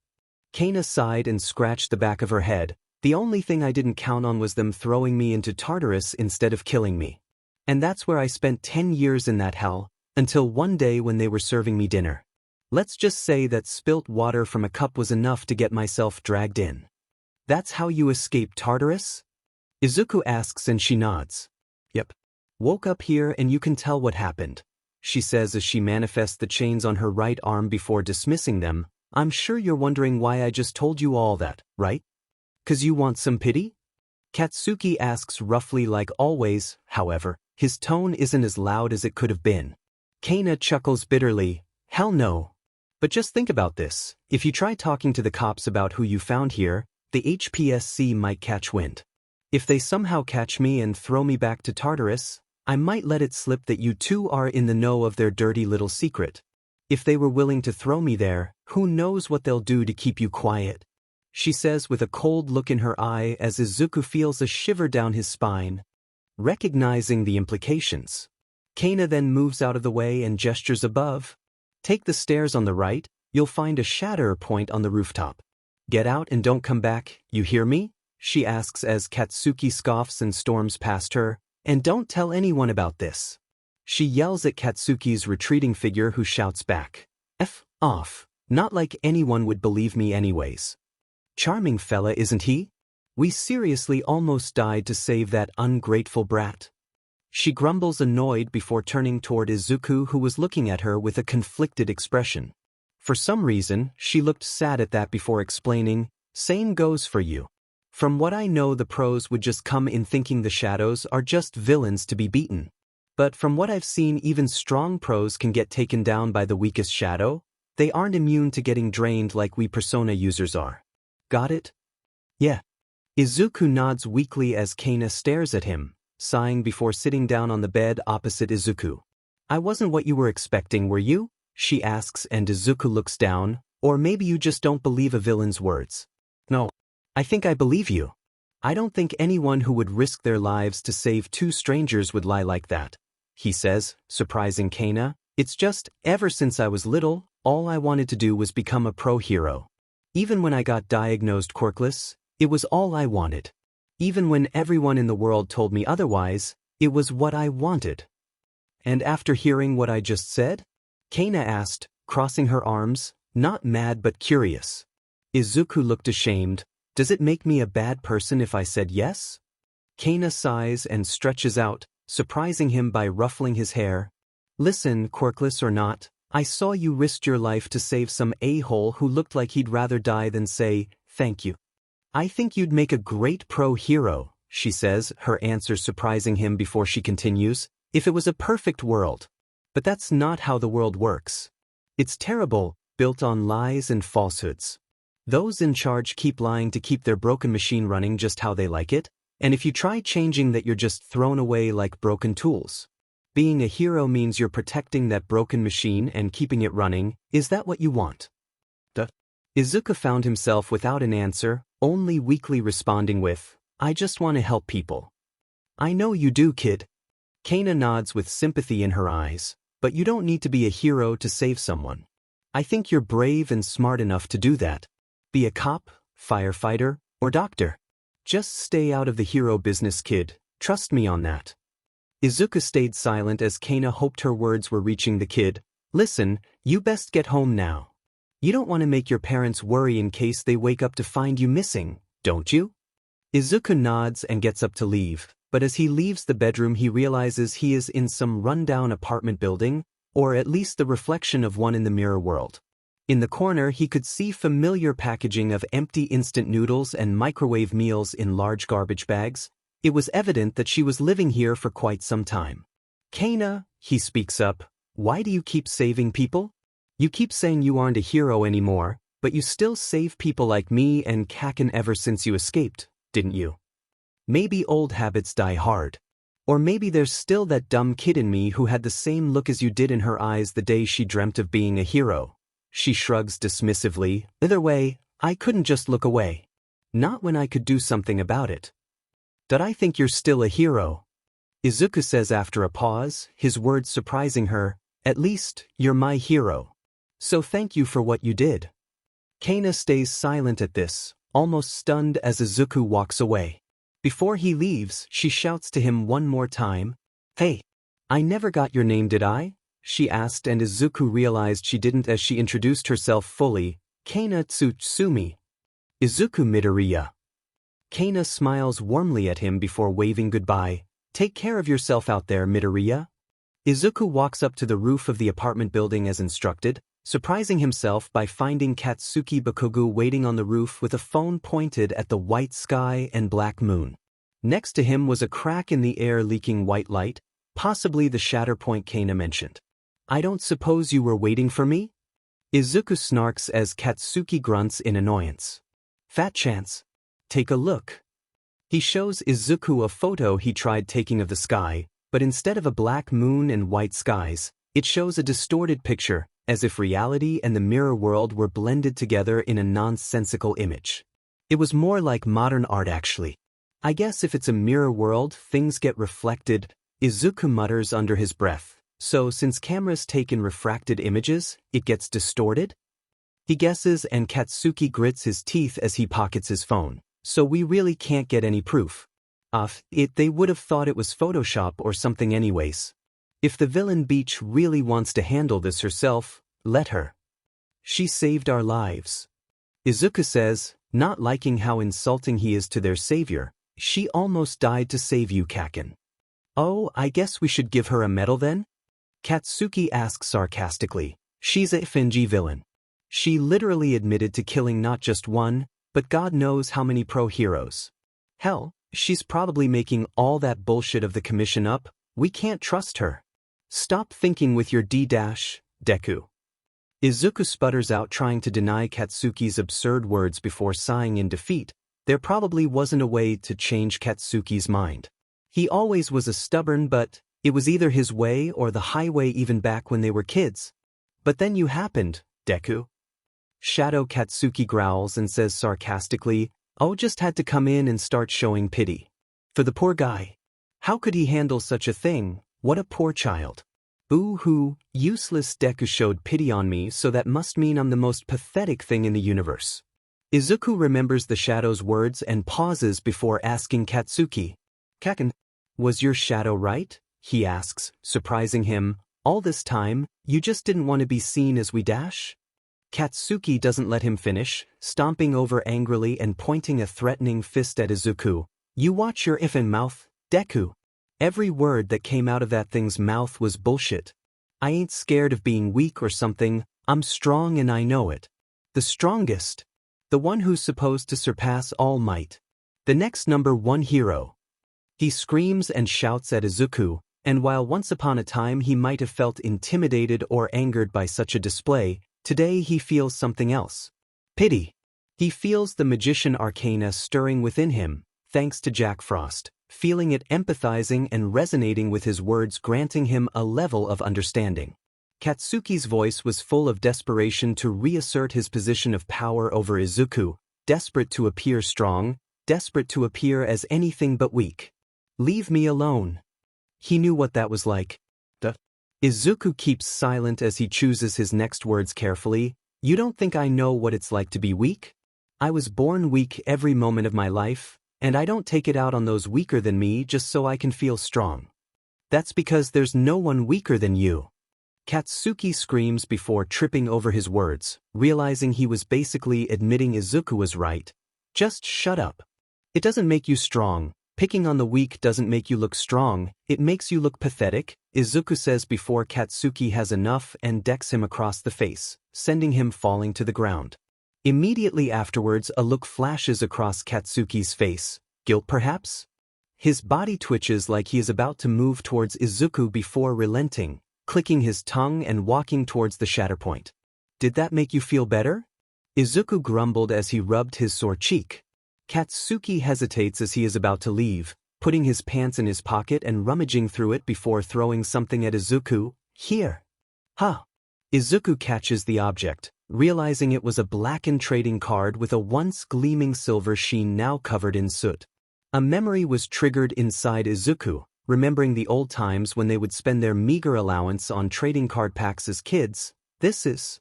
Kana sighed and scratched the back of her head. The only thing I didn't count on was them throwing me into Tartarus instead of killing me. And that's where I spent 10 years in that hell, until one day when they were serving me dinner. Let's just say that spilt water from a cup was enough to get myself dragged in. That's how you escaped Tartarus? Izuku asks and she nods. Yep. Woke up here and you can tell what happened, she says as she manifests the chains on her right arm before dismissing them. I'm sure you're wondering why I just told you all that, right? 'Cause you want some pity? Katsuki asks roughly like always, however, his tone isn't as loud as it could have been. Kana chuckles bitterly. Hell no. But just think about this. If you try talking to the cops about who you found here, the HPSC might catch wind. If they somehow catch me and throw me back to Tartarus, I might let it slip that you two are in the know of their dirty little secret. If they were willing to throw me there, who knows what they'll do to keep you quiet? She says with a cold look in her eye as Izuku feels a shiver down his spine. Recognizing the implications, Kana then moves out of the way and gestures above. Take the stairs on the right, You'll find a shatter point on the rooftop. Get out and don't come back, you hear me? She asks as Katsuki scoffs and storms past her. And don't tell anyone about this. She yells at Katsuki's retreating figure who shouts back. F off. Not like anyone would believe me anyways. Charming fella, isn't he? We seriously almost died to save that ungrateful brat. She grumbles annoyed before turning toward Izuku, who was looking at her with a conflicted expression. For some reason, she looked sad at that before explaining, same goes for you. From what I know, the pros would just come in thinking the shadows are just villains to be beaten. But from what I've seen, even strong pros can get taken down by the weakest shadow. They aren't immune to getting drained like we Persona users are. Got it? Yeah. Izuku nods weakly as Kana stares at him, sighing before sitting down on the bed opposite Izuku. I wasn't what you were expecting, were you? She asks, and Izuku looks down. Or maybe you just don't believe a villain's words. No. I think I believe you. I don't think anyone who would risk their lives to save two strangers would lie like that, he says, surprising Kana. It's just, ever since I was little, all I wanted to do was become a pro hero. Even when I got diagnosed quirkless, it was all I wanted. Even when everyone in the world told me otherwise, it was what I wanted. And after hearing what I just said? Kana asked, crossing her arms, not mad but curious. Izuku looked ashamed. Does it make me a bad person if I said yes? Kana sighs and stretches out, surprising him by ruffling his hair. Listen, quirkless or not, I saw you risked your life to save some a-hole who looked like he'd rather die than say, thank you. I think you'd make a great pro hero, she says, her answer surprising him before she continues, if it was a perfect world. But that's not how the world works. It's terrible, built on lies and falsehoods. Those in charge keep lying to keep their broken machine running just how they like it, and if you try changing that, you're just thrown away like broken tools. Being a hero means you're protecting that broken machine and keeping it running. Is that what you want? Duh. Izuku found himself without an answer, only weakly responding with, I just want to help people. I know you do, kid. Kana nods with sympathy in her eyes, but you don't need to be a hero to save someone. I think you're brave and smart enough to do that. Be a cop, firefighter, or doctor. Just stay out of the hero business, kid. Trust me on that. Izuku stayed silent as Kana hoped her words were reaching the kid. Listen, you best get home now. You don't want to make your parents worry in case they wake up to find you missing, don't you? Izuku nods and gets up to leave, but as he leaves the bedroom he realizes he is in some rundown apartment building, or at least the reflection of one in the mirror world. In the corner he could see familiar packaging of empty instant noodles and microwave meals in large garbage bags. It was evident that she was living here for quite some time. Kana, he speaks up, why do you keep saving people? You keep saying you aren't a hero anymore, but you still save people like me and Kaken ever since you escaped, didn't you? Maybe old habits die hard. Or maybe there's still that dumb kid in me who had the same look as you did in her eyes the day she dreamt of being a hero. She shrugs dismissively. Either way, I couldn't just look away. Not when I could do something about it. Did I think you're still a hero? Izuku says after a pause, his words surprising her. At least, you're my hero. So thank you for what you did. Kana stays silent at this, almost stunned as Izuku walks away. Before he leaves, she shouts to him one more time. Hey, I never got your name, did I? She asked, and Izuku realized she didn't as she introduced herself fully. Kana Tsutsumi. Izuku Midoriya. Kana smiles warmly at him before waving goodbye. Take care of yourself out there, Midoriya. Izuku walks up to the roof of the apartment building as instructed, surprising himself by finding Katsuki Bakugo waiting on the roof with a phone pointed at the white sky and black moon. Next to him was a crack in the air leaking white light, possibly the shatter point Kana mentioned. I don't suppose you were waiting for me? Izuku snarks as Katsuki grunts in annoyance. Fat chance. Take a look. He shows Izuku a photo he tried taking of the sky, but instead of a black moon and white skies, it shows a distorted picture, as if reality and the mirror world were blended together in a nonsensical image. It was more like modern art actually. I guess if it's a mirror world, things get reflected, Izuku mutters under his breath. So since cameras take in refracted images, it gets distorted? He guesses and Katsuki grits his teeth as he pockets his phone. So we really can't get any proof. They would have thought it was Photoshop or something anyways. If the villain Beach really wants to handle this herself, let her. She saved our lives. Izuku says, not liking how insulting he is to their savior. She almost died to save you, Kaken. Oh, I guess we should give her a medal then? Katsuki asks sarcastically. She's a Finji villain. She literally admitted to killing not just one, but God knows how many pro-heroes. Hell, she's probably making all that bullshit of the commission up. We can't trust her. Stop thinking with your Deku. Izuku sputters out trying to deny Katsuki's absurd words before sighing in defeat. There probably wasn't a way to change Katsuki's mind. He always was a stubborn but it was either his way or the highway even back when they were kids. But then you happened, Deku. Shadow Katsuki growls and says sarcastically, oh, just had to come in and start showing pity. For the poor guy. How could he handle such a thing? What a poor child. Boo-hoo, useless Deku showed pity on me, so that must mean I'm the most pathetic thing in the universe. Izuku remembers the Shadow's words and pauses before asking Katsuki. Kaken, was your shadow right? He asks, surprising him. All this time, you just didn't want to be seen as we dash? Katsuki doesn't let him finish, stomping over angrily and pointing a threatening fist at Izuku. You watch your effing mouth, Deku. Every word that came out of that thing's mouth was bullshit. I ain't scared of being weak or something, I'm strong and I know it. The strongest. The one who's supposed to surpass all might. The next #1 hero. He screams and shouts at Izuku, and while once upon a time he might have felt intimidated or angered by such a display, today he feels something else. Pity. He feels the magician arcana stirring within him, thanks to Jack Frost, feeling it empathizing and resonating with his words, granting him a level of understanding. Katsuki's voice was full of desperation to reassert his position of power over Izuku, desperate to appear strong, desperate to appear as anything but weak. Leave me alone. He knew what that was like. Izuku keeps silent as he chooses his next words carefully. You don't think I know what it's like to be weak? I was born weak every moment of my life, and I don't take it out on those weaker than me just so I can feel strong. That's because there's no one weaker than you. Katsuki screams before tripping over his words, realizing he was basically admitting Izuku was right. Just shut up. It doesn't make you strong. Picking on the weak doesn't make you look strong, it makes you look pathetic, Izuku says before Katsuki has enough and decks him across the face, sending him falling to the ground. Immediately afterwards a look flashes across Katsuki's face. Guilt perhaps? His body twitches like he is about to move towards Izuku before relenting, clicking his tongue and walking towards the Shatterpoint. Did that make you feel better? Izuku grumbled as he rubbed his sore cheek. Katsuki hesitates as he is about to leave, putting his pants in his pocket and rummaging through it before throwing something at Izuku. Here. Huh. Izuku catches the object, realizing it was a blackened trading card with a once gleaming silver sheen now covered in soot. A memory was triggered inside Izuku, remembering the old times when they would spend their meager allowance on trading card packs as kids. This is...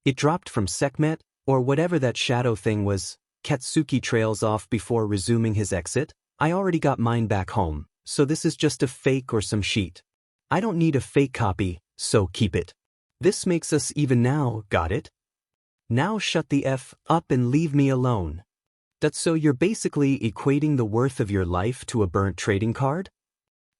It dropped from Sekhmet, or whatever that shadow thing was. Katsuki trails off before resuming his exit. I already got mine back home, so this is just a fake or some sheet. I don't need a fake copy, so keep it. This makes us even now, got it? Now shut the F up and leave me alone. So you're basically equating the worth of your life to a burnt trading card?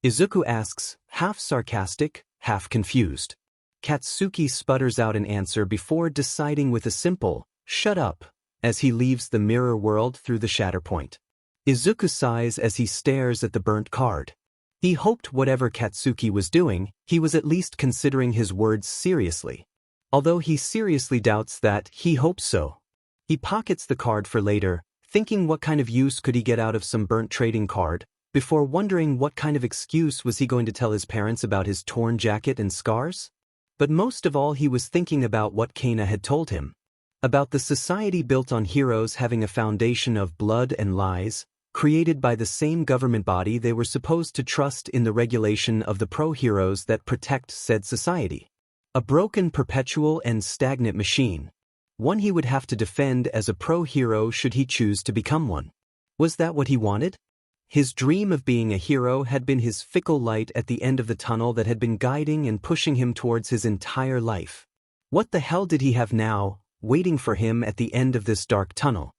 Izuku asks, half sarcastic, half confused. Katsuki sputters out an answer before deciding with a simple, shut up, as he leaves the mirror world through the Shatterpoint. Izuku sighs as he stares at the burnt card. He hoped whatever Katsuki was doing, he was at least considering his words seriously. Although he seriously doubts that, he hopes so. He pockets the card for later, thinking what kind of use could he get out of some burnt trading card, before wondering what kind of excuse was he going to tell his parents about his torn jacket and scars? But most of all he was thinking about what Kana had told him. About the society built on heroes having a foundation of blood and lies, created by the same government body they were supposed to trust in the regulation of the pro-heroes that protect said society. A broken, perpetual and stagnant machine. One he would have to defend as a pro-hero should he choose to become one. Was that what he wanted? His dream of being a hero had been his fickle light at the end of the tunnel that had been guiding and pushing him towards his entire life. What the hell did he have now, waiting for him at the end of this dark tunnel?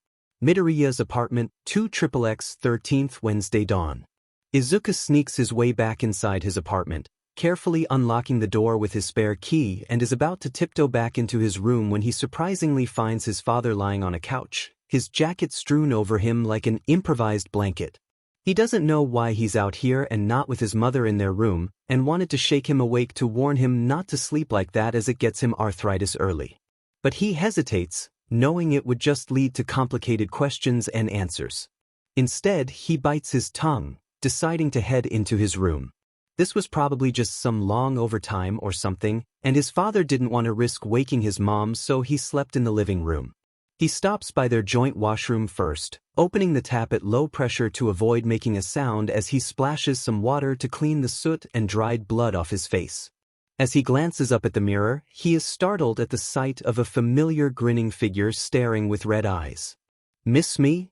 Midoriya's apartment, 2XXX 13th Wednesday dawn. Izuku sneaks his way back inside his apartment, carefully unlocking the door with his spare key, and is about to tiptoe back into his room when he surprisingly finds his father lying on a couch, his jacket strewn over him like an improvised blanket. He doesn't know why he's out here and not with his mother in their room, and wanted to shake him awake to warn him not to sleep like that as it gets him arthritis early. But he hesitates, knowing it would just lead to complicated questions and answers. Instead, he bites his tongue, deciding to head into his room. This was probably just some long overtime or something, and his father didn't want to risk waking his mom, so he slept in the living room. He stops by their joint washroom first, opening the tap at low pressure to avoid making a sound as he splashes some water to clean the soot and dried blood off his face. As he glances up at the mirror, he is startled at the sight of a familiar grinning figure staring with red eyes. "Miss me?"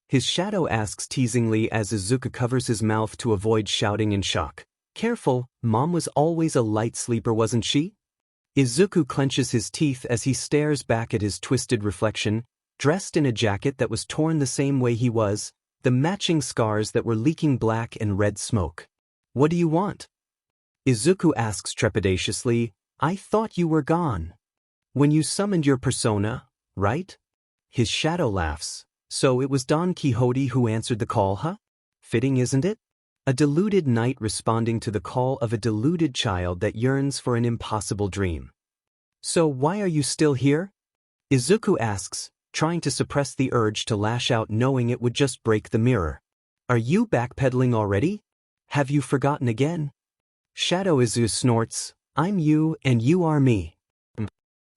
His shadow asks teasingly as Izuku covers his mouth to avoid shouting in shock. "Careful, Mom was always a light sleeper, wasn't she?" Izuku clenches his teeth as he stares back at his twisted reflection, dressed in a jacket that was torn the same way he was, the matching scars that were leaking black and red smoke. "What do you want?" Izuku asks trepidatiously. "I thought you were gone. When you summoned your persona, right?" His shadow laughs. "So it was Don Quixote who answered the call, huh? Fitting, isn't it? A deluded knight responding to the call of a deluded child that yearns for an impossible dream." "So why are you still here?" Izuku asks, trying to suppress the urge to lash out knowing it would just break the mirror. "Are you backpedaling already? Have you forgotten again?" Shadow Izuku snorts, "I'm you and you are me.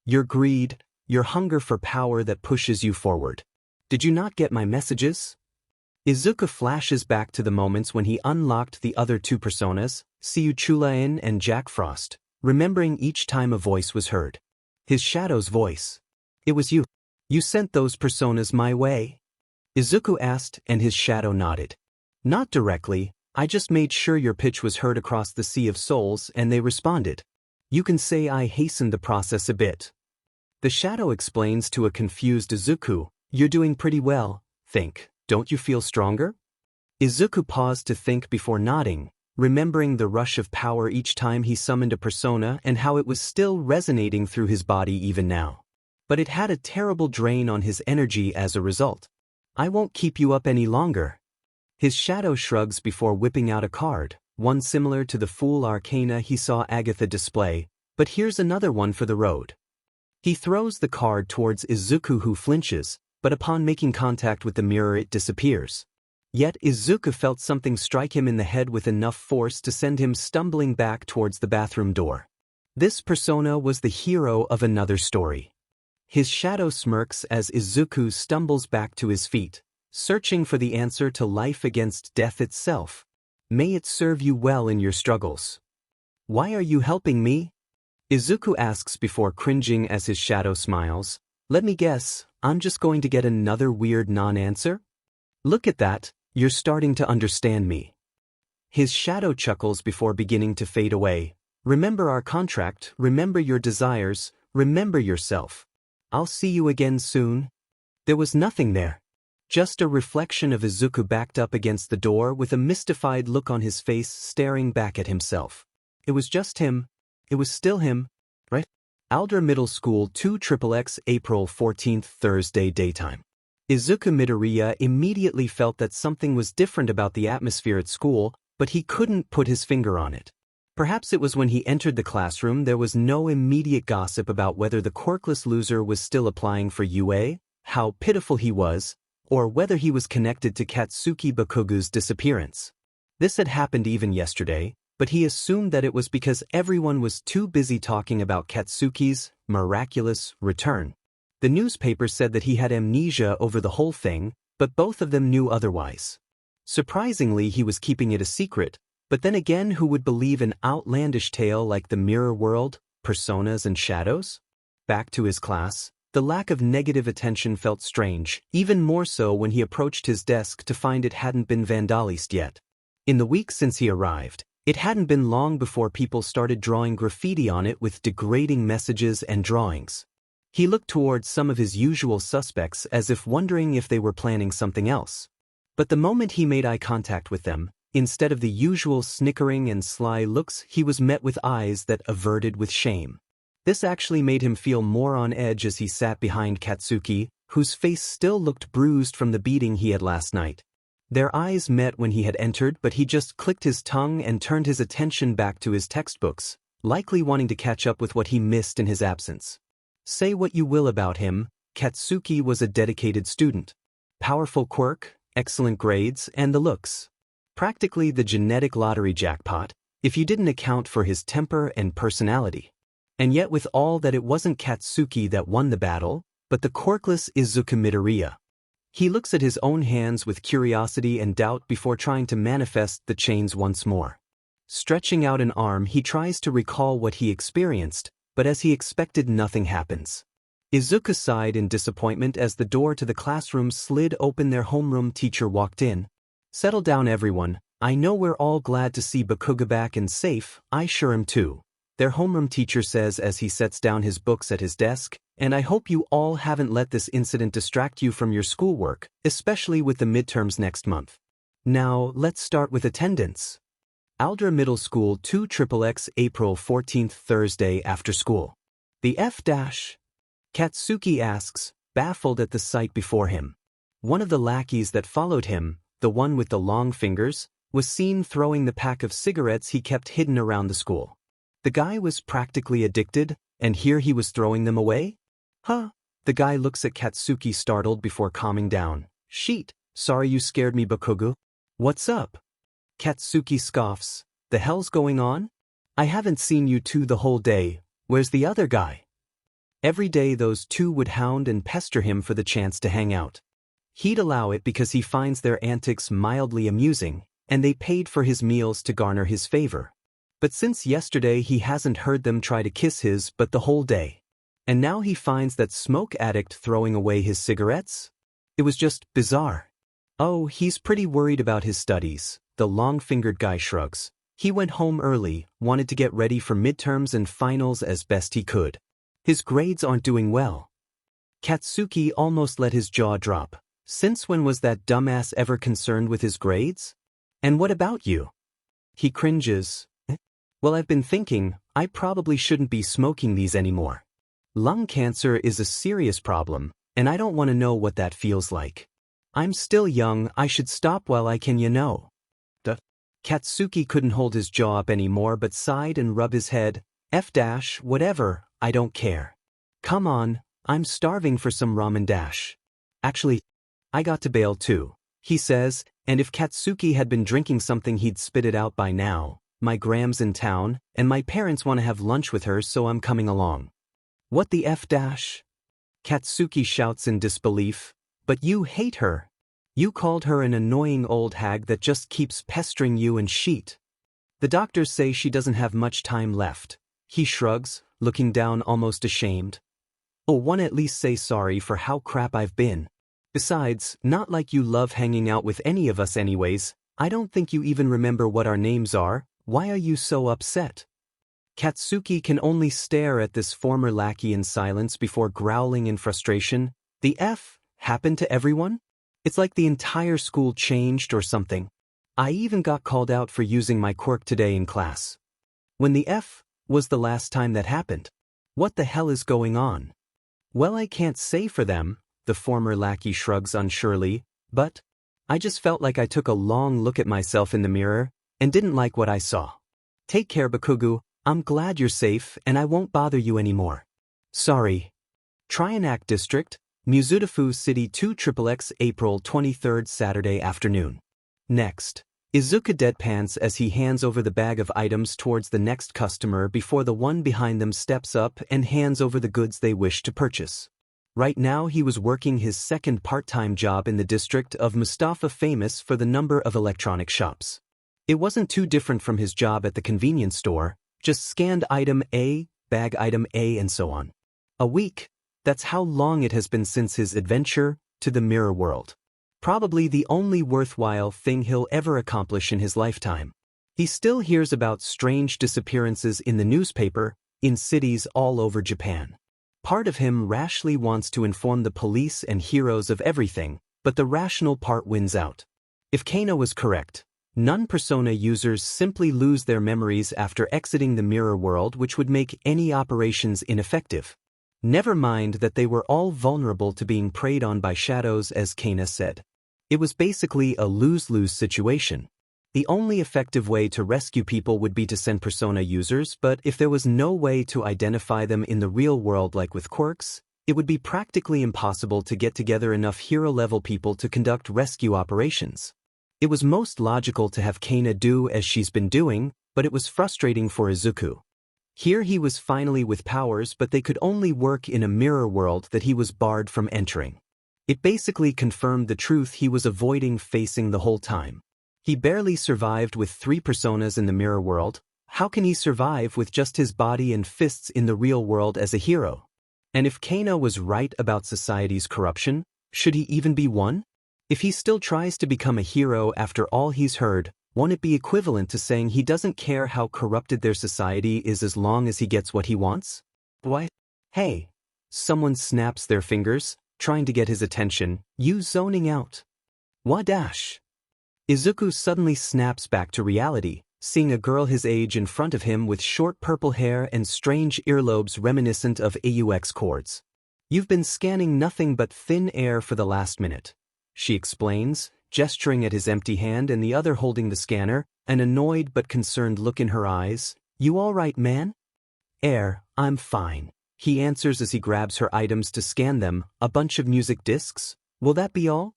Your greed, your hunger for power that pushes you forward. Did you not get my messages?" Izuku flashes back to the moments when he unlocked the other two personas, Chulain and Jack Frost, remembering each time a voice was heard. His shadow's voice. "It was you. You sent those personas my way?" Izuku asked, and his shadow nodded. "Not directly, I just made sure your pitch was heard across the Sea of Souls and they responded. You can say I hastened the process a bit." The shadow explains to a confused Izuku, "You're doing pretty well, think. Don't you feel stronger?" Izuku paused to think before nodding, remembering the rush of power each time he summoned a persona and how it was still resonating through his body even now. But it had a terrible drain on his energy as a result. "I won't keep you up any longer." His shadow shrugs before whipping out a card, one similar to the Fool Arcana he saw Agatha display, but here's another one for the road. He throws the card towards Izuku, who flinches, but upon making contact with the mirror it disappears. Yet Izuku felt something strike him in the head with enough force to send him stumbling back towards the bathroom door. This persona was the hero of another story. His shadow smirks as Izuku stumbles back to his feet, searching for the answer to life against death itself. "May it serve you well in your struggles." "Why are you helping me?" Izuku asks before cringing as his shadow smiles. "Let me guess, I'm just going to get another weird non-answer?" "Look at that, you're starting to understand me." His shadow chuckles before beginning to fade away. "Remember our contract, remember your desires, remember yourself. I'll see you again soon." There was nothing there. Just a reflection of Izuku backed up against the door with a mystified look on his face staring back at himself. It was just him. It was still him, right? Aldra Middle School, 2XXX April 14th Thursday daytime. Izuku Midoriya immediately felt that something was different about the atmosphere at school, but he couldn't put his finger on it. Perhaps it was when he entered the classroom there was no immediate gossip about whether the Quirkless loser was still applying for UA, how pitiful he was, or whether he was connected to Katsuki Bakugo's disappearance. This had happened even yesterday, but he assumed that it was because everyone was too busy talking about Katsuki's miraculous return. The newspaper said that he had amnesia over the whole thing, but both of them knew otherwise. Surprisingly, he was keeping it a secret, but then again, who would believe an outlandish tale like the mirror world, personas and shadows? Back to his class, The lack of negative attention felt strange, even more so when he approached his desk to find it hadn't been vandalized yet. In the week since he arrived, it hadn't been long before people started drawing graffiti on it with degrading messages and drawings. He looked towards some of his usual suspects as if wondering if they were planning something else. But the moment he made eye contact with them, instead of the usual snickering and sly looks, he was met with eyes that averted with shame. This actually made him feel more on edge as he sat behind Katsuki, whose face still looked bruised from the beating he had last night. Their eyes met when he had entered, but he just clicked his tongue and turned his attention back to his textbooks, likely wanting to catch up with what he missed in his absence. Say what you will about him, Katsuki was a dedicated student. Powerful quirk, excellent grades, and the looks. Practically the genetic lottery jackpot, if you didn't account for his temper and personality. And yet with all that, it wasn't Katsuki that won the battle, but the quirkless Izuku Midoriya. He looks at his own hands with curiosity and doubt before trying to manifest the chains once more. Stretching out an arm, he tries to recall what he experienced, but as he expected, nothing happens. Izuku sighed in disappointment as the door to the classroom slid open. Their homeroom teacher walked in. "Settle down everyone, I know we're all glad to see Bakugo back and safe, I sure am too," their homeroom teacher says as he sets down his books at his desk, "and I hope you all haven't let this incident distract you from your schoolwork, especially with the midterms next month. Now, let's start with attendance." Aldra Middle School 2XXX, April 14th, Thursday after school. The F-? Katsuki asks, baffled at the sight before him. One of the lackeys that followed him, the one with the long fingers, was seen throwing the pack of cigarettes he kept hidden around the school. The guy was practically addicted, and here he was throwing them away? Huh? The guy looks at Katsuki startled before calming down. "Sheet, sorry you scared me, Bakugo. What's up?" Katsuki scoffs. "The hell's going on? I haven't seen you two the whole day, where's the other guy?" Every day those two would hound and pester him for the chance to hang out. He'd allow it because he finds their antics mildly amusing, and they paid for his meals to garner his favor. But since yesterday he hasn't heard them try to kiss his butt the whole day. And now he finds that smoke addict throwing away his cigarettes? It was just bizarre. Oh, he's pretty worried about his studies, the long-fingered guy shrugs. He went home early, wanted to get ready for midterms and finals as best he could. His grades aren't doing well. Katsuki almost let his jaw drop. Since when was that dumbass ever concerned with his grades? And what about you? He cringes. Well, I've been thinking, I probably shouldn't be smoking these anymore. Lung cancer is a serious problem, and I don't want to know what that feels like. I'm still young, I should stop while I can, you know. Katsuki couldn't hold his jaw up anymore but sighed and rubbed his head. F-, whatever, I don't care. Come on, I'm starving for some ramen-. Actually, I got to bail too, he says, and if Katsuki had been drinking something he'd spit it out by now. My Gram's in town, and my parents want to have lunch with her, so I'm coming along. What the F-? Katsuki shouts in disbelief. But you hate her. You called her an annoying old hag that just keeps pestering you and sheet. The doctors say she doesn't have much time left. He shrugs, looking down almost ashamed. Oh, one at least say sorry for how crap I've been. Besides, not like you love hanging out with any of us anyways. I don't think you even remember what our names are. Why are you so upset? Katsuki can only stare at this former lackey in silence before growling in frustration. The F happened to everyone? It's like the entire school changed or something. I even got called out for using my quirk today in class. When the F was the last time that happened? What the hell is going on? Well, I can't say for them, the former lackey shrugs unsurely, but I just felt like I took a long look at myself in the mirror and didn't like what I saw. Take care, Bakugo. I'm glad you're safe and I won't bother you anymore. Sorry. Trianac District, Mizudafu City 2XXX, April 23rd, Saturday afternoon. Next, Izuku deadpans as he hands over the bag of items towards the next customer before the one behind them steps up and hands over the goods they wish to purchase. Right now he was working his second part-time job in the district of Mustafa, famous for the number of electronic shops. It wasn't too different from his job at the convenience store, just scanned item A, bag item A and so on. A week, That's how long it has been since his adventure to the mirror world. Probably the only worthwhile thing he'll ever accomplish in his lifetime. He still hears about strange disappearances in the newspaper, in cities all over Japan. Part of him rashly wants to inform the police and heroes of everything, but the rational part wins out. If Kana was correct, non-persona users simply lose their memories after exiting the mirror world, which would make any operations ineffective. Never mind that they were all vulnerable to being preyed on by shadows, as Kana said. It was basically a lose-lose situation. The only effective way to rescue people would be to send persona users, but if there was no way to identify them in the real world like with quirks, it would be practically impossible to get together enough hero-level people to conduct rescue operations. It was most logical to have Kana do as she's been doing, but it was frustrating for Izuku. Here he was finally with powers, but they could only work in a mirror world that he was barred from entering. It basically confirmed the truth he was avoiding facing the whole time. He barely survived with 3 personas in the mirror world. How can he survive with just his body and fists in the real world as a hero? And if Kana was right about society's corruption, should he even be one? If he still tries to become a hero after all he's heard, won't it be equivalent to saying he doesn't care how corrupted their society is as long as he gets what he wants? What? Hey! Someone snaps their fingers, trying to get his attention, you zoning out. Wadash! Izuku suddenly snaps back to reality, seeing a girl his age in front of him with short purple hair and strange earlobes reminiscent of AUX chords. You've been scanning nothing but thin air for the last minute, she explains, gesturing at his empty hand and the other holding the scanner, an annoyed but concerned look in her eyes. You all right, man? I'm fine, he answers as he grabs her items to scan them. A bunch of music discs? Will that be all?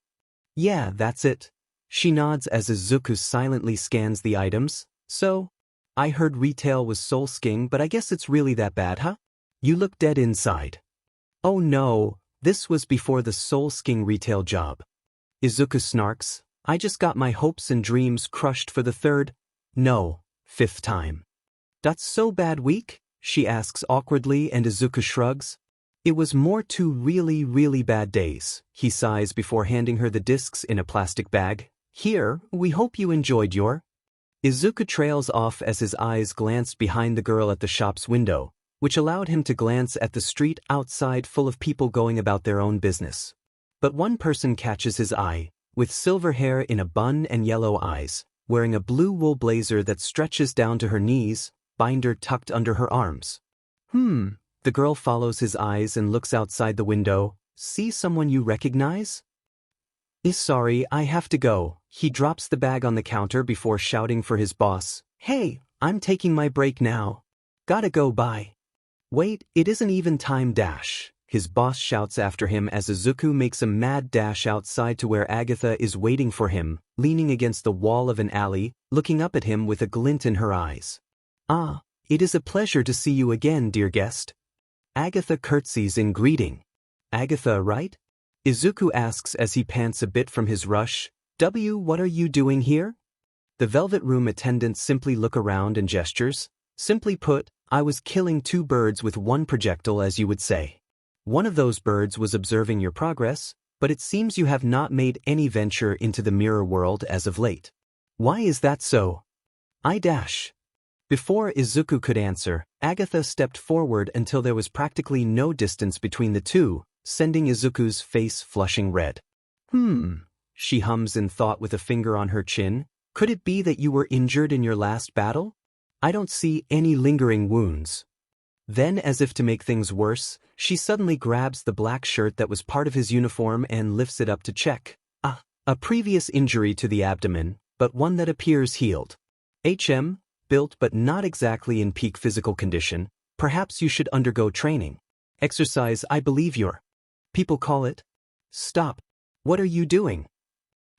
Yeah, that's it. She nods as Izuku silently scans the items. So? I heard retail was soul-sking, but I guess it's really that bad, huh? You look dead inside. Oh no, this was before the soul-sking retail job. Izuku snarks, I just got my hopes and dreams crushed for the 5th time. That's so bad week? She asks awkwardly and Izuku shrugs. It was more 2 really, really bad days, he sighs before handing her the discs in a plastic bag. Here, we hope you enjoyed your... Izuku trails off as his eyes glanced behind the girl at the shop's window, which allowed him to glance at the street outside full of people going about their own business. But one person catches his eye, with silver hair in a bun and yellow eyes, wearing a blue wool blazer that stretches down to her knees, binder tucked under her arms. The girl follows his eyes and looks outside the window. See someone you recognize? Sorry, I have to go. He drops the bag on the counter before shouting for his boss. Hey, I'm taking my break now. Gotta go, bye. Wait, it isn't even time dash. His boss shouts after him as Izuku makes a mad dash outside to where Agatha is waiting for him, leaning against the wall of an alley, looking up at him with a glint in her eyes. Ah, it is a pleasure to see you again, dear guest. Agatha curtsies in greeting. Agatha, right? Izuku asks as he pants a bit from his rush. What are you doing here? The Velvet Room attendant simply look around and gestures. Simply put, I was killing 2 birds with 1 projectile, as you would say. One of those birds was observing your progress, but it seems you have not made any venture into the mirror world as of late. Why is that so? Before Izuku could answer, Agatha stepped forward until there was practically no distance between the two, sending Izuku's face flushing red. She hums in thought with a finger on her chin. Could it be that you were injured in your last battle? I don't see any lingering wounds. Then, as if to make things worse, she suddenly grabs the black shirt that was part of his uniform and lifts it up to check. A previous injury to the abdomen, but one that appears healed. Built but not exactly in peak physical condition. Perhaps you should undergo training. Exercise, I believe you're. People call it. Stop. What are you doing?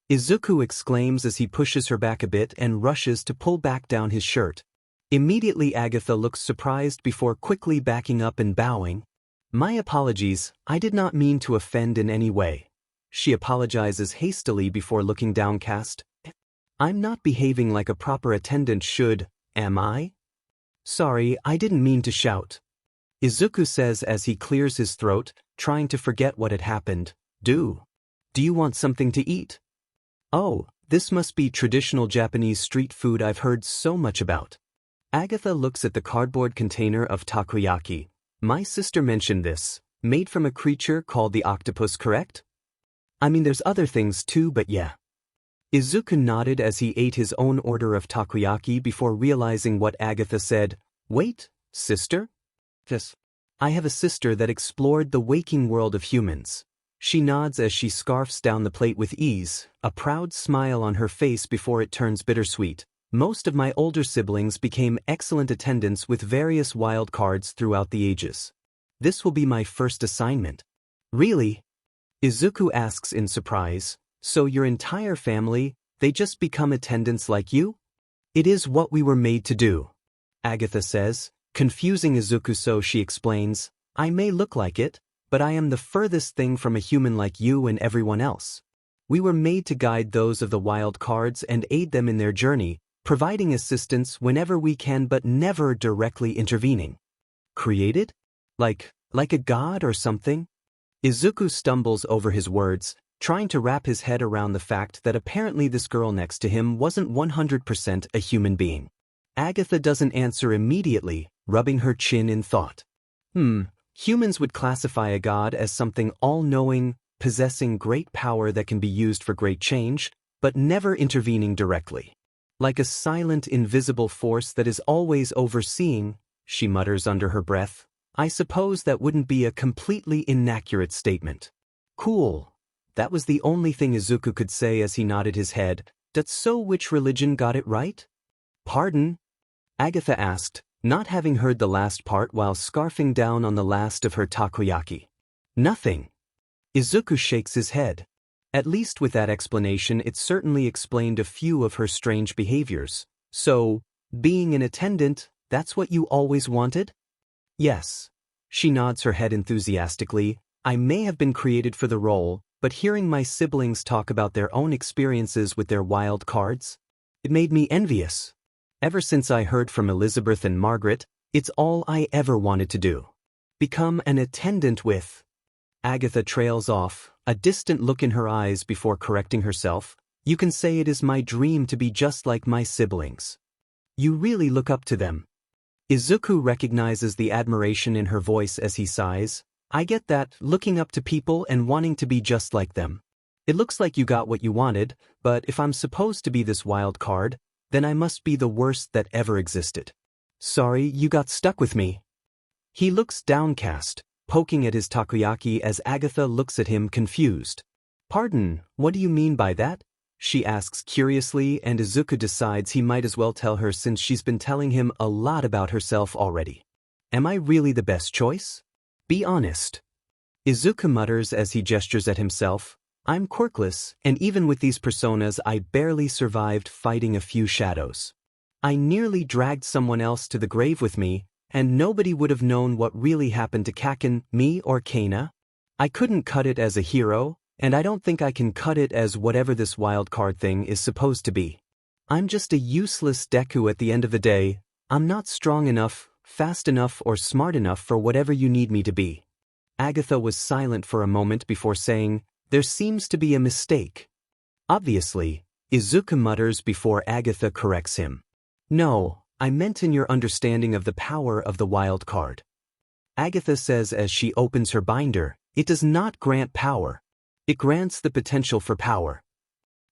Izuku exclaims as he pushes her back a bit and rushes to pull back down his shirt. Immediately Agatha looks surprised before quickly backing up and bowing. My apologies, I did not mean to offend in any way. She apologizes hastily before looking downcast. I'm not behaving like a proper attendant should, am I? Sorry, I didn't mean to shout. Izuku says as he clears his throat, trying to forget what had happened. Do you want something to eat? Oh, this must be traditional Japanese street food I've heard so much about. Agatha looks at the cardboard container of takoyaki. My sister mentioned this, made from a creature called the octopus, correct? I mean, there's other things too, but yeah. Izuku nodded as he ate his own order of takoyaki before realizing what Agatha said. Wait, sister? Yes. I have a sister that explored the waking world of humans. She nods as she scarfs down the plate with ease, a proud smile on her face before it turns bittersweet. Most of my older siblings became excellent attendants with various wild cards throughout the ages. This will be my first assignment. Really? Izuku asks in surprise. So your entire family, they just become attendants like you? It is what we were made to do, Agatha says, confusing Izuku, so she explains, I may look like it, but I am the furthest thing from a human like you and everyone else. We were made to guide those of the wild cards and aid them in their journey, providing assistance whenever we can but never directly intervening. Created? Like a god or something? Izuku stumbles over his words, trying to wrap his head around the fact that apparently this girl next to him wasn't 100% a human being. Agatha doesn't answer immediately, rubbing her chin in thought. Humans would classify a god as something all-knowing, possessing great power that can be used for great change, but never intervening directly. Like a silent, invisible force that is always overseeing, she mutters under her breath. I suppose that wouldn't be a completely inaccurate statement. Cool. That was the only thing Izuku could say as he nodded his head. That's so which religion got it right? Pardon? Agatha asked, not having heard the last part while scarfing down on the last of her takoyaki. Nothing. Izuku shakes his head. At least with that explanation it certainly explained a few of her strange behaviors. So, being an attendant, that's what you always wanted? Yes. She nods her head enthusiastically. I may have been created for the role, but hearing my siblings talk about their own experiences with their wild cards, it made me envious. Ever since I heard from Elizabeth and Margaret, it's all I ever wanted to do. Become an attendant with. Agatha trails off, a distant look in her eyes before correcting herself. You can say it is my dream to be just like my siblings. You really look up to them. Izuku recognizes the admiration in her voice as he sighs. I get that, looking up to people and wanting to be just like them. It looks like you got what you wanted, but if I'm supposed to be this wild card, then I must be the worst that ever existed. Sorry, you got stuck with me. He looks downcast, poking at his takoyaki as Agatha looks at him confused. Pardon, what do you mean by that? She asks curiously, and Izuku decides he might as well tell her since she's been telling him a lot about herself already. Am I really the best choice? Be honest. Izuku mutters as he gestures at himself. I'm quirkless, and even with these personas I barely survived fighting a few shadows. I nearly dragged someone else to the grave with me, and nobody would have known what really happened to Kaken, me or Kana. I couldn't cut it as a hero, and I don't think I can cut it as whatever this wild card thing is supposed to be. I'm just a useless Deku at the end of the day. I'm not strong enough, fast enough or smart enough for whatever you need me to be. Agatha was silent for a moment before saying, there seems to be a mistake. Obviously, Izuku mutters before Agatha corrects him. No, I meant in your understanding of the power of the wild card. Agatha says as she opens her binder, it does not grant power. It grants the potential for power.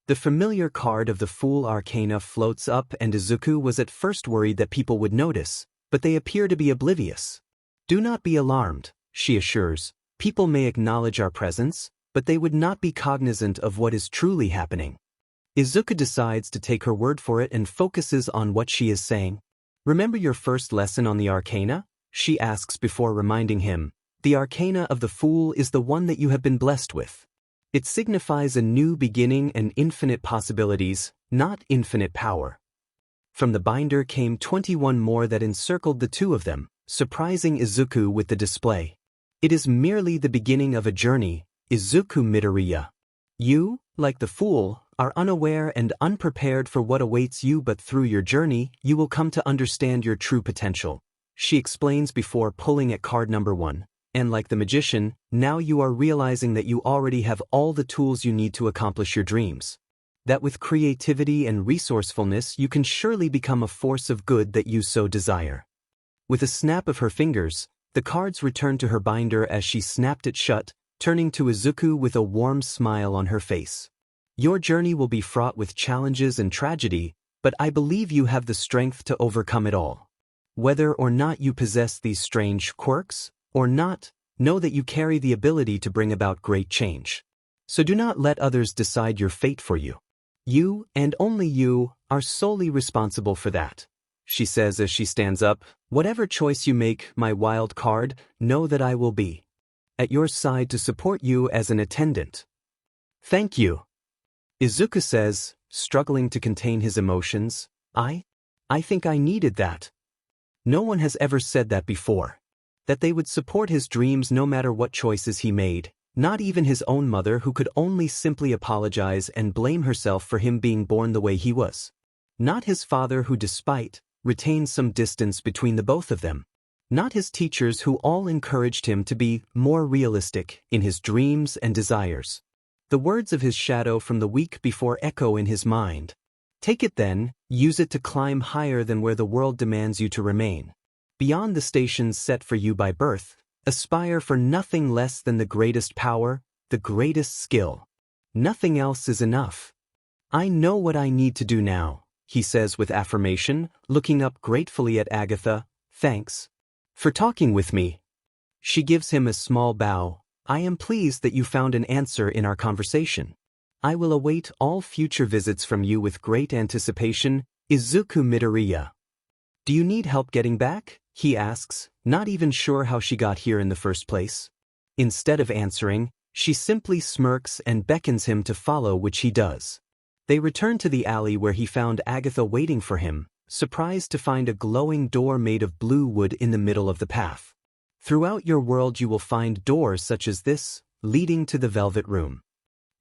The familiar card of the Fool Arcana floats up and Izuku was at first worried that people would notice, but they appear to be oblivious. Do not be alarmed, she assures. People may acknowledge our presence, but they would not be cognizant of what is truly happening. Izuku decides to take her word for it and focuses on what she is saying. Remember your first lesson on the Arcana? She asks before reminding him. The Arcana of the Fool is the one that you have been blessed with. It signifies a new beginning and infinite possibilities, not infinite power. From the binder came 21 more that encircled the two of them, surprising Izuku with the display. It is merely the beginning of a journey, Izuku Midoriya. You, like the Fool, are unaware and unprepared for what awaits you, but through your journey, you will come to understand your true potential. She explains before pulling at card number 1. and like the magician, now you are realizing that you already have all the tools you need to accomplish your dreams. That with creativity and resourcefulness you can surely become a force of good that you so desire. With a snap of her fingers, the cards returned to her binder as she snapped it shut, turning to Izuku with a warm smile on her face. Your journey will be fraught with challenges and tragedy, but I believe you have the strength to overcome it all. Whether or not you possess these strange quirks, or not, know that you carry the ability to bring about great change. So do not let others decide your fate for you. You, and only you, are solely responsible for that. She says as she stands up, whatever choice you make, my wild card, know that I will be at your side to support you as an attendant. Thank you. Izuku says, struggling to contain his emotions, I think I needed that. No one has ever said that before. That they would support his dreams no matter what choices he made, not even his own mother who could only simply apologize and blame herself for him being born the way he was. Not his father who retained some distance between the both of them. Not his teachers who all encouraged him to be more realistic in his dreams and desires. The words of his shadow from the week before echo in his mind. Take it then, use it to climb higher than where the world demands you to remain. Beyond the stations set for you by birth, aspire for nothing less than the greatest power, the greatest skill. Nothing else is enough. I know what I need to do now, he says with affirmation, looking up gratefully at Agatha. Thanks for talking with me. She gives him a small bow. I am pleased that you found an answer in our conversation. I will await all future visits from you with great anticipation, Izuku Midoriya. Do you need help getting back? He asks, not even sure how she got here in the first place. Instead of answering, she simply smirks and beckons him to follow, which he does. They return to the alley where he found Agatha waiting for him, surprised to find a glowing door made of blue wood in the middle of the path. Throughout your world you will find doors such as this, leading to the Velvet Room.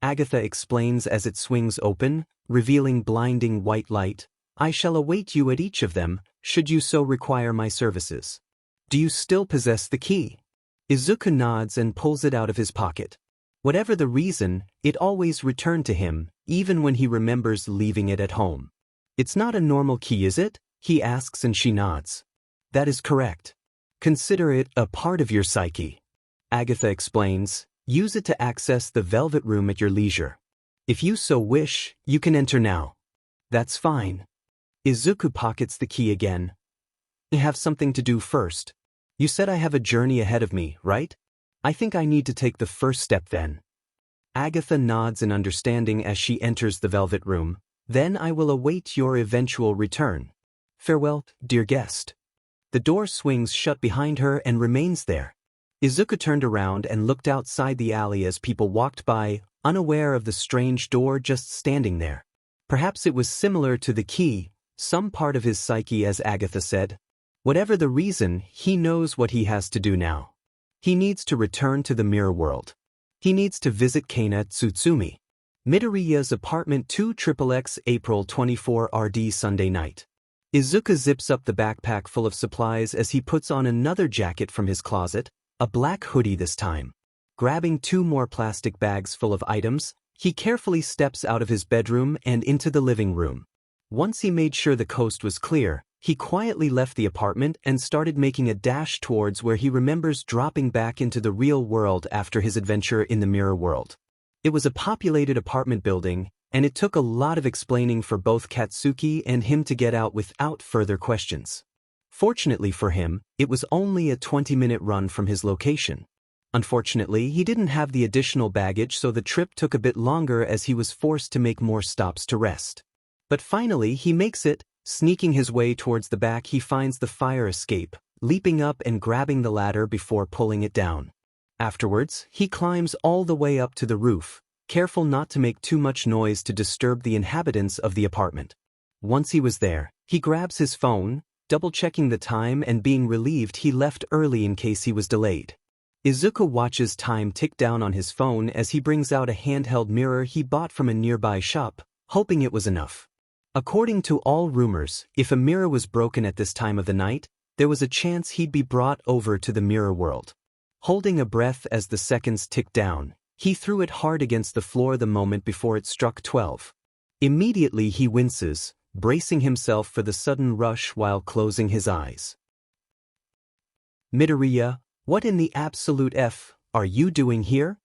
Agatha explains as it swings open, revealing blinding white light. I shall await you at each of them, should you so require my services. Do you still possess the key? Izuku nods and pulls it out of his pocket. Whatever the reason, it always returned to him, even when he remembers leaving it at home. It's not a normal key, is it? He asks and she nods. That is correct. Consider it a part of your psyche. Agatha explains, use it to access the Velvet Room at your leisure. If you so wish, you can enter now. That's fine. Izuku pockets the key again. I have something to do first. You said I have a journey ahead of me, right? I think I need to take the first step then. Agatha nods in understanding as she enters the Velvet Room. Then I will await your eventual return. Farewell, dear guest. The door swings shut behind her and remains there. Izuku turned around and looked outside the alley as people walked by, unaware of the strange door just standing there. Perhaps it was similar to the key, some part of his psyche, as Agatha said. Whatever the reason, he knows what he has to do now. He needs to return to the mirror world. He needs to visit Kana Tsutsumi. Midoriya's apartment 2XXX, April 24 RD, Sunday night. Izuku zips up the backpack full of supplies as he puts on another jacket from his closet, a black hoodie this time. Grabbing 2 more plastic bags full of items, he carefully steps out of his bedroom and into the living room. Once he made sure the coast was clear, he quietly left the apartment and started making a dash towards where he remembers dropping back into the real world after his adventure in the mirror world. It was a populated apartment building, and it took a lot of explaining for both Katsuki and him to get out without further questions. Fortunately for him, it was only a 20-minute run from his location. Unfortunately, he didn't have the additional baggage, so the trip took a bit longer as he was forced to make more stops to rest. But finally he makes it. Sneaking his way towards the back, he finds the fire escape, leaping up and grabbing the ladder before pulling it down. Afterwards, he climbs all the way up to the roof, careful not to make too much noise to disturb the inhabitants of the apartment. Once he was there, he grabs his phone, double-checking the time and being relieved he left early in case he was delayed. Izuku watches time tick down on his phone as he brings out a handheld mirror he bought from a nearby shop, hoping it was enough. According to all rumors, if a mirror was broken at this time of the night, there was a chance he'd be brought over to the mirror world. Holding a breath as the seconds ticked down, he threw it hard against the floor the moment before it struck 12. Immediately he winces, bracing himself for the sudden rush while closing his eyes. Midoriya, what in the absolute F are you doing here?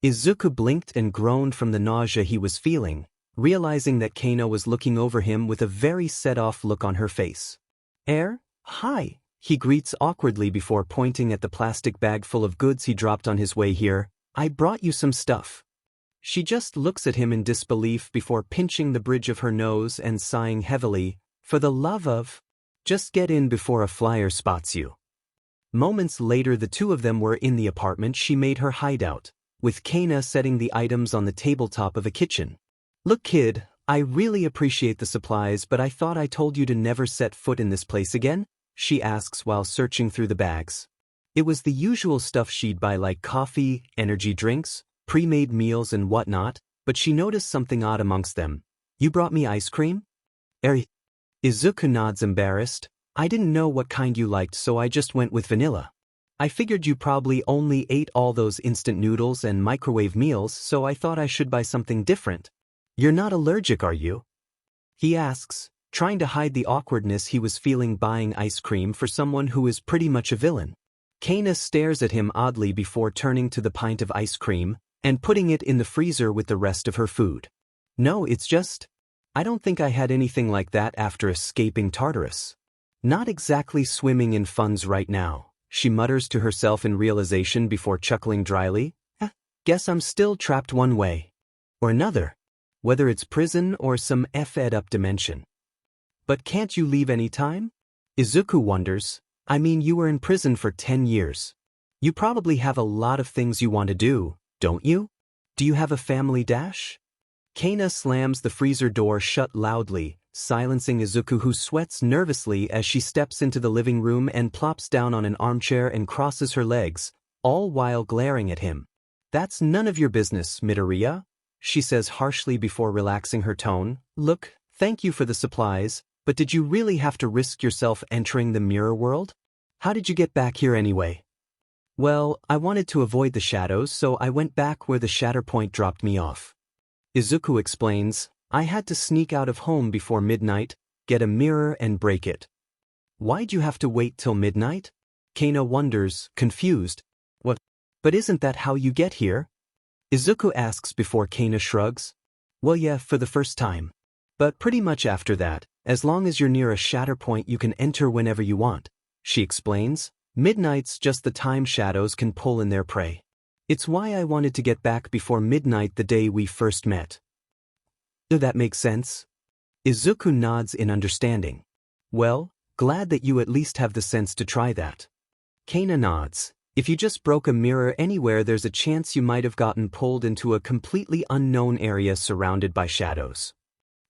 Izuku blinked and groaned from the nausea he was feeling, realizing that Kana was looking over him with a very set-off look on her face. Hi, he greets awkwardly before pointing at the plastic bag full of goods he dropped on his way here. I brought you some stuff. She just looks at him in disbelief before pinching the bridge of her nose and sighing heavily, for the love of... Just get in before a flyer spots you. Moments later the two of them were in the apartment she made her hideout, with Kana setting the items on the tabletop of a kitchen. Look kid, I really appreciate the supplies but I thought I told you to never set foot in this place again? She asks while searching through the bags. It was the usual stuff she'd buy like coffee, energy drinks, pre-made meals and whatnot, but she noticed something odd amongst them. You brought me ice cream? Izuku nods embarrassed. I didn't know what kind you liked so I just went with vanilla. I figured you probably only ate all those instant noodles and microwave meals so I thought I should buy something different. You're not allergic, are you? He asks, trying to hide the awkwardness he was feeling buying ice cream for someone who is pretty much a villain. Kana stares at him oddly before turning to the pint of ice cream and putting it in the freezer with the rest of her food. No, it's just... I don't think I had anything like that after escaping Tartarus. Not exactly swimming in funds right now, she mutters to herself in realization before chuckling dryly. Guess I'm still trapped one way or another, whether it's prison or some F-ed-up dimension. But can't you leave any time? Izuku wonders. I mean, you were in prison for 10 years. You probably have a lot of things you want to do, don't you? Do you have a family dash? Kana slams the freezer door shut loudly, silencing Izuku who sweats nervously as she steps into the living room and plops down on an armchair and crosses her legs, all while glaring at him. That's none of your business, Midoriya, she says harshly before relaxing her tone. Look, thank you for the supplies, but did you really have to risk yourself entering the mirror world? How did you get back here anyway? Well, I wanted to avoid the shadows so I went back where the shatter point dropped me off. Izuku explains, I had to sneak out of home before midnight, get a mirror and break it. Why'd you have to wait till midnight? Kana wonders, confused. What? But isn't that how you get here? Izuku asks before Kana shrugs. Well yeah, for the first time. But pretty much after that, as long as you're near a shatter point you can enter whenever you want, she explains. Midnight's just the time shadows can pull in their prey. It's why I wanted to get back before midnight the day we first met. Does that make sense? Izuku nods in understanding. Well, glad that you at least have the sense to try that. Kana nods. If you just broke a mirror anywhere there's a chance you might have gotten pulled into a completely unknown area surrounded by shadows.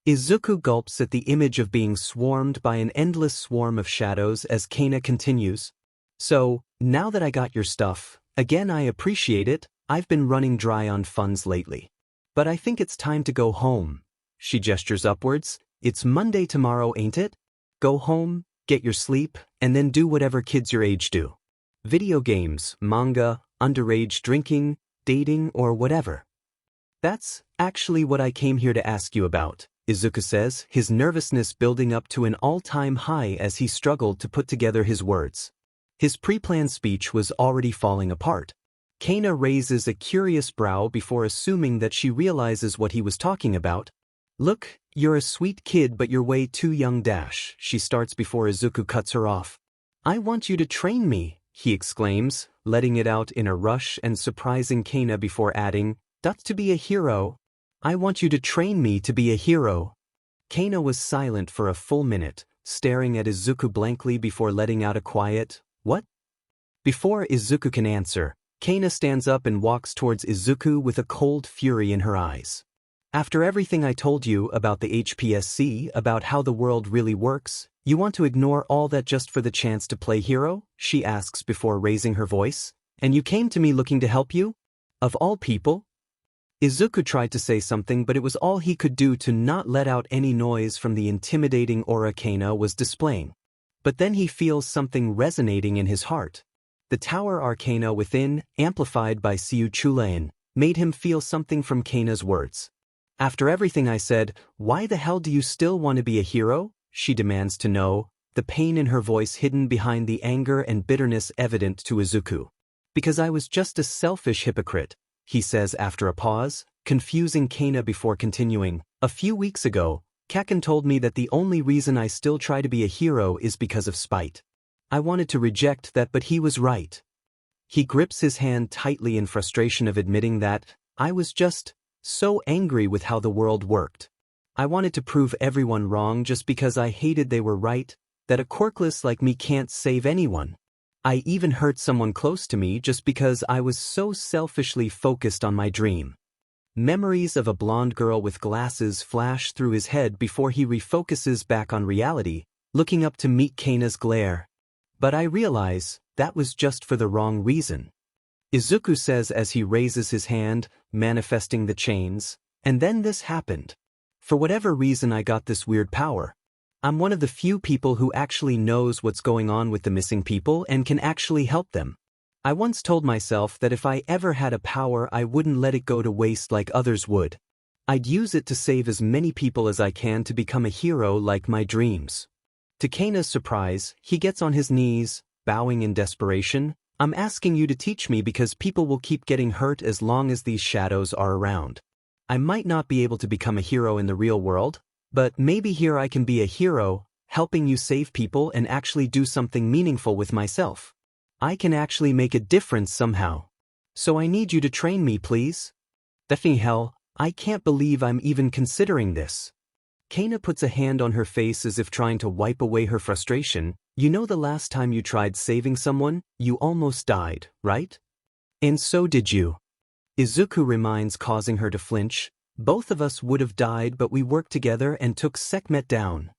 Izuku gulps at the image of being swarmed by an endless swarm of shadows as Kana continues. So, now that I got your stuff, again I appreciate it, I've been running dry on funds lately. But I think it's time to go home. She gestures upwards. It's Monday tomorrow, ain't it? Go home, get your sleep, and then do whatever kids your age do. Video games, manga, underage drinking, dating, or whatever. That's actually what I came here to ask you about, Izuku says, his nervousness building up to an all-time high as he struggled to put together his words. His pre-planned speech was already falling apart. Kana raises a curious brow before assuming that she realizes what he was talking about. Look, you're a sweet kid but you're way too young dash, she starts before Izuku cuts her off. I want you to train me, he exclaims, letting it out in a rush and surprising Kana before adding, that's to be a hero. I want you to train me to be a hero. Kana was silent for a full minute, staring at Izuku blankly before letting out a quiet, what? Before Izuku can answer, Kana stands up and walks towards Izuku with a cold fury in her eyes. After everything I told you about the HPSC, about how the world really works, you want to ignore all that just for the chance to play hero? She asks before raising her voice. And you came to me looking to help you? Of all people? Izuku tried to say something but it was all he could do to not let out any noise from the intimidating aura Kana was displaying. But then he feels something resonating in his heart. The tower arcana within, amplified by Siu Chulain, made him feel something from Kana's words. After everything I said, why the hell do you still want to be a hero? She demands to know, the pain in her voice hidden behind the anger and bitterness evident to Izuku. Because I was just a selfish hypocrite, he says after a pause, confusing Kana before continuing. A few weeks ago, Kaken told me that the only reason I still try to be a hero is because of spite. I wanted to reject that, but he was right. He grips his hand tightly in frustration of admitting that, I was just so angry with how the world worked. I wanted to prove everyone wrong just because I hated they were right, that a Quirkless like me can't save anyone. I even hurt someone close to me just because I was so selfishly focused on my dream. Memories of a blonde girl with glasses flash through his head before he refocuses back on reality, looking up to meet Kana's glare. But I realize, that was just for the wrong reason. Izuku says as he raises his hand, manifesting the chains, and then this happened. For whatever reason I got this weird power. I'm one of the few people who actually knows what's going on with the missing people and can actually help them. I once told myself that if I ever had a power I wouldn't let it go to waste like others would. I'd use it to save as many people as I can to become a hero like my dreams. To Kana's surprise, he gets on his knees, bowing in desperation. I'm asking you to teach me because people will keep getting hurt as long as these shadows are around. I might not be able to become a hero in the real world, but maybe here I can be a hero, helping you save people and actually do something meaningful with myself. I can actually make a difference somehow. So I need you to train me, please. Effing hell, I can't believe I'm even considering this. Kana puts a hand on her face as if trying to wipe away her frustration. You know the last time you tried saving someone, you almost died, right? And so did you. Izuku reminds, causing her to flinch. Both of us would have died, but we worked together and took Sekhmet down.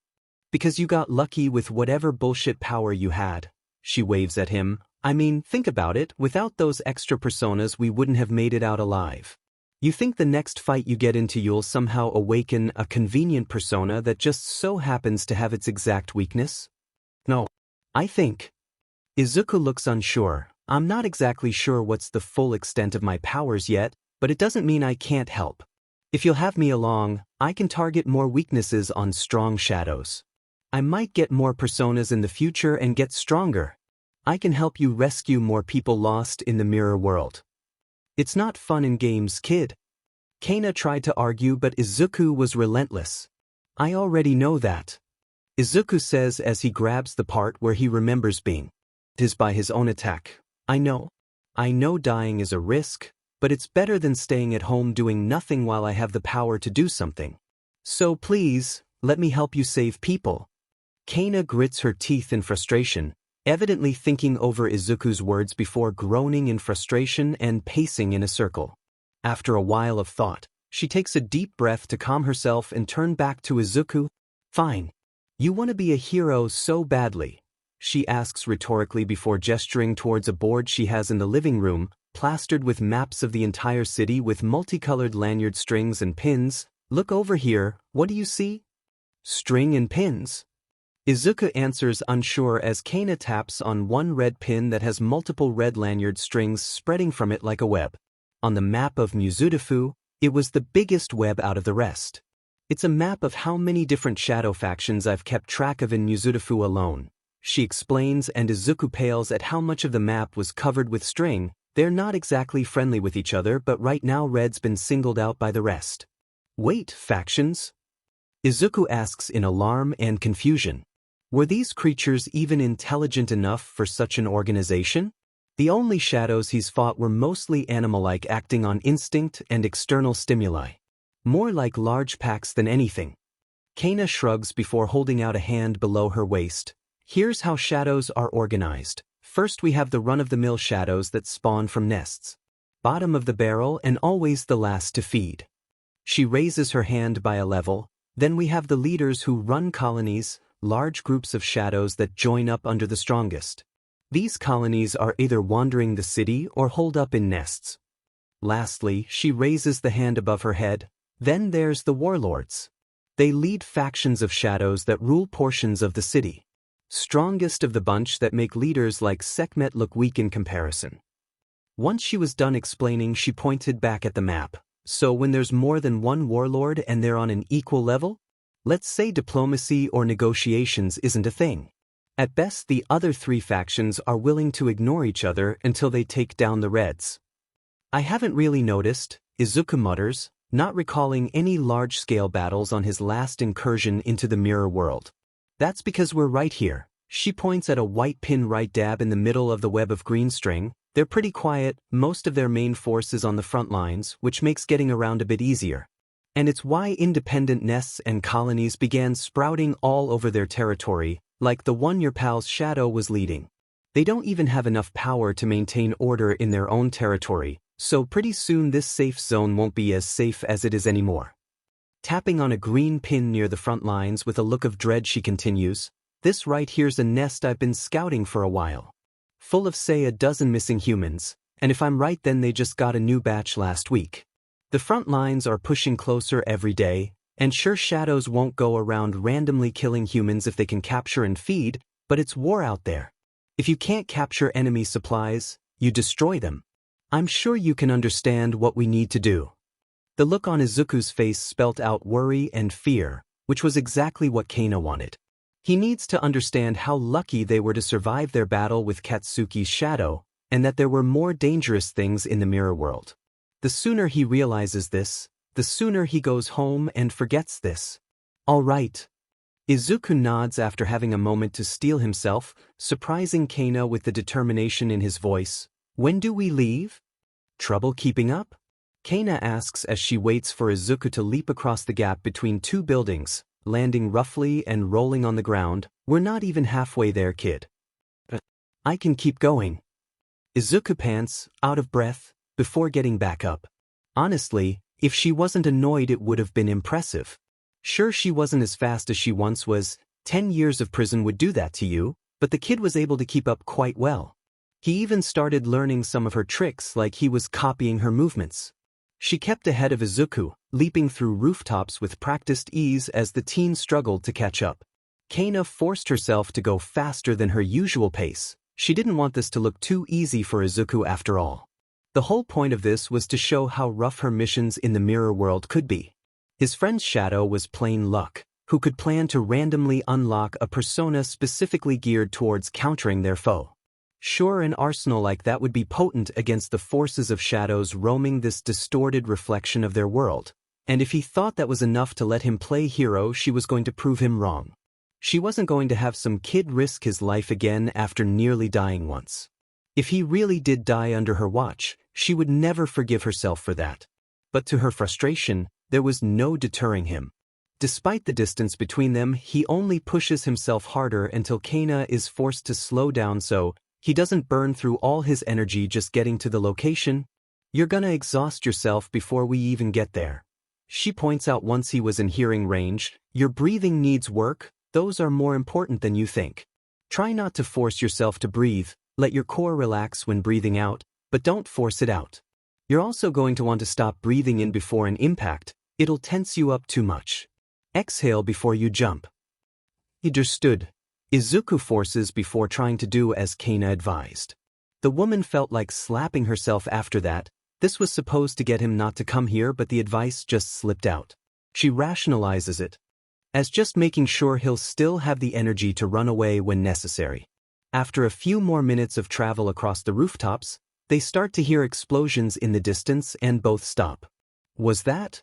Because you got lucky with whatever bullshit power you had. She waves at him. I mean, think about it, without those extra personas we wouldn't have made it out alive. You think the next fight you get into you'll somehow awaken a convenient persona that just so happens to have its exact weakness? No. I think. Izuku looks unsure. I'm not exactly sure what's the full extent of my powers yet, but it doesn't mean I can't help. If you'll have me along, I can target more weaknesses on strong shadows. I might get more personas in the future and get stronger. I can help you rescue more people lost in the mirror world. It's not fun in games, kid. Kana tried to argue, but Izuku was relentless. I already know that. Izuku says as he grabs the part where he remembers being. It is by his own attack. I know. I know dying is a risk, but it's better than staying at home doing nothing while I have the power to do something. So please, let me help you save people. Kana grits her teeth in frustration, evidently thinking over Izuku's words before groaning in frustration and pacing in a circle. After a while of thought, she takes a deep breath to calm herself and turn back to Izuku. Fine. You want to be a hero so badly? She asks rhetorically before gesturing towards a board she has in the living room, plastered with maps of the entire city with multicolored lanyard strings and pins. Look over here, what do you see? String and pins. Izuku answers unsure as Kana taps on one red pin that has multiple red lanyard strings spreading from it like a web. On the map of Mizudafu, it was the biggest web out of the rest. It's a map of how many different shadow factions I've kept track of in Mizudafu alone. She explains, and Izuku pales at how much of the map was covered with string. They're not exactly friendly with each other, but right now Red's been singled out by the rest. Wait, factions? Izuku asks in alarm and confusion. Were these creatures even intelligent enough for such an organization? The only shadows he's fought were mostly animal-like, acting on instinct and external stimuli. More like large packs than anything. Kana shrugs before holding out a hand below her waist. Here's how shadows are organized. First we have the run-of-the-mill shadows that spawn from nests. Bottom of the barrel and always the last to feed. She raises her hand by a level. Then we have the leaders who run colonies, large groups of shadows that join up under the strongest. These colonies are either wandering the city or holed up in nests. Lastly, she raises the hand above her head. Then there's the warlords. They lead factions of shadows that rule portions of the city. Strongest of the bunch that make leaders like Sekhmet look weak in comparison. Once she was done explaining, she pointed back at the map. So when there's more than one warlord and they're on an equal level? Let's say diplomacy or negotiations isn't a thing. At best, the other three factions are willing to ignore each other until they take down the Reds. I haven't really noticed, Izuku mutters, not recalling any large-scale battles on his last incursion into the mirror world. That's because we're right here. She points at a white pin right dab in the middle of the web of green string. They're pretty quiet, most of their main force is on the front lines, which makes getting around a bit easier. And it's why independent nests and colonies began sprouting all over their territory, like the one your pal's shadow was leading. They don't even have enough power to maintain order in their own territory, so pretty soon this safe zone won't be as safe as it is anymore. Tapping on a green pin near the front lines with a look of dread, she continues, "This right here's a nest I've been scouting for a while. Full of say a dozen missing humans, and if I'm right then they just got a new batch last week. The front lines are pushing closer every day, and sure shadows won't go around randomly killing humans if they can capture and feed, but it's war out there. If you can't capture enemy supplies, you destroy them. I'm sure you can understand what we need to do." The look on Izuku's face spelt out worry and fear, which was exactly what Kana wanted. He needs to understand how lucky they were to survive their battle with Katsuki's shadow, and that there were more dangerous things in the mirror world. The sooner he realizes this, the sooner he goes home and forgets this. "All right." Izuku nods after having a moment to steel himself, surprising Kana with the determination in his voice. "When do we leave? Trouble keeping up?" Kana asks as she waits for Izuku to leap across the gap between two buildings, landing roughly and rolling on the ground. "We're not even halfway there, kid. I can keep going." Izuku pants, out of breath, before getting back up. Honestly, if she wasn't annoyed it would have been impressive. Sure, she wasn't as fast as she once was, 10 years of prison would do that to you, but the kid was able to keep up quite well. He even started learning some of her tricks like he was copying her movements. She kept ahead of Izuku, leaping through rooftops with practiced ease as the teen struggled to catch up. Kana forced herself to go faster than her usual pace. She didn't want this to look too easy for Izuku after all. The whole point of this was to show how rough her missions in the mirror world could be. His friend's shadow was plain luck, who could plan to randomly unlock a persona specifically geared towards countering their foe. Sure, an arsenal like that would be potent against the forces of shadows roaming this distorted reflection of their world, and if he thought that was enough to let him play hero, she was going to prove him wrong. She wasn't going to have some kid risk his life again after nearly dying once. If he really did die under her watch, she would never forgive herself for that. But to her frustration, there was no deterring him. Despite the distance between them, he only pushes himself harder until Kana is forced to slow down so he doesn't burn through all his energy just getting to the location. "You're gonna exhaust yourself before we even get there." She points out once he was in hearing range, "Your breathing needs work, those are more important than you think. Try not to force yourself to breathe, let your core relax when breathing out, but don't force it out. You're also going to want to stop breathing in before an impact, it'll tense you up too much. Exhale before you jump." Understood. Izuku forces before trying to do as Kana advised. The woman felt like slapping herself after that. This was supposed to get him not to come here, but the advice just slipped out. She rationalizes it as just making sure he'll still have the energy to run away when necessary. After a few more minutes of travel across the rooftops, they start to hear explosions in the distance and both stop. "Was that?"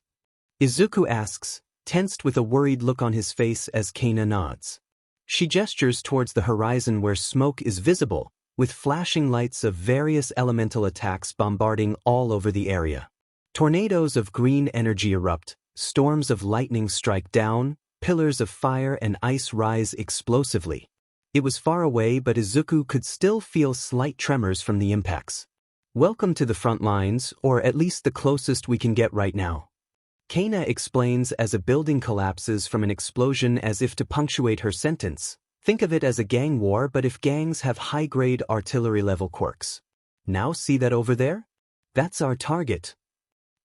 Izuku asks, tensed with a worried look on his face as Kana nods. She gestures towards the horizon where smoke is visible, with flashing lights of various elemental attacks bombarding all over the area. Tornadoes of green energy erupt, storms of lightning strike down, pillars of fire and ice rise explosively. It was far away, but Izuku could still feel slight tremors from the impacts. "Welcome to the front lines, or at least the closest we can get right now." Kana explains as a building collapses from an explosion as if to punctuate her sentence. "Think of it as a gang war, but if gangs have high-grade artillery-level quirks. Now see that over there? That's our target."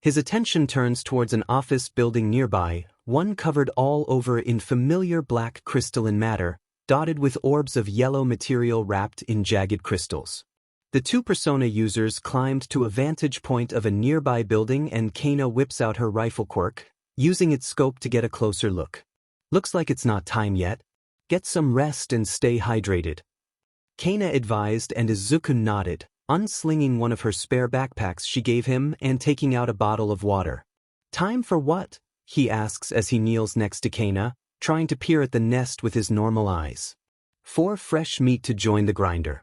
His attention turns towards an office building nearby, one covered all over in familiar black crystalline matter, dotted with orbs of yellow material wrapped in jagged crystals. The two Persona users climbed to a vantage point of a nearby building and Kana whips out her rifle quirk, using its scope to get a closer look. Looks like it's not time yet. Get some rest and stay hydrated. Kana advised and Izuku nodded, unslinging one of her spare backpacks she gave him and taking out a bottle of water. Time for what? He asks as he kneels next to Kana, trying to peer at the nest with his normal eyes. For fresh meat to join the grinder.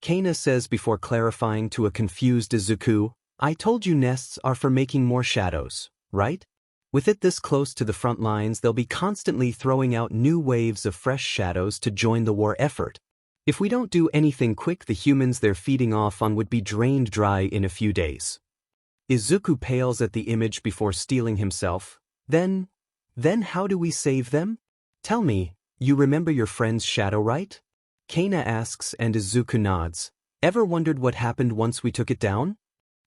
Kana says before clarifying to a confused Izuku, I told you nests are for making more shadows, right? With it this close to the front lines, they'll be constantly throwing out new waves of fresh shadows to join the war effort. If we don't do anything quick, the humans they're feeding off on would be drained dry in a few days. Izuku pales at the image before steeling himself. Then how do we save them? Tell me, you remember your friend's shadow, right? Kana asks and Izuku nods. Ever wondered what happened once we took it down?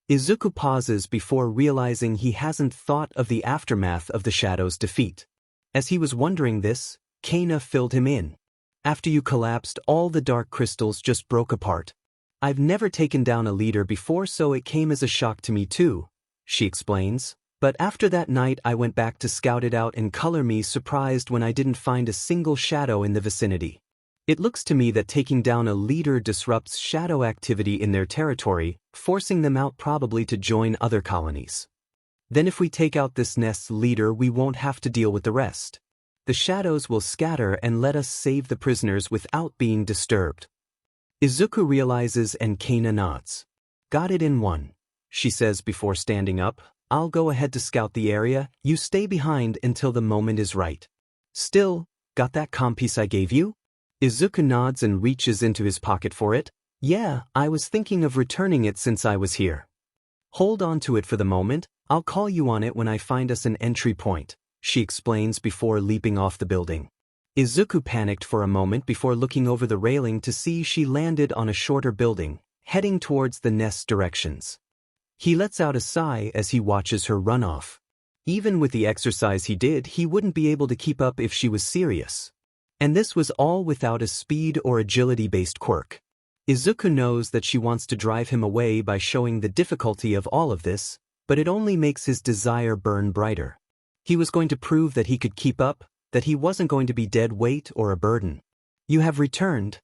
Izuku pauses before realizing he hasn't thought of the aftermath of the shadow's defeat. As he was wondering this, Kana filled him in. After you collapsed, all the dark crystals just broke apart. I've never taken down a leader before, so it came as a shock to me too, she explains. But after that night I went back to scout it out and color me surprised when I didn't find a single shadow in the vicinity. It looks to me that taking down a leader disrupts shadow activity in their territory, forcing them out probably to join other colonies. Then if we take out this nest's leader, we won't have to deal with the rest. The shadows will scatter and let us save the prisoners without being disturbed. Izuku realizes and Kana nods. Got it in one, she says before standing up. I'll go ahead to scout the area, you stay behind until the moment is right. Still, got that comm piece I gave you? Izuku nods and reaches into his pocket for it. Yeah, I was thinking of returning it since I was here. Hold on to it for the moment, I'll call you on it when I find us an entry point, she explains before leaping off the building. Izuku panicked for a moment before looking over the railing to see she landed on a shorter building, heading towards the nest's directions. He lets out a sigh as he watches her run off. Even with the exercise he did, he wouldn't be able to keep up if she was serious. And this was all without a speed or agility-based quirk. Izuku knows that she wants to drive him away by showing the difficulty of all of this, but it only makes his desire burn brighter. He was going to prove that he could keep up, that he wasn't going to be dead weight or a burden. You have returned.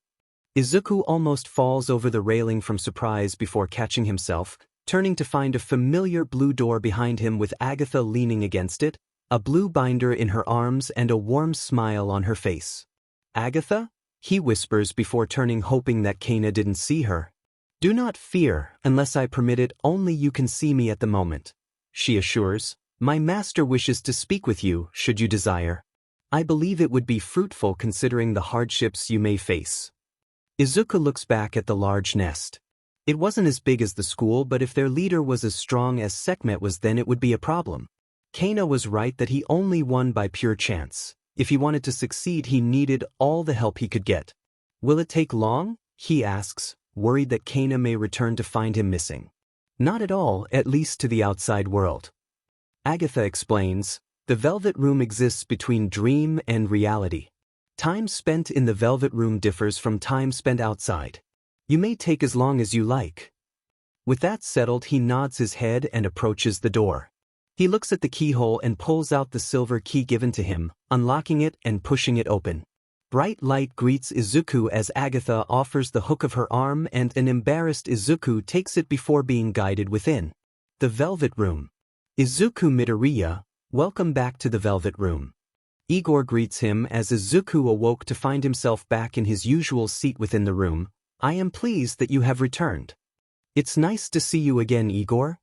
Izuku almost falls over the railing from surprise before catching himself, turning to find a familiar blue door behind him with Agatha leaning against it, a blue binder in her arms and a warm smile on her face. Agatha? He whispers before turning, hoping that Kana didn't see her. Do not fear, unless I permit it, only you can see me at the moment, she assures. My master wishes to speak with you, should you desire. I believe it would be fruitful considering the hardships you may face. Izuku looks back at the large nest. It wasn't as big as the school, but if their leader was as strong as Sekhmet was, then it would be a problem. Kana was right that he only won by pure chance. If he wanted to succeed, he needed all the help he could get. Will it take long? He asks, worried that Kana may return to find him missing. Not at all, at least to the outside world. Agatha explains, the Velvet Room exists between dream and reality. Time spent in the Velvet Room differs from time spent outside. You may take as long as you like. With that settled, he nods his head and approaches the door. He looks at the keyhole and pulls out the silver key given to him, unlocking it and pushing it open. Bright light greets Izuku as Agatha offers the hook of her arm, and an embarrassed Izuku takes it before being guided within. The Velvet Room. Izuku Midoriya, welcome back to the Velvet Room. Igor greets him as Izuku awoke to find himself back in his usual seat within the room. I am pleased that you have returned. It's nice to see you again, Igor.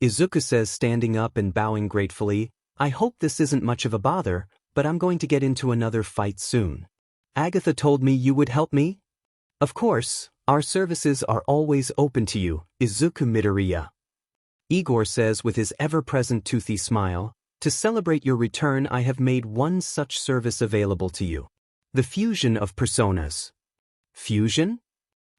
Izuku says, standing up and bowing gratefully. I hope this isn't much of a bother, but I'm going to get into another fight soon. Agatha told me you would help me? Of course, our services are always open to you, Izuku Midoriya. Igor says with his ever-present toothy smile, to celebrate your return I have made one such service available to you. The fusion of personas. Fusion?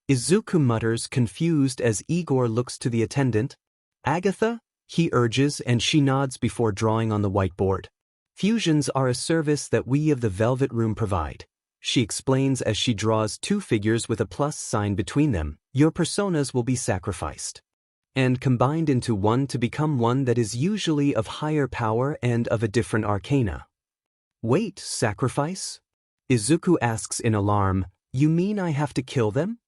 Izuku mutters, confused as Igor looks to the attendant. Agatha? He urges, and she nods before drawing on the whiteboard. Fusions are a service that we of the Velvet Room provide. She explains as she draws two figures with a plus sign between them. Your personas will be sacrificed and combined into one to become one that is usually of higher power and of a different arcana. Wait, sacrifice? Izuku asks in alarm, you mean I have to kill them?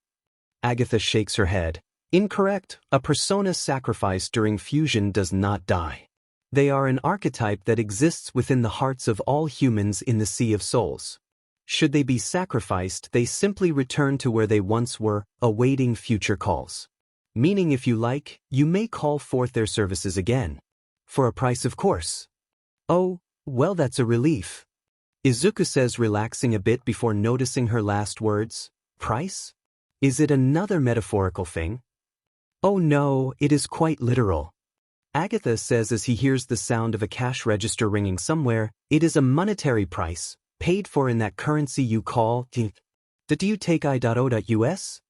Agatha shakes her head. Incorrect, a persona sacrificed during fusion does not die. They are an archetype that exists within the hearts of all humans in the Sea of Souls. Should they be sacrificed, they simply return to where they once were, awaiting future calls. Meaning if you like, you may call forth their services again. For a price, of course. Oh, well, that's a relief. Izuku says, relaxing a bit before noticing her last words. Price? Is it another metaphorical thing? Oh no, it is quite literal. Agatha says as he hears the sound of a cash register ringing somewhere, it is a monetary price, paid for in that currency you call Do you take I.O.US?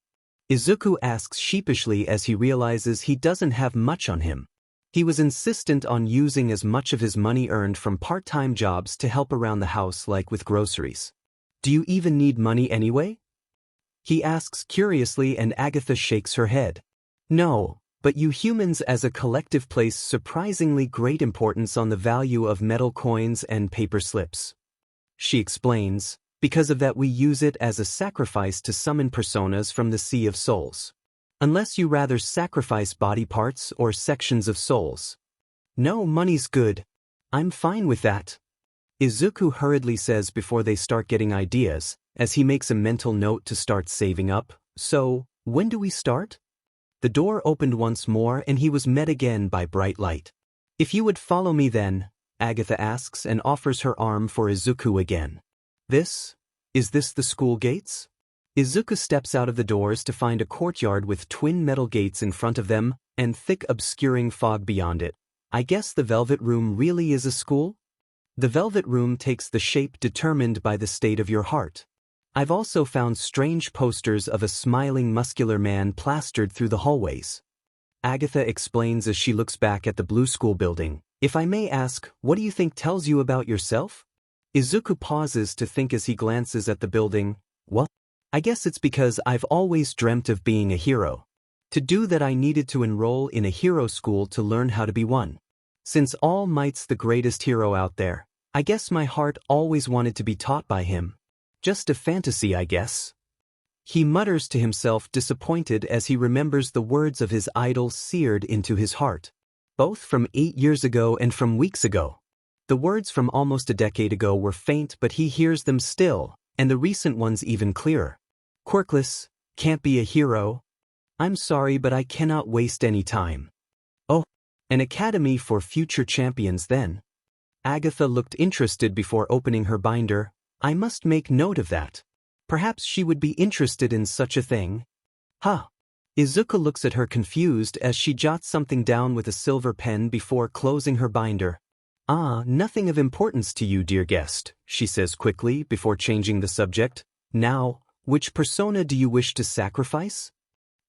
Izuku asks sheepishly as he realizes he doesn't have much on him. He was insistent on using as much of his money earned from part-time jobs to help around the house, like with groceries. Do you even need money anyway? He asks curiously, and Agatha shakes her head. No, but you humans as a collective place surprisingly great importance on the value of metal coins and paper slips. She explains, because of that we use it as a sacrifice to summon personas from the Sea of Souls. Unless you rather sacrifice body parts or sections of souls. No, money's good. I'm fine with that. Izuku hurriedly says before they start getting ideas, as he makes a mental note to start saving up. So, when do we start? The door opened once more and he was met again by bright light. If you would follow me then, Agatha asks and offers her arm for Izuku again. Is this the school gates? Izuku steps out of the doors to find a courtyard with twin metal gates in front of them and thick obscuring fog beyond it. I guess the Velvet Room really is a school? The Velvet Room takes the shape determined by the state of your heart. I've also found strange posters of a smiling muscular man plastered through the hallways. Agatha explains as she looks back at the blue school building. If I may ask, what do you think tells you about yourself? Izuku pauses to think as he glances at the building. Well, I guess it's because I've always dreamt of being a hero. To do that I needed to enroll in a hero school to learn how to be one. Since All Might's the greatest hero out there, I guess my heart always wanted to be taught by him. Just a fantasy, I guess. He mutters to himself, disappointed as he remembers the words of his idol seared into his heart. Both from 8 years ago and from weeks ago. The words from almost a decade ago were faint, but he hears them still, and the recent ones even clearer. Quirkless, can't be a hero. I'm sorry, but I cannot waste any time. Oh, an academy for future champions then. Agatha looked interested before opening her binder. I must make note of that. Perhaps she would be interested in such a thing. Huh. Izuku looks at her confused as she jots something down with a silver pen before closing her binder. Ah, nothing of importance to you, dear guest, she says quickly before changing the subject. Now, which persona do you wish to sacrifice?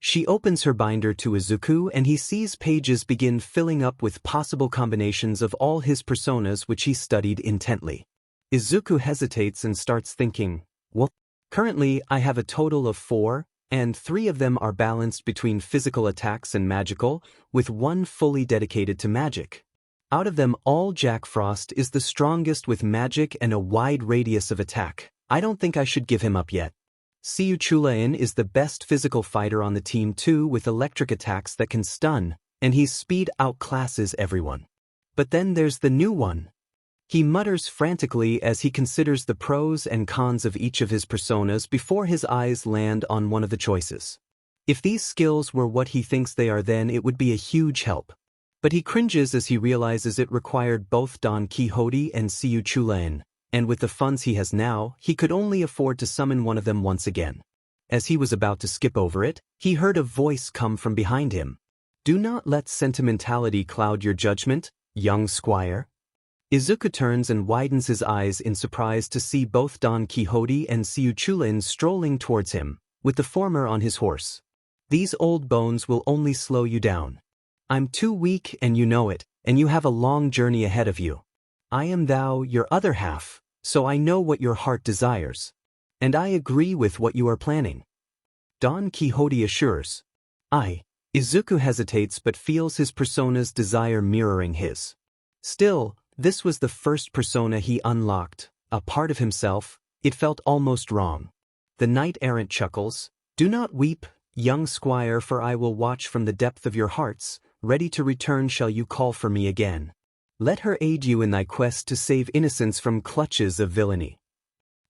She opens her binder to Izuku and he sees pages begin filling up with possible combinations of all his personas which he studied intently. Izuku hesitates and starts thinking, well, currently I have a total of 4, and 3 of them are balanced between physical attacks and magical, with 1 fully dedicated to magic. Out of them all, Jack Frost is the strongest with magic and a wide radius of attack. I don't think I should give him up yet. Siyu Chulain is the best physical fighter on the team too, with electric attacks that can stun, and his speed outclasses everyone. But then there's the new one. He mutters frantically as he considers the pros and cons of each of his personas before his eyes land on one of the choices. If these skills were what he thinks they are, then it would be a huge help. But he cringes as he realizes it required both Don Quixote and Siyu Chulain, and with the funds he has now, he could only afford to summon one of them once again. As he was about to skip over it, he heard a voice come from behind him. Do not let sentimentality cloud your judgment, young squire. Izuku turns and widens his eyes in surprise to see both Don Quixote and Siyu Chulain strolling towards him, with the former on his horse. These old bones will only slow you down. I'm too weak and you know it, and you have a long journey ahead of you. I am thou, your other half, so I know what your heart desires. And I agree with what you are planning. Don Quixote assures. Izuku hesitates but feels his persona's desire mirroring his. Still, this was the first persona he unlocked, a part of himself. It felt almost wrong. The knight-errant chuckles. Do not weep, young squire, for I will watch from the depth of your hearts, ready to return shall you call for me again. Let her aid you in thy quest to save innocence from clutches of villainy.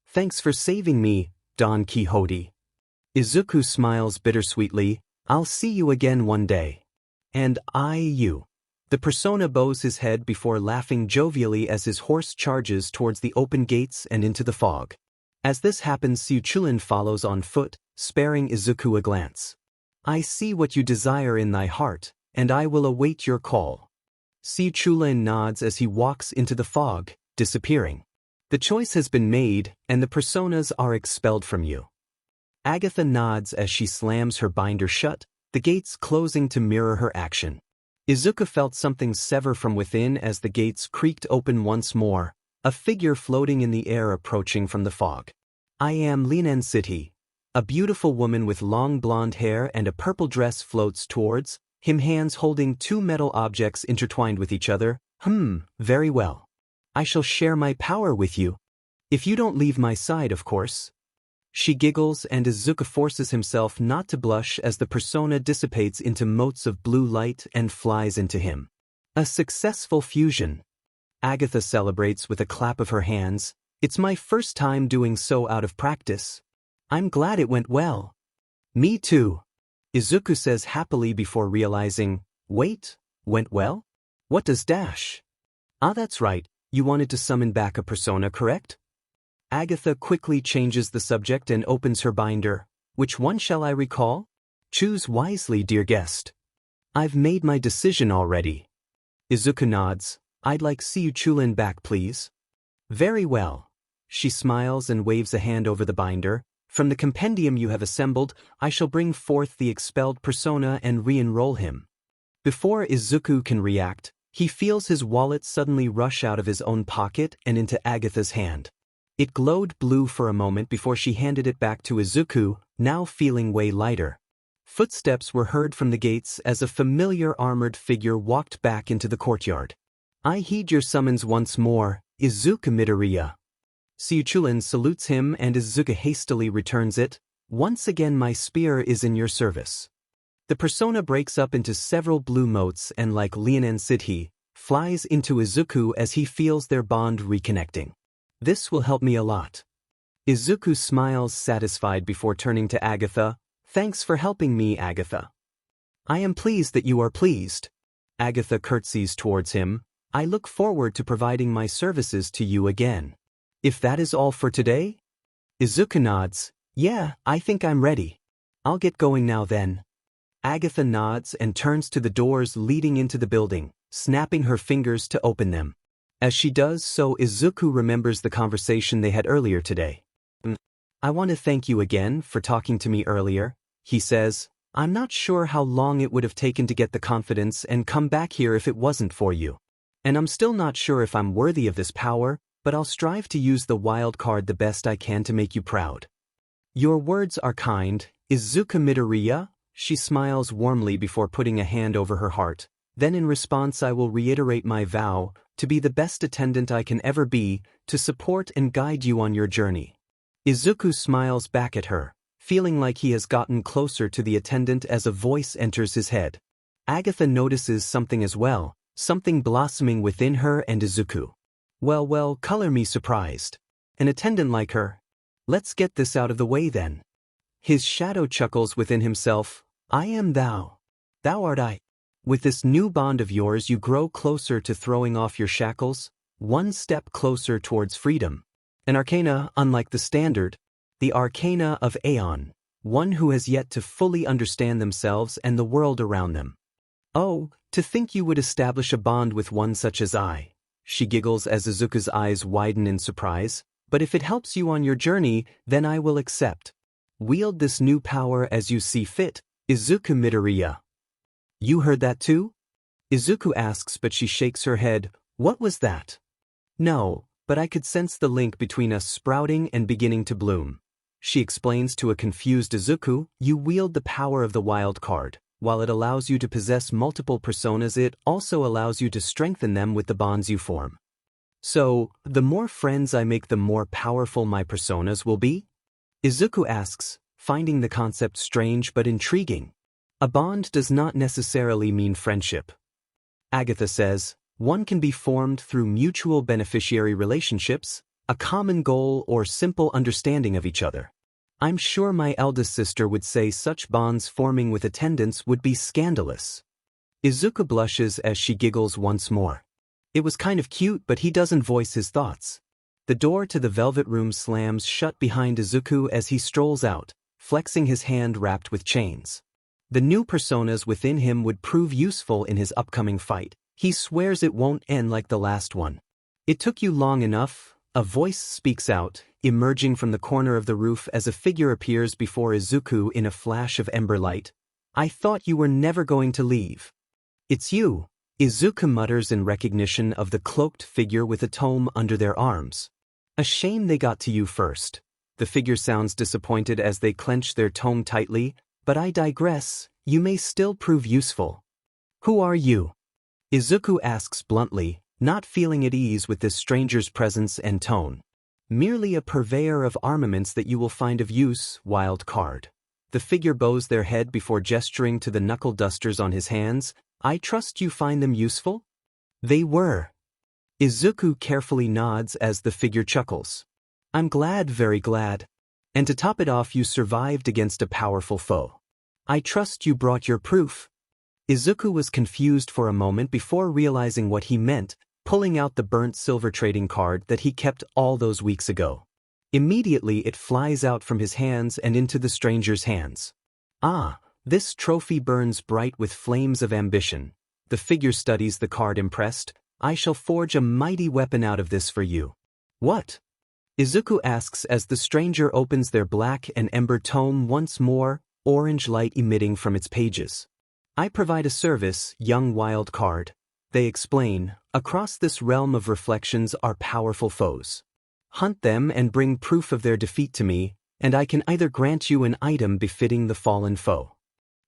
Thanks for saving me, Don Quixote. Izuku smiles bittersweetly. I'll see you again one day. And you. The persona bows his head before laughing jovially as his horse charges towards the open gates and into the fog. As this happens, Siuchulin follows on foot, sparing Izuku a glance. I see what you desire in thy heart, and I will await your call. Siuchulin nods as he walks into the fog, disappearing. The choice has been made, and the personas are expelled from you. Agatha nods as she slams her binder shut, the gates closing to mirror her action. Izuku felt something sever from within as the gates creaked open once more, a figure floating in the air approaching from the fog. I am Linen City. A beautiful woman with long blonde hair and a purple dress floats towards him, hands holding two metal objects intertwined with each other. Very well. I shall share my power with you. If you don't leave my side, of course. She giggles and Izuku forces himself not to blush as the persona dissipates into motes of blue light and flies into him. A successful fusion. Agatha celebrates with a clap of her hands. It's my first time doing so out of practice. I'm glad it went well. Me too. Izuku says happily before realizing, wait, went well? What does dash? That's right, you wanted to summon back a persona, correct? Agatha quickly changes the subject and opens her binder. Which one shall I recall? Choose wisely, dear guest. I've made my decision already. Izuku nods. I'd like Siuchulin back, please. Very well. She smiles and waves a hand over the binder. From the compendium you have assembled, I shall bring forth the expelled persona and re-enroll him. Before Izuku can react, he feels his wallet suddenly rush out of his own pocket and into Agatha's hand. It glowed blue for a moment before she handed it back to Izuku, now feeling way lighter. Footsteps were heard from the gates as a familiar armored figure walked back into the courtyard. I heed your summons once more, Izuku Midoriya. Siuchulin salutes him and Izuku hastily returns it. Once again my spear is in your service. The persona breaks up into several blue motes and like Linen City, flies into Izuku as he feels their bond reconnecting. This will help me a lot. Izuku smiles satisfied before turning to Agatha. Thanks for helping me, Agatha. I am pleased that you are pleased. Agatha curtsies towards him. I look forward to providing my services to you again. If that is all for today? Izuku nods. Yeah, I think I'm ready. I'll get going now then. Agatha nods and turns to the doors leading into the building, snapping her fingers to open them. As she does so, Izuku remembers the conversation they had earlier today. I want to thank you again for talking to me earlier, he says. I'm not sure how long it would have taken to get the confidence and come back here if it wasn't for you. And I'm still not sure if I'm worthy of this power, but I'll strive to use the wild card the best I can to make you proud. Your words are kind, Izuku Midoriya. She smiles warmly before putting a hand over her heart. Then in response I will reiterate my vow to be the best attendant I can ever be, to support and guide you on your journey. Izuku smiles back at her, feeling like he has gotten closer to the attendant as a voice enters his head. Agatha notices something as well, something blossoming within her and Izuku. Well, color me surprised. An attendant like her. Let's get this out of the way then. His shadow chuckles within himself. I am thou. Thou art I. With this new bond of yours you grow closer to throwing off your shackles, one step closer towards freedom. An arcana unlike the standard, the arcana of Aeon, one who has yet to fully understand themselves and the world around them. Oh, to think you would establish a bond with one such as I. She giggles as Izuku's eyes widen in surprise. But if it helps you on your journey, then I will accept. Wield this new power as you see fit, Izuku Midoriya. You heard that too? Izuku asks, but she shakes her head. What was that? No, but I could sense the link between us sprouting and beginning to bloom. She explains to a confused Izuku, you wield the power of the wild card. While it allows you to possess multiple personas, it also allows you to strengthen them with the bonds you form. So, the more friends I make, the more powerful my personas will be? Izuku asks, finding the concept strange but intriguing. A bond does not necessarily mean friendship. Agatha says, one can be formed through mutual beneficiary relationships, a common goal, or simple understanding of each other. I'm sure my eldest sister would say such bonds forming with attendants would be scandalous. Izuku blushes as she giggles once more. It was kind of cute, but he doesn't voice his thoughts. The door to the velvet room slams shut behind Izuku as he strolls out, flexing his hand wrapped with chains. The new personas within him would prove useful in his upcoming fight. He swears it won't end like the last one. It took you long enough, a voice speaks out, emerging from the corner of the roof as a figure appears before Izuku in a flash of ember light. I thought you were never going to leave. It's you, Izuku mutters in recognition of the cloaked figure with a tome under their arms. A shame they got to you first. The figure sounds disappointed as they clench their tome tightly, but I digress, you may still prove useful. Who are you? Izuku asks bluntly, not feeling at ease with this stranger's presence and tone. Merely a purveyor of armaments that you will find of use, wild card. The figure bows their head before gesturing to the knuckle dusters on his hands. I trust you find them useful? They were. Izuku carefully nods as the figure chuckles. I'm glad, very glad. And to top it off, you survived against a powerful foe. I trust you brought your proof. Izuku was confused for a moment before realizing what he meant, pulling out the burnt silver trading card that he kept all those weeks ago. Immediately it flies out from his hands and into the stranger's hands. Ah, this trophy burns bright with flames of ambition. The figure studies the card impressed. I shall forge a mighty weapon out of this for you. What? Izuku asks as the stranger opens their black and ember tome once more, orange light emitting from its pages. I provide a service, young wild card. They explain, across this realm of reflections are powerful foes. Hunt them and bring proof of their defeat to me, and I can either grant you an item befitting the fallen foe.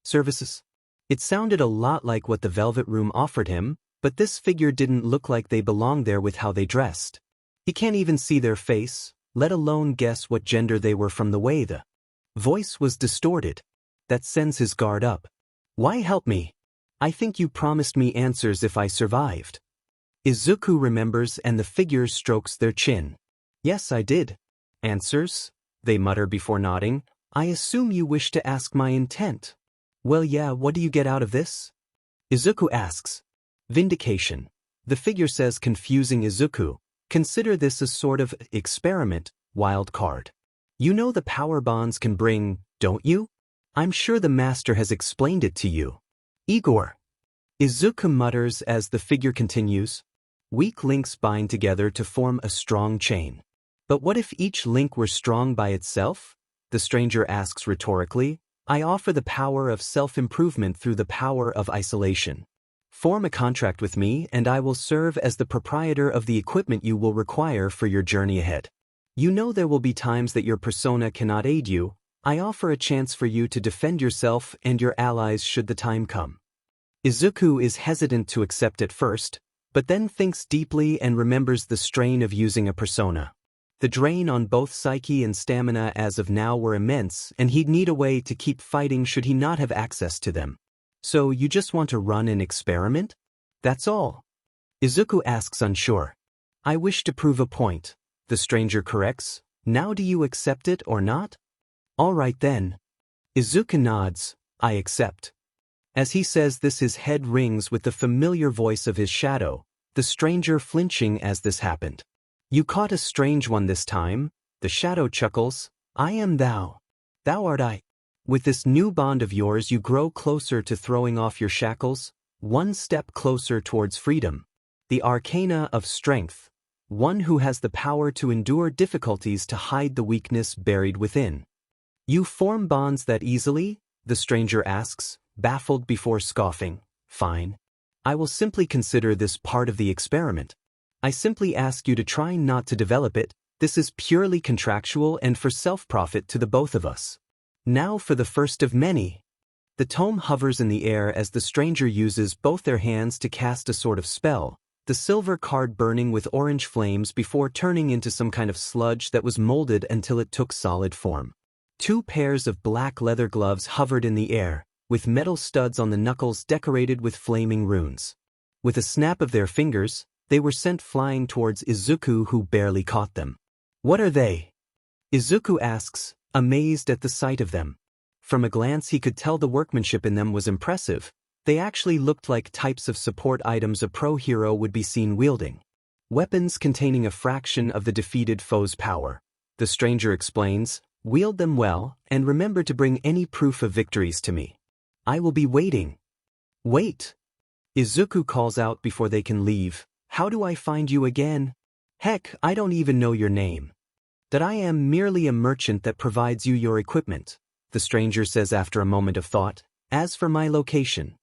Services? It sounded a lot like what the Velvet Room offered him, but this figure didn't look like they belonged there with how they dressed. He can't even see their face, let alone guess what gender they were from the way the voice was distorted. That sends his guard up. Why help me? I think you promised me answers if I survived. Izuku remembers and the figure strokes their chin. Yes, I did. Answers? They mutter before nodding. I assume you wish to ask my intent. Well, yeah, what do you get out of this? Izuku asks. Vindication. The figure says, confusing Izuku. Consider this a sort of experiment, wild card. You know the power bonds can bring, don't you? I'm sure the master has explained it to you. Igor. Izuku mutters as the figure continues. Weak links bind together to form a strong chain. But what if each link were strong by itself? The stranger asks rhetorically. I offer the power of self-improvement through the power of isolation. Form a contract with me and I will serve as the proprietor of the equipment you will require for your journey ahead. You know there will be times that your persona cannot aid you. I offer a chance for you to defend yourself and your allies should the time come. Izuku is hesitant to accept at first, but then thinks deeply and remembers the strain of using a persona. The drain on both psyche and stamina as of now were immense, and he'd need a way to keep fighting should he not have access to them. So you just want to run an experiment? That's all. Izuku asks unsure. I wish to prove a point. The stranger corrects. Now do you accept it or not? All right then. Izuku nods. I accept. As he says this, his head rings with the familiar voice of his shadow, the stranger flinching as this happened. You caught a strange one this time. The shadow chuckles. I am thou. Thou art I. With this new bond of yours you grow closer to throwing off your shackles, one step closer towards freedom. The arcana of strength, one who has the power to endure difficulties to hide the weakness buried within. You form bonds that easily? The stranger asks, baffled before scoffing. Fine. I will simply consider this part of the experiment. I simply ask you to try not to develop it, This is purely contractual and for self-profit to the both of us. Now for the first of many. The tome hovers in the air as the stranger uses both their hands to cast a sort of spell, the silver card burning with orange flames before turning into some kind of sludge that was molded until it took solid form. 2 pairs of black leather gloves hovered in the air, with metal studs on the knuckles decorated with flaming runes. With a snap of their fingers, they were sent flying towards Izuku, who barely caught them. "What are they?" Izuku asks, amazed at the sight of them. From a glance he could tell the workmanship in them was impressive. They actually looked like types of support items a pro hero would be seen wielding. Weapons containing a fraction of the defeated foe's power. The stranger explains, "Wield them well, and remember to bring any proof of victories to me. I will be waiting." "Wait!" Izuku calls out before they can leave. "How do I find you again? Heck, I don't even know your name." "That I am merely a merchant that provides you your equipment," the stranger says after a moment of thought. "As for my location."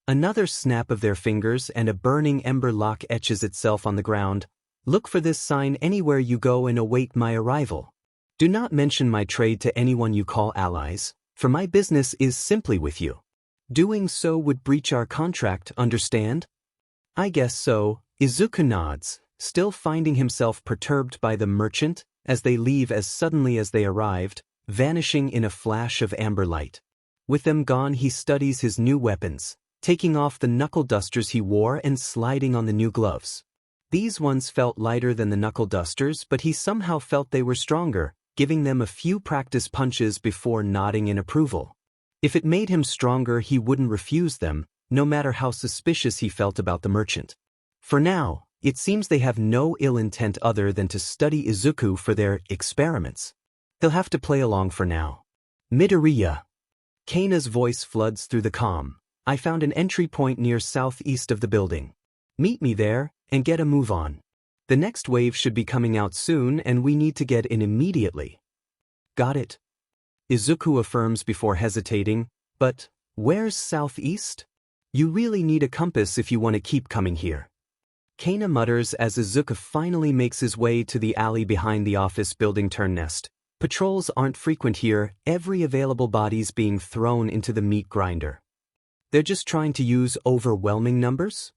Another snap of their fingers and a burning ember lock etches itself on the ground. "Look for this sign anywhere you go and await my arrival. Do not mention my trade to anyone you call allies, for my business is simply with you. Doing so would breach our contract, understand?" "I guess so," Izuku nods, still finding himself perturbed by the merchant, as they leave as suddenly as they arrived, vanishing in a flash of amber light. With them gone, he studies his new weapons, taking off the knuckle dusters he wore and sliding on the new gloves. These ones felt lighter than the knuckle dusters, but he somehow felt they were stronger, giving them a few practice punches before nodding in approval. If it made him stronger, he wouldn't refuse them, no matter how suspicious he felt about the merchant. For now, it seems they have no ill intent other than to study Izuku for their experiments. He'll have to play along for now. "Midoriya." Kana's voice floods through the comm. "I found an entry point near southeast of the building. Meet me there, and get a move on. The next wave should be coming out soon and we need to get in immediately." "Got it," Izuku affirms before hesitating. "But where's southeast? You really need a compass if you want to keep coming here." Kana mutters as Izuku finally makes his way to the alley behind the office building turn nest. Patrols aren't frequent here, every available body's being thrown into the meat grinder. "They're just trying to use overwhelming numbers?"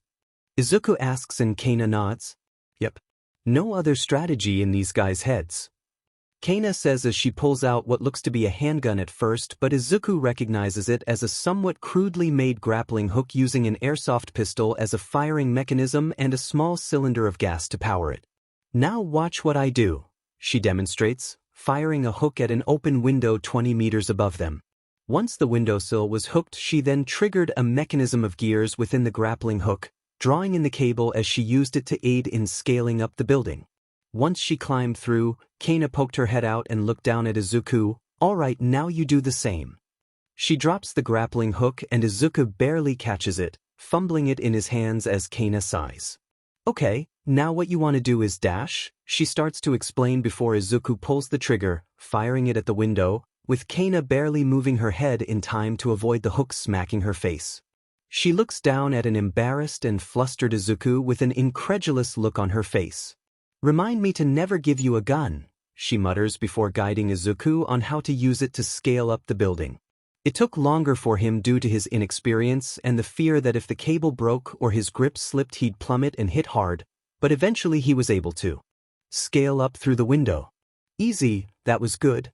Izuku asks and Kana nods. "Yep. No other strategy in these guys' heads." Kana says as she pulls out what looks to be a handgun at first, but Izuku recognizes it as a somewhat crudely made grappling hook using an airsoft pistol as a firing mechanism and a small cylinder of gas to power it. "Now watch what I do," she demonstrates, firing a hook at an open window 20 meters above them. Once the windowsill was hooked, she then triggered a mechanism of gears within the grappling hook, drawing in the cable as she used it to aid in scaling up the building. Once she climbed through, Kana poked her head out and looked down at Izuku. "All right, now you do the same." She drops the grappling hook and Izuku barely catches it, fumbling it in his hands as Kana sighs. "Okay, now what you want to do is dash," she starts to explain before Izuku pulls the trigger, firing it at the window, with Kana barely moving her head in time to avoid the hook smacking her face. She looks down at an embarrassed and flustered Izuku with an incredulous look on her face. "Remind me to never give you a gun," she mutters before guiding Izuku on how to use it to scale up the building. It took longer for him due to his inexperience and the fear that if the cable broke or his grip slipped he'd plummet and hit hard, but eventually he was able to scale up through the window. "Easy, that was good."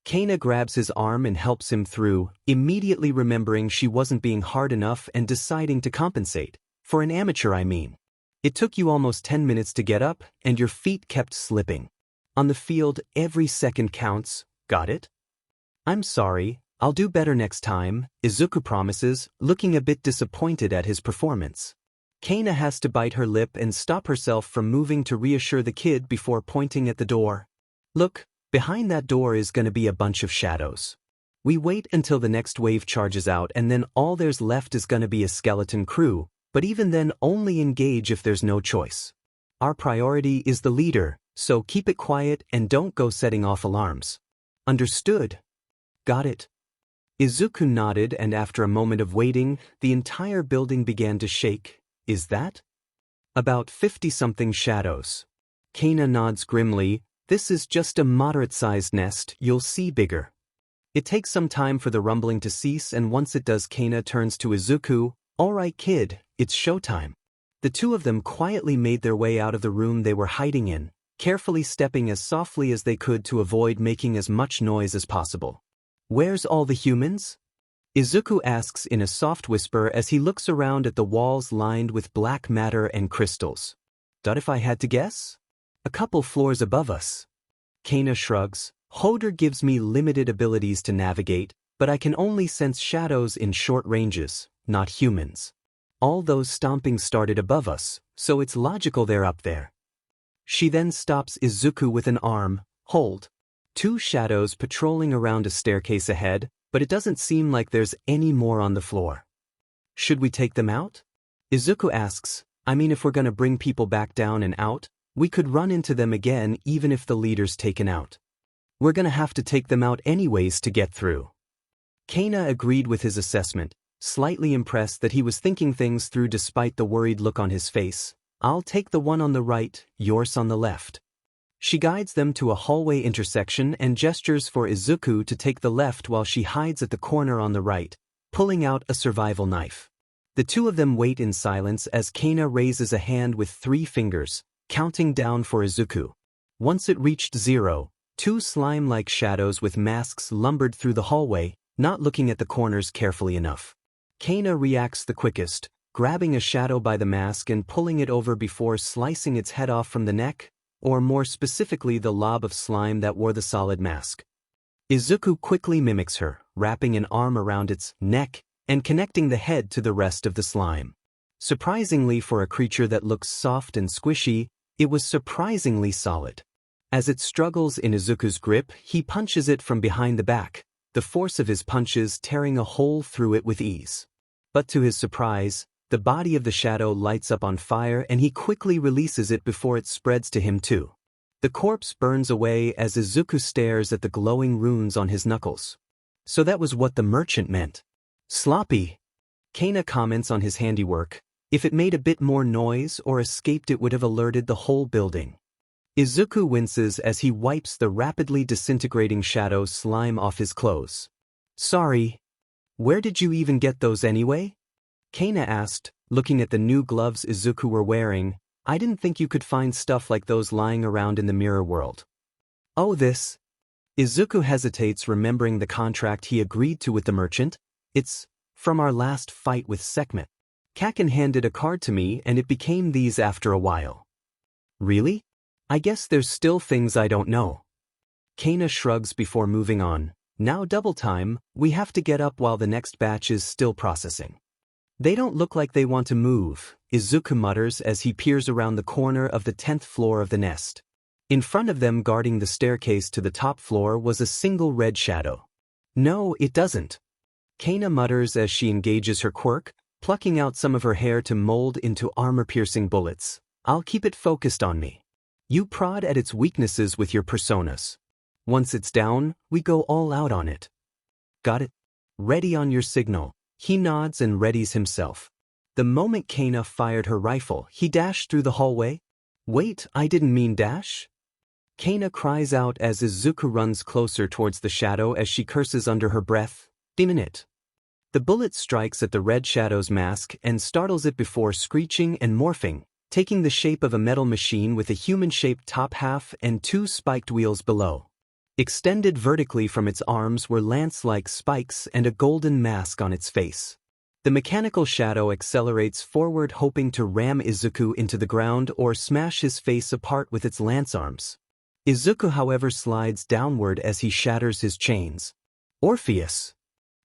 Kana grabs his arm and helps him through, immediately remembering she wasn't being hard enough and deciding to compensate. "For an amateur, I mean. It took you almost 10 minutes to get up, and your feet kept slipping. On the field, every second counts, got it?" "I'm sorry, I'll do better next time," Izuku promises, looking a bit disappointed at his performance. Kana has to bite her lip and stop herself from moving to reassure the kid before pointing at the door. "Look, behind that door is gonna be a bunch of shadows. We wait until the next wave charges out and then all there's left is gonna be a skeleton crew, but even then only engage if there's no choice. Our priority is the leader, so keep it quiet and don't go setting off alarms." "Understood." "Got it." Izuku nodded and after a moment of waiting, the entire building began to shake. "Is that?" "About 50-something shadows." Kana nods grimly, This is just a moderate-sized nest, you'll see bigger. It takes some time for the rumbling to cease, and once it does, Kana turns to Izuku. Alright kid, it's showtime. The two of them quietly made their way out of the room they were hiding in, carefully stepping as softly as they could to avoid making as much noise as possible. Where's all the humans? Izuku asks in a soft whisper as he looks around at the walls lined with black matter and crystals. If I had to guess? A couple floors above us. Kana shrugs. Hodor gives me limited abilities to navigate, but I can only sense shadows in short ranges, not humans. All those stomping started above us, so it's logical they're up there. She then stops Izuku with an arm. Hold. Two shadows patrolling around a staircase ahead, but it doesn't seem like there's any more on the floor. Should we take them out? Izuku asks. I mean, if we're gonna bring people back down and out, we could run into them again even if the leader's taken out. We're gonna have to take them out anyways to get through. Kana agreed with his assessment, slightly impressed that he was thinking things through despite the worried look on his face. I'll take the one on the right, yours on the left. She guides them to a hallway intersection and gestures for Izuku to take the left while she hides at the corner on the right, pulling out a survival knife. The two of them wait in silence as Kana raises a hand with 3 fingers, counting down for Izuku. Once it reached 0, 2 slime-like shadows with masks lumbered through the hallway, not looking at the corners carefully enough. Kana reacts the quickest, grabbing a shadow by the mask and pulling it over before slicing its head off from the neck, or more specifically the lob of slime that wore the solid mask. Izuku quickly mimics her, wrapping an arm around its neck and connecting the head to the rest of the slime. Surprisingly, for a creature that looks soft and squishy, it was surprisingly solid. As it struggles in Izuku's grip, he punches it from behind the back, the force of his punches tearing a hole through it with ease. But to his surprise, the body of the shadow lights up on fire and he quickly releases it before it spreads to him too. The corpse burns away as Izuku stares at the glowing runes on his knuckles. So that was what the merchant meant. Sloppy. Kana comments on his handiwork. If it made a bit more noise or escaped, it would have alerted the whole building. Izuku winces as he wipes the rapidly disintegrating shadow slime off his clothes. Sorry. Where did you even get those anyway? Kana asked, looking at the new gloves Izuku were wearing. I didn't think you could find stuff like those lying around in the mirror world. Oh, this. Izuku hesitates, remembering the contract he agreed to with the merchant. It's from our last fight with Sekhmet. Kakin handed a card to me and it became these after a while. Really? I guess there's still things I don't know. Kana shrugs before moving on. Now double time, we have to get up while the next batch is still processing. They don't look like they want to move, Izuku mutters as he peers around the corner of the 10th floor of the nest. In front of them, guarding the staircase to the top floor, was a single red shadow. No, it doesn't. Kana mutters as she engages her quirk, plucking out some of her hair to mold into armor-piercing bullets. I'll keep it focused on me. You prod at its weaknesses with your personas. Once it's down, we go all out on it. Got it? Ready on your signal. He nods and readies himself. The moment Kana fired her rifle, he dashed through the hallway. Wait, I didn't mean dash. Kana cries out as Izuku runs closer towards the shadow as she curses under her breath. Demon it. The bullet strikes at the red shadow's mask and startles it before screeching and morphing, taking the shape of a metal machine with a human-shaped top half and 2 spiked wheels below. Extended vertically from its arms were lance-like spikes and a golden mask on its face. The mechanical shadow accelerates forward, hoping to ram Izuku into the ground or smash his face apart with its lance arms. Izuku, however, slides downward as he shatters his chains. Orpheus.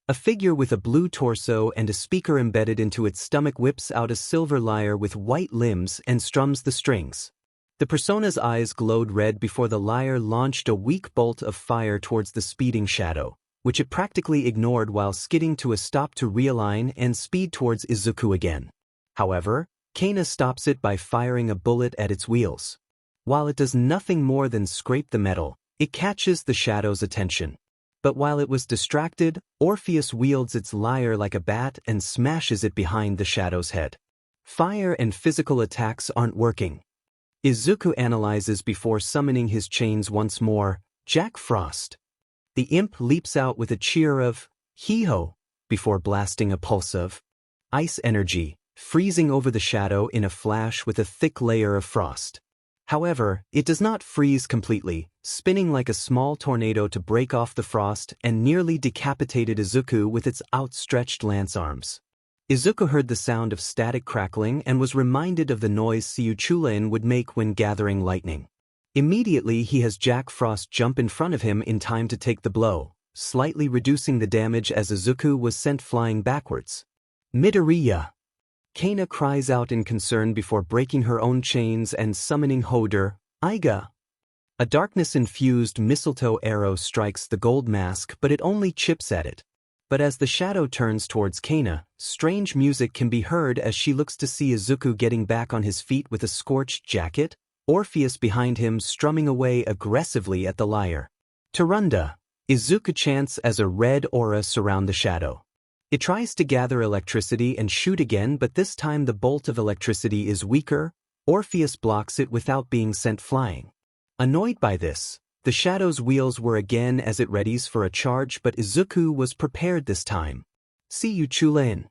A figure with a blue torso and a speaker embedded into its stomach whips out a silver lyre with white limbs and strums the strings. The persona's eyes glowed red before the lyre launched a weak bolt of fire towards the speeding shadow, which it practically ignored while skidding to a stop to realign and speed towards Izuku again. However, Kana stops it by firing a bullet at its wheels. While it does nothing more than scrape the metal, it catches the shadow's attention. But while it was distracted, Orpheus wields its lyre like a bat and smashes it behind the shadow's head. Fire and physical attacks aren't working. Izuku analyzes before summoning his chains once more. Jack Frost. The imp leaps out with a cheer of hee-ho before blasting a pulse of ice energy, freezing over the shadow in a flash with a thick layer of frost. However, it does not freeze completely, spinning like a small tornado to break off the frost and nearly decapitated Izuku with its outstretched lance arms. Izuku heard the sound of static crackling and was reminded of the noise Ciuchulain would make when gathering lightning. Immediately he has Jack Frost jump in front of him in time to take the blow, slightly reducing the damage as Izuku was sent flying backwards. Midoriya. Kana cries out in concern before breaking her own chains and summoning Hoder, Iga. A darkness-infused mistletoe arrow strikes the gold mask, but it only chips at it. But as the shadow turns towards Kana, strange music can be heard as she looks to see Izuku getting back on his feet with a scorched jacket, Orpheus behind him strumming away aggressively at the lyre. Tarunda. Izuku chants as a red aura surround the shadow. It tries to gather electricity and shoot again, but this time the bolt of electricity is weaker. Orpheus blocks it without being sent flying. Annoyed by this, the shadow's wheels whir again as it readies for a charge, but Izuku was prepared this time. Ciuchulain.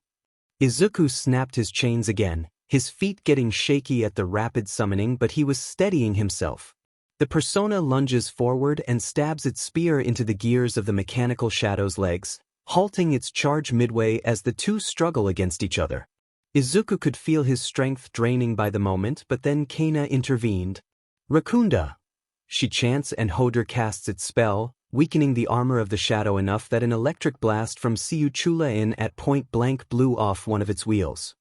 Izuku snapped his chains again, his feet getting shaky at the rapid summoning, but he was steadying himself. The persona lunges forward and stabs its spear into the gears of the mechanical shadow's legs, halting its charge midway as the two struggle against each other. Izuku could feel his strength draining by the moment, but then Kana intervened. Rakunda. She chants and Hoder casts its spell, weakening the armor of the shadow enough that an electric blast from Ciuchulain at point blank blew off one of its wheels.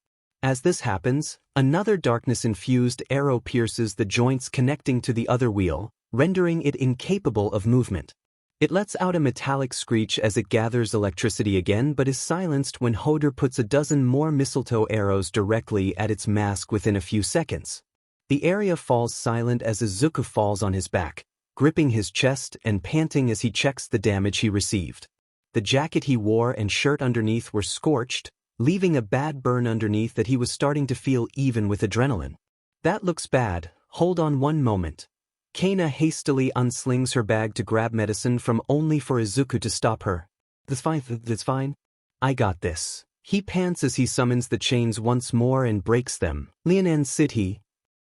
As this happens, another darkness-infused arrow pierces the joints connecting to the other wheel, rendering it incapable of movement. It lets out a metallic screech as it gathers electricity again, but is silenced when Hoder puts a dozen more mistletoe arrows directly at its mask within a few seconds. The area falls silent as Izuku falls on his back, gripping his chest and panting as he checks the damage he received. The jacket he wore and shirt underneath were scorched, leaving a bad burn underneath that he was starting to feel even with adrenaline. That looks bad, hold on one moment. Kana hastily unslings her bag to grab medicine from only for Izuku to stop her. That's fine. I got this. He pants as he summons the chains once more and breaks them. Lianan City.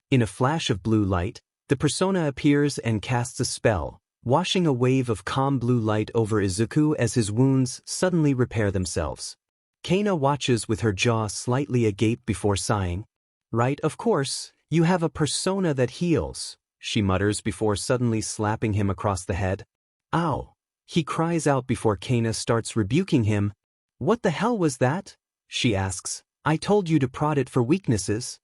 In a flash of blue light, the persona appears and casts a spell, washing a wave of calm blue light over Izuku as his wounds suddenly repair themselves. Kana watches with her jaw slightly agape before sighing. Right, of course, you have a persona that heals, she mutters before suddenly slapping him across the head. Ow! He cries out before Kana starts rebuking him. What the hell was that? She asks. I told you to prod it for weaknesses.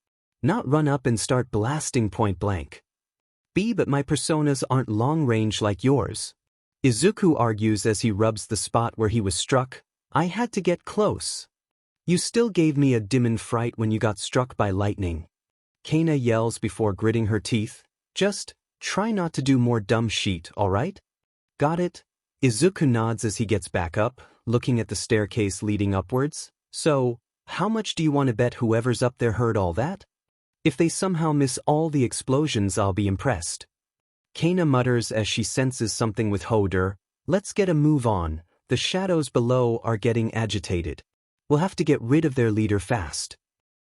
Not run up and start blasting point blank. But my personas aren't long range like yours. Izuku argues as he rubs the spot where he was struck. I had to get close. You still gave me a demon fright when you got struck by lightning. Kana yells before gritting her teeth. Just try not to do more dumb shit, alright? Got it? Izuku nods as he gets back up, looking at the staircase leading upwards. So, how much do you want to bet whoever's up there heard all that? If they somehow miss all the explosions, I'll be impressed. Kana mutters as she senses something with Hoder. Let's get a move on. The shadows below are getting agitated. We'll have to get rid of their leader fast.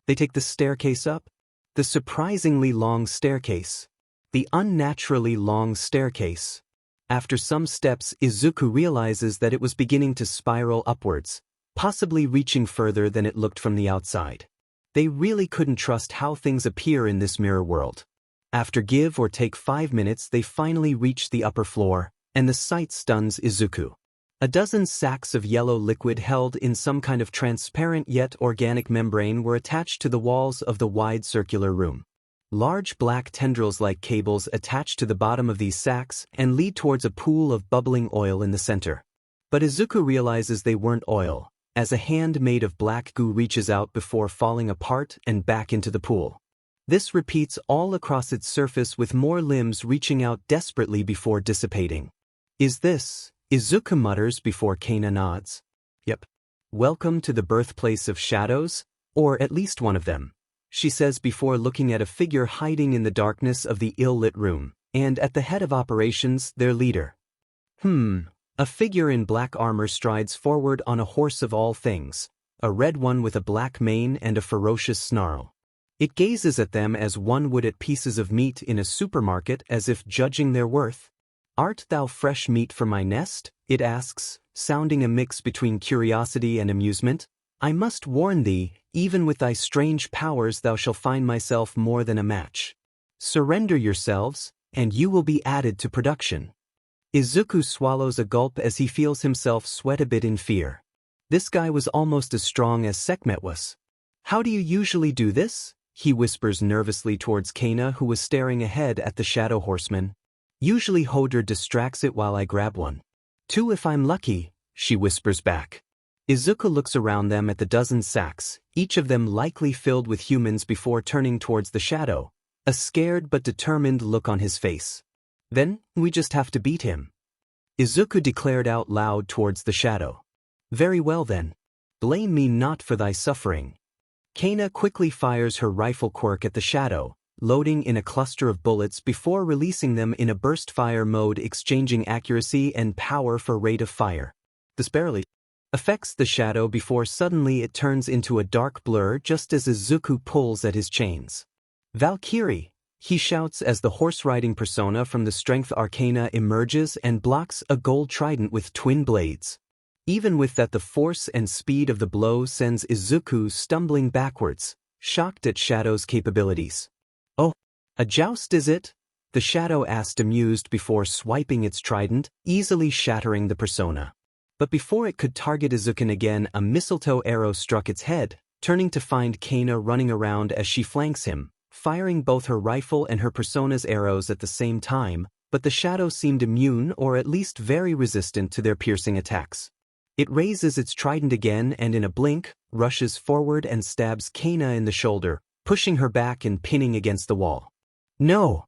They take the staircase up. The surprisingly long staircase. The unnaturally long staircase. After some steps, Izuku realizes that it was beginning to spiral upwards, possibly reaching further than it looked from the outside. They really couldn't trust how things appear in this mirror world. After give or take 5 minutes, they finally reach the upper floor, and the sight stuns Izuku. A dozen sacks of yellow liquid held in some kind of transparent yet organic membrane were attached to the walls of the wide circular room. Large black tendrils like cables attach to the bottom of these sacks and lead towards a pool of bubbling oil in the center. But Izuku realizes they weren't oil, as a hand made of black goo reaches out before falling apart and back into the pool. This repeats all across its surface with more limbs reaching out desperately before dissipating. Is this? Izuku mutters before Kana nods. Yep. Welcome to the birthplace of shadows, or at least one of them. she says before looking at a figure hiding in the darkness of the ill-lit room, and at the head of operations, their leader. A figure in black armor strides forward on a horse of all things, a red one with a black mane and a ferocious snarl. It gazes at them as one would at pieces of meat in a supermarket, as if judging their worth. "Art thou fresh meat for my nest?" it asks, sounding a mix between curiosity and amusement. "I must warn thee, even with thy strange powers thou shalt find myself more than a match. Surrender yourselves, and you will be added to production." Izuku swallows a gulp as he feels himself sweat a bit in fear. This guy was almost as strong as Sekhmet was. "How do you usually do this?" he whispers nervously towards Kana, who was staring ahead at the shadow horseman. "Usually Hodor distracts it while I grab one. 2 if I'm lucky," she whispers back. Izuku looks around them at the dozen sacks, each of them likely filled with humans, before turning towards the shadow, a scared but determined look on his face. "Then, we just have to beat him," Izuku declared out loud towards the shadow. "Very well then. Blame me not for thy suffering." Kana quickly fires her rifle quirk at the shadow, loading in a cluster of bullets before releasing them in a burst fire mode, exchanging accuracy and power for rate of fire. This barely affects the shadow before suddenly it turns into a dark blur just as Izuku pulls at his chains. "Valkyrie!" he shouts as the horse-riding persona from the Strength Arcana emerges and blocks a gold trident with twin blades. Even with that, the force and speed of the blow sends Izuku stumbling backwards, shocked at Shadow's capabilities. "Oh, a joust is it?" the shadow asked, amused, before swiping its trident, easily shattering the persona. But before it could target Izuku again, a mistletoe arrow struck its head, turning to find Kana running around as she flanks him, firing both her rifle and her persona's arrows at the same time, but the shadow seemed immune, or at least very resistant to their piercing attacks. It raises its trident again and in a blink, rushes forward and stabs Kana in the shoulder, pushing her back and pinning against the wall. "No!"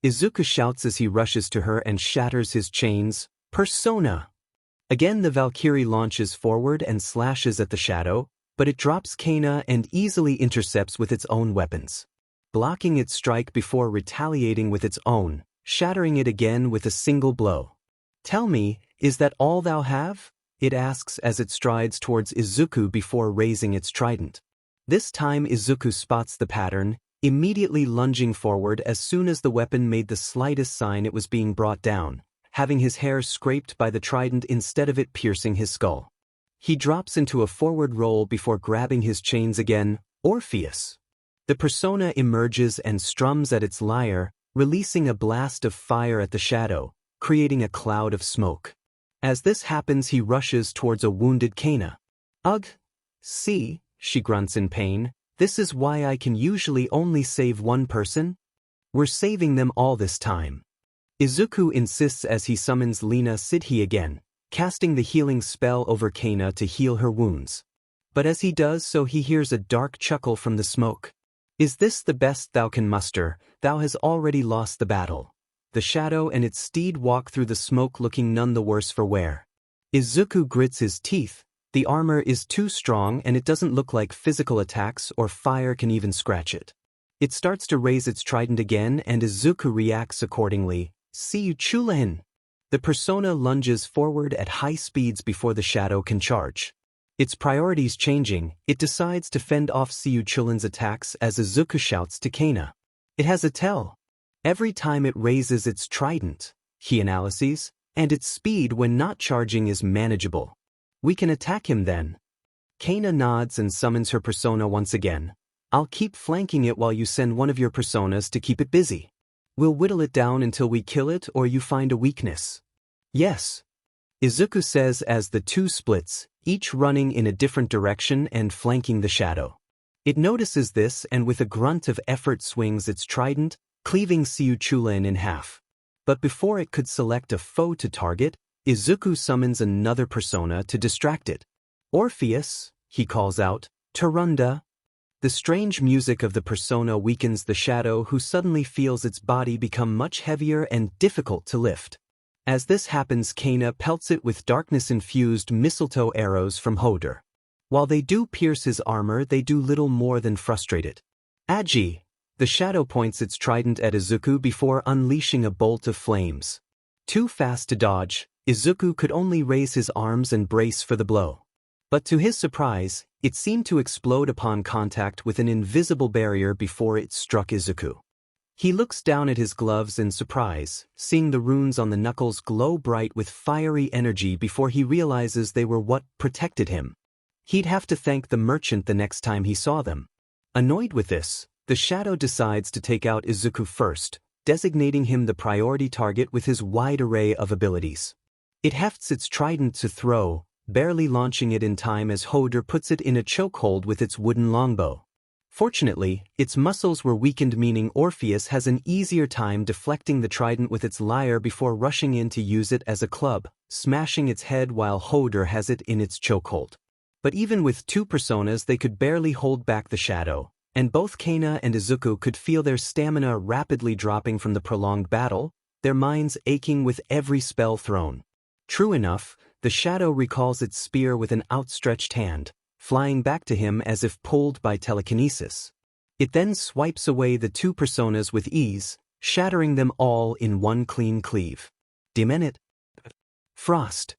Izuku shouts as he rushes to her and shatters his chains. "Persona!" Again the Valkyrie launches forward and slashes at the shadow, but it drops Kana and easily intercepts with its own weapons, blocking its strike before retaliating with its own, shattering it again with a single blow. "Tell me, is that all thou have?" it asks as it strides towards Izuku before raising its trident. This time Izuku spots the pattern, immediately lunging forward as soon as the weapon made the slightest sign it was being brought down, having his hair scraped by the trident instead of it piercing his skull. He drops into a forward roll before grabbing his chains again. "Orpheus!" The persona emerges and strums at its lyre, releasing a blast of fire at the shadow, creating a cloud of smoke. As this happens, he rushes towards a wounded Kana. "Ugh! See," she grunts in pain, "this is why I can usually only save one person? We're saving them all this time." Izuku insists as he summons Lina Sidhi again, casting the healing spell over Kana to heal her wounds. But as he does so, he hears a dark chuckle from the smoke. "Is this the best thou can muster? Thou hast already lost the battle." The shadow and its steed walk through the smoke, looking none the worse for wear. Izuku grits his teeth. The armor is too strong and it doesn't look like physical attacks or fire can even scratch it. It starts to raise its trident again and Izuku reacts accordingly. "See you, Chulahin!" The persona lunges forward at high speeds before the shadow can charge. Its priorities changing, it decides to fend off Siu Chulin's attacks as Izuku shouts to Kana. It has a tell. Every time it raises its trident, he analyses, and its speed when not charging is manageable. "We can attack him then." Kana nods and summons her persona once again. "I'll keep flanking it while you send one of your personas to keep it busy. We'll whittle it down until we kill it or you find a weakness." "Yes," Izuku says as the two splits, each running in a different direction and flanking the shadow. It notices this and with a grunt of effort swings its trident, cleaving Siu Chulin in half. But before it could select a foe to target, Izuku summons another persona to distract it. "Orpheus," he calls out, "Tarunda." The strange music of the persona weakens the shadow, who suddenly feels its body become much heavier and difficult to lift. As this happens, Kana pelts it with darkness-infused mistletoe arrows from Hodor. While they do pierce his armor, they do little more than frustrate it. Agi! The shadow points its trident at Izuku before unleashing a bolt of flames. Too fast to dodge, Izuku could only raise his arms and brace for the blow. But to his surprise, it seemed to explode upon contact with an invisible barrier before it struck Izuku. He looks down at his gloves in surprise, seeing the runes on the knuckles glow bright with fiery energy before he realizes they were what protected him. He'd have to thank the merchant the next time he saw them. Annoyed with this, the shadow decides to take out Izuku first, designating him the priority target with his wide array of abilities. It hefts its trident to throw, barely launching it in time as Hoder puts it in a chokehold with its wooden longbow. Fortunately, its muscles were weakened, meaning Orpheus has an easier time deflecting the trident with its lyre before rushing in to use it as a club, smashing its head while Hoder has it in its chokehold. But even with two personas, they could barely hold back the shadow, and both Kana and Izuku could feel their stamina rapidly dropping from the prolonged battle, their minds aching with every spell thrown. True enough, the shadow recalls its spear with an outstretched hand, flying back to him as if pulled by telekinesis. It then swipes away the two personas with ease, shattering them all in one clean cleave. Demenit. Frost.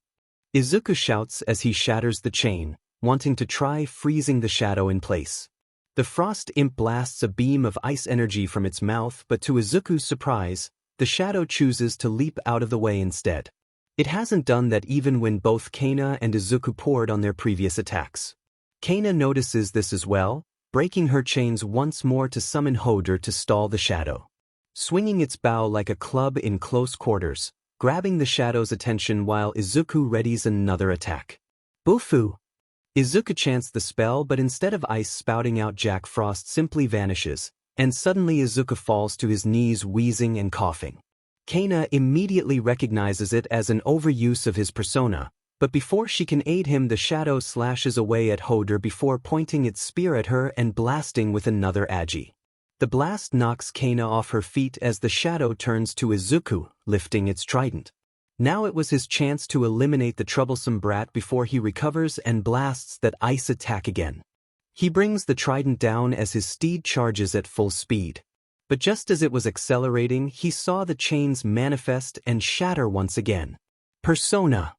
Izuku shouts as he shatters the chain, wanting to try freezing the shadow in place. The frost imp blasts a beam of ice energy from its mouth, but to Izuku's surprise, the shadow chooses to leap out of the way instead. It hasn't done that even when both Kana and Izuku poured on their previous attacks. Kana notices this as well, breaking her chains once more to summon Hoder to stall the shadow. Swinging its bow like a club in close quarters, grabbing the shadow's attention while Izuku readies another attack. Bufu! Izuku chants the spell, but instead of ice spouting out, Jack Frost simply vanishes, and suddenly Izuku falls to his knees wheezing and coughing. Kana immediately recognizes it as an overuse of his persona, but before she can aid him, the shadow slashes away at Hoder before pointing its spear at her and blasting with another agi. The blast knocks Kana off her feet as the shadow turns to Izuku, lifting its trident. Now it was his chance to eliminate the troublesome brat before he recovers and blasts that ice attack again. He brings the trident down as his steed charges at full speed. But just as it was accelerating, he saw the chains manifest and shatter once again. Persona!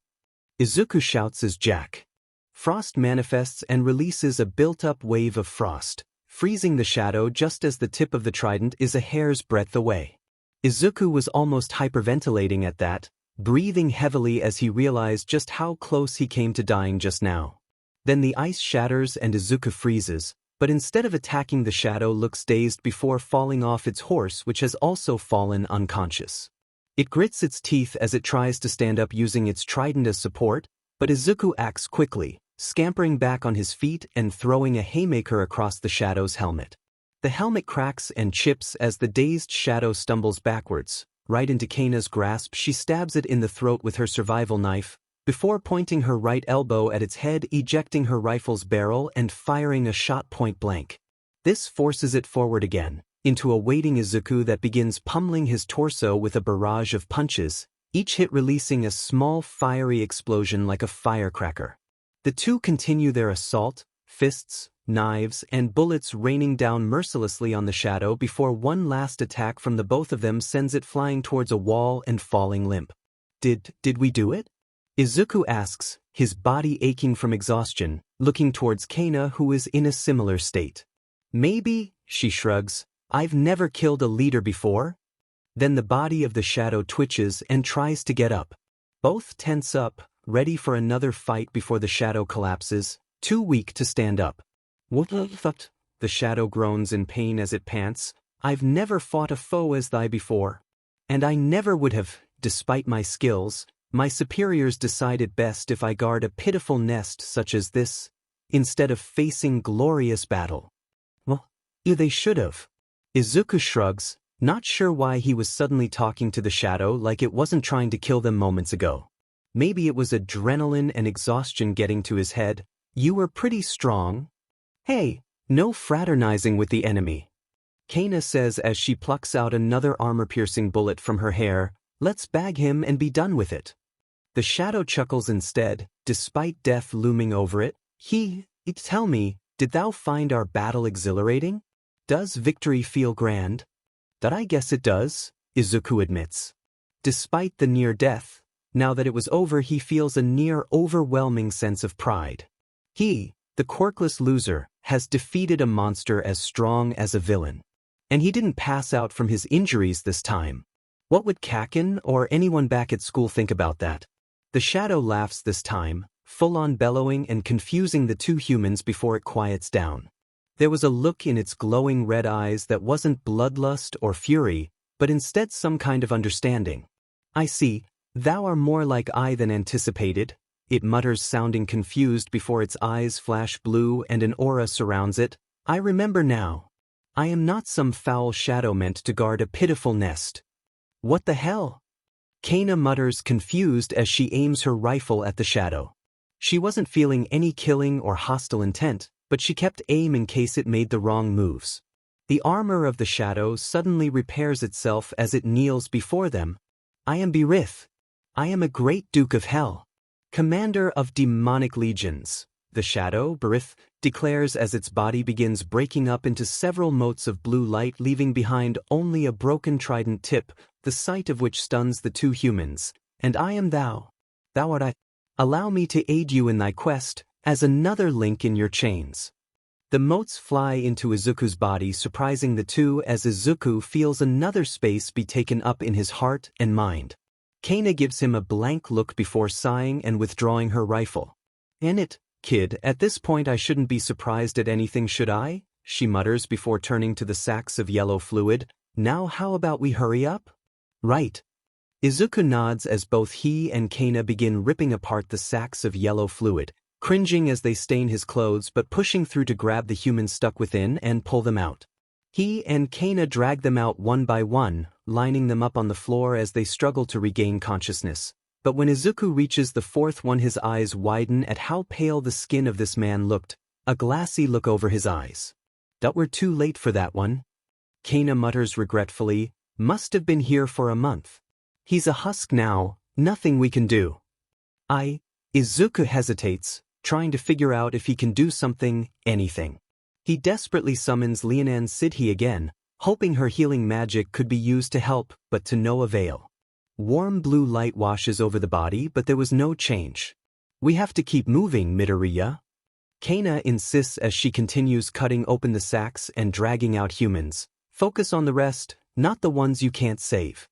Izuku shouts as Jack Frost manifests and releases a built-up wave of frost, freezing the shadow just as the tip of the trident is a hair's breadth away. Izuku was almost hyperventilating at that, breathing heavily as he realized just how close he came to dying just now. Then the ice shatters and Izuku freezes, but instead of attacking, the shadow looks dazed before falling off its horse, which has also fallen unconscious. It grits its teeth as it tries to stand up using its trident as support, but Izuku acts quickly, scampering back on his feet and throwing a haymaker across the shadow's helmet. The helmet cracks and chips as the dazed shadow stumbles backwards, right into Kana's grasp. She stabs it in the throat with her survival knife, before pointing her right elbow at its head, ejecting her rifle's barrel and firing a shot point blank. This forces it forward again, into a waiting Izuku that begins pummeling his torso with a barrage of punches, each hit releasing a small fiery explosion like a firecracker. The two continue their assault, fists, knives, and bullets raining down mercilessly on the shadow before one last attack from the both of them sends it flying towards a wall and falling limp. Did we do it? Izuku asks, his body aching from exhaustion, looking towards Kana, who is in a similar state. Maybe, she shrugs. I've never killed a leader before. Then the body of the shadow twitches and tries to get up. Both tense up, ready for another fight before the shadow collapses, too weak to stand up. What the shadow groans in pain as it pants. I've never fought a foe as thy before. And I never would have, despite my skills. My superiors decide it best if I guard a pitiful nest such as this, instead of facing glorious battle. Well, they should have. Izuku shrugs, not sure why he was suddenly talking to the shadow like it wasn't trying to kill them moments ago. Maybe it was adrenaline and exhaustion getting to his head. You were pretty strong. Hey, no fraternizing with the enemy. Kana says as she plucks out another armor-piercing bullet from her hair. Let's bag him and be done with it. The shadow chuckles instead, despite death looming over it. Tell me, did thou find our battle exhilarating? Does victory feel grand? That I guess it does, Izuku admits. Despite the near death, now that it was over he feels a near overwhelming sense of pride. He, the quirkless loser, has defeated a monster as strong as a villain. And he didn't pass out from his injuries this time. What would Kaken or anyone back at school think about that? The shadow laughs this time, full-on bellowing and confusing the two humans before it quiets down. There was a look in its glowing red eyes that wasn't bloodlust or fury, but instead some kind of understanding. I see, thou art more like I than anticipated, it mutters sounding confused before its eyes flash blue and an aura surrounds it. I remember now. I am not some foul shadow meant to guard a pitiful nest. What the hell? Kana mutters confused as she aims her rifle at the shadow. She wasn't feeling any killing or hostile intent, but she kept aim in case it made the wrong moves. The armor of the shadow suddenly repairs itself as it kneels before them. I am Berith. I am a great Duke of Hell. Commander of demonic legions. The shadow, Berith, declares as its body begins breaking up into several motes of blue light, leaving behind only a broken trident tip, the sight of which stuns the two humans. And I am thou. Thou art I. Allow me to aid you in thy quest, as another link in your chains. The motes fly into Izuku's body, surprising the two as Izuku feels another space be taken up in his heart and mind. Kana gives him a blank look before sighing and withdrawing her rifle. "In it, kid, at this point I shouldn't be surprised at anything, should I?" she mutters before turning to the sacks of yellow fluid. "Now how about we hurry up?" "Right." Izuku nods as both he and Kana begin ripping apart the sacks of yellow fluid, cringing as they stain his clothes but pushing through to grab the humans stuck within and pull them out. He and Kana drag them out one by one, lining them up on the floor as they struggle to regain consciousness. But when Izuku reaches the fourth one his eyes widen at how pale the skin of this man looked, a glassy look over his eyes. "That we're too late for that one." Kana mutters regretfully, "Must have been here for a month. He's a husk now, nothing we can do." Izuku hesitates, trying to figure out if he can do something, anything. He desperately summons Leonan Sidhi again, hoping her healing magic could be used to help, but to no avail. Warm blue light washes over the body, but there was no change. "We have to keep moving, Midoriya." Kana insists as she continues cutting open the sacks and dragging out humans. "Focus on the rest, not the ones you can't save."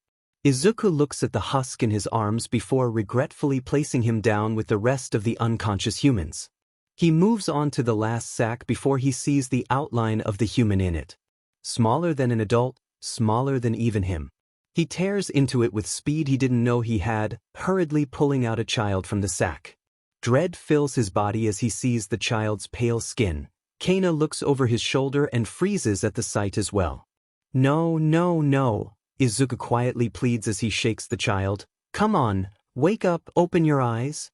Izuku looks at the husk in his arms before regretfully placing him down with the rest of the unconscious humans. He moves on to the last sack before he sees the outline of the human in it. Smaller than an adult, smaller than even him. He tears into it with speed he didn't know he had, hurriedly pulling out a child from the sack. Dread fills his body as he sees the child's pale skin. Kana looks over his shoulder and freezes at the sight as well. "No, no, no," Izuku quietly pleads as he shakes the child. "Come on, wake up, open your eyes."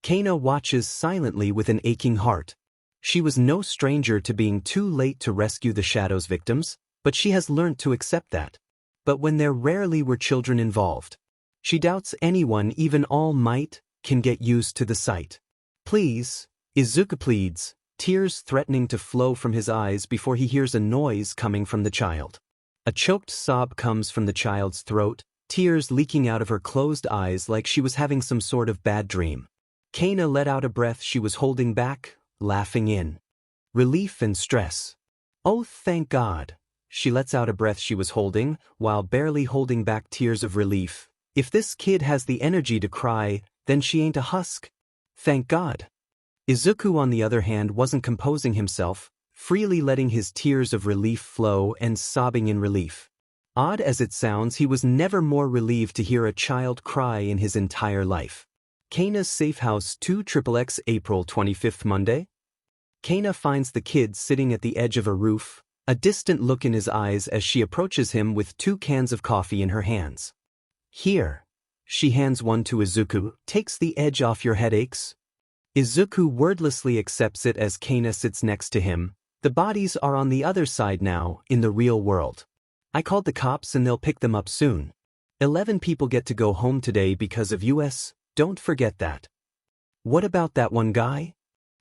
Kana watches silently with an aching heart. She was no stranger to being too late to rescue the Shadow's victims, but she has learnt to accept that. But when there rarely were children involved, she doubts anyone, even All Might, can get used to the sight. "Please," Izuku pleads, tears threatening to flow from his eyes before he hears a noise coming from the child. A choked sob comes from the child's throat, tears leaking out of her closed eyes like she was having some sort of bad dream. Kana let out a breath she was holding back, laughing in relief and stress. "Oh, thank God." She lets out a breath she was holding, while barely holding back tears of relief. If this kid has the energy to cry, then she ain't a husk. Thank God. Izuku, on the other hand, wasn't composing himself, freely letting his tears of relief flow and sobbing in relief. Odd as it sounds, he was never more relieved to hear a child cry in his entire life. Kana's Safe House 2XXX, April 25th, Monday. Kana finds the kid sitting at the edge of a roof, a distant look in his eyes as she approaches him with 2 cans of coffee in her hands. "Here." She hands one to Izuku, "Takes the edge off your headaches." Izuku wordlessly accepts it as Kana sits next to him. The bodies are on the other side now, in the real world. "I called the cops and they'll pick them up soon. 11 people get to go home today because of US. Don't forget that." "What about that one guy?"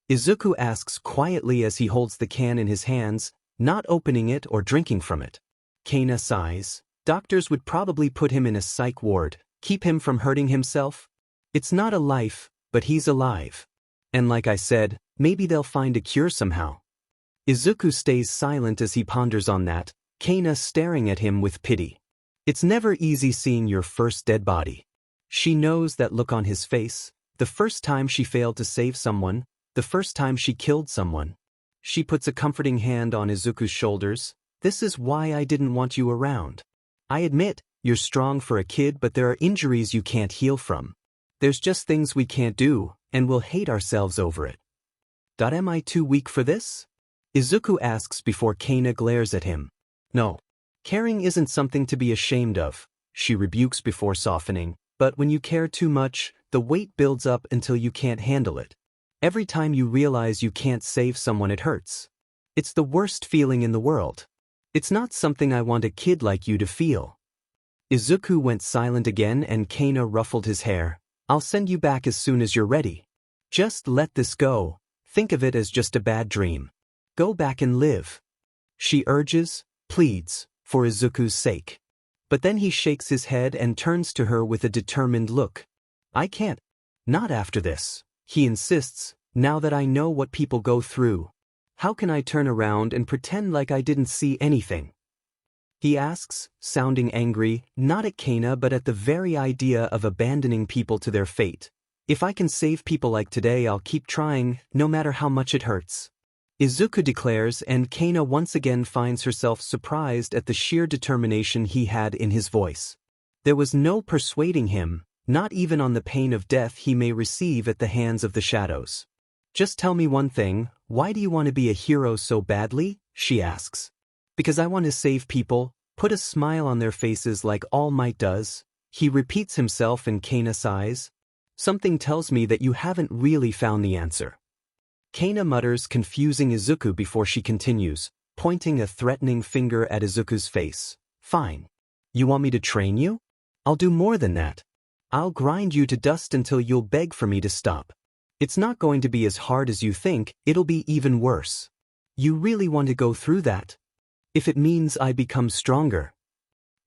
Izuku asks quietly as he holds the can in his hands, not opening it or drinking from it. Kana sighs. Doctors would probably put him in a psych ward, keep him from hurting himself. It's not a life, but he's alive. And like I said, maybe they'll find a cure somehow. Izuku stays silent as he ponders on that, Kana staring at him with pity. It's never easy seeing your first dead body. She knows that look on his face, the first time she failed to save someone, the first time she killed someone. She puts a comforting hand on Izuku's shoulders. This is why I didn't want you around. I admit, you're strong for a kid, but there are injuries you can't heal from. There's just things we can't do, and we'll hate ourselves over it. Am I too weak for this? Izuku asks before Kana glares at him. No. Caring isn't something to be ashamed of, she rebukes before softening, but when you care too much, the weight builds up until you can't handle it. Every time you realize you can't save someone, it hurts. It's the worst feeling in the world. It's not something I want a kid like you to feel. Izuku went silent again and Kana ruffled his hair. I'll send you back as soon as you're ready. Just let this go. Think of it as just a bad dream. Go back and live. She urges, pleads, for Izuku's sake. But then he shakes his head and turns to her with a determined look. I can't. Not after this. He insists, now that I know what people go through. How can I turn around and pretend like I didn't see anything? He asks, sounding angry, not at Kana but at the very idea of abandoning people to their fate. If I can save people like today, I'll keep trying, no matter how much it hurts. Izuku declares, and Kana once again finds herself surprised at the sheer determination he had in his voice. There was no persuading him, not even on the pain of death he may receive at the hands of the shadows. Just tell me one thing, why do you want to be a hero so badly? She asks. Because I want to save people, put a smile on their faces like All Might does. He repeats himself and Kana sighs. Something tells me that you haven't really found the answer. Kana mutters, confusing Izuku before she continues, pointing a threatening finger at Izuku's face. Fine. You want me to train you? I'll do more than that. I'll grind you to dust until you'll beg for me to stop. It's not going to be as hard as you think, it'll be even worse. You really want to go through that? If it means I become stronger.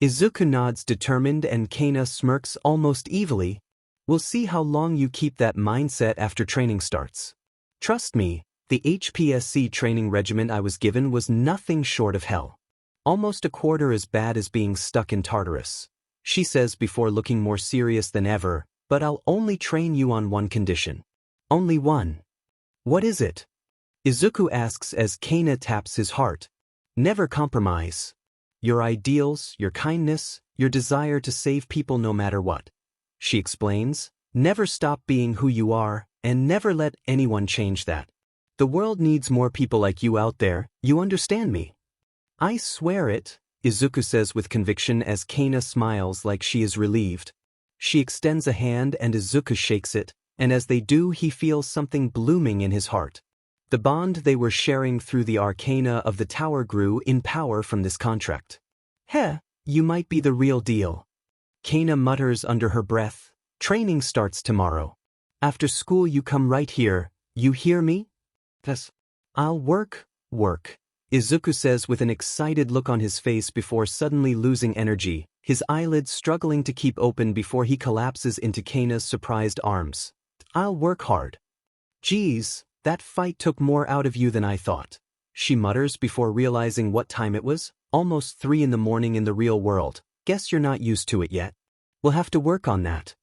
Izuku nods determined and Kana smirks almost evilly. We'll see how long you keep that mindset after training starts. Trust me, the HPSC training regimen I was given was nothing short of hell. Almost a quarter as bad as being stuck in Tartarus. She says before looking more serious than ever, but I'll only train you on one condition. Only one. What is it? Izuku asks as Kana taps his heart. Never compromise. Your ideals, your kindness, your desire to save people no matter what. She explains, never stop being who you are, and never let anyone change that. The world needs more people like you out there, you understand me? I swear it, Izuku says with conviction as Kana smiles like she is relieved. She extends a hand and Izuku shakes it, and as they do he feels something blooming in his heart. The bond they were sharing through the arcana of the tower grew in power from this contract. Heh, you might be the real deal. Kana mutters under her breath. Training starts tomorrow. After school you come right here, you hear me? Yes. I'll work. Izuku says with an excited look on his face before suddenly losing energy, his eyelids struggling to keep open before he collapses into Kana's surprised arms. I'll work hard. Geez, that fight took more out of you than I thought. She mutters before realizing what time it was, almost 3 in the morning in the real world. Guess you're not used to it yet. We'll have to work on that.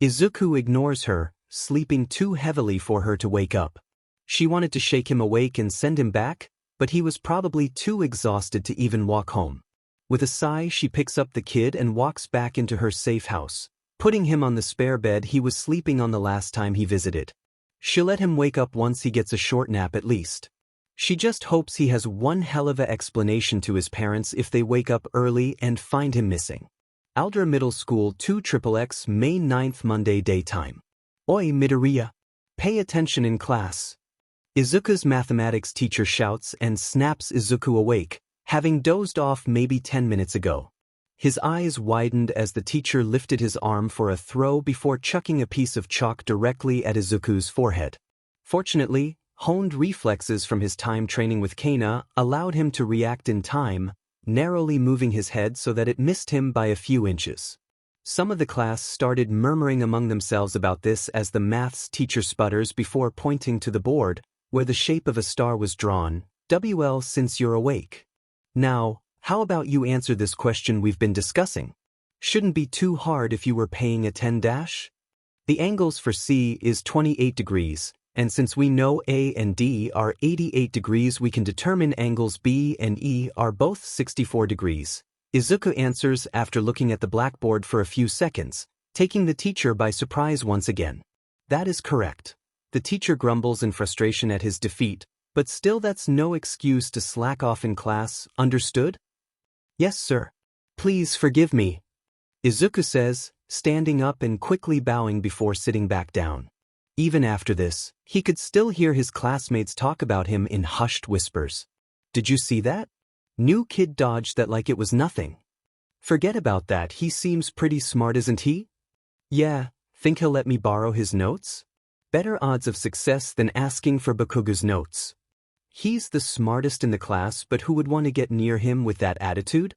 Izuku ignores her, sleeping too heavily for her to wake up. She wanted to shake him awake and send him back, but he was probably too exhausted to even walk home. With a sigh she picks up the kid and walks back into her safe house, putting him on the spare bed he was sleeping on the last time he visited. She'll let him wake up once he gets a short nap at least. She just hopes he has one hell of a explanation to his parents if they wake up early and find him missing. Aldra Middle School 2XXX May 9th Monday daytime. Oi Midoriya. Pay attention in class. Izuku's mathematics teacher shouts and snaps Izuku awake, having dozed off maybe 10 minutes ago. His eyes widened as the teacher lifted his arm for a throw before chucking a piece of chalk directly at Izuku's forehead. Fortunately, Honed reflexes from his time training with Kana allowed him to react in time, narrowly moving his head so that it missed him by a few inches. Some of the class started murmuring among themselves about this as the maths teacher sputters before pointing to the board, where the shape of a star was drawn. "WL, since you're awake. Now, how about you answer this question we've been discussing? Shouldn't be too hard if you were paying attention. The angles for C is 28 degrees, and since we know A and D are 88 degrees, we can determine angles B and E are both 64 degrees. Izuku answers after looking at the blackboard for a few seconds, taking the teacher by surprise once again. That is correct. The teacher grumbles in frustration at his defeat, but still that's no excuse to slack off in class, understood? Yes, sir. Please forgive me, Izuku says, standing up and quickly bowing before sitting back down. Even after this, he could still hear his classmates talk about him in hushed whispers. Did you see that? New kid dodged that like it was nothing. Forget about that, he seems pretty smart, isn't he? Yeah, think he'll let me borrow his notes? Better odds of success than asking for Bakugo's notes. He's the smartest in the class, but who would want to get near him with that attitude?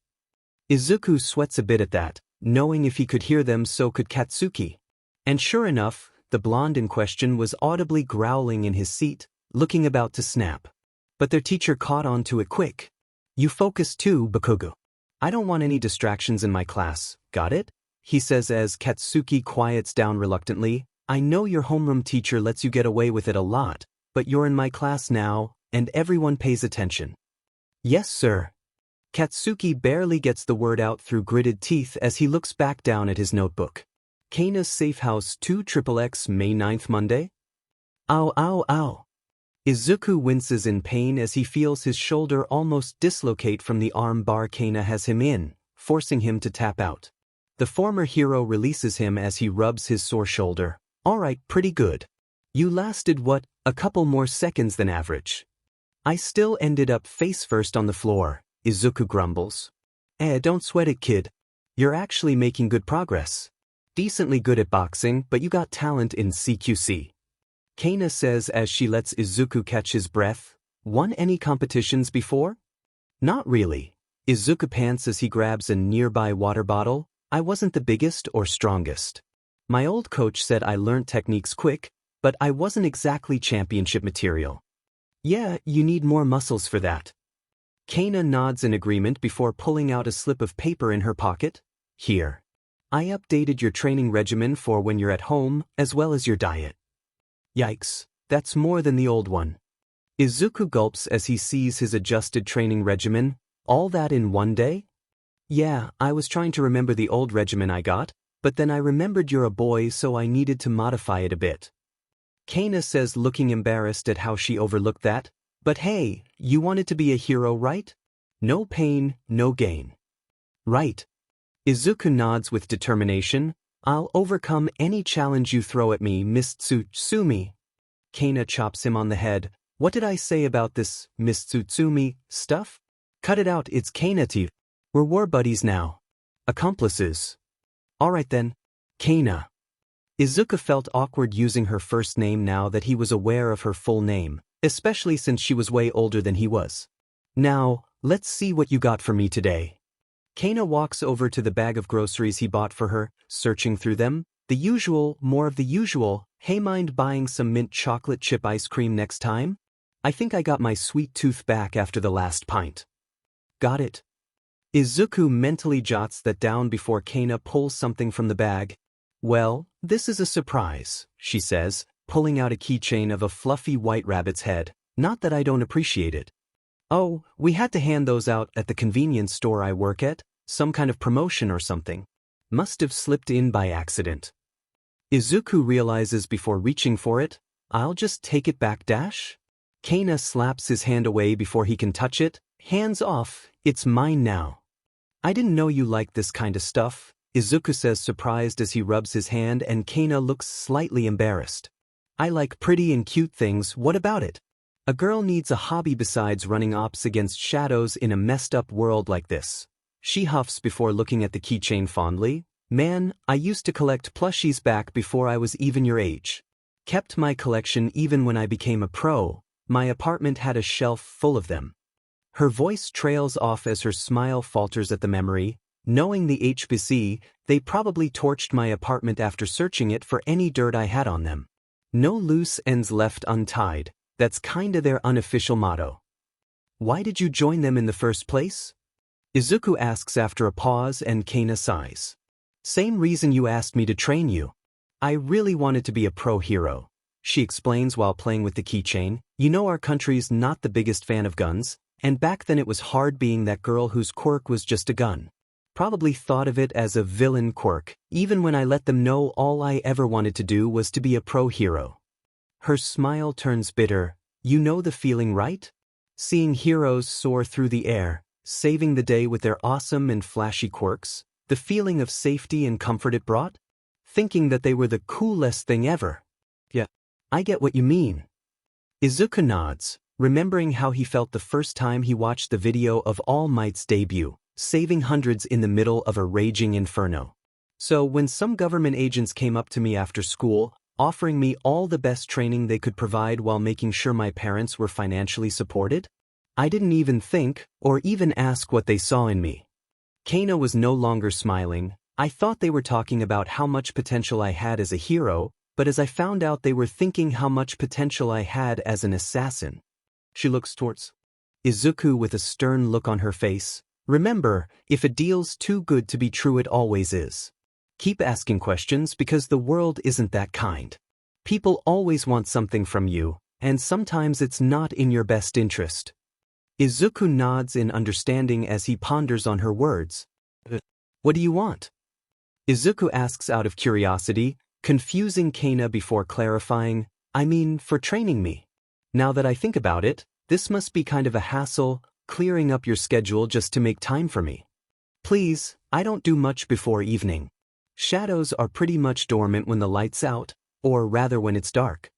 Izuku sweats a bit at that, knowing if he could hear them so could Katsuki. And sure enough, the blonde in question was audibly growling in his seat, looking about to snap. But their teacher caught on to it quick. You focus too, Bakugo. I don't want any distractions in my class, got it? He says as Katsuki quiets down reluctantly. I know your homeroom teacher lets you get away with it a lot, but you're in my class now, and everyone pays attention. Yes, sir. Katsuki barely gets the word out through gritted teeth as he looks back down at his notebook. Kana's Safe House 2XXX May 9th Monday? Ow, ow, ow. Izuku winces in pain as he feels his shoulder almost dislocate from the arm bar Kana has him in, forcing him to tap out. The former hero releases him as he rubs his sore shoulder. Alright, pretty good. You lasted what, a couple more seconds than average. I still ended up face first on the floor, Izuku grumbles. Don't sweat it, kid. You're actually making good progress. Decently good at boxing, but you got talent in CQC. Kana says as she lets Izuku catch his breath. Won any competitions before? Not really. Izuku pants as he grabs a nearby water bottle. I wasn't the biggest or strongest. My old coach said I learned techniques quick, but I wasn't exactly championship material. Yeah, you need more muscles for that. Kana nods in agreement before pulling out a slip of paper in her pocket. Here. I updated your training regimen for when you're at home, as well as your diet. Yikes, that's more than the old one. Izuku gulps as he sees his adjusted training regimen. All that in one day? Yeah, I was trying to remember the old regimen I got, but then I remembered you're a boy, so I needed to modify it a bit. Kana says, looking embarrassed at how she overlooked that. But hey, you wanted to be a hero, right? No pain, no gain. Right. Izuku nods with determination. I'll overcome any challenge you throw at me, Miss Tsutsumi. Kana chops him on the head. What did I say about this Miss Tsutsumi stuff? Cut it out, it's Kana to you. We're war buddies now. Accomplices. Alright then. Kana. Izuku felt awkward using her first name now that he was aware of her full name, especially since she was way older than he was. Now, let's see what you got for me today. Kana walks over to the bag of groceries he bought for her, searching through them. The usual, more of the usual. Hey, mind buying some mint chocolate chip ice cream next time? I think I got my sweet tooth back after the last pint. Got it. Izuku mentally jots that down before Kana pulls something from the bag. Well, this is a surprise, she says, pulling out a keychain of a fluffy white rabbit's head. Not that I don't appreciate it. Oh, we had to hand those out at the convenience store I work at, some kind of promotion or something. Must have slipped in by accident. Izuku realizes before reaching for it. I'll just take it back dash? Kana slaps his hand away before he can touch it. Hands off, it's mine now. I didn't know you liked this kind of stuff, Izuku says, surprised as he rubs his hand, and Kana looks slightly embarrassed. I like pretty and cute things, what about it? A girl needs a hobby besides running ops against shadows in a messed up world like this. She huffs before looking at the keychain fondly. Man, I used to collect plushies back before I was even your age. Kept my collection even when I became a pro, my apartment had a shelf full of them. Her voice trails off as her smile falters at the memory. Knowing the HBC, they probably torched my apartment after searching it for any dirt I had on them. No loose ends left untied, that's kinda their unofficial motto. Why did you join them in the first place? Izuku asks after a pause and Kana sighs. Same reason you asked me to train you. I really wanted to be a pro hero, she explains while playing with the keychain. You know our country's not the biggest fan of guns, and back then it was hard being that girl whose quirk was just a gun. Probably thought of it as a villain quirk, even when I let them know all I ever wanted to do was to be a pro hero. Her smile turns bitter. You know the feeling, right? Seeing heroes soar through the air, saving the day with their awesome and flashy quirks, the feeling of safety and comfort it brought? Thinking that they were the coolest thing ever. Yeah, I get what you mean. Izuku nods, remembering how he felt the first time he watched the video of All Might's debut, saving hundreds in the middle of a raging inferno. So when some government agents came up to me after school, offering me all the best training they could provide while making sure my parents were financially supported, I didn't even think, or even ask what they saw in me. Kana was no longer smiling. I thought they were talking about how much potential I had as a hero, but as I found out they were thinking how much potential I had as an assassin. She looks towards Izuku with a stern look on her face. Remember, if a deal's too good to be true, it always is. Keep asking questions because the world isn't that kind. People always want something from you, and sometimes it's not in your best interest. Izuku nods in understanding as he ponders on her words. What do you want? Izuku asks out of curiosity, confusing Kana before clarifying, I mean, for training me. Now that I think about it, this must be kind of a hassle, clearing up your schedule just to make time for me. Please, I don't do much before evening. Shadows are pretty much dormant when the light's out, or rather when it's dark.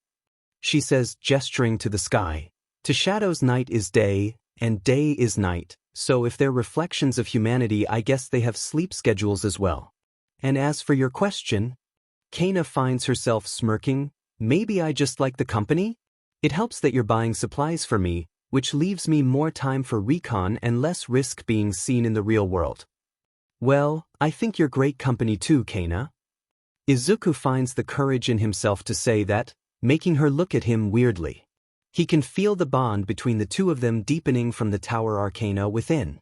She says, gesturing to the sky. To shadows, night is day, and day is night, so if they're reflections of humanity, I guess they have sleep schedules as well. And as for your question, Kana finds herself smirking. Maybe I just like the company? It helps that you're buying supplies for me, which leaves me more time for recon and less risk being seen in the real world. Well, I think you're great company too, Kana. Izuku finds the courage in himself to say that, making her look at him weirdly. He can feel the bond between the two of them deepening from the tower arcana within.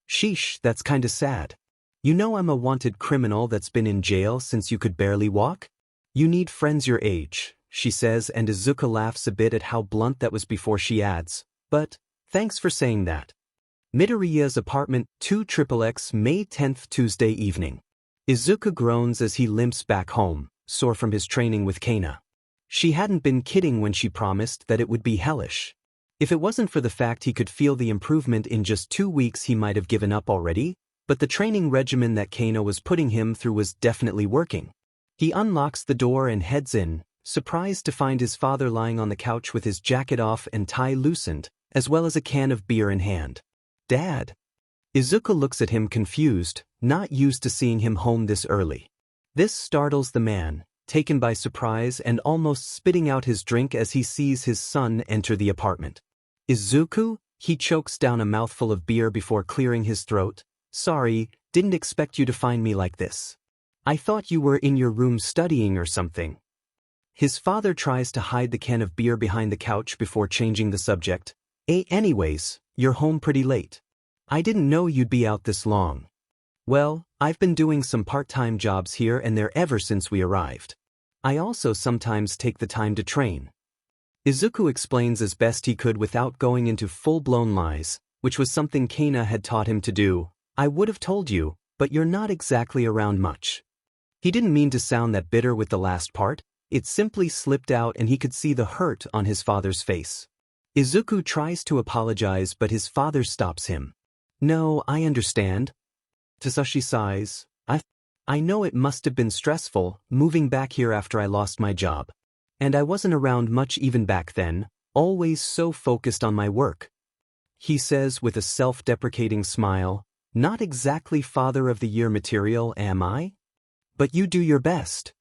Sheesh, that's kinda sad. You know I'm a wanted criminal that's been in jail since you could barely walk? You need friends your age, she says, and Izuku laughs a bit at how blunt that was before she adds, but, thanks for saying that. Midoriya's apartment, 2XXX, May 10th, Tuesday evening. Izuku groans as he limps back home, sore from his training with Kana. She hadn't been kidding when she promised that it would be hellish. If it wasn't for the fact he could feel the improvement in just 2 weeks, he might have given up already, but the training regimen that Kana was putting him through was definitely working. He unlocks the door and heads in, surprised to find his father lying on the couch with his jacket off and tie loosened, as well as a can of beer in hand. Dad? Izuku looks at him confused, not used to seeing him home this early. This startles the man, taken by surprise and almost spitting out his drink as he sees his son enter the apartment. Izuku? He chokes down a mouthful of beer before clearing his throat. Sorry, didn't expect you to find me like this. I thought you were in your room studying or something. His father tries to hide the can of beer behind the couch before changing the subject. Anyways, you're home pretty late. I didn't know you'd be out this long. Well, I've been doing some part-time jobs here and there ever since we arrived. I also sometimes take the time to train. Izuku explains as best he could without going into full-blown lies, which was something Kana had taught him to do. I would have told you, but you're not exactly around much. He didn't mean to sound that bitter with the last part, it simply slipped out and he could see the hurt on his father's face. Izuku tries to apologize but his father stops him. No, I understand. Tasashi sighs. I know it must have been stressful, moving back here after I lost my job. And I wasn't around much even back then, always so focused on my work. He says with a self-deprecating smile, not exactly Father of the Year material, am I? But you do your best.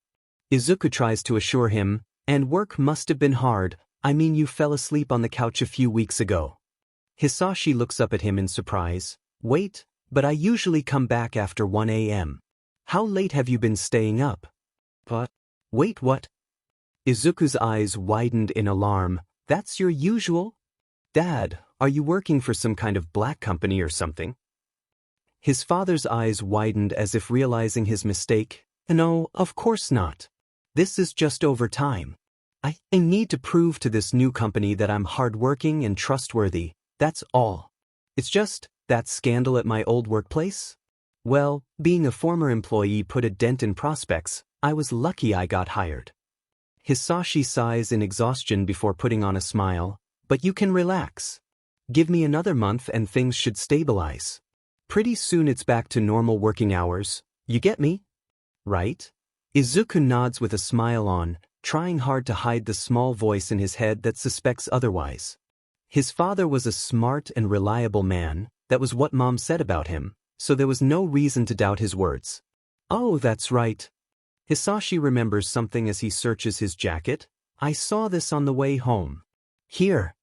Izuku tries to assure him, and work must have been hard, I mean you fell asleep on the couch a few weeks ago. Hisashi looks up at him in surprise. Wait, but I usually come back after 1 a.m. How late have you been staying up? But, wait, what? Izuku's eyes widened in alarm. That's your usual? Dad, are you working for some kind of black company or something? His father's eyes widened as if realizing his mistake. No, of course not. This is just overtime. I need to prove to this new company that I'm hardworking and trustworthy, that's all. It's just that scandal at my old workplace? Well, being a former employee put a dent in prospects. I was lucky I got hired. Hisashi sighs in exhaustion before putting on a smile. But you can relax. Give me another month and things should stabilize. Pretty soon it's back to normal working hours. You get me? Right? Izuku nods with a smile on, trying hard to hide the small voice in his head that suspects otherwise. His father was a smart and reliable man, that was what Mom said about him, so there was no reason to doubt his words. Oh, that's right. Hisashi remembers something as he searches his jacket. I saw this on the way home. Here.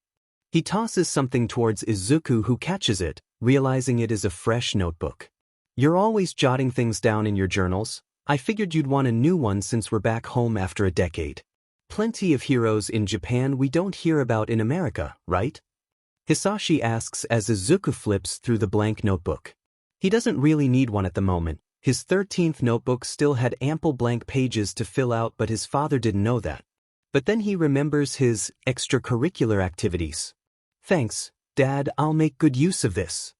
He tosses something towards Izuku, who catches it, realizing it is a fresh notebook. You're always jotting things down in your journals. I figured you'd want a new one since we're back home after a decade. Plenty of heroes in Japan we don't hear about in America, right? Hisashi asks as Izuku flips through the blank notebook. He doesn't really need one at the moment. His 13th notebook still had ample blank pages to fill out, but his father didn't know that. But then he remembers his extracurricular activities. Thanks, Dad, I'll make good use of this.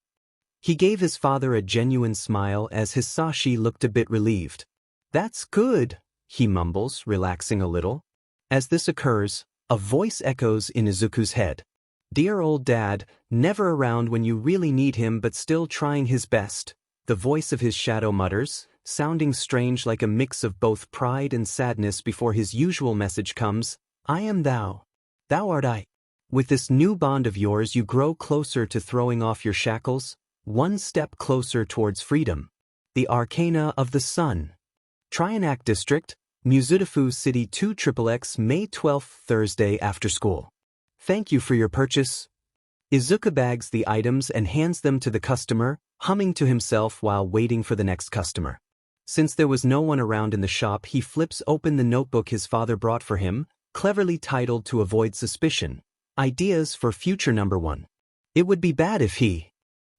He gave his father a genuine smile as Hisashi looked a bit relieved. That's good, he mumbles, relaxing a little. As this occurs, a voice echoes in Izuku's head. Dear old Dad, never around when you really need him but still trying his best. The voice of his shadow mutters, sounding strange like a mix of both pride and sadness before his usual message comes. I am thou. Thou art I. With this new bond of yours you grow closer to throwing off your shackles, one step closer towards freedom. The Arcana of the Sun. Trianac District, Muzudafu City 2XXX, May 12th, Thursday after school. Thank you for your purchase. Izuku bags the items and hands them to the customer, humming to himself while waiting for the next customer. Since there was no one around in the shop, he flips open the notebook his father brought for him, cleverly titled to avoid suspicion. Ideas for Future Number 1. It would be bad if he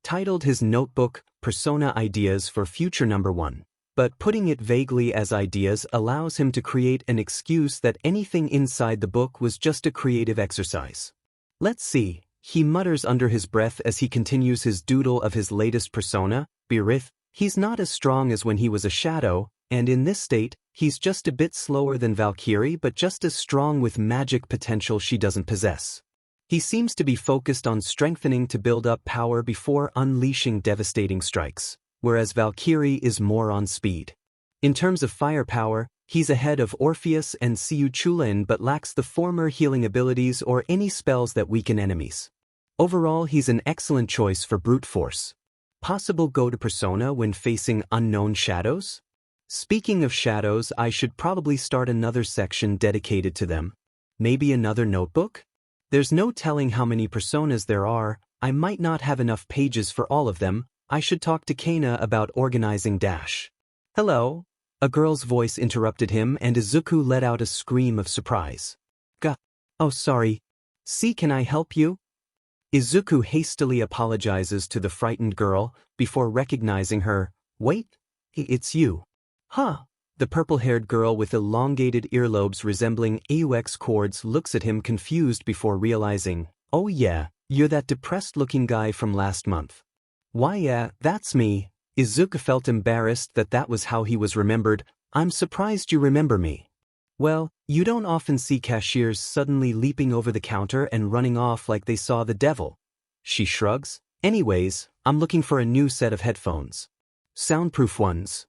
titled his notebook, Persona Ideas for Future Number 1, but putting it vaguely as ideas allows him to create an excuse that anything inside the book was just a creative exercise. Let's see, he mutters under his breath as he continues his doodle of his latest persona, Birith. He's not as strong as when he was a shadow, and in this state, he's just a bit slower than Valkyrie but just as strong with magic potential she doesn't possess. He seems to be focused on strengthening to build up power before unleashing devastating strikes, whereas Valkyrie is more on speed. In terms of firepower, he's ahead of Orpheus and Chulain but lacks the former healing abilities or any spells that weaken enemies. Overall, he's an excellent choice for brute force. Possible go-to persona when facing unknown shadows? Speaking of shadows, I should probably start another section dedicated to them. Maybe another notebook? There's no telling how many personas there are. I might not have enough pages for all of them. I should talk to Kana about organizing Dash. Hello? A girl's voice interrupted him and Izuku let out a scream of surprise. Oh sorry. See, can I help you? Izuku hastily apologizes to the frightened girl before recognizing her. Wait, it's you. Huh? The purple-haired girl with elongated earlobes resembling AUX cords looks at him confused before realizing, oh yeah, you're that depressed-looking guy from last month. Why yeah, that's me. Izuku felt embarrassed that was how he was remembered. I'm surprised you remember me. Well, you don't often see cashiers suddenly leaping over the counter and running off like they saw the devil. She shrugs. Anyways, I'm looking for a new set of headphones. Soundproof ones.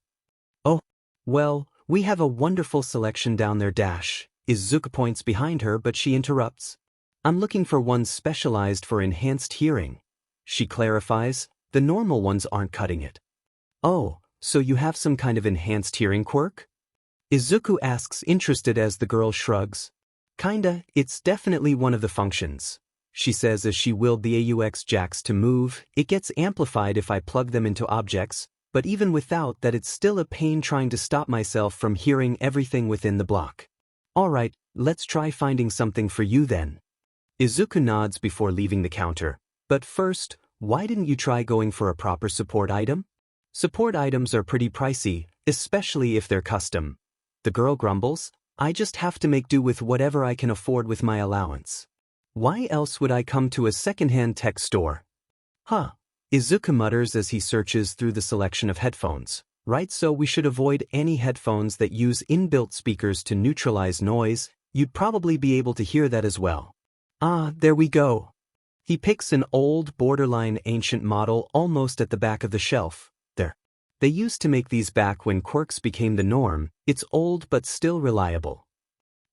Oh. Well, we have a wonderful selection down there Dash. Izuku points behind her but she interrupts. I'm looking for ones specialized for enhanced hearing. She clarifies, the normal ones aren't cutting it. Oh, so you have some kind of enhanced hearing quirk? Izuku asks interested as the girl shrugs. Kinda, it's definitely one of the functions, she says as she willed the AUX jacks to move. It gets amplified if I plug them into objects, but even without that it's still a pain trying to stop myself from hearing everything within the block. Alright, let's try finding something for you then. Izuku nods before leaving the counter. But first, why didn't you try going for a proper support item? Support items are pretty pricey, especially if they're custom. The girl grumbles, I just have to make do with whatever I can afford with my allowance. Why else would I come to a secondhand tech store? Huh. Izuku mutters as he searches through the selection of headphones. Right, so we should avoid any headphones that use inbuilt speakers to neutralize noise. You'd probably be able to hear that as well. Ah, there we go. He picks an old, borderline ancient model almost at the back of the shelf. There. They used to make these back when quirks became the norm. It's old but still reliable.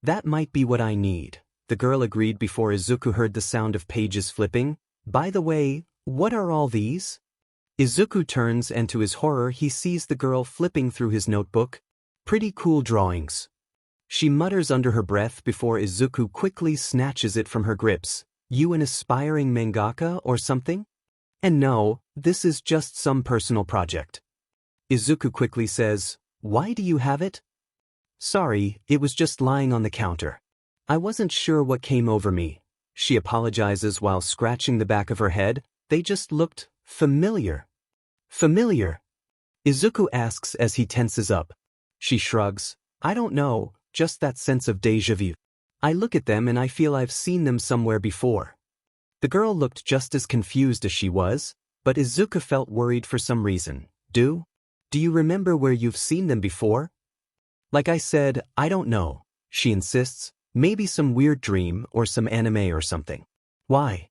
That might be what I need, the girl agreed before Izuku heard the sound of pages flipping. By the way, what are all these? Izuku turns and to his horror he sees the girl flipping through his notebook. Pretty cool drawings. She mutters under her breath before Izuku quickly snatches it from her grips. You an aspiring mangaka or something? And no, this is just some personal project. Izuku quickly says, why do you have it? Sorry, it was just lying on the counter. I wasn't sure what came over me. She apologizes while scratching the back of her head. They just looked familiar. Familiar? Izuku asks as he tenses up. She shrugs. I don't know, just that sense of déjà vu. I look at them and I feel I've seen them somewhere before. The girl looked just as confused as she was, but Izuku felt worried for some reason. Do you remember where you've seen them before? Like I said, I don't know, she insists. Maybe some weird dream or some anime or something. Why?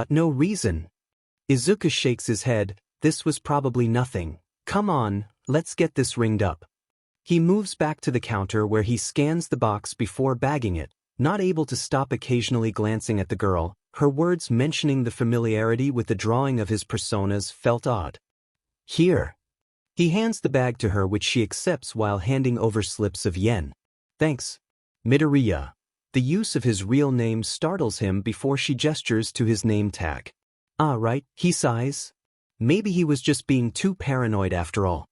No reason. Izuku shakes his head. This was probably nothing. Come on, let's get this ringed up. He moves back to the counter where he scans the box before bagging it, not able to stop occasionally glancing at the girl. Her words mentioning the familiarity with the drawing of his personas felt odd. Here. He hands the bag to her which she accepts while handing over slips of yen. Thanks. Midoriya. The use of his real name startles him before she gestures to his name tag. Ah, right, he sighs. Maybe he was just being too paranoid after all.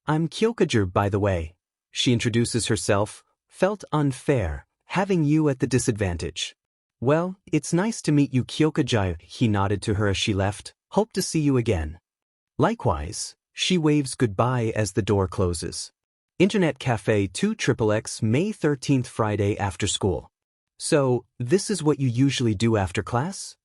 I'm Kyokager, by the way. She introduces herself. Felt unfair, having you at the disadvantage. Well, it's nice to meet you, Kyokager, he nodded to her as she left. Hope to see you again. Likewise, she waves goodbye as the door closes. Internet Cafe 2XXX, May 13th, Friday after school. So, this is what you usually do after class?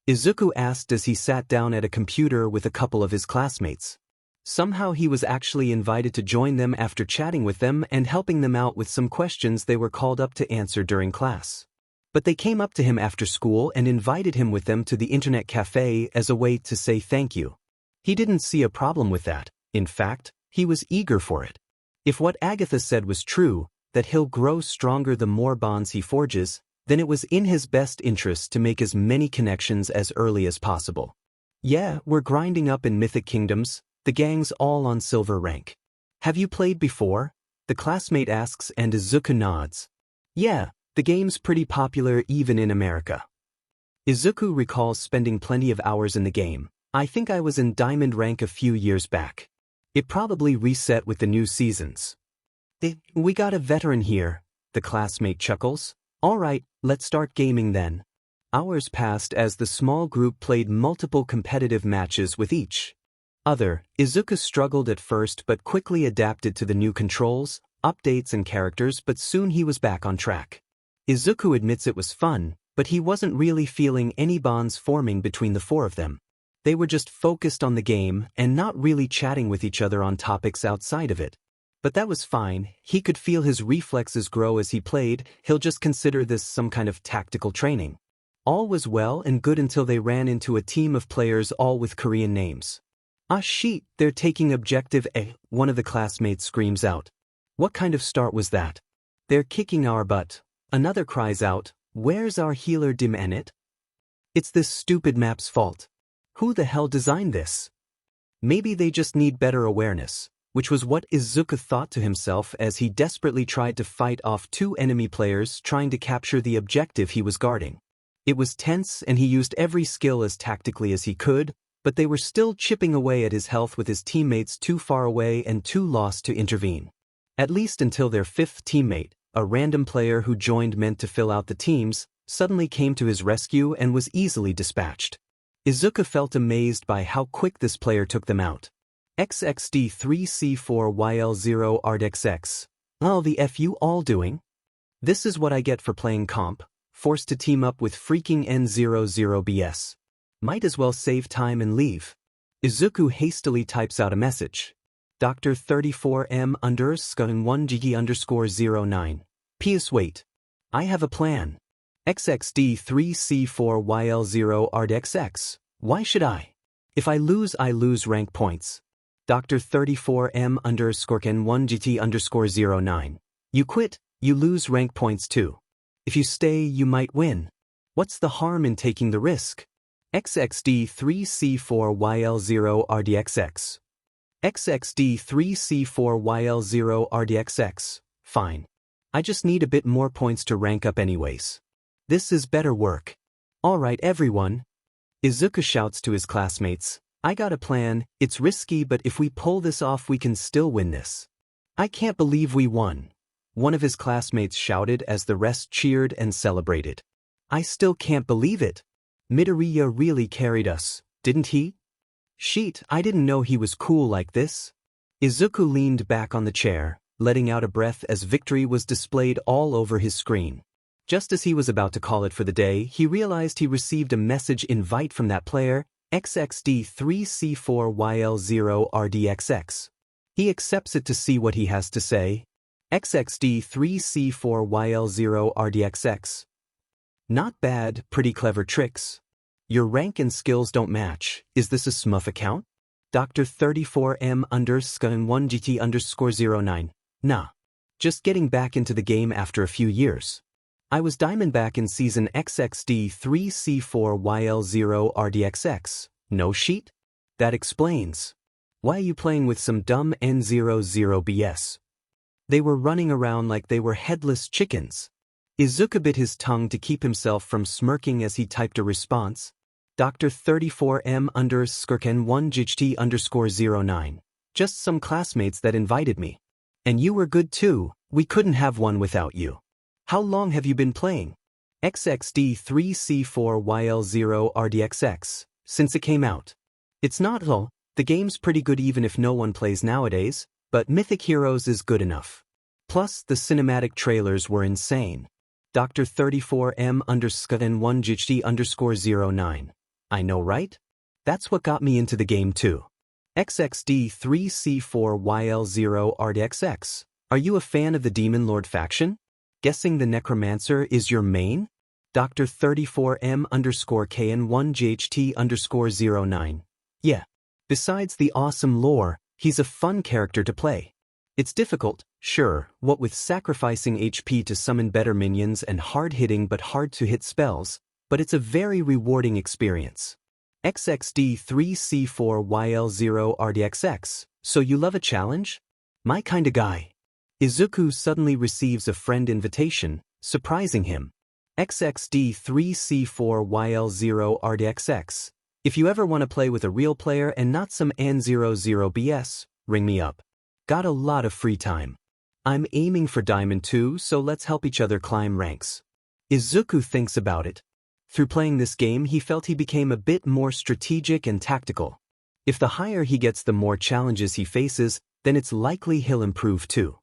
Izuku asked as he sat down at a computer with a couple of his classmates. Somehow he was actually invited to join them after chatting with them and helping them out with some questions they were called up to answer during class. But they came up to him after school and invited him with them to the internet cafe as a way to say thank you. He didn't see a problem with that. In fact, he was eager for it. If what Agatha said was true, that he'll grow stronger the more bonds he forges, then it was in his best interest to make as many connections as early as possible. Yeah, we're grinding up in Mythic Kingdoms, the gang's all on silver rank. Have you played before? The classmate asks and Izuku nods. Yeah, the game's pretty popular even in America. Izuku recalls spending plenty of hours in the game. I think I was in diamond rank a few years back. It probably reset with the new seasons. We got a veteran here, the classmate chuckles. Alright, let's start gaming then. Hours passed as the small group played multiple competitive matches with each other. Izuku struggled at first but quickly adapted to the new controls, updates and characters, but soon he was back on track. Izuku admits it was fun, but he wasn't really feeling any bonds forming between the four of them. They were just focused on the game and not really chatting with each other on topics outside of it. But that was fine. He could feel his reflexes grow as he played. He'll just consider this some kind of tactical training. All was well and good until they ran into a team of players all with Korean names. Ah shit, they're taking objective A, one of the classmates screams out. What kind of start was that? They're kicking our butt. Another cries out, where's our healer Dim-Enet? It's this stupid map's fault. Who the hell designed this? Maybe they just need better awareness. which was what Izuku thought to himself as he desperately tried to fight off two enemy players trying to capture the objective he was guarding. It was tense and he used every skill as tactically as he could, but they were still chipping away at his health with his teammates too far away and too lost to intervene. At least until their fifth teammate, a random player who joined meant to fill out the teams, suddenly came to his rescue and was easily dispatched. Izuku felt amazed by how quick this player took them out. XXD3C4YL0RDXX. Oh, the F you all doing? This is what I get for playing comp, forced to team up with freaking N00BS. Might as well save time and leave. Izuku hastily types out a message. Dr. 34M_1GG_09. PS wait. I have a plan. XXD3C4YL0RDXX. Why should I? If I lose rank points. Dr. 34M_N1GT_09. You quit, you lose rank points too. If you stay, you might win. What's the harm in taking the risk? XXD3C4YL0RDXX. XXD3C4YL0RDXX. Fine. I just need a bit more points to rank up anyways. This is better work. Alright everyone. Izuku shouts to his classmates, I got a plan, it's risky but if we pull this off we can still win this. I can't believe we won. One of his classmates shouted as the rest cheered and celebrated. I still can't believe it. Midoriya really carried us, didn't he? Sheet, I didn't know he was cool like this. Izuku leaned back on the chair, letting out a breath as victory was displayed all over his screen. Just as he was about to call it for the day, he realized he received a message invite from that player, XXD3C4YL0RDXX. He accepts it to see what he has to say. XXD3C4YL0RDXX. Not bad, pretty clever tricks. Your rank and skills don't match. Is this a smurf account? Dr. 34M_N1GT_09. Nah. Just getting back into the game after a few years. I was Diamondback in season XXD3C4YL0RDXX. No sheet? That explains. Why are you playing with some dumb N00BS? They were running around like they were headless chickens. Izuku bit his tongue to keep himself from smirking as he typed a response. Dr. 34M_N1GT_09. Just some classmates that invited me. And you were good too, we couldn't have one without you. How long have you been playing? XXD3C4YL0RDXX. Since it came out. It's not all, the game's pretty good even if no one plays nowadays, but Mythic Heroes is good enough. Plus, the cinematic trailers were insane. Dr. 34M_N1GT_09. I know, right? That's what got me into the game too. XXD3C4YL0RDXX. Are you a fan of the Demon Lord faction? Guessing the Necromancer is your main? Dr. 34M_KN1GHT_09. Yeah. Besides the awesome lore, he's a fun character to play. It's difficult, sure, what with sacrificing HP to summon better minions and hard-hitting but hard-to-hit spells, but it's a very rewarding experience. XXD3C4YL0RDXX. So you love a challenge? My kinda guy. Izuku suddenly receives a friend invitation, surprising him. XXD3C4YL0RDXX. If you ever want to play with a real player and not some N00BS, ring me up. Got a lot of free time. I'm aiming for Diamond 2, so let's help each other climb ranks. Izuku thinks about it. Through playing this game, he felt he became a bit more strategic and tactical. If the higher he gets, the more challenges he faces, then it's likely he'll improve too.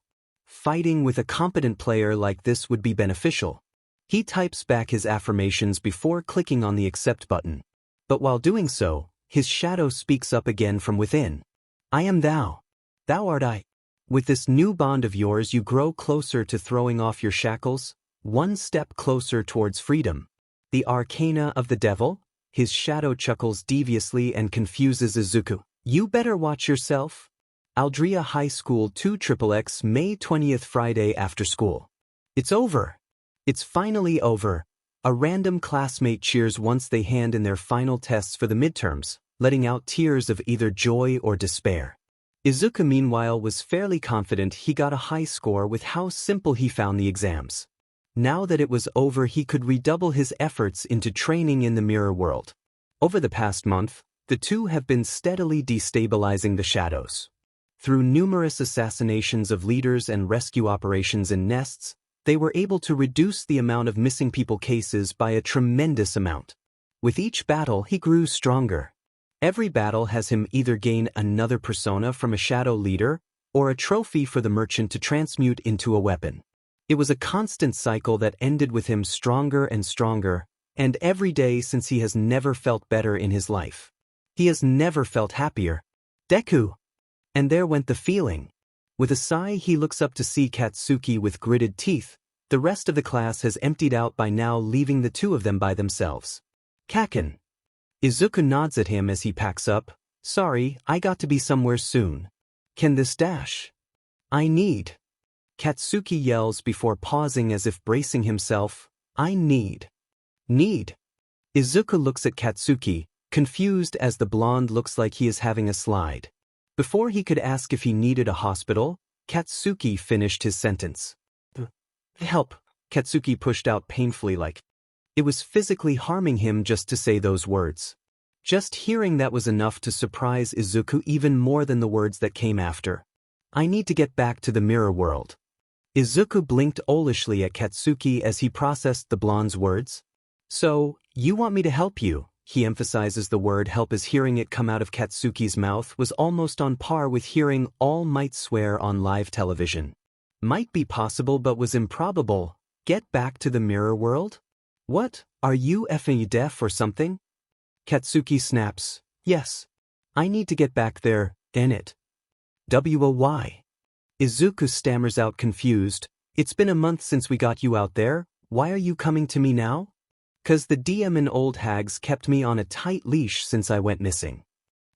Fighting with a competent player like this would be beneficial. He types back his affirmations before clicking on the accept button. But while doing so, his shadow speaks up again from within. I am thou. Thou art I. With this new bond of yours you grow closer to throwing off your shackles, one step closer towards freedom. The arcana of the devil? His shadow chuckles deviously and confuses Izuku. You better watch yourself. Aldria High School 2XXX May 20th Friday after school. It's over. It's finally over. A random classmate cheers once they hand in their final tests for the midterms, letting out tears of either joy or despair. Izuku meanwhile was fairly confident he got a high score with how simple he found the exams. Now that it was over, he could redouble his efforts into training in the mirror world. Over the past month, the two have been steadily destabilizing the shadows. Through numerous assassinations of leaders and rescue operations in nests, they were able to reduce the amount of missing people cases by a tremendous amount. With each battle, he grew stronger. Every battle has him either gain another persona from a shadow leader or a trophy for the merchant to transmute into a weapon. It was a constant cycle that ended with him stronger and stronger, and every day since he has never felt better in his life. He has never felt happier. Deku! And there went the feeling. With a sigh, he looks up to see Katsuki with gritted teeth. The rest of the class has emptied out by now, leaving the two of them by themselves. Kaken. Izuku nods at him as he packs up. Sorry, I got to be somewhere soon. Can this dash? I need. Katsuki yells before pausing as if bracing himself. I need. Need. Izuku looks at Katsuki, confused as the blonde looks like he is having a slide. Before he could ask if he needed a hospital, Katsuki finished his sentence. Help, Katsuki pushed out painfully like it was physically harming him just to say those words. Just hearing that was enough to surprise Izuku even more than the words that came after. I need to get back to the mirror world. Izuku blinked owlishly at Katsuki as he processed the blonde's words. So, you want me to help you? He emphasizes the word help as hearing it come out of Katsuki's mouth was almost on par with hearing All Might swear on live television. Might be possible but was improbable. Get back to the mirror world? What, are you effing deaf or something? Katsuki snaps, yes. I need to get back there, ain't it? Why? Izuku stammers out confused. It's been a month since we got you out there, why are you coming to me now? 'Cause the DM and old hags kept me on a tight leash since I went missing.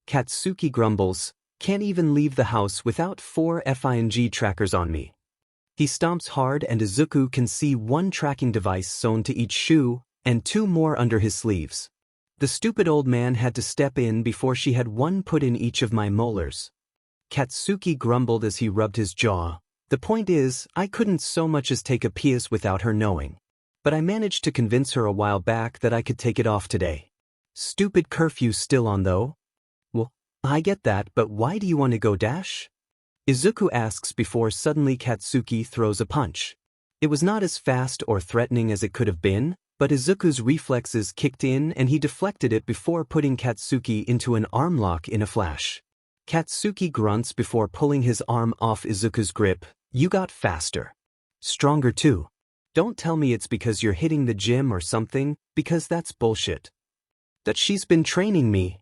Katsuki grumbles, can't even leave the house without 4 FING trackers on me. He stomps hard and Izuku can see 1 tracking device sewn to each shoe and 2 more under his sleeves. The stupid old man had to step in before she had 1 put in each of my molars. Katsuki grumbled as he rubbed his jaw. The point is, I couldn't so much as take a piece without her knowing. But I managed to convince her a while back that I could take it off today. Stupid curfew still on though. Well, I get that, but why do you want to go dash? Izuku asks before suddenly Katsuki throws a punch. It was not as fast or threatening as it could have been, but Izuku's reflexes kicked in and he deflected it before putting Katsuki into an arm lock in a flash. Katsuki grunts before pulling his arm off Izuku's grip. You got faster. Stronger too. Don't tell me it's because you're hitting the gym or something, because that's bullshit. That she's been training me.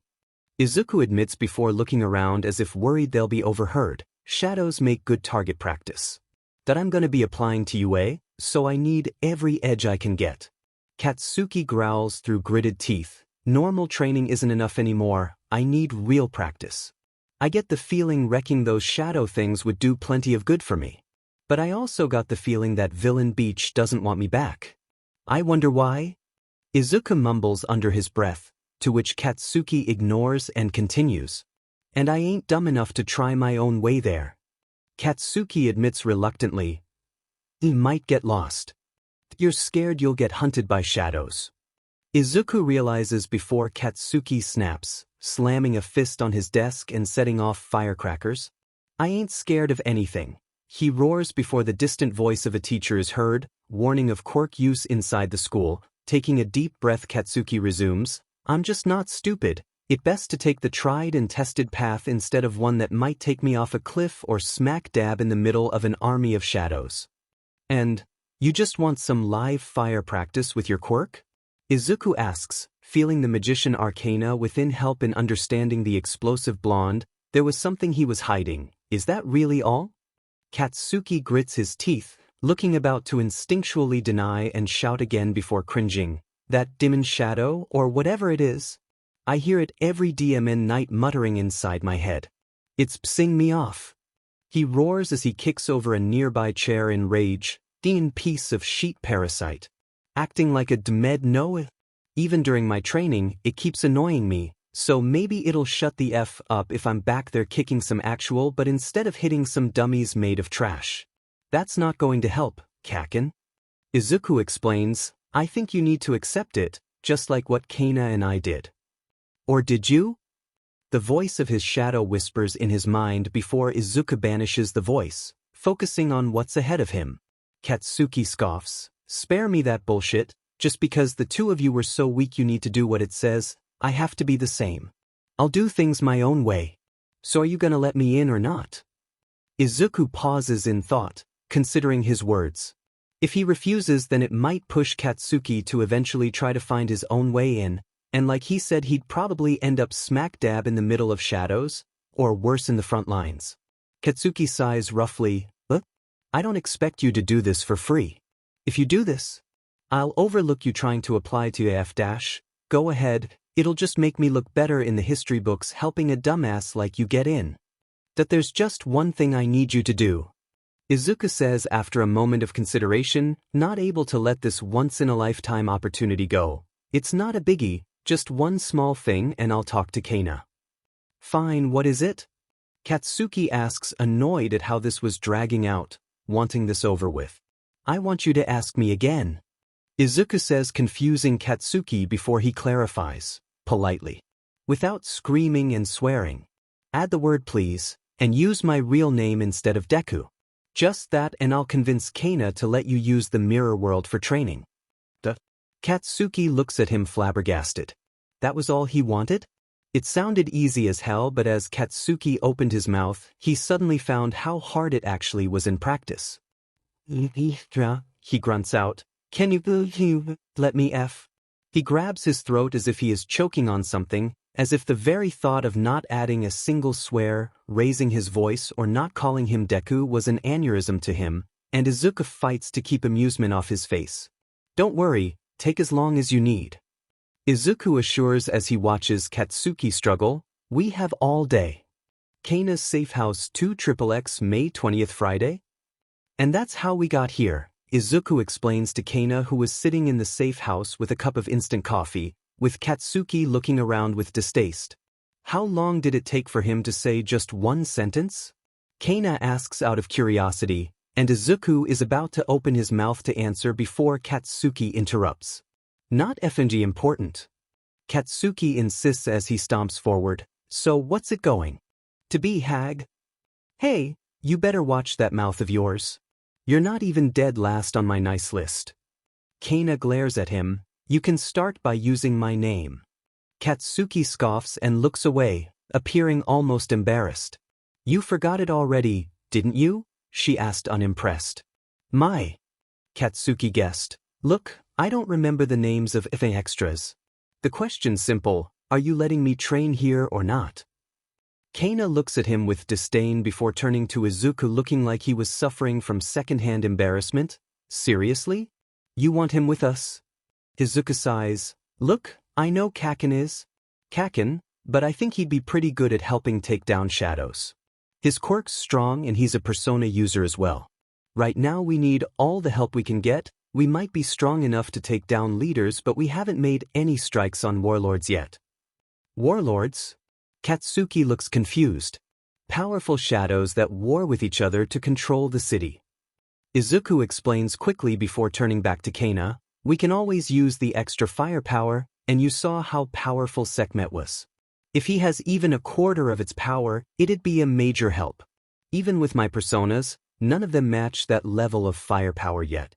Izuku admits before looking around as if worried they'll be overheard. Shadows make good target practice. That I'm gonna be applying to UA, so I need every edge I can get. Katsuki growls through gritted teeth. Normal training isn't enough anymore, I need real practice. I get the feeling wrecking those shadow things would do plenty of good for me. But I also got the feeling that Villain Beach doesn't want me back. I wonder why? Izuku mumbles under his breath, to which Katsuki ignores and continues. And I ain't dumb enough to try my own way there. Katsuki admits reluctantly. You might get lost. You're scared you'll get hunted by shadows. Izuku realizes before Katsuki snaps, slamming a fist on his desk and setting off firecrackers. I ain't scared of anything. He roars before the distant voice of a teacher is heard, warning of quirk use inside the school. Taking a deep breath, Katsuki resumes, I'm just not stupid. It best to take the tried and tested path instead of one that might take me off a cliff or smack dab in the middle of an army of shadows. And, you just want some live fire practice with your quirk? Izuku asks, feeling the magician arcana within help in understanding the explosive blonde. There was something he was hiding. Is that really all? Katsuki grits his teeth, looking about to instinctually deny and shout again before cringing. That demon shadow, or whatever it is. I hear it every DMN night muttering inside my head. It's pissing me off. He roars as he kicks over a nearby chair in rage. Dean piece of sheet parasite. Acting like a dmed no. Even during my training, it keeps annoying me, So maybe it'll shut the F up if I'm back there kicking some actual but instead of hitting some dummies made of trash. That's not going to help, Kaken. Izuku explains, I think you need to accept it, just like what Kana and I did. Or did you? The voice of his shadow whispers in his mind before Izuku banishes the voice, focusing on what's ahead of him. Katsuki scoffs, spare me that bullshit, just because the two of you were so weak you need to do what it says, I have to be the same. I'll do things my own way. So are you gonna let me in or not? Izuku pauses in thought, considering his words. If he refuses, then it might push Katsuki to eventually try to find his own way in, and like he said, he'd probably end up smack dab in the middle of shadows, or worse in the front lines. Katsuki sighs roughly, I don't expect you to do this for free. If you do this, I'll overlook you trying to apply to AF-. Go ahead, it'll just make me look better in the history books helping a dumbass like you get in. That there's just one thing I need you to do. Izuku says after a moment of consideration, not able to let this once-in-a-lifetime opportunity go. It's not a biggie, just one small thing and I'll talk to Kana. Fine, what is it? Katsuki asks, annoyed at how this was dragging out, wanting this over with. I want you to ask me again. Izuku says, confusing Katsuki before he clarifies, politely. Without screaming and swearing. Add the word please, and use my real name instead of Deku. Just that and I'll convince Kana to let you use the mirror world for training. Katsuki looks at him flabbergasted. That was all he wanted? It sounded easy as hell, but as Katsuki opened his mouth, he suddenly found how hard it actually was in practice. He grunts out, can you let me F? He grabs his throat as if he is choking on something, as if the very thought of not adding a single swear, raising his voice, or not calling him Deku was an aneurysm to him, and Izuku fights to keep amusement off his face. Don't worry, take as long as you need. Izuku assures as he watches Katsuki struggle, we have all day. Kana's Safe House 2XXX May 20th Friday? And that's how we got here, Izuku explains to Kana, who was sitting in the safe house with a cup of instant coffee, with Katsuki looking around with distaste. How long did it take for him to say just one sentence? Kana asks out of curiosity, and Izuku is about to open his mouth to answer before Katsuki interrupts. Not FNG important. Katsuki insists as he stomps forward, so what's it going to be, hag? Hey, you better watch that mouth of yours. You're not even dead last on my nice list. Kana glares at him, you can start by using my name. Katsuki scoffs and looks away, appearing almost embarrassed. You forgot it already, didn't you? She asked unimpressed. My. Katsuki guessed. Look, I don't remember the names of FA extras. The question's simple, are you letting me train here or not? Kana looks at him with disdain before turning to Izuku looking like he was suffering from second-hand embarrassment. Seriously? You want him with us? Izuku sighs. Look, I know Kaken is Kaken, but I think he'd be pretty good at helping take down shadows. His quirk's strong and he's a persona user as well. Right now we need all the help we can get. We might be strong enough to take down leaders, but we haven't made any strikes on warlords yet. Warlords? Katsuki looks confused. Powerful shadows that war with each other to control the city. Izuku explains quickly before turning back to Kana, we can always use the extra firepower, and you saw how powerful Sekhmet was. If he has even a quarter of its power, it'd be a major help. Even with my personas, none of them match that level of firepower yet.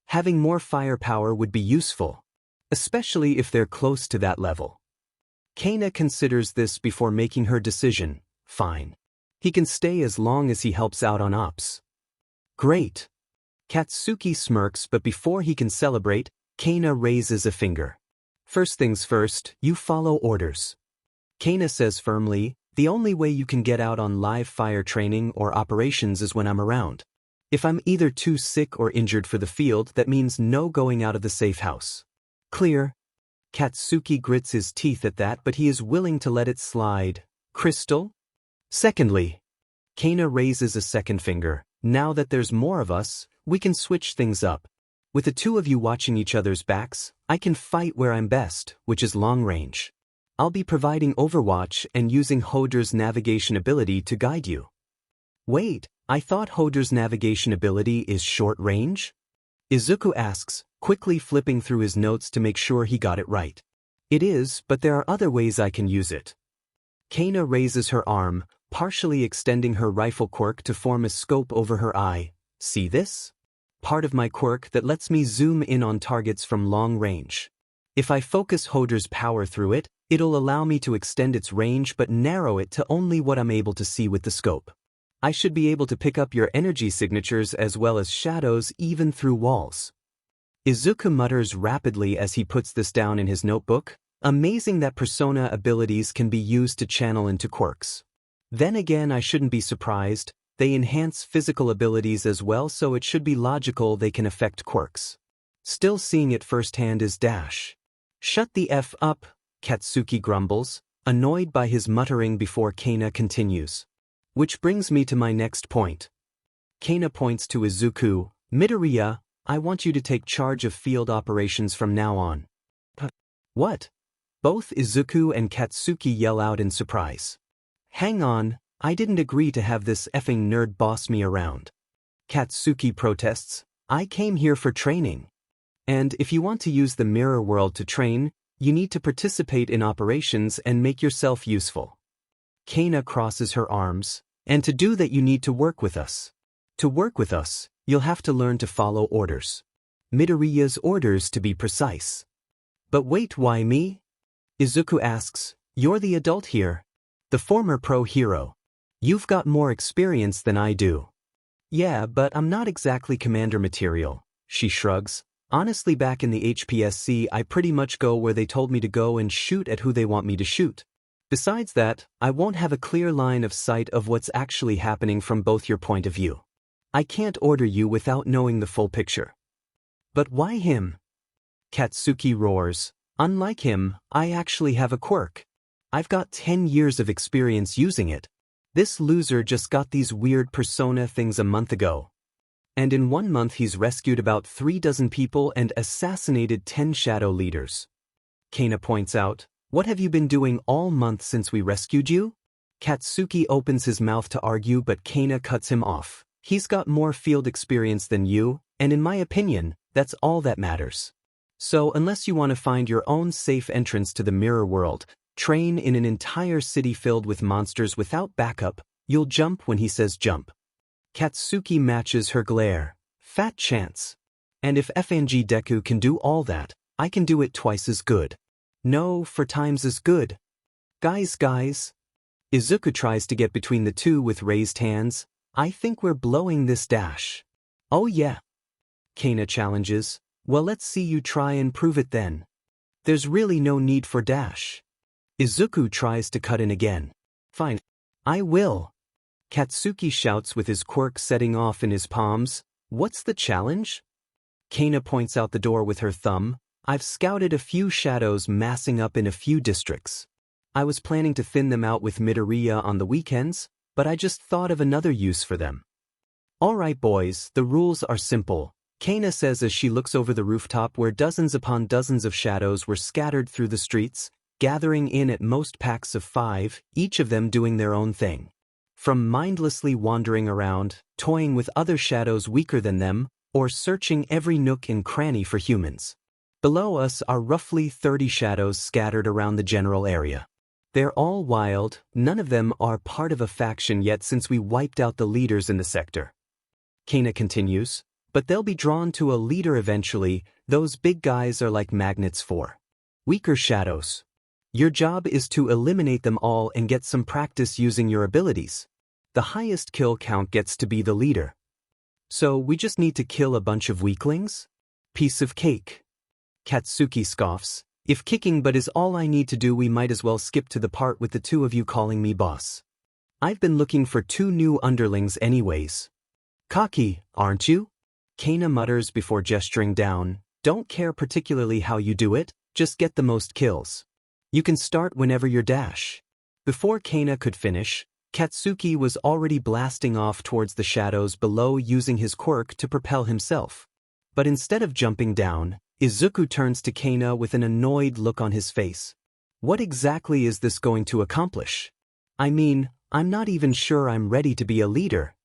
Having more firepower would be useful, especially if they're close to that level. Kana considers this before making her decision. Fine. He can stay as long as he helps out on ops. Great. Katsuki smirks, but before he can celebrate, Kana raises a finger. First things first, you follow orders. Kana says firmly, the only way you can get out on live fire training or operations is when I'm around. If I'm either too sick or injured for the field, that means no going out of the safe house. Clear? Katsuki grits his teeth at that, but he is willing to let it slide. Crystal? Secondly, Kana raises a second finger. Now that there's more of us, we can switch things up. With the two of you watching each other's backs, I can fight where I'm best, which is long range. I'll be providing overwatch and using Hoder's navigation ability to guide you. Wait, I thought Hoder's navigation ability is short range? Izuku asks, quickly flipping through his notes to make sure he got it right. It is, but there are other ways I can use it. Kana raises her arm, partially extending her rifle quirk to form a scope over her eye. See this? Part of my quirk that lets me zoom in on targets from long range. If I focus Hoder's power through it, it'll allow me to extend its range but narrow it to only what I'm able to see with the scope. I should be able to pick up your energy signatures as well as shadows even through walls. Izuku mutters rapidly as he puts this down in his notebook. Amazing that persona abilities can be used to channel into quirks. Then again, I shouldn't be surprised. They enhance physical abilities as well, so it should be logical they can affect quirks. Still seeing it firsthand is Dash. Shut the F up, Katsuki grumbles, annoyed by his muttering before Kana continues. Which brings me to my next point. Kana points to Izuku. Midoriya, I want you to take charge of field operations from now on. What? Both Izuku and Katsuki yell out in surprise. Hang on, I didn't agree to have this effing nerd boss me around. Katsuki protests, I came here for training. And if you want to use the mirror world to train, you need to participate in operations and make yourself useful. Kana crosses her arms, and to do that you need to work with us. To work with us, you'll have to learn to follow orders. Midoriya's orders to be precise. But wait, why me? Izuku asks, you're the adult here. The former pro hero. You've got more experience than I do. Yeah, but I'm not exactly commander material, she shrugs. Honestly, back in the HPSC, I pretty much go where they told me to go and shoot at who they want me to shoot. Besides that, I won't have a clear line of sight of what's actually happening from both your point of view. I can't order you without knowing the full picture. But why him? Katsuki roars. Unlike him, I actually have a quirk. I've got 10 years of experience using it. This loser just got these weird persona things a month ago. And in 1 month he's rescued about 36 people and assassinated 10 shadow leaders. Kana points out, what have you been doing all month since we rescued you? Katsuki opens his mouth to argue, but Kana cuts him off. He's got more field experience than you, and in my opinion, that's all that matters. So unless you want to find your own safe entrance to the mirror world, train in an entire city filled with monsters without backup, you'll jump when he says jump. Katsuki matches her glare. Fat chance. And if FNG Deku can do all that, I can do it twice as good. No, 4 times as good. Guys. Izuku tries to get between the two with raised hands. I think we're blowing this Dash. Oh yeah. Kana challenges. Well, let's see you try and prove it then. There's really no need for Dash. Izuku tries to cut in again. Fine. I will. Katsuki shouts with his quirk setting off in his palms. What's the challenge? Kana points out the door with her thumb. I've scouted a few shadows massing up in a few districts. I was planning to thin them out with Midoriya on the weekends, but I just thought of another use for them. Alright boys, the rules are simple, Kana says as she looks over the rooftop where dozens upon dozens of shadows were scattered through the streets, gathering in at most packs of 5, each of them doing their own thing. From mindlessly wandering around, toying with other shadows weaker than them, or searching every nook and cranny for humans. Below us are roughly 30 shadows scattered around the general area. They're all wild, none of them are part of a faction yet since we wiped out the leaders in the sector. Kana continues, but they'll be drawn to a leader eventually. Those big guys are like magnets for weaker shadows. Your job is to eliminate them all and get some practice using your abilities. The highest kill count gets to be the leader. So we just need to kill a bunch of weaklings? Piece of cake. Katsuki scoffs. If kicking but is all I need to do, we might as well skip to the part with the 2 of you calling me boss. I've been looking for 2 new underlings anyways. Cocky, aren't you? Kana mutters before gesturing down. Don't care particularly how you do it, just get the most kills. You can start whenever you're Dash. Before Kana could finish, Katsuki was already blasting off towards the shadows below using his quirk to propel himself. But instead of jumping down, Izuku turns to Kana with an annoyed look on his face. What exactly is this going to accomplish? I mean, I'm not even sure I'm ready to be a leader.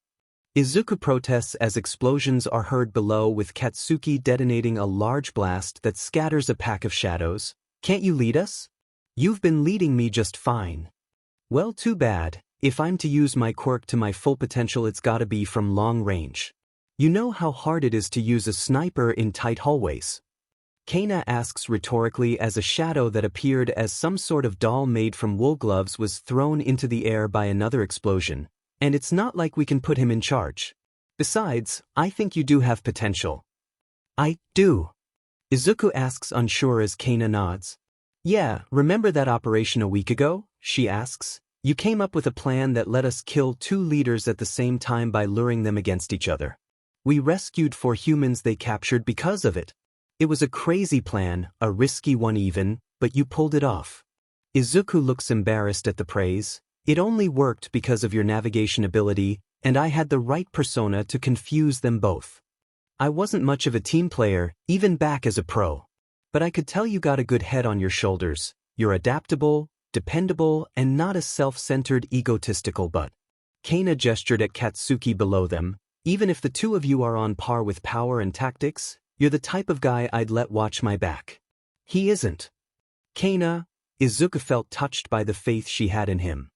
Izuku protests as explosions are heard below, with Katsuki detonating a large blast that scatters a pack of shadows. Can't you lead us? You've been leading me just fine. Well, too bad. If I'm to use my quirk to my full potential, it's gotta be from long range. You know how hard it is to use a sniper in tight hallways? Kana asks rhetorically as a shadow that appeared as some sort of doll made from wool gloves was thrown into the air by another explosion. And it's not like we can put him in charge. Besides, I think you do have potential. I do. Izuku asks, unsure, as Kana nods. Yeah, remember that operation a week ago? She asks. You came up with a plan that let us kill 2 leaders at the same time by luring them against each other. We rescued 4 humans they captured because of it. It was a crazy plan, a risky one even, but you pulled it off. Izuku looks embarrassed at the praise. It only worked because of your navigation ability, and I had the right persona to confuse them both. I wasn't much of a team player, even back as a pro. But I could tell you got a good head on your shoulders. You're adaptable, dependable, and not a self-centered, egotistical butt. Kana gestured at Katsuki below them. Even if the 2 of you are on par with power and tactics, you're the type of guy I'd let watch my back. He isn't. Kana. Izuku felt touched by the faith she had in him.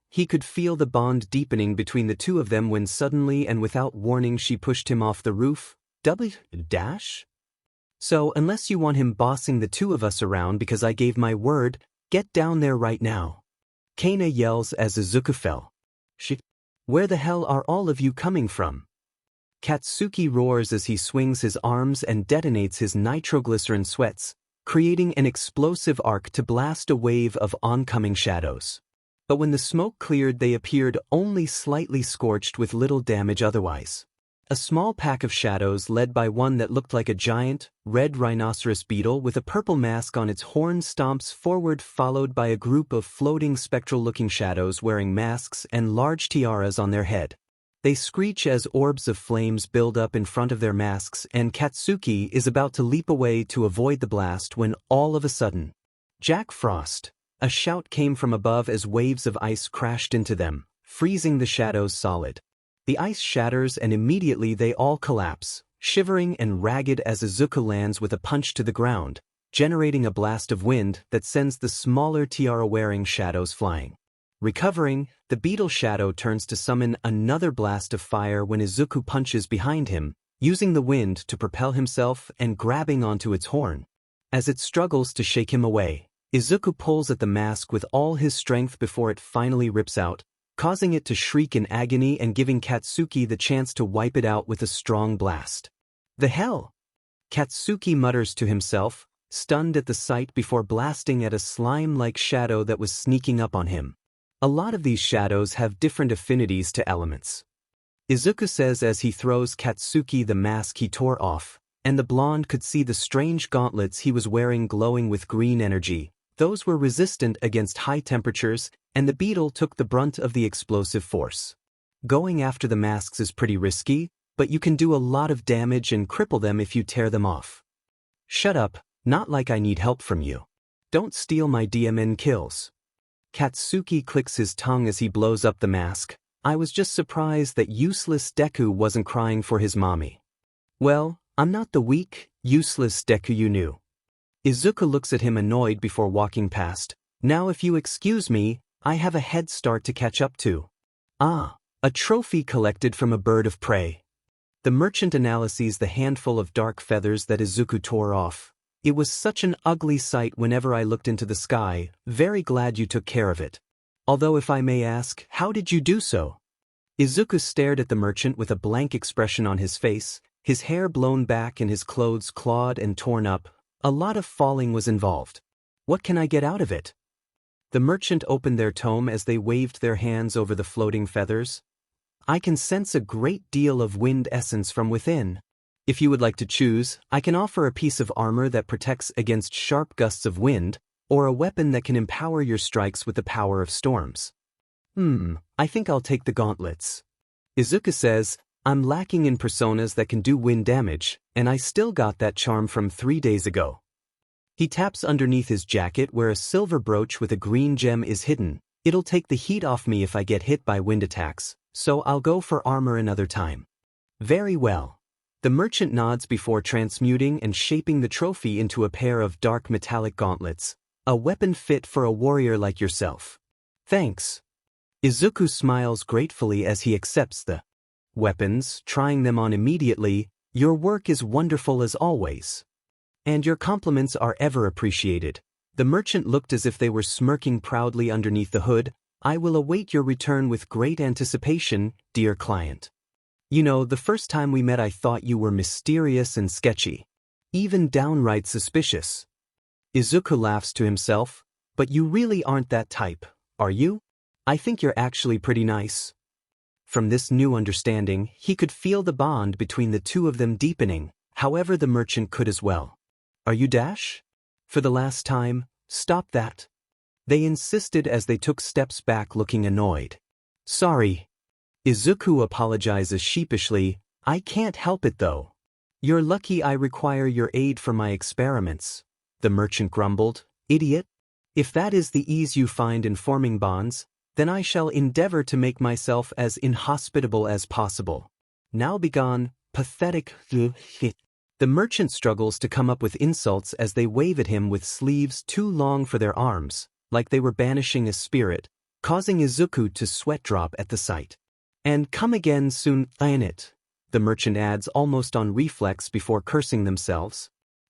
He could feel the bond deepening between the 2 of them when suddenly and without warning she pushed him off the roof. Dash? So unless you want him bossing the 2 of us around because I gave my word, get down there right now. Kana yells as Izuku fell. Shit. Where the hell are all of you coming from? Katsuki roars as he swings his arms and detonates his nitroglycerin sweats, creating an explosive arc to blast a wave of oncoming shadows. But when the smoke cleared, they appeared only slightly scorched with little damage otherwise. A small pack of shadows led by one that looked like a giant, red rhinoceros beetle with a purple mask on its horn stomps forward, followed by a group of floating spectral-looking shadows wearing masks and large tiaras on their head. They screech as orbs of flames build up in front of their masks, and Katsuki is about to leap away to avoid the blast when all of a sudden, Jack Frost! A shout came from above as waves of ice crashed into them, freezing the shadows solid. The ice shatters and immediately they all collapse, shivering and ragged as Izuku lands with a punch to the ground, generating a blast of wind that sends the smaller tiara-wearing shadows flying. Recovering, the beetle shadow turns to summon another blast of fire when Izuku punches behind him, using the wind to propel himself and grabbing onto its horn. As it struggles to shake him away, Izuku pulls at the mask with all his strength before it finally rips out, causing it to shriek in agony and giving Katsuki the chance to wipe it out with a strong blast. The hell? Katsuki mutters to himself, stunned at the sight before blasting at a slime-like shadow that was sneaking up on him. A lot of these shadows have different affinities to elements. Izuku says as he throws Katsuki the mask he tore off, and the blonde could see the strange gauntlets he was wearing glowing with green energy. Those were resistant against high temperatures, and the beetle took the brunt of the explosive force. Going after the masks is pretty risky, but you can do a lot of damage and cripple them if you tear them off. Shut up, not like I need help from you. Don't steal my DMN kills. Katsuki clicks his tongue as he blows up the mask. I was just surprised that useless Deku wasn't crying for his mommy. Well, I'm not the weak, useless Deku you knew. Izuku looks at him annoyed before walking past. Now if you excuse me, I have a head start to catch up to. Ah, a trophy collected from a bird of prey. The merchant analyses the handful of dark feathers that Izuku tore off. It was such an ugly sight whenever I looked into the sky. Very glad you took care of it. Although if I may ask, how did you do so? Izuku stared at the merchant with a blank expression on his face, his hair blown back and his clothes clawed and torn up. A lot of falling was involved. What can I get out of it? The merchant opened their tome as they waved their hands over the floating feathers. I can sense a great deal of wind essence from within. If you would like to choose, I can offer a piece of armor that protects against sharp gusts of wind, or a weapon that can empower your strikes with the power of storms. I think I'll take the gauntlets. Izuku says, I'm lacking in personas that can do wind damage, and I still got that charm from 3 days ago. He taps underneath his jacket where a silver brooch with a green gem is hidden. It'll take the heat off me if I get hit by wind attacks, so I'll go for armor another time. Very well. The merchant nods before transmuting and shaping the trophy into a pair of dark metallic gauntlets, a weapon fit for a warrior like yourself. Thanks. Izuku smiles gratefully as he accepts the weapons, trying them on immediately. Your work is wonderful as always. And your compliments are ever appreciated. The merchant looked as if they were smirking proudly underneath the hood. I will await your return with great anticipation, dear client. You know, the first time we met I thought you were mysterious and sketchy. Even downright suspicious. Izuku laughs to himself. But you really aren't that type, are you? I think you're actually pretty nice. From this new understanding, he could feel the bond between the two of them deepening, however the merchant could as well. Are you Dash? For the last time, stop that. They insisted as they took steps back looking annoyed. Sorry. Izuku apologizes sheepishly. I can't help it though. You're lucky I require your aid for my experiments. The merchant grumbled. Idiot. If that is the ease you find in forming bonds, then I shall endeavor to make myself as inhospitable as possible. Now begone, pathetic. The merchant struggles to come up with insults as they wave at him with sleeves too long for their arms, like they were banishing a spirit, causing Izuku to sweat drop at the sight. And come again soon, it, the merchant adds almost on reflex before cursing themselves.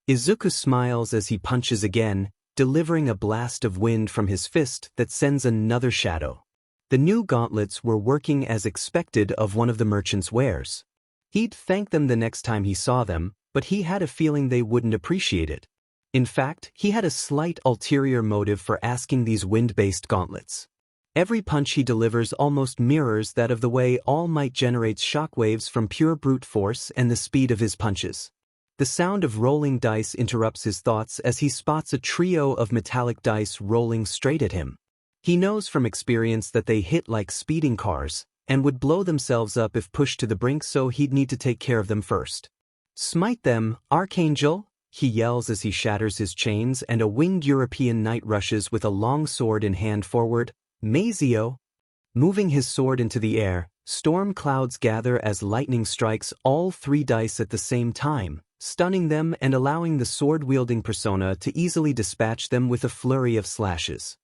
Izuku smiles as he punches again, delivering a blast of wind from his fist that sends another shadow. The new gauntlets were working as expected of one of the merchant's wares. He'd thank them the next time he saw them, but he had a feeling they wouldn't appreciate it. In fact, he had a slight ulterior motive for asking these wind-based gauntlets. Every punch he delivers almost mirrors that of the way All Might generates shockwaves from pure brute force and the speed of his punches. The sound of rolling dice interrupts his thoughts as he spots a trio of metallic dice rolling straight at him. He knows from experience that they hit like speeding cars, and would blow themselves up if pushed to the brink, so he'd need to take care of them first. Smite them, Archangel, he yells as he shatters his chains and a winged European knight rushes with a long sword in hand forward. Mazio. Moving his sword into the air, storm clouds gather as lightning strikes all three dice at the same time, stunning them and allowing the sword-wielding persona to easily dispatch them with a flurry of slashes.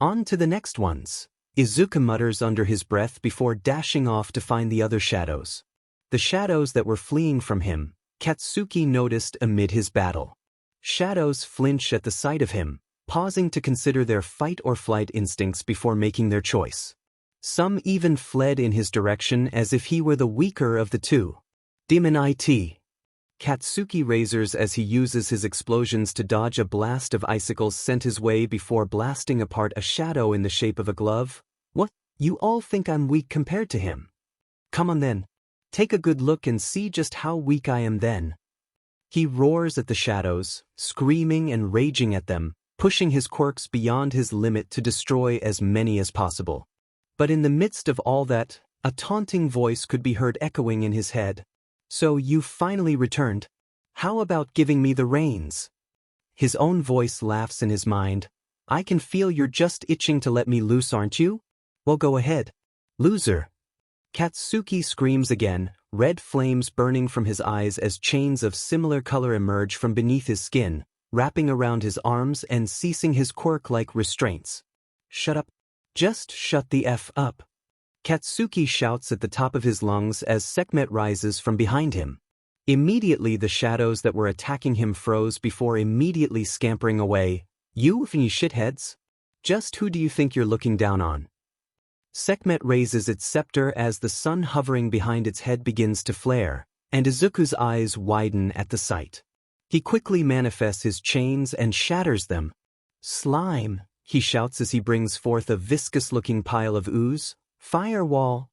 On to the next ones. Izuku mutters under his breath before dashing off to find the other shadows. The shadows that were fleeing from him, Katsuki noticed amid his battle. Shadows flinch at the sight of him, pausing to consider their fight-or-flight instincts before making their choice. Some even fled in his direction as if he were the weaker of the two. Demon IT. Katsuki razors as he uses his explosions to dodge a blast of icicles sent his way before blasting apart a shadow in the shape of a glove. What? You all think I'm weak compared to him? Come on then. Take a good look and see just how weak I am then. He roars at the shadows, screaming and raging at them, pushing his quirks beyond his limit to destroy as many as possible. But in the midst of all that, a taunting voice could be heard echoing in his head. So you finally returned. How about giving me the reins? His own voice laughs in his mind. I can feel you're just itching to let me loose, aren't you? Well, go ahead. Loser. Katsuki screams again, red flames burning from his eyes as chains of similar color emerge from beneath his skin, wrapping around his arms and ceasing his quirk-like restraints. Shut up. Just shut the F up. Katsuki shouts at the top of his lungs as Sekhmet rises from behind him. Immediately the shadows that were attacking him froze before immediately scampering away. You shitheads? Just who do you think you're looking down on? Sekhmet raises its scepter as the sun hovering behind its head begins to flare, and Izuku's eyes widen at the sight. He quickly manifests his chains and shatters them. Slime, he shouts as he brings forth a viscous-looking pile of ooze. Firewall.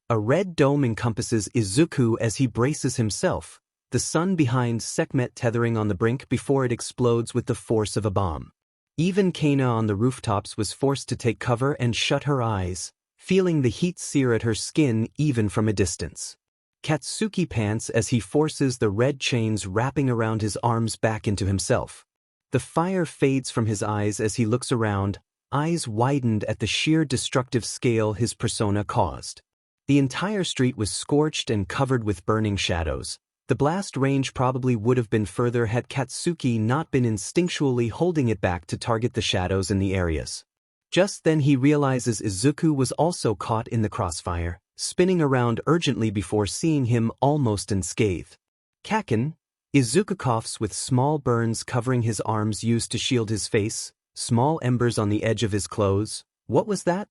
A red dome encompasses Izuku as he braces himself, the sun behind Sekhmet tethering on the brink before it explodes with the force of a bomb. Even Kana on the rooftops was forced to take cover and shut her eyes, feeling the heat sear at her skin even from a distance. Katsuki pants as he forces the red chains wrapping around his arms back into himself. The fire fades from his eyes as he looks around, eyes widened at the sheer destructive scale his persona caused. The entire street was scorched and covered with burning shadows. The blast range probably would have been further had Katsuki not been instinctually holding it back to target the shadows in the areas. Just then he realizes Izuku was also caught in the crossfire, spinning around urgently before seeing him almost unscathed. Kaken, Izuku coughs with small burns covering his arms used to shield his face, small embers on the edge of his clothes. What was that?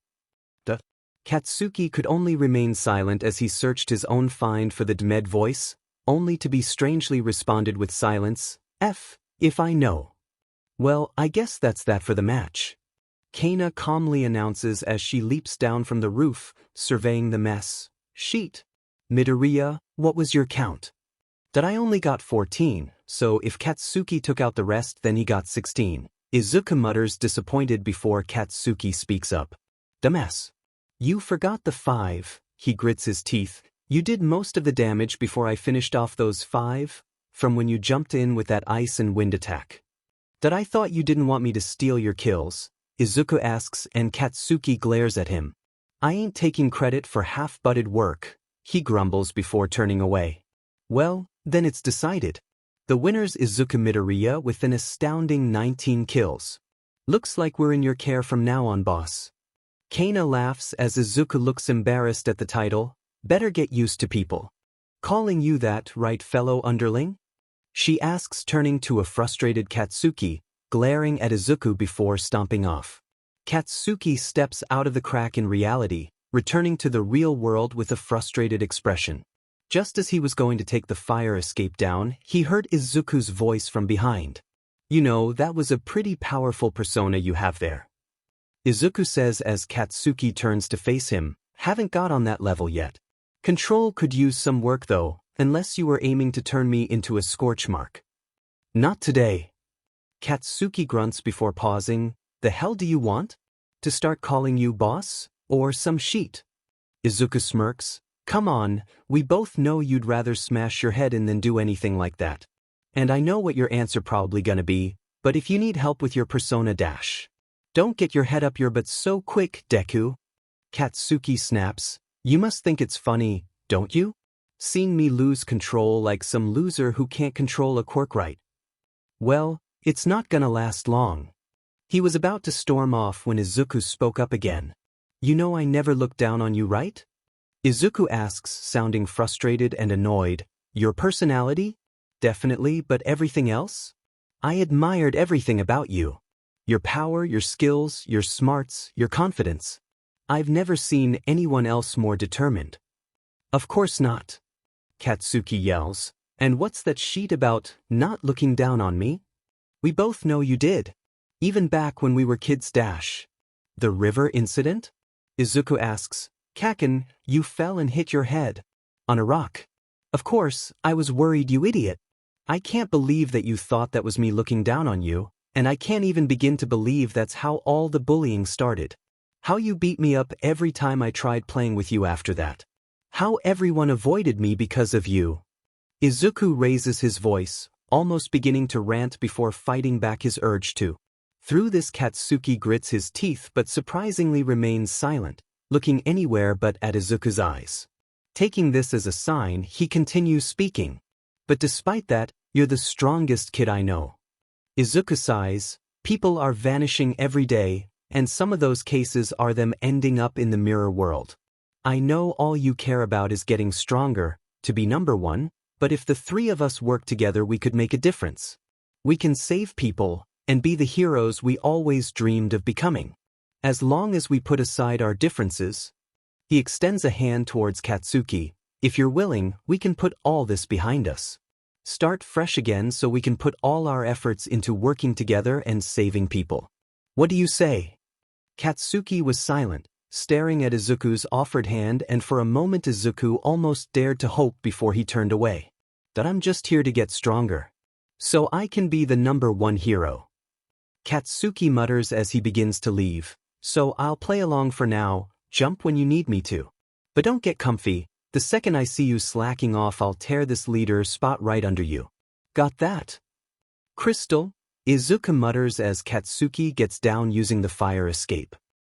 Katsuki could only remain silent as he searched his own find for the demed voice, only to be strangely responded with silence. If I know. Well, I guess that's that for the match. Kana calmly announces as she leaps down from the roof, surveying the mess. Sheet. Midoriya, what was your count? That I only got 14, so if Katsuki took out the rest then he got 16. Izuku mutters disappointed before Katsuki speaks up. The mess. You forgot the 5, he grits his teeth. You did most of the damage before I finished off those 5, from when you jumped in with that ice and wind attack. That I thought you didn't want me to steal your kills, Izuku asks and Katsuki glares at him. I ain't taking credit for half-butted work, he grumbles before turning away. Well, then it's decided. The winner's Izuku Midoriya with an astounding 19 kills. Looks like we're in your care from now on, boss. Kana laughs as Izuku looks embarrassed at the title. Better get used to people calling you that, right, fellow underling? She asks, turning to a frustrated Katsuki, glaring at Izuku before stomping off. Katsuki steps out of the crack in reality, returning to the real world with a frustrated expression. Just as he was going to take the fire escape down, he heard Izuku's voice from behind. You know, that was a pretty powerful persona you have there. Izuku says as Katsuki turns to face him. Haven't got on that level yet. Control could use some work though, unless you were aiming to turn me into a scorch mark. Not today. Katsuki grunts before pausing. The hell do you want? To start calling you boss? Or some sheet? Izuku smirks. Come on, we both know you'd rather smash your head in than do anything like that. And I know what your answer probably gonna be, but if you need help with your persona dash. Don't get your head up your butt so quick, Deku. Katsuki snaps. You must think it's funny, don't you? Seeing me lose control like some loser who can't control a quirk right. Well, it's not gonna last long. He was about to storm off when Izuku spoke up again. You know I never looked down on you, right? Izuku asks, sounding frustrated and annoyed. Your personality? Definitely, but everything else? I admired everything about you. Your power, your skills, your smarts, your confidence. I've never seen anyone else more determined. Of course not. Katsuki yells. And what's that sheet about, not looking down on me? We both know you did. Even back when we were kids dash. The river incident? Izuku asks. Kaken, you fell and hit your head. On a rock. Of course, I was worried, you idiot. I can't believe that you thought that was me looking down on you, and I can't even begin to believe that's how all the bullying started. How you beat me up every time I tried playing with you after that. How everyone avoided me because of you. Izuku raises his voice, almost beginning to rant before fighting back his urge to. Through this, Katsuki grits his teeth but surprisingly remains silent, looking anywhere but at Izuku's eyes. Taking this as a sign, he continues speaking. But despite that, you're the strongest kid I know. Izuku sighs. People are vanishing every day, and some of those cases are them ending up in the mirror world. I know all you care about is getting stronger, to be number one, but if the three of us work together we could make a difference. We can save people, and be the heroes we always dreamed of becoming. As long as we put aside our differences. He extends a hand towards Katsuki. If you're willing, we can put all this behind us. Start fresh again so we can put all our efforts into working together and saving people. What do you say? Katsuki was silent, staring at Izuku's offered hand, and for a moment Izuku almost dared to hope before he turned away. That I'm just here to get stronger. So I can be the number one hero. Katsuki mutters as he begins to leave. So I'll play along for now, jump when you need me to. But don't get comfy. The second I see you slacking off I'll tear this leader spot right under you. Got that? Crystal? Izuku mutters as Katsuki gets down using the fire escape.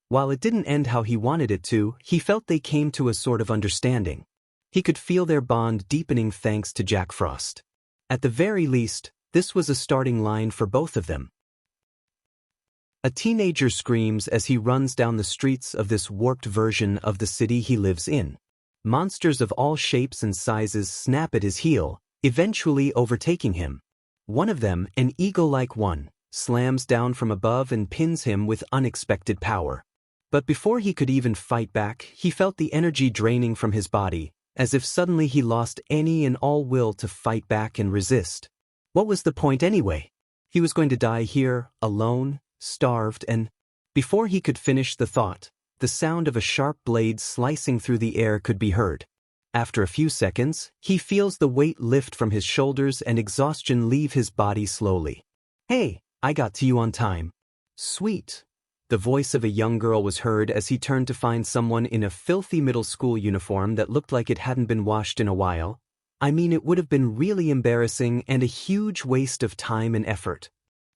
While it didn't end how he wanted it to, he felt they came to a sort of understanding. He could feel their bond deepening thanks to Jack Frost. At the very least, this was a starting line for both of them. A teenager screams as he runs down the streets of this warped version of the city he lives in. Monsters of all shapes and sizes snap at his heel, eventually overtaking him. One of them, an eagle-like one, slams down from above and pins him with unexpected power. But before he could even fight back, he felt the energy draining from his body, as if suddenly he lost any and all will to fight back and resist. What was the point anyway? He was going to die here, alone, starved, and before he could finish the thought, the sound of a sharp blade slicing through the air could be heard. After a few seconds, he feels the weight lift from his shoulders and exhaustion leave his body slowly. "Hey, I got to you on time." "Sweet." The voice of a young girl was heard as he turned to find someone in a filthy middle school uniform that looked like it hadn't been washed in a while. I mean, it would have been really embarrassing and a huge waste of time and effort.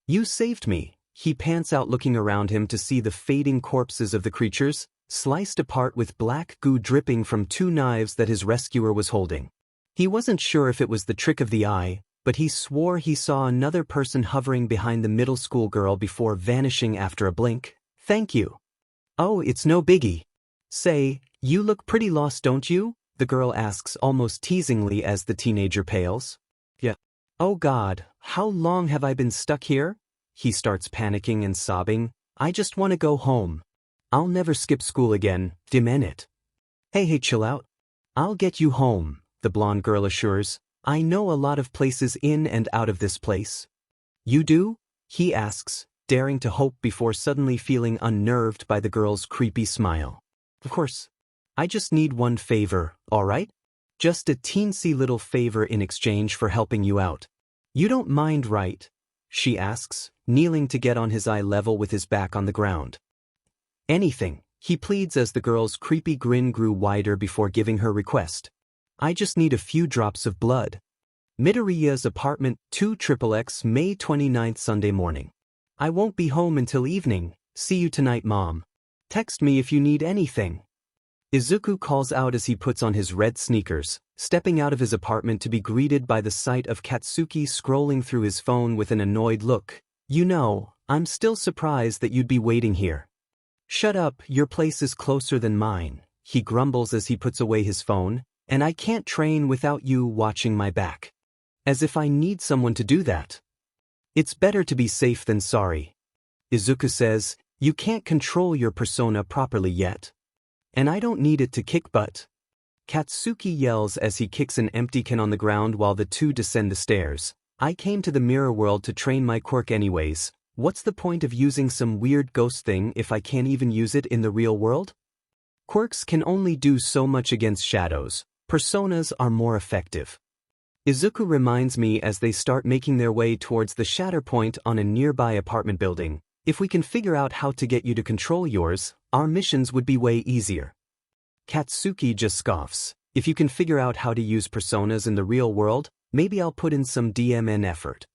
"You saved me," he pants out, looking around him to see the fading corpses of the creatures, sliced apart with black goo dripping from two knives that his rescuer was holding. He wasn't sure if it was the trick of the eye, but he swore he saw another person hovering behind the middle school girl before vanishing after a blink. "Thank you." "Oh, it's no biggie." "Say, you look pretty lost, don't you?" the girl asks almost teasingly as the teenager pales. "Yeah." "Oh God, how long have I been stuck here?" He starts panicking and sobbing. "I just want to go home. I'll never skip school again, dimen it." Hey, chill out. "I'll get you home," the blonde girl assures. "I know a lot of places in and out of this place." "You do?" he asks, daring to hope before suddenly feeling unnerved by the girl's creepy smile. "Of course. I just need one favor, all right? Just a teensy little favor in exchange for helping you out. You don't mind, right?" she asks, kneeling to get on his eye level with his back on the ground. "Anything," he pleads as the girl's creepy grin grew wider before giving her request. "I just need a few drops of blood. Midoriya's apartment, 2XXX, May 29th, Sunday morning. I won't be home until evening. See you tonight, Mom. Text me if you need anything." Izuku calls out as he puts on his red sneakers, stepping out of his apartment to be greeted by the sight of Katsuki scrolling through his phone with an annoyed look. "You know, I'm still surprised that you'd be waiting here." "Shut up, your place is closer than mine," he grumbles as he puts away his phone, "and I can't train without you watching my back. As if I need someone to do that." "It's better to be safe than sorry." Izuku says, "You can't control your persona properly yet. And I don't need it to kick butt." Katsuki yells as he kicks an empty can on the ground while the two descend the stairs. "I came to the mirror world to train my quirk anyways. What's the point of using some weird ghost thing if I can't even use it in the real world? Quirks can only do so much against shadows. Personas are more effective." Izuku reminds me as they start making their way towards the shatter point on a nearby apartment building. "If we can figure out how to get you to control yours, our missions would be way easier." Katsuki just scoffs. "If you can figure out how to use personas in the real world, maybe I'll put in some DMN effort."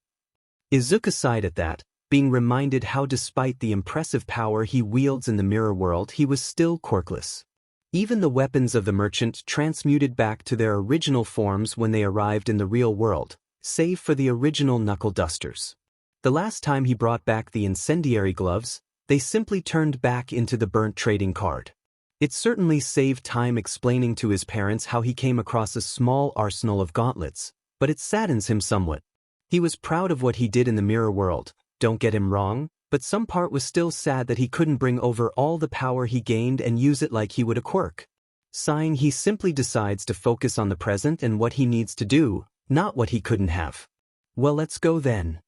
Izuku sighed at that, being reminded how despite the impressive power he wields in the mirror world, he was still quirkless. Even the weapons of the merchant transmuted back to their original forms when they arrived in the real world, save for the original knuckle dusters. The last time he brought back the incendiary gloves, they simply turned back into the burnt trading card. It certainly saved time explaining to his parents how he came across a small arsenal of gauntlets, but it saddens him somewhat. He was proud of what he did in the mirror world, don't get him wrong, but some part was still sad that he couldn't bring over all the power he gained and use it like he would a quirk. Sighing, he simply decides to focus on the present and what he needs to do, not what he couldn't have. "Well, let's go then,"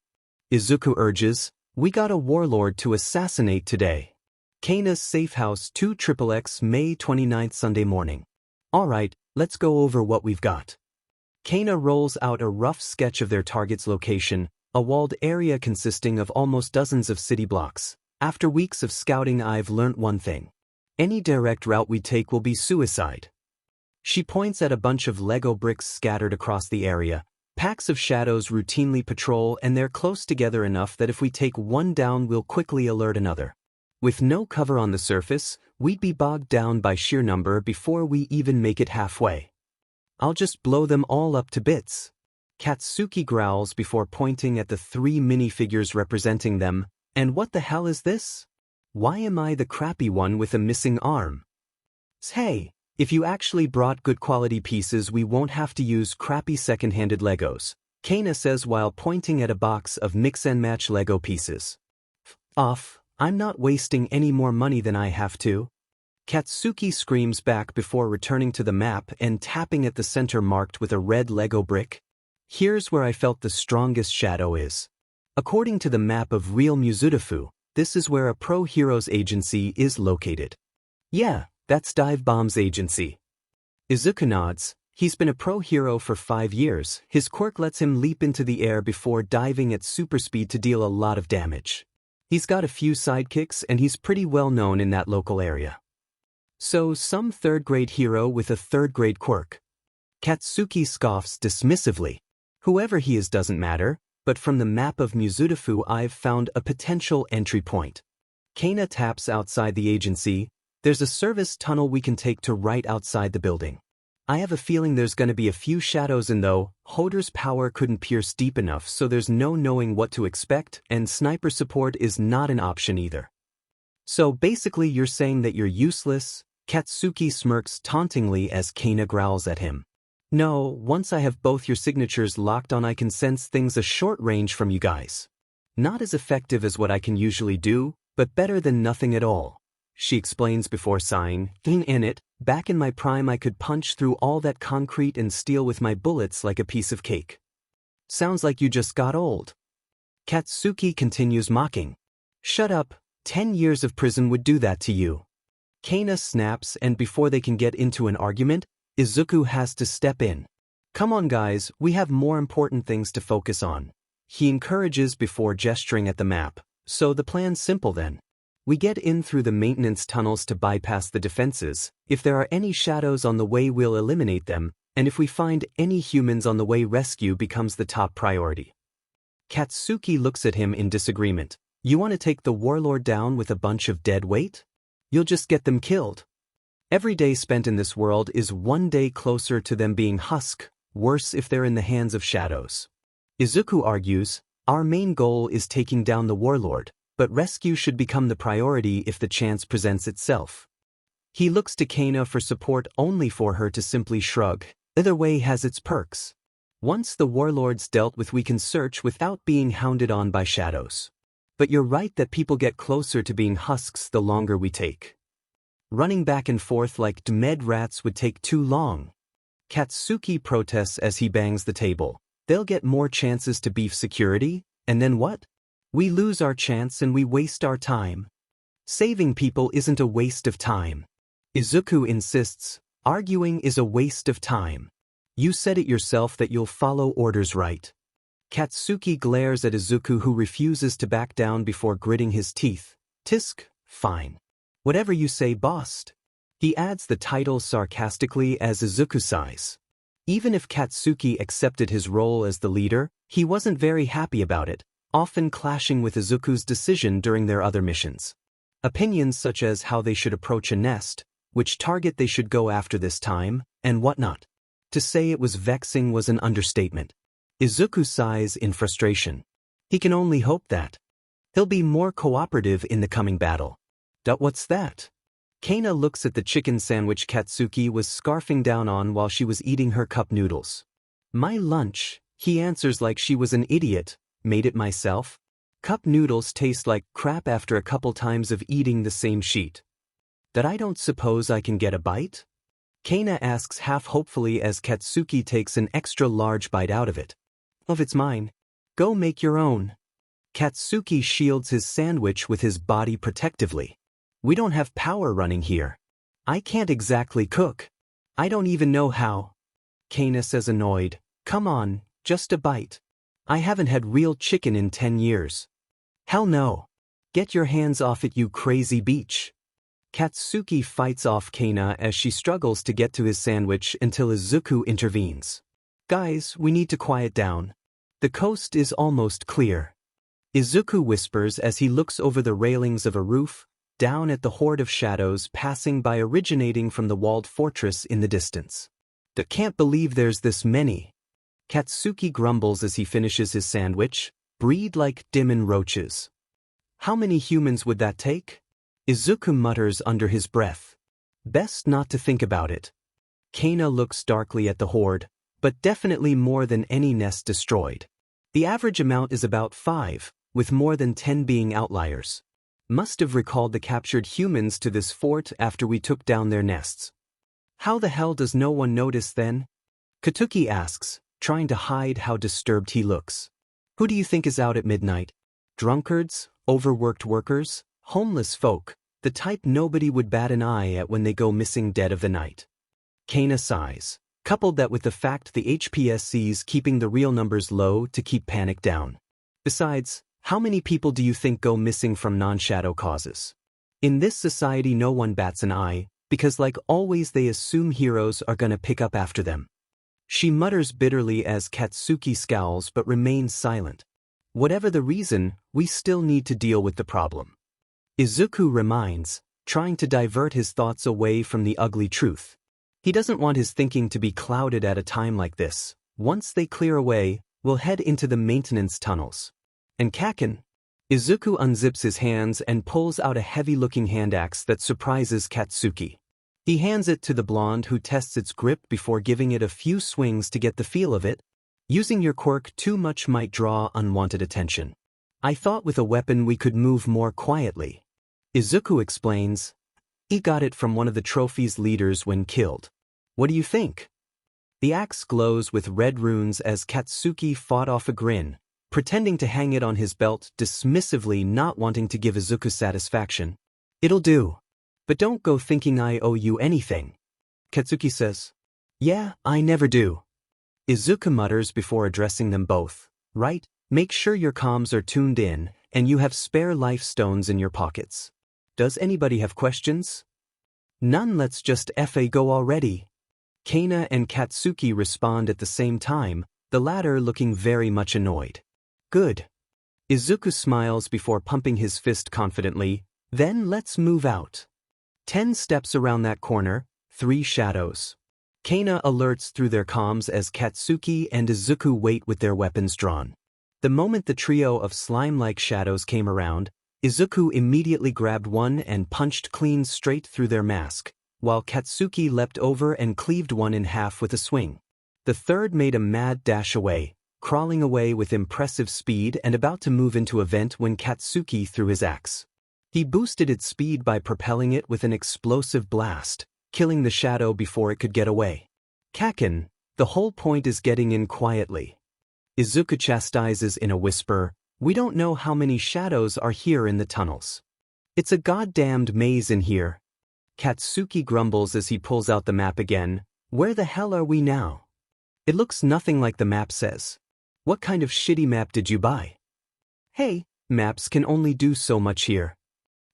Izuku urges. "We got a warlord to assassinate today." Kana's safe house, 2XXX, May 29th, Sunday morning. "Alright, let's go over what we've got." Kana rolls out a rough sketch of their target's location, a walled area consisting of almost dozens of city blocks. "After weeks of scouting, I've learnt one thing. Any direct route we take will be suicide." She points at a bunch of Lego bricks scattered across the area, Packs of shadows routinely patrol and they're close together enough that if we take one down we'll quickly alert another. With no cover on the surface, we'd be bogged down by sheer number before we even make it halfway. I'll just blow them all up to bits. Katsuki growls before pointing at the 3 minifigures representing them. And what the hell is this? Why am I the crappy one with a missing arm? Hey, if you actually brought good quality pieces we won't have to use crappy second-handed Legos, Kana says while pointing at a box of mix-and-match Lego pieces. Off, I'm not wasting any more money than I have to. Katsuki screams back before returning to the map and tapping at the center marked with a red Lego brick. Here's where I felt the strongest shadow is. According to the map of real Muzutafu, this is where a pro hero's agency is located. Yeah, that's Dive Bomb's agency. Izuku nods. He's been a pro hero for 5 years. His quirk lets him leap into the air before diving at super speed to deal a lot of damage. He's got a few sidekicks and he's pretty well known in that local area. So some third-grade hero with a third-grade quirk. Katsuki scoffs dismissively. Whoever he is doesn't matter, but from the map of Muzutafu I've found a potential entry point. Kana taps outside the agency. There's a service tunnel we can take to right outside the building. I have a feeling there's gonna be a few shadows in though. Hoder's power couldn't pierce deep enough so there's no knowing what to expect and sniper support is not an option either. So basically you're saying that you're useless? Katsuki smirks tauntingly as Kana growls at him. No, once I have both your signatures locked on I can sense things a short range from you guys. Not as effective as what I can usually do, but better than nothing at all. She explains before sighing. In it, back in my prime I could punch through all that concrete and steel with my bullets like a piece of cake. Sounds like you just got old. Katsuki continues mocking. Shut up, 10 years of prison would do that to you. Kana snaps and before they can get into an argument, Izuku has to step in. Come on guys, we have more important things to focus on. He encourages before gesturing at the map. So the plan's simple then. We get in through the maintenance tunnels to bypass the defenses. If there are any shadows on the way we'll eliminate them, and if we find any humans on the way rescue becomes the top priority. Katsuki looks at him in disagreement. You want to take the warlord down with a bunch of dead weight? You'll just get them killed. Every day spent in this world is one day closer to them being husk, worse if they're in the hands of shadows. Izuku argues, our main goal is taking down the warlord, but rescue should become the priority if the chance presents itself. He looks to Kana for support only for her to simply shrug. Either way has its perks. Once the warlord's dealt with we can search without being hounded on by shadows. But you're right that people get closer to being husks the longer we take. Running back and forth like dead rats would take too long. Katsuki protests as he bangs the table. They'll get more chances to beef security, and then what? We lose our chance and we waste our time. Saving people isn't a waste of time. Izuku insists, arguing is a waste of time. You said it yourself that you'll follow orders right. Katsuki glares at Izuku who refuses to back down before gritting his teeth. Tisk, fine. Whatever you say, boss. He adds the title sarcastically as Izuku sighs. Even if Katsuki accepted his role as the leader, he wasn't very happy about it, often clashing with Izuku's decision during their other missions. Opinions such as how they should approach a nest, which target they should go after this time, and whatnot. To say it was vexing was an understatement. Izuku sighs in frustration. He can only hope that he'll be more cooperative in the coming battle. What's that? Kana looks at the chicken sandwich Katsuki was scarfing down on while she was eating her cup noodles. My lunch, he answers like she was an idiot. Made it myself. Cup noodles taste like crap after a couple times of eating the same sheet. That I don't suppose I can get a bite? Kana asks half hopefully as Katsuki takes an extra large bite out of it. Of it's mine. Go make your own. Katsuki shields his sandwich with his body protectively. We don't have power running here. I can't exactly cook. I don't even know how. Kana says annoyed. Come on, just a bite. I haven't had real chicken in 10 years. Hell no. Get your hands off it, you crazy beach. Katsuki fights off Kana as she struggles to get to his sandwich until Izuku intervenes. Guys, we need to quiet down. The coast is almost clear. Izuku whispers as he looks over the railings of a roof, down at the horde of shadows passing by originating from the walled fortress in the distance. Can't believe there's this many. Katsuki grumbles as he finishes his sandwich, breed like demon roaches. How many humans would that take? Izuku mutters under his breath. Best not to think about it. Kana looks darkly at the horde, but definitely more than any nest destroyed. The average amount is about 5, with more than 10 being outliers. Must have recalled the captured humans to this fort after we took down their nests. How the hell does no one notice then? Katuki asks, trying to hide how disturbed he looks. Who do you think is out at midnight? Drunkards, overworked workers, homeless folk, the type nobody would bat an eye at when they go missing dead of the night. Kana sighs, coupled that with the fact the HPSC's keeping the real numbers low to keep panic down. Besides, how many people do you think go missing from non-shadow causes? In this society no one bats an eye, because like always they assume heroes are gonna pick up after them. She mutters bitterly as Katsuki scowls but remains silent. Whatever the reason, we still need to deal with the problem. Izuku reminds, trying to divert his thoughts away from the ugly truth. He doesn't want his thinking to be clouded at a time like this. Once they clear away, we'll head into the maintenance tunnels. And Kaken? Izuku unzips his hands and pulls out a heavy-looking hand axe that surprises Katsuki. He hands it to the blonde who tests its grip before giving it a few swings to get the feel of it. Using your quirk too much might draw unwanted attention. I thought with a weapon we could move more quietly. Izuku explains. He got it from one of the trophy's leaders when killed. What do you think? The axe glows with red runes as Katsuki fought off a grin, pretending to hang it on his belt dismissively, not wanting to give Izuku satisfaction. It'll do. But don't go thinking I owe you anything. Katsuki says. Yeah, I never do. Izuku mutters before addressing them both. Right, make sure your comms are tuned in, and you have spare life stones in your pockets. Does anybody have questions? None. Let's just go already. Kana and Katsuki respond at the same time, the latter looking very much annoyed. Good. Izuku smiles before pumping his fist confidently. Then let's move out. 10 steps around that corner, 3 shadows. Kana alerts through their comms as Katsuki and Izuku wait with their weapons drawn. The moment the trio of slime-like shadows came around, Izuku immediately grabbed one and punched clean straight through their mask, while Katsuki leapt over and cleaved one in half with a swing. The third made a mad dash away, crawling away with impressive speed and about to move into a vent when Katsuki threw his axe. He boosted its speed by propelling it with an explosive blast, killing the shadow before it could get away. Kaken, the whole point is getting in quietly. Izuku chastises in a whisper, we don't know how many shadows are here in the tunnels. It's a goddamned maze in here. Katsuki grumbles as he pulls out the map again. Where the hell are we now? It looks nothing like the map says. What kind of shitty map did you buy? Hey, maps can only do so much here.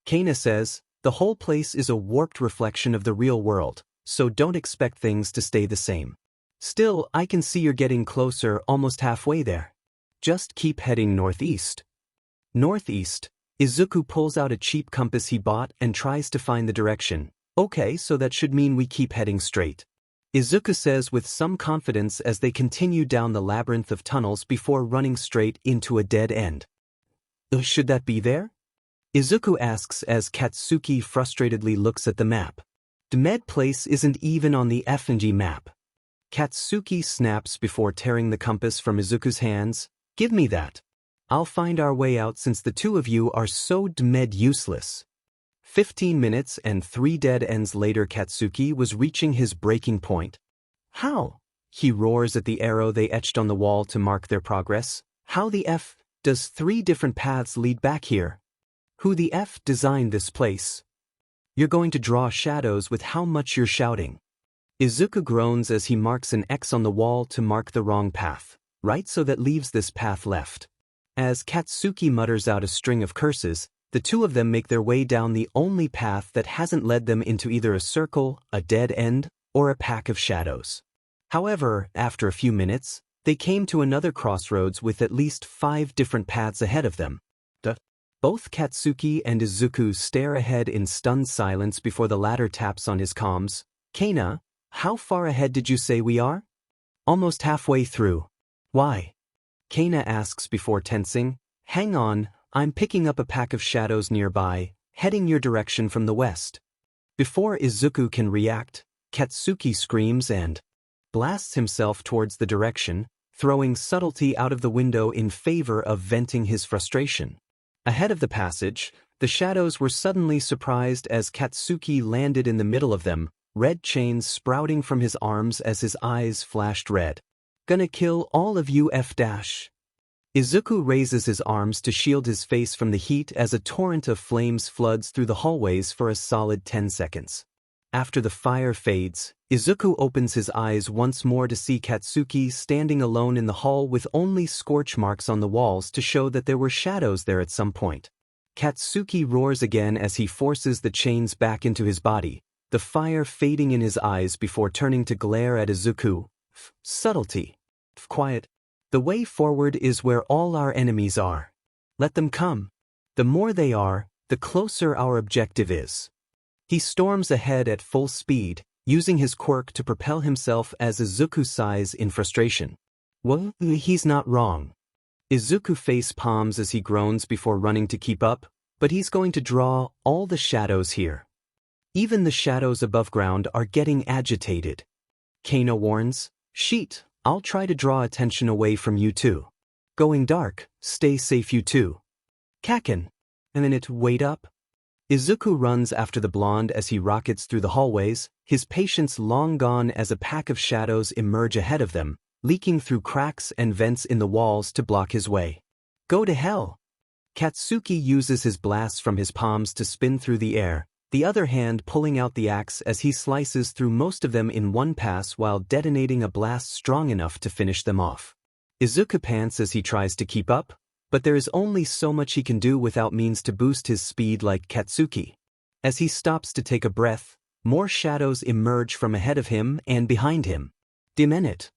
Kana says, the whole place is a warped reflection of the real world, so don't expect things to stay the same. Still, I can see you're getting closer, almost halfway there. Just keep heading northeast. Northeast. Izuku pulls out a cheap compass he bought and tries to find the direction. Okay, so that should mean we keep heading straight. Izuku says with some confidence as they continue down the labyrinth of tunnels before running straight into a dead end. Should that be there? Izuku asks as Katsuki frustratedly looks at the map. Med place isn't even on the F&G map. Katsuki snaps before tearing the compass from Izuku's hands. Give me that. I'll find our way out since the two of you are so Med useless. 15 minutes and 3 dead ends later Katsuki was reaching his breaking point. How? He roars at the arrow they etched on the wall to mark their progress. How the F does 3 different paths lead back here? Who the F designed this place? You're going to draw shadows with how much you're shouting. Izuku groans as he marks an X on the wall to mark the wrong path, right, so that leaves this path left. As Katsuki mutters out a string of curses, the two of them make their way down the only path that hasn't led them into either a circle, a dead end, or a pack of shadows. However, after a few minutes, they came to another crossroads with at least 5 different paths ahead of them. Both Katsuki and Izuku stare ahead in stunned silence before the latter taps on his comms. Kana, how far ahead did you say we are? Almost halfway through. Why? Kana asks before tensing. Hang on, I'm picking up a pack of shadows nearby, heading your direction from the west. Before Izuku can react, Katsuki screams and blasts himself towards the direction, throwing subtlety out of the window in favor of venting his frustration. Ahead of the passage, the shadows were suddenly surprised as Katsuki landed in the middle of them, red chains sprouting from his arms as his eyes flashed red. Gonna kill all of you F-. Izuku raises his arms to shield his face from the heat as a torrent of flames floods through the hallways for a solid 10 seconds. After the fire fades, Izuku opens his eyes once more to see Katsuki standing alone in the hall with only scorch marks on the walls to show that there were shadows there at some point. Katsuki roars again as he forces the chains back into his body, the fire fading in his eyes before turning to glare at Izuku. Subtlety. Quiet. The way forward is where all our enemies are. Let them come. The more they are, the closer our objective is. He storms ahead at full speed, using his quirk to propel himself as Izuku sighs in frustration. Well, he's not wrong. Izuku face palms as he groans before running to keep up, but he's going to draw all the shadows here. Even the shadows above ground are getting agitated. Kana warns, Sheet, I'll try to draw attention away from you too. Going dark, stay safe you too. Kaken. And then wait up. Izuku runs after the blonde as he rockets through the hallways, his patience long gone as a pack of shadows emerge ahead of them, leaking through cracks and vents in the walls to block his way. Go to hell! Katsuki uses his blasts from his palms to spin through the air, the other hand pulling out the axe as he slices through most of them in one pass while detonating a blast strong enough to finish them off. Izuku pants as he tries to keep up, but there is only so much he can do without means to boost his speed like Katsuki. As he stops to take a breath, more shadows emerge from ahead of him and behind him. Demenit.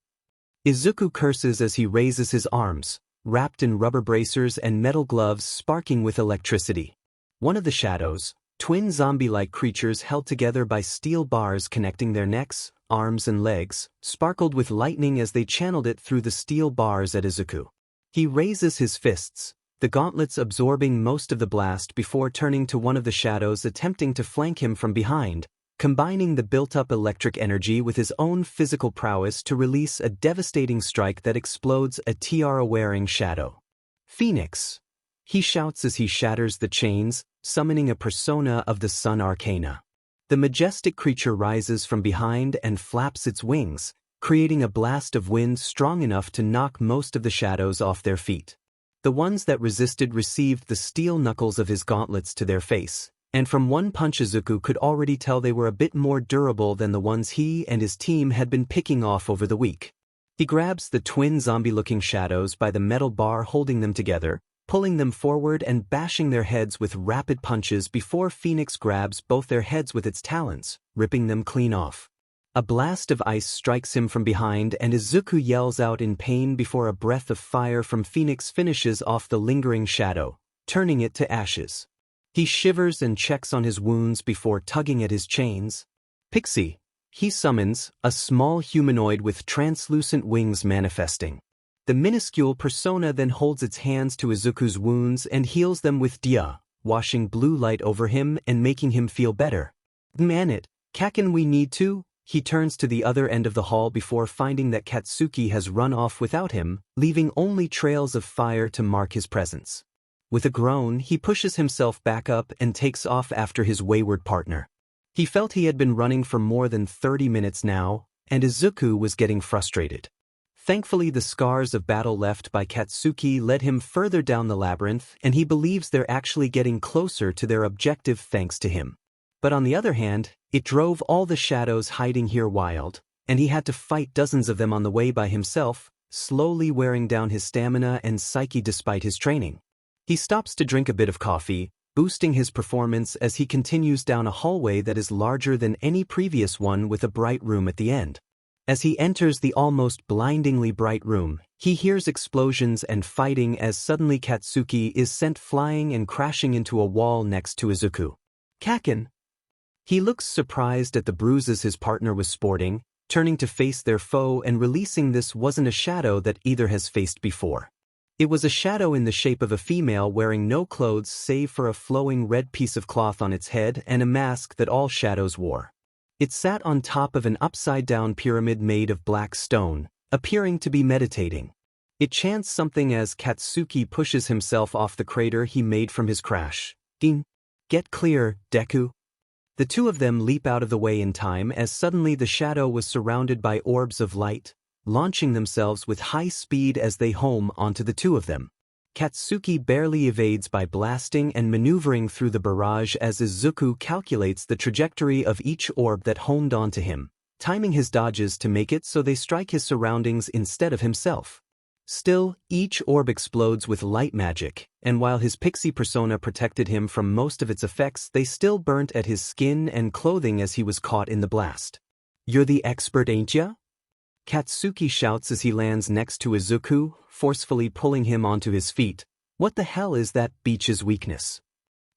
Izuku curses as he raises his arms, wrapped in rubber bracers and metal gloves sparking with electricity. One of the shadows, twin zombie-like creatures held together by steel bars connecting their necks, arms and legs, sparkled with lightning as they channeled it through the steel bars at Izuku. He raises his fists, the gauntlets absorbing most of the blast before turning to one of the shadows attempting to flank him from behind, combining the built-up electric energy with his own physical prowess to release a devastating strike that explodes a tiara-wearing shadow. Phoenix. He shouts as he shatters the chains, summoning a persona of the Sun Arcana. The majestic creature rises from behind and flaps its wings, creating a blast of wind strong enough to knock most of the shadows off their feet. The ones that resisted received the steel knuckles of his gauntlets to their face, and from one punch Izuku could already tell they were a bit more durable than the ones he and his team had been picking off over the week. He grabs the twin zombie-looking shadows by the metal bar holding them together, pulling them forward and bashing their heads with rapid punches before Phoenix grabs both their heads with its talons, ripping them clean off. A blast of ice strikes him from behind and Izuku yells out in pain before a breath of fire from Phoenix finishes off the lingering shadow, turning it to ashes. He shivers and checks on his wounds before tugging at his chains. Pixie. He summons, a small humanoid with translucent wings manifesting. The minuscule persona then holds its hands to Izuku's wounds and heals them with Dia, washing blue light over him and making him feel better. Man it, Kaken, we need to. He turns to the other end of the hall before finding that Katsuki has run off without him, leaving only trails of fire to mark his presence. With a groan, he pushes himself back up and takes off after his wayward partner. He felt he had been running for more than 30 minutes now, and Izuku was getting frustrated. Thankfully, the scars of battle left by Katsuki led him further down the labyrinth, and he believes they're actually getting closer to their objective thanks to him. But on the other hand, it drove all the shadows hiding here wild, and he had to fight dozens of them on the way by himself, slowly wearing down his stamina and psyche despite his training. He stops to drink a bit of coffee, boosting his performance as he continues down a hallway that is larger than any previous one with a bright room at the end. As he enters the almost blindingly bright room, he hears explosions and fighting as suddenly Katsuki is sent flying and crashing into a wall next to Izuku. Kaken! He looks surprised at the bruises his partner was sporting, turning to face their foe and releasing this wasn't a shadow that either has faced before. It was a shadow in the shape of a female wearing no clothes save for a flowing red piece of cloth on its head and a mask that all shadows wore. It sat on top of an upside-down pyramid made of black stone, appearing to be meditating. It chants something as Katsuki pushes himself off the crater he made from his crash. Get clear, Deku. The two of them leap out of the way in time as suddenly the shadow was surrounded by orbs of light, launching themselves with high speed as they home onto the two of them. Katsuki barely evades by blasting and maneuvering through the barrage as Izuku calculates the trajectory of each orb that homed onto him, timing his dodges to make it so they strike his surroundings instead of himself. Still, each orb explodes with light magic, and while his pixie persona protected him from most of its effects, they still burnt at his skin and clothing as he was caught in the blast. "You're the expert, ain't ya?" Katsuki shouts as he lands next to Izuku, forcefully pulling him onto his feet. "What the hell is that beach's weakness?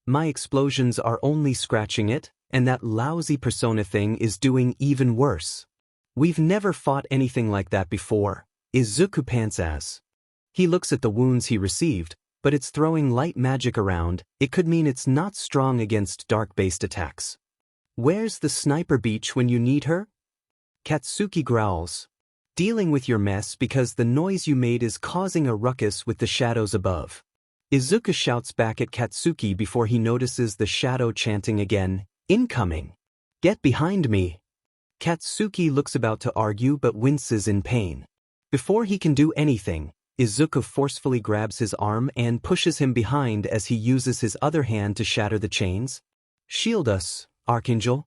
My explosions are only scratching it, and that lousy persona thing is doing even worse. We've never fought anything like that before," Izuku pants as. He looks at the wounds he received, but it's throwing light magic around. It could mean it's not strong against dark-based attacks. "Where's the sniper beach when you need her?" Katsuki growls. "Dealing with your mess because the noise you made is causing a ruckus with the shadows above." Izuku shouts back at Katsuki before he notices the shadow chanting again, "Incoming! Get behind me!" Katsuki looks about to argue but winces in pain. Before he can do anything, Izuku forcefully grabs his arm and pushes him behind as he uses his other hand to shatter the chains. "Shield us, Archangel."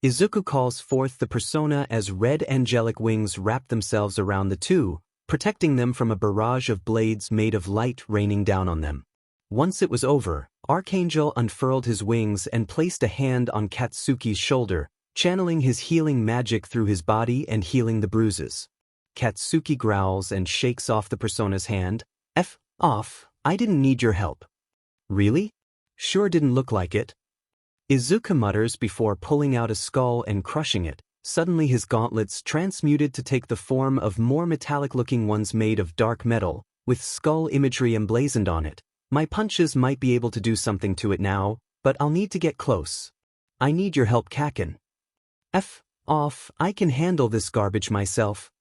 Izuku calls forth the persona as red angelic wings wrap themselves around the two, protecting them from a barrage of blades made of light raining down on them. Once it was over, Archangel unfurled his wings and placed a hand on Katsuki's shoulder, channeling his healing magic through his body and healing the bruises. Katsuki growls and shakes off the persona's hand. "F off, I didn't need your help." "Really? Sure didn't look like it." Izuku mutters before pulling out a skull and crushing it. Suddenly his gauntlets transmuted to take the form of more metallic-looking ones made of dark metal, with skull imagery emblazoned on it. "My punches might be able to do something to it now, but I'll need to get close. I need your help, Kaken." "F off, I can handle this garbage myself."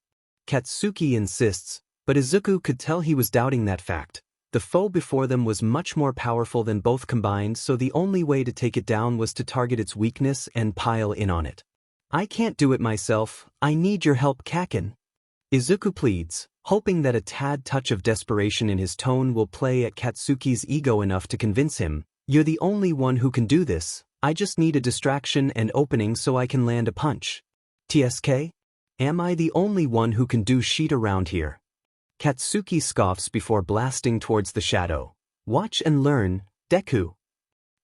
Katsuki insists, but Izuku could tell he was doubting that fact. The foe before them was much more powerful than both combined, so the only way to take it down was to target its weakness and pile in on it. "I can't do it myself, I need your help, Kaken." Izuku pleads, hoping that a tad touch of desperation in his tone will play at Katsuki's ego enough to convince him, "You're the only one who can do this, I just need a distraction and opening so I can land a punch." "TSK? Am I the only one who can do shit around here?" Katsuki scoffs before blasting towards the shadow. "Watch and learn, Deku."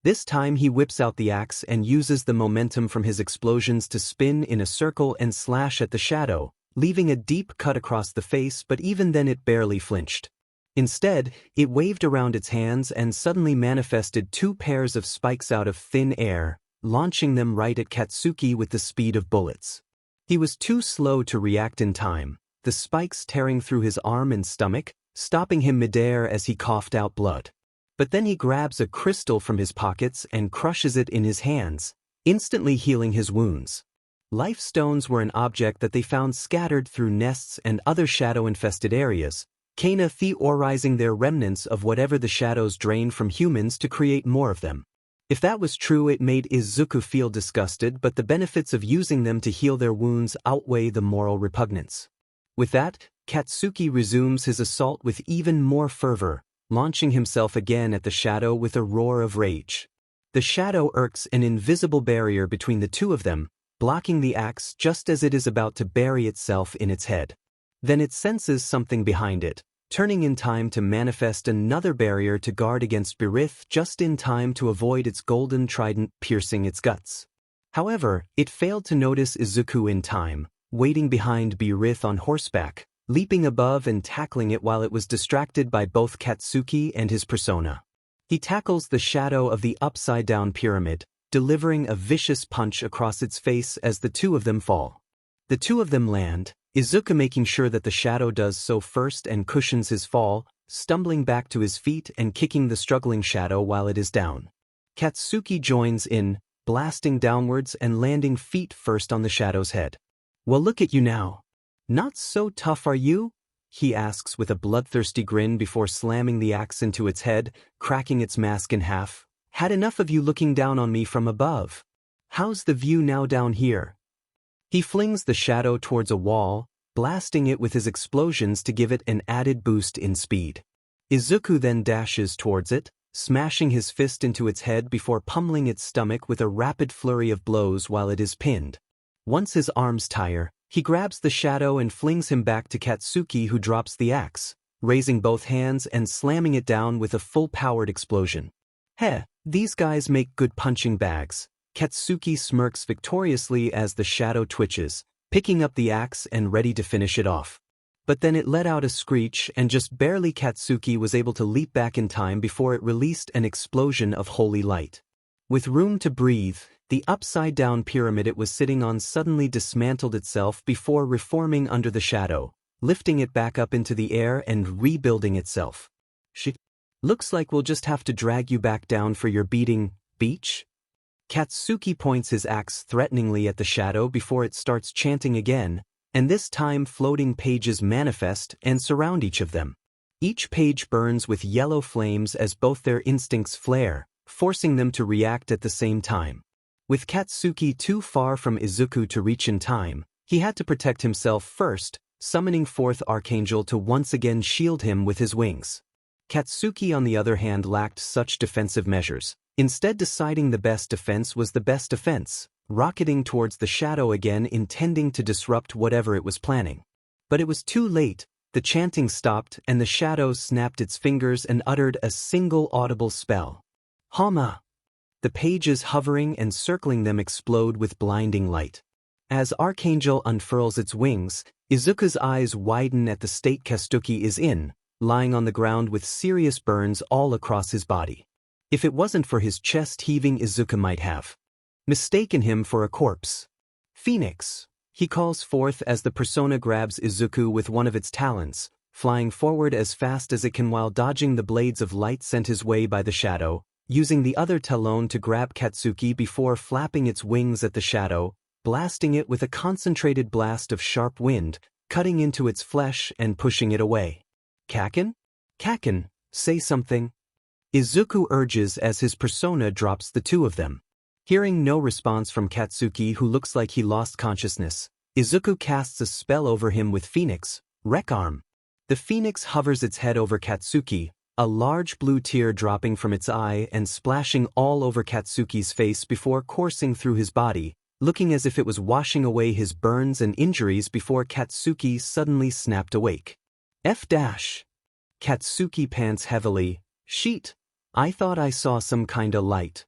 This time he whips out the axe and uses the momentum from his explosions to spin in a circle and slash at the shadow, leaving a deep cut across the face, but even then it barely flinched. Instead, it waved around its hands and suddenly manifested two pairs of spikes out of thin air, launching them right at Katsuki with the speed of bullets. He was too slow to react in time, the spikes tearing through his arm and stomach, stopping him midair as he coughed out blood. But then he grabs a crystal from his pockets and crushes it in his hands, instantly healing his wounds. Life stones were an object that they found scattered through nests and other shadow-infested areas, Kana theorizing their remnants of whatever the shadows drained from humans to create more of them. If that was true, it made Izuku feel disgusted, but the benefits of using them to heal their wounds outweigh the moral repugnance. With that, Katsuki resumes his assault with even more fervor, launching himself again at the shadow with a roar of rage. The shadow irks an invisible barrier between the two of them, blocking the axe just as it is about to bury itself in its head. Then it senses something behind it, turning in time to manifest another barrier to guard against Birith, just in time to avoid its golden trident piercing its guts. However, it failed to notice Izuku in time, waiting behind Birith on horseback, leaping above and tackling it while it was distracted by both Katsuki and his persona. He tackles the shadow of the upside-down pyramid, delivering a vicious punch across its face as the two of them fall. The two of them land, Izuku making sure that the shadow does so first and cushions his fall, stumbling back to his feet and kicking the struggling shadow while it is down. Katsuki joins in, blasting downwards and landing feet first on the shadow's head. "Well, look at you now. Not so tough, are you?" he asks with a bloodthirsty grin before slamming the axe into its head, cracking its mask in half. "Had enough of you looking down on me from above. How's the view now down here?" He flings the shadow towards a wall, blasting it with his explosions to give it an added boost in speed. Izuku then dashes towards it, smashing his fist into its head before pummeling its stomach with a rapid flurry of blows while it is pinned. Once his arms tire, he grabs the shadow and flings him back to Katsuki, who drops the axe, raising both hands and slamming it down with a full-powered explosion. "Heh, these guys make good punching bags." Katsuki smirks victoriously as the shadow twitches, picking up the axe and ready to finish it off. But then it let out a screech and just barely Katsuki was able to leap back in time before it released an explosion of holy light. With room to breathe, the upside-down pyramid it was sitting on suddenly dismantled itself before reforming under the shadow, lifting it back up into the air and rebuilding itself. "Shit. Looks like we'll just have to drag you back down for your beating, Beach?" Katsuki points his axe threateningly at the shadow before it starts chanting again, and this time floating pages manifest and surround each of them. Each page burns with yellow flames as both their instincts flare, forcing them to react at the same time. With Katsuki too far from Izuku to reach in time, he had to protect himself first, summoning forth Archangel to once again shield him with his wings. Katsuki on the other hand lacked such defensive measures, instead deciding the best defense was the best defense, rocketing towards the shadow again intending to disrupt whatever it was planning. But it was too late, the chanting stopped and the shadow snapped its fingers and uttered a single audible spell. "Hama!" The pages hovering and circling them explode with blinding light. As Archangel unfurls its wings, Izuku's eyes widen at the state Katsuki is in, lying on the ground with serious burns all across his body. If it wasn't for his chest heaving, Izuku might have mistaken him for a corpse. "Phoenix," he calls forth as the persona grabs Izuku with one of its talons, flying forward as fast as it can while dodging the blades of light sent his way by the shadow, using the other talon to grab Katsuki before flapping its wings at the shadow, blasting it with a concentrated blast of sharp wind, cutting into its flesh and pushing it away. "Kaken? Kaken, say something," Izuku urges as his persona drops the two of them. Hearing no response from Katsuki, who looks like he lost consciousness, Izuku casts a spell over him with Phoenix, Wreck Arm. The Phoenix hovers its head over Katsuki, a large blue tear dropping from its eye and splashing all over Katsuki's face before coursing through his body, looking as if it was washing away his burns and injuries before Katsuki suddenly snapped awake. F-. Katsuki pants heavily. "Sheet. I thought I saw some kinda light.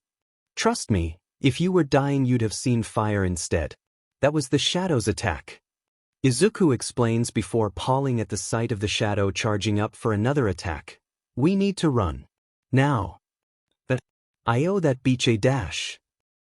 Trust me, if you were dying you'd have seen fire instead. That was the shadow's attack." Izuku explains before pawing at the sight of the shadow charging up for another attack. "We need to run. Now. But I owe that beach a dash."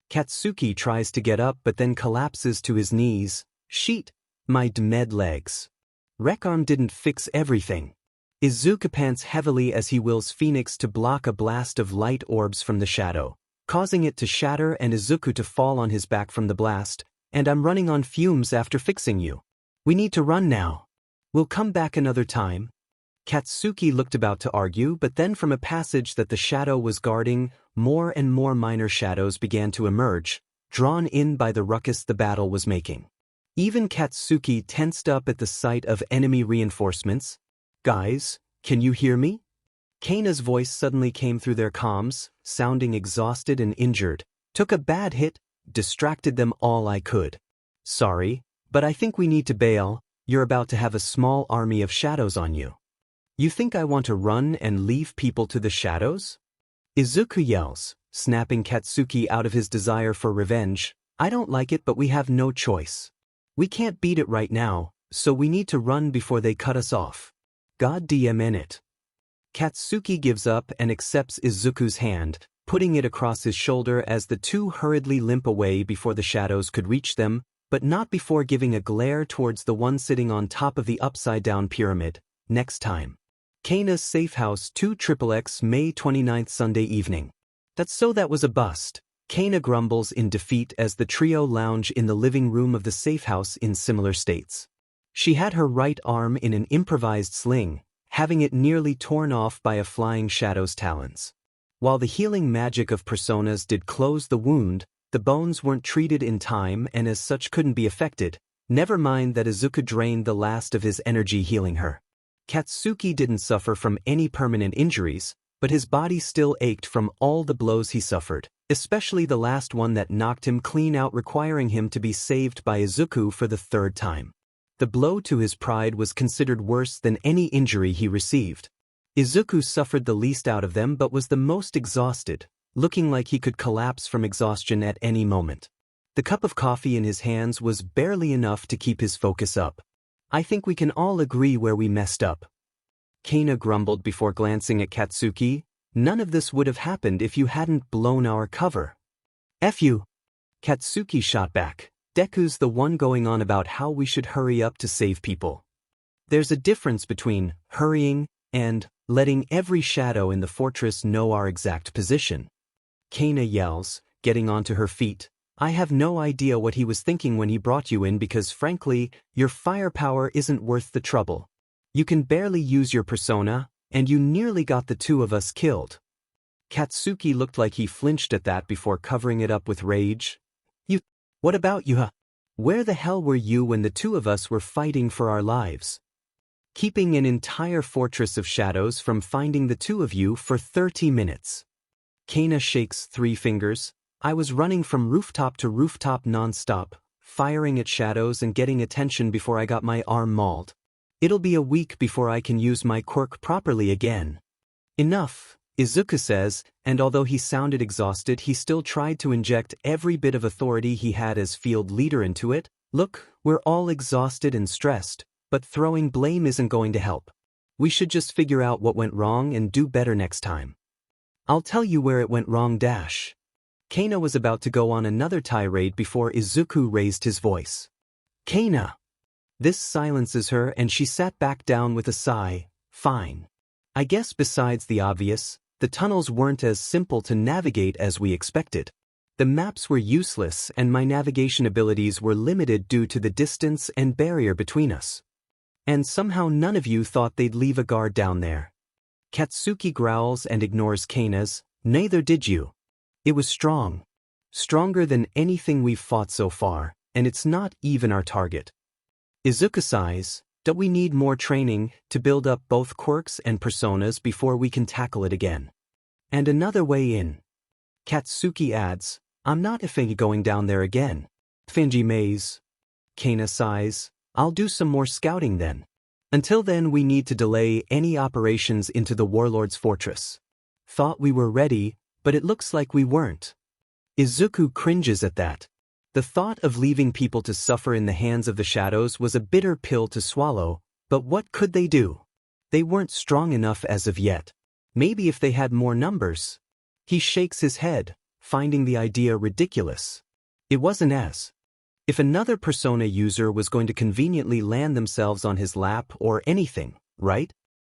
Katsuki tries to get up but then collapses to his knees. "Sheet. My dead legs. Wreck Arm didn't fix everything." Izuku pants heavily as he wills Phoenix to block a blast of light orbs from the shadow, causing it to shatter and Izuku to fall on his back from the blast. "And I'm running on fumes after fixing you. We need to run now. We'll come back another time." Katsuki looked about to argue, but then from a passage that the shadow was guarding, more and more minor shadows began to emerge, drawn in by the ruckus the battle was making. Even Katsuki tensed up at the sight of enemy reinforcements. "Guys, can you hear me?" Kana's voice suddenly came through their comms, sounding exhausted and injured. "Took a bad hit, distracted them all I could. Sorry, but I think we need to bail. You're about to have a small army of shadows on you." "You think I want to run and leave people to the shadows?" Izuku yells, snapping Katsuki out of his desire for revenge. "I don't like it, but we have no choice. We can't beat it right now, so we need to run before they cut us off. God damn it. Katsuki gives up and accepts Izuku's hand, putting it across his shoulder as the two hurriedly limp away before the shadows could reach them, but not before giving a glare towards the one sitting on top of the upside-down pyramid. Next time. Kana's Safe House 2XXX May 29th Sunday evening. That was a bust. Kana grumbles in defeat as the trio lounge in the living room of the safe house in similar states. She had her right arm in an improvised sling, having it nearly torn off by a flying shadow's talons. While the healing magic of personas did close the wound, the bones weren't treated in time and as such couldn't be affected, never mind that Izuku drained the last of his energy healing her. Katsuki didn't suffer from any permanent injuries, but his body still ached from all the blows he suffered, especially the last one that knocked him clean out, requiring him to be saved by Izuku for the third time. The blow to his pride was considered worse than any injury he received. Izuku suffered the least out of them but was the most exhausted, looking like he could collapse from exhaustion at any moment. The cup of coffee in his hands was barely enough to keep his focus up. I think we can all agree where we messed up. Kana grumbled before glancing at Katsuki. None of this would have happened if you hadn't blown our cover. F you. Katsuki shot back. Deku's the one going on about how we should hurry up to save people. There's a difference between hurrying and letting every shadow in the fortress know our exact position. Kana yells, getting onto her feet. I have no idea what he was thinking when he brought you in because frankly, your firepower isn't worth the trouble. You can barely use your persona, and you nearly got the two of us killed. Katsuki looked like he flinched at that before covering it up with rage. What about you, huh? Where the hell were you when the two of us were fighting for our lives? Keeping an entire fortress of shadows from finding the two of you for 30 minutes. Kana shakes 3 fingers. I was running from rooftop to rooftop non-stop, firing at shadows and getting attention before I got my arm mauled. It'll be a week before I can use my quirk properly again. Enough, Izuku says, and although he sounded exhausted, he still tried to inject every bit of authority he had as field leader into it. Look, we're all exhausted and stressed, but throwing blame isn't going to help. We should just figure out what went wrong and do better next time. I'll tell you where it went wrong. Kana was about to go on another tirade before Izuku raised his voice. Kana! This silences her and she sat back down with a sigh. Fine. I guess besides the obvious, the tunnels weren't as simple to navigate as we expected. The maps were useless and my navigation abilities were limited due to the distance and barrier between us. And somehow none of you thought they'd leave a guard down there. Katsuki growls and ignores Kana's. Neither did you. It was strong. Stronger than anything we've fought so far, and it's not even our target. Izuku sighs. Don't we need more training to build up both quirks and personas before we can tackle it again? And another way in. Katsuki adds, I'm not effing going down there again. Finji maze. Kana sighs. I'll do some more scouting then. Until then we need to delay any operations into the warlord's fortress. Thought we were ready, but it looks like we weren't. Izuku cringes at that. The thought of leaving people to suffer in the hands of the shadows was a bitter pill to swallow, but what could they do? They weren't strong enough as of yet. Maybe if they had more numbers. He shakes his head, finding the idea ridiculous. It wasn't as if another persona user was going to conveniently land themselves on his lap or anything, right?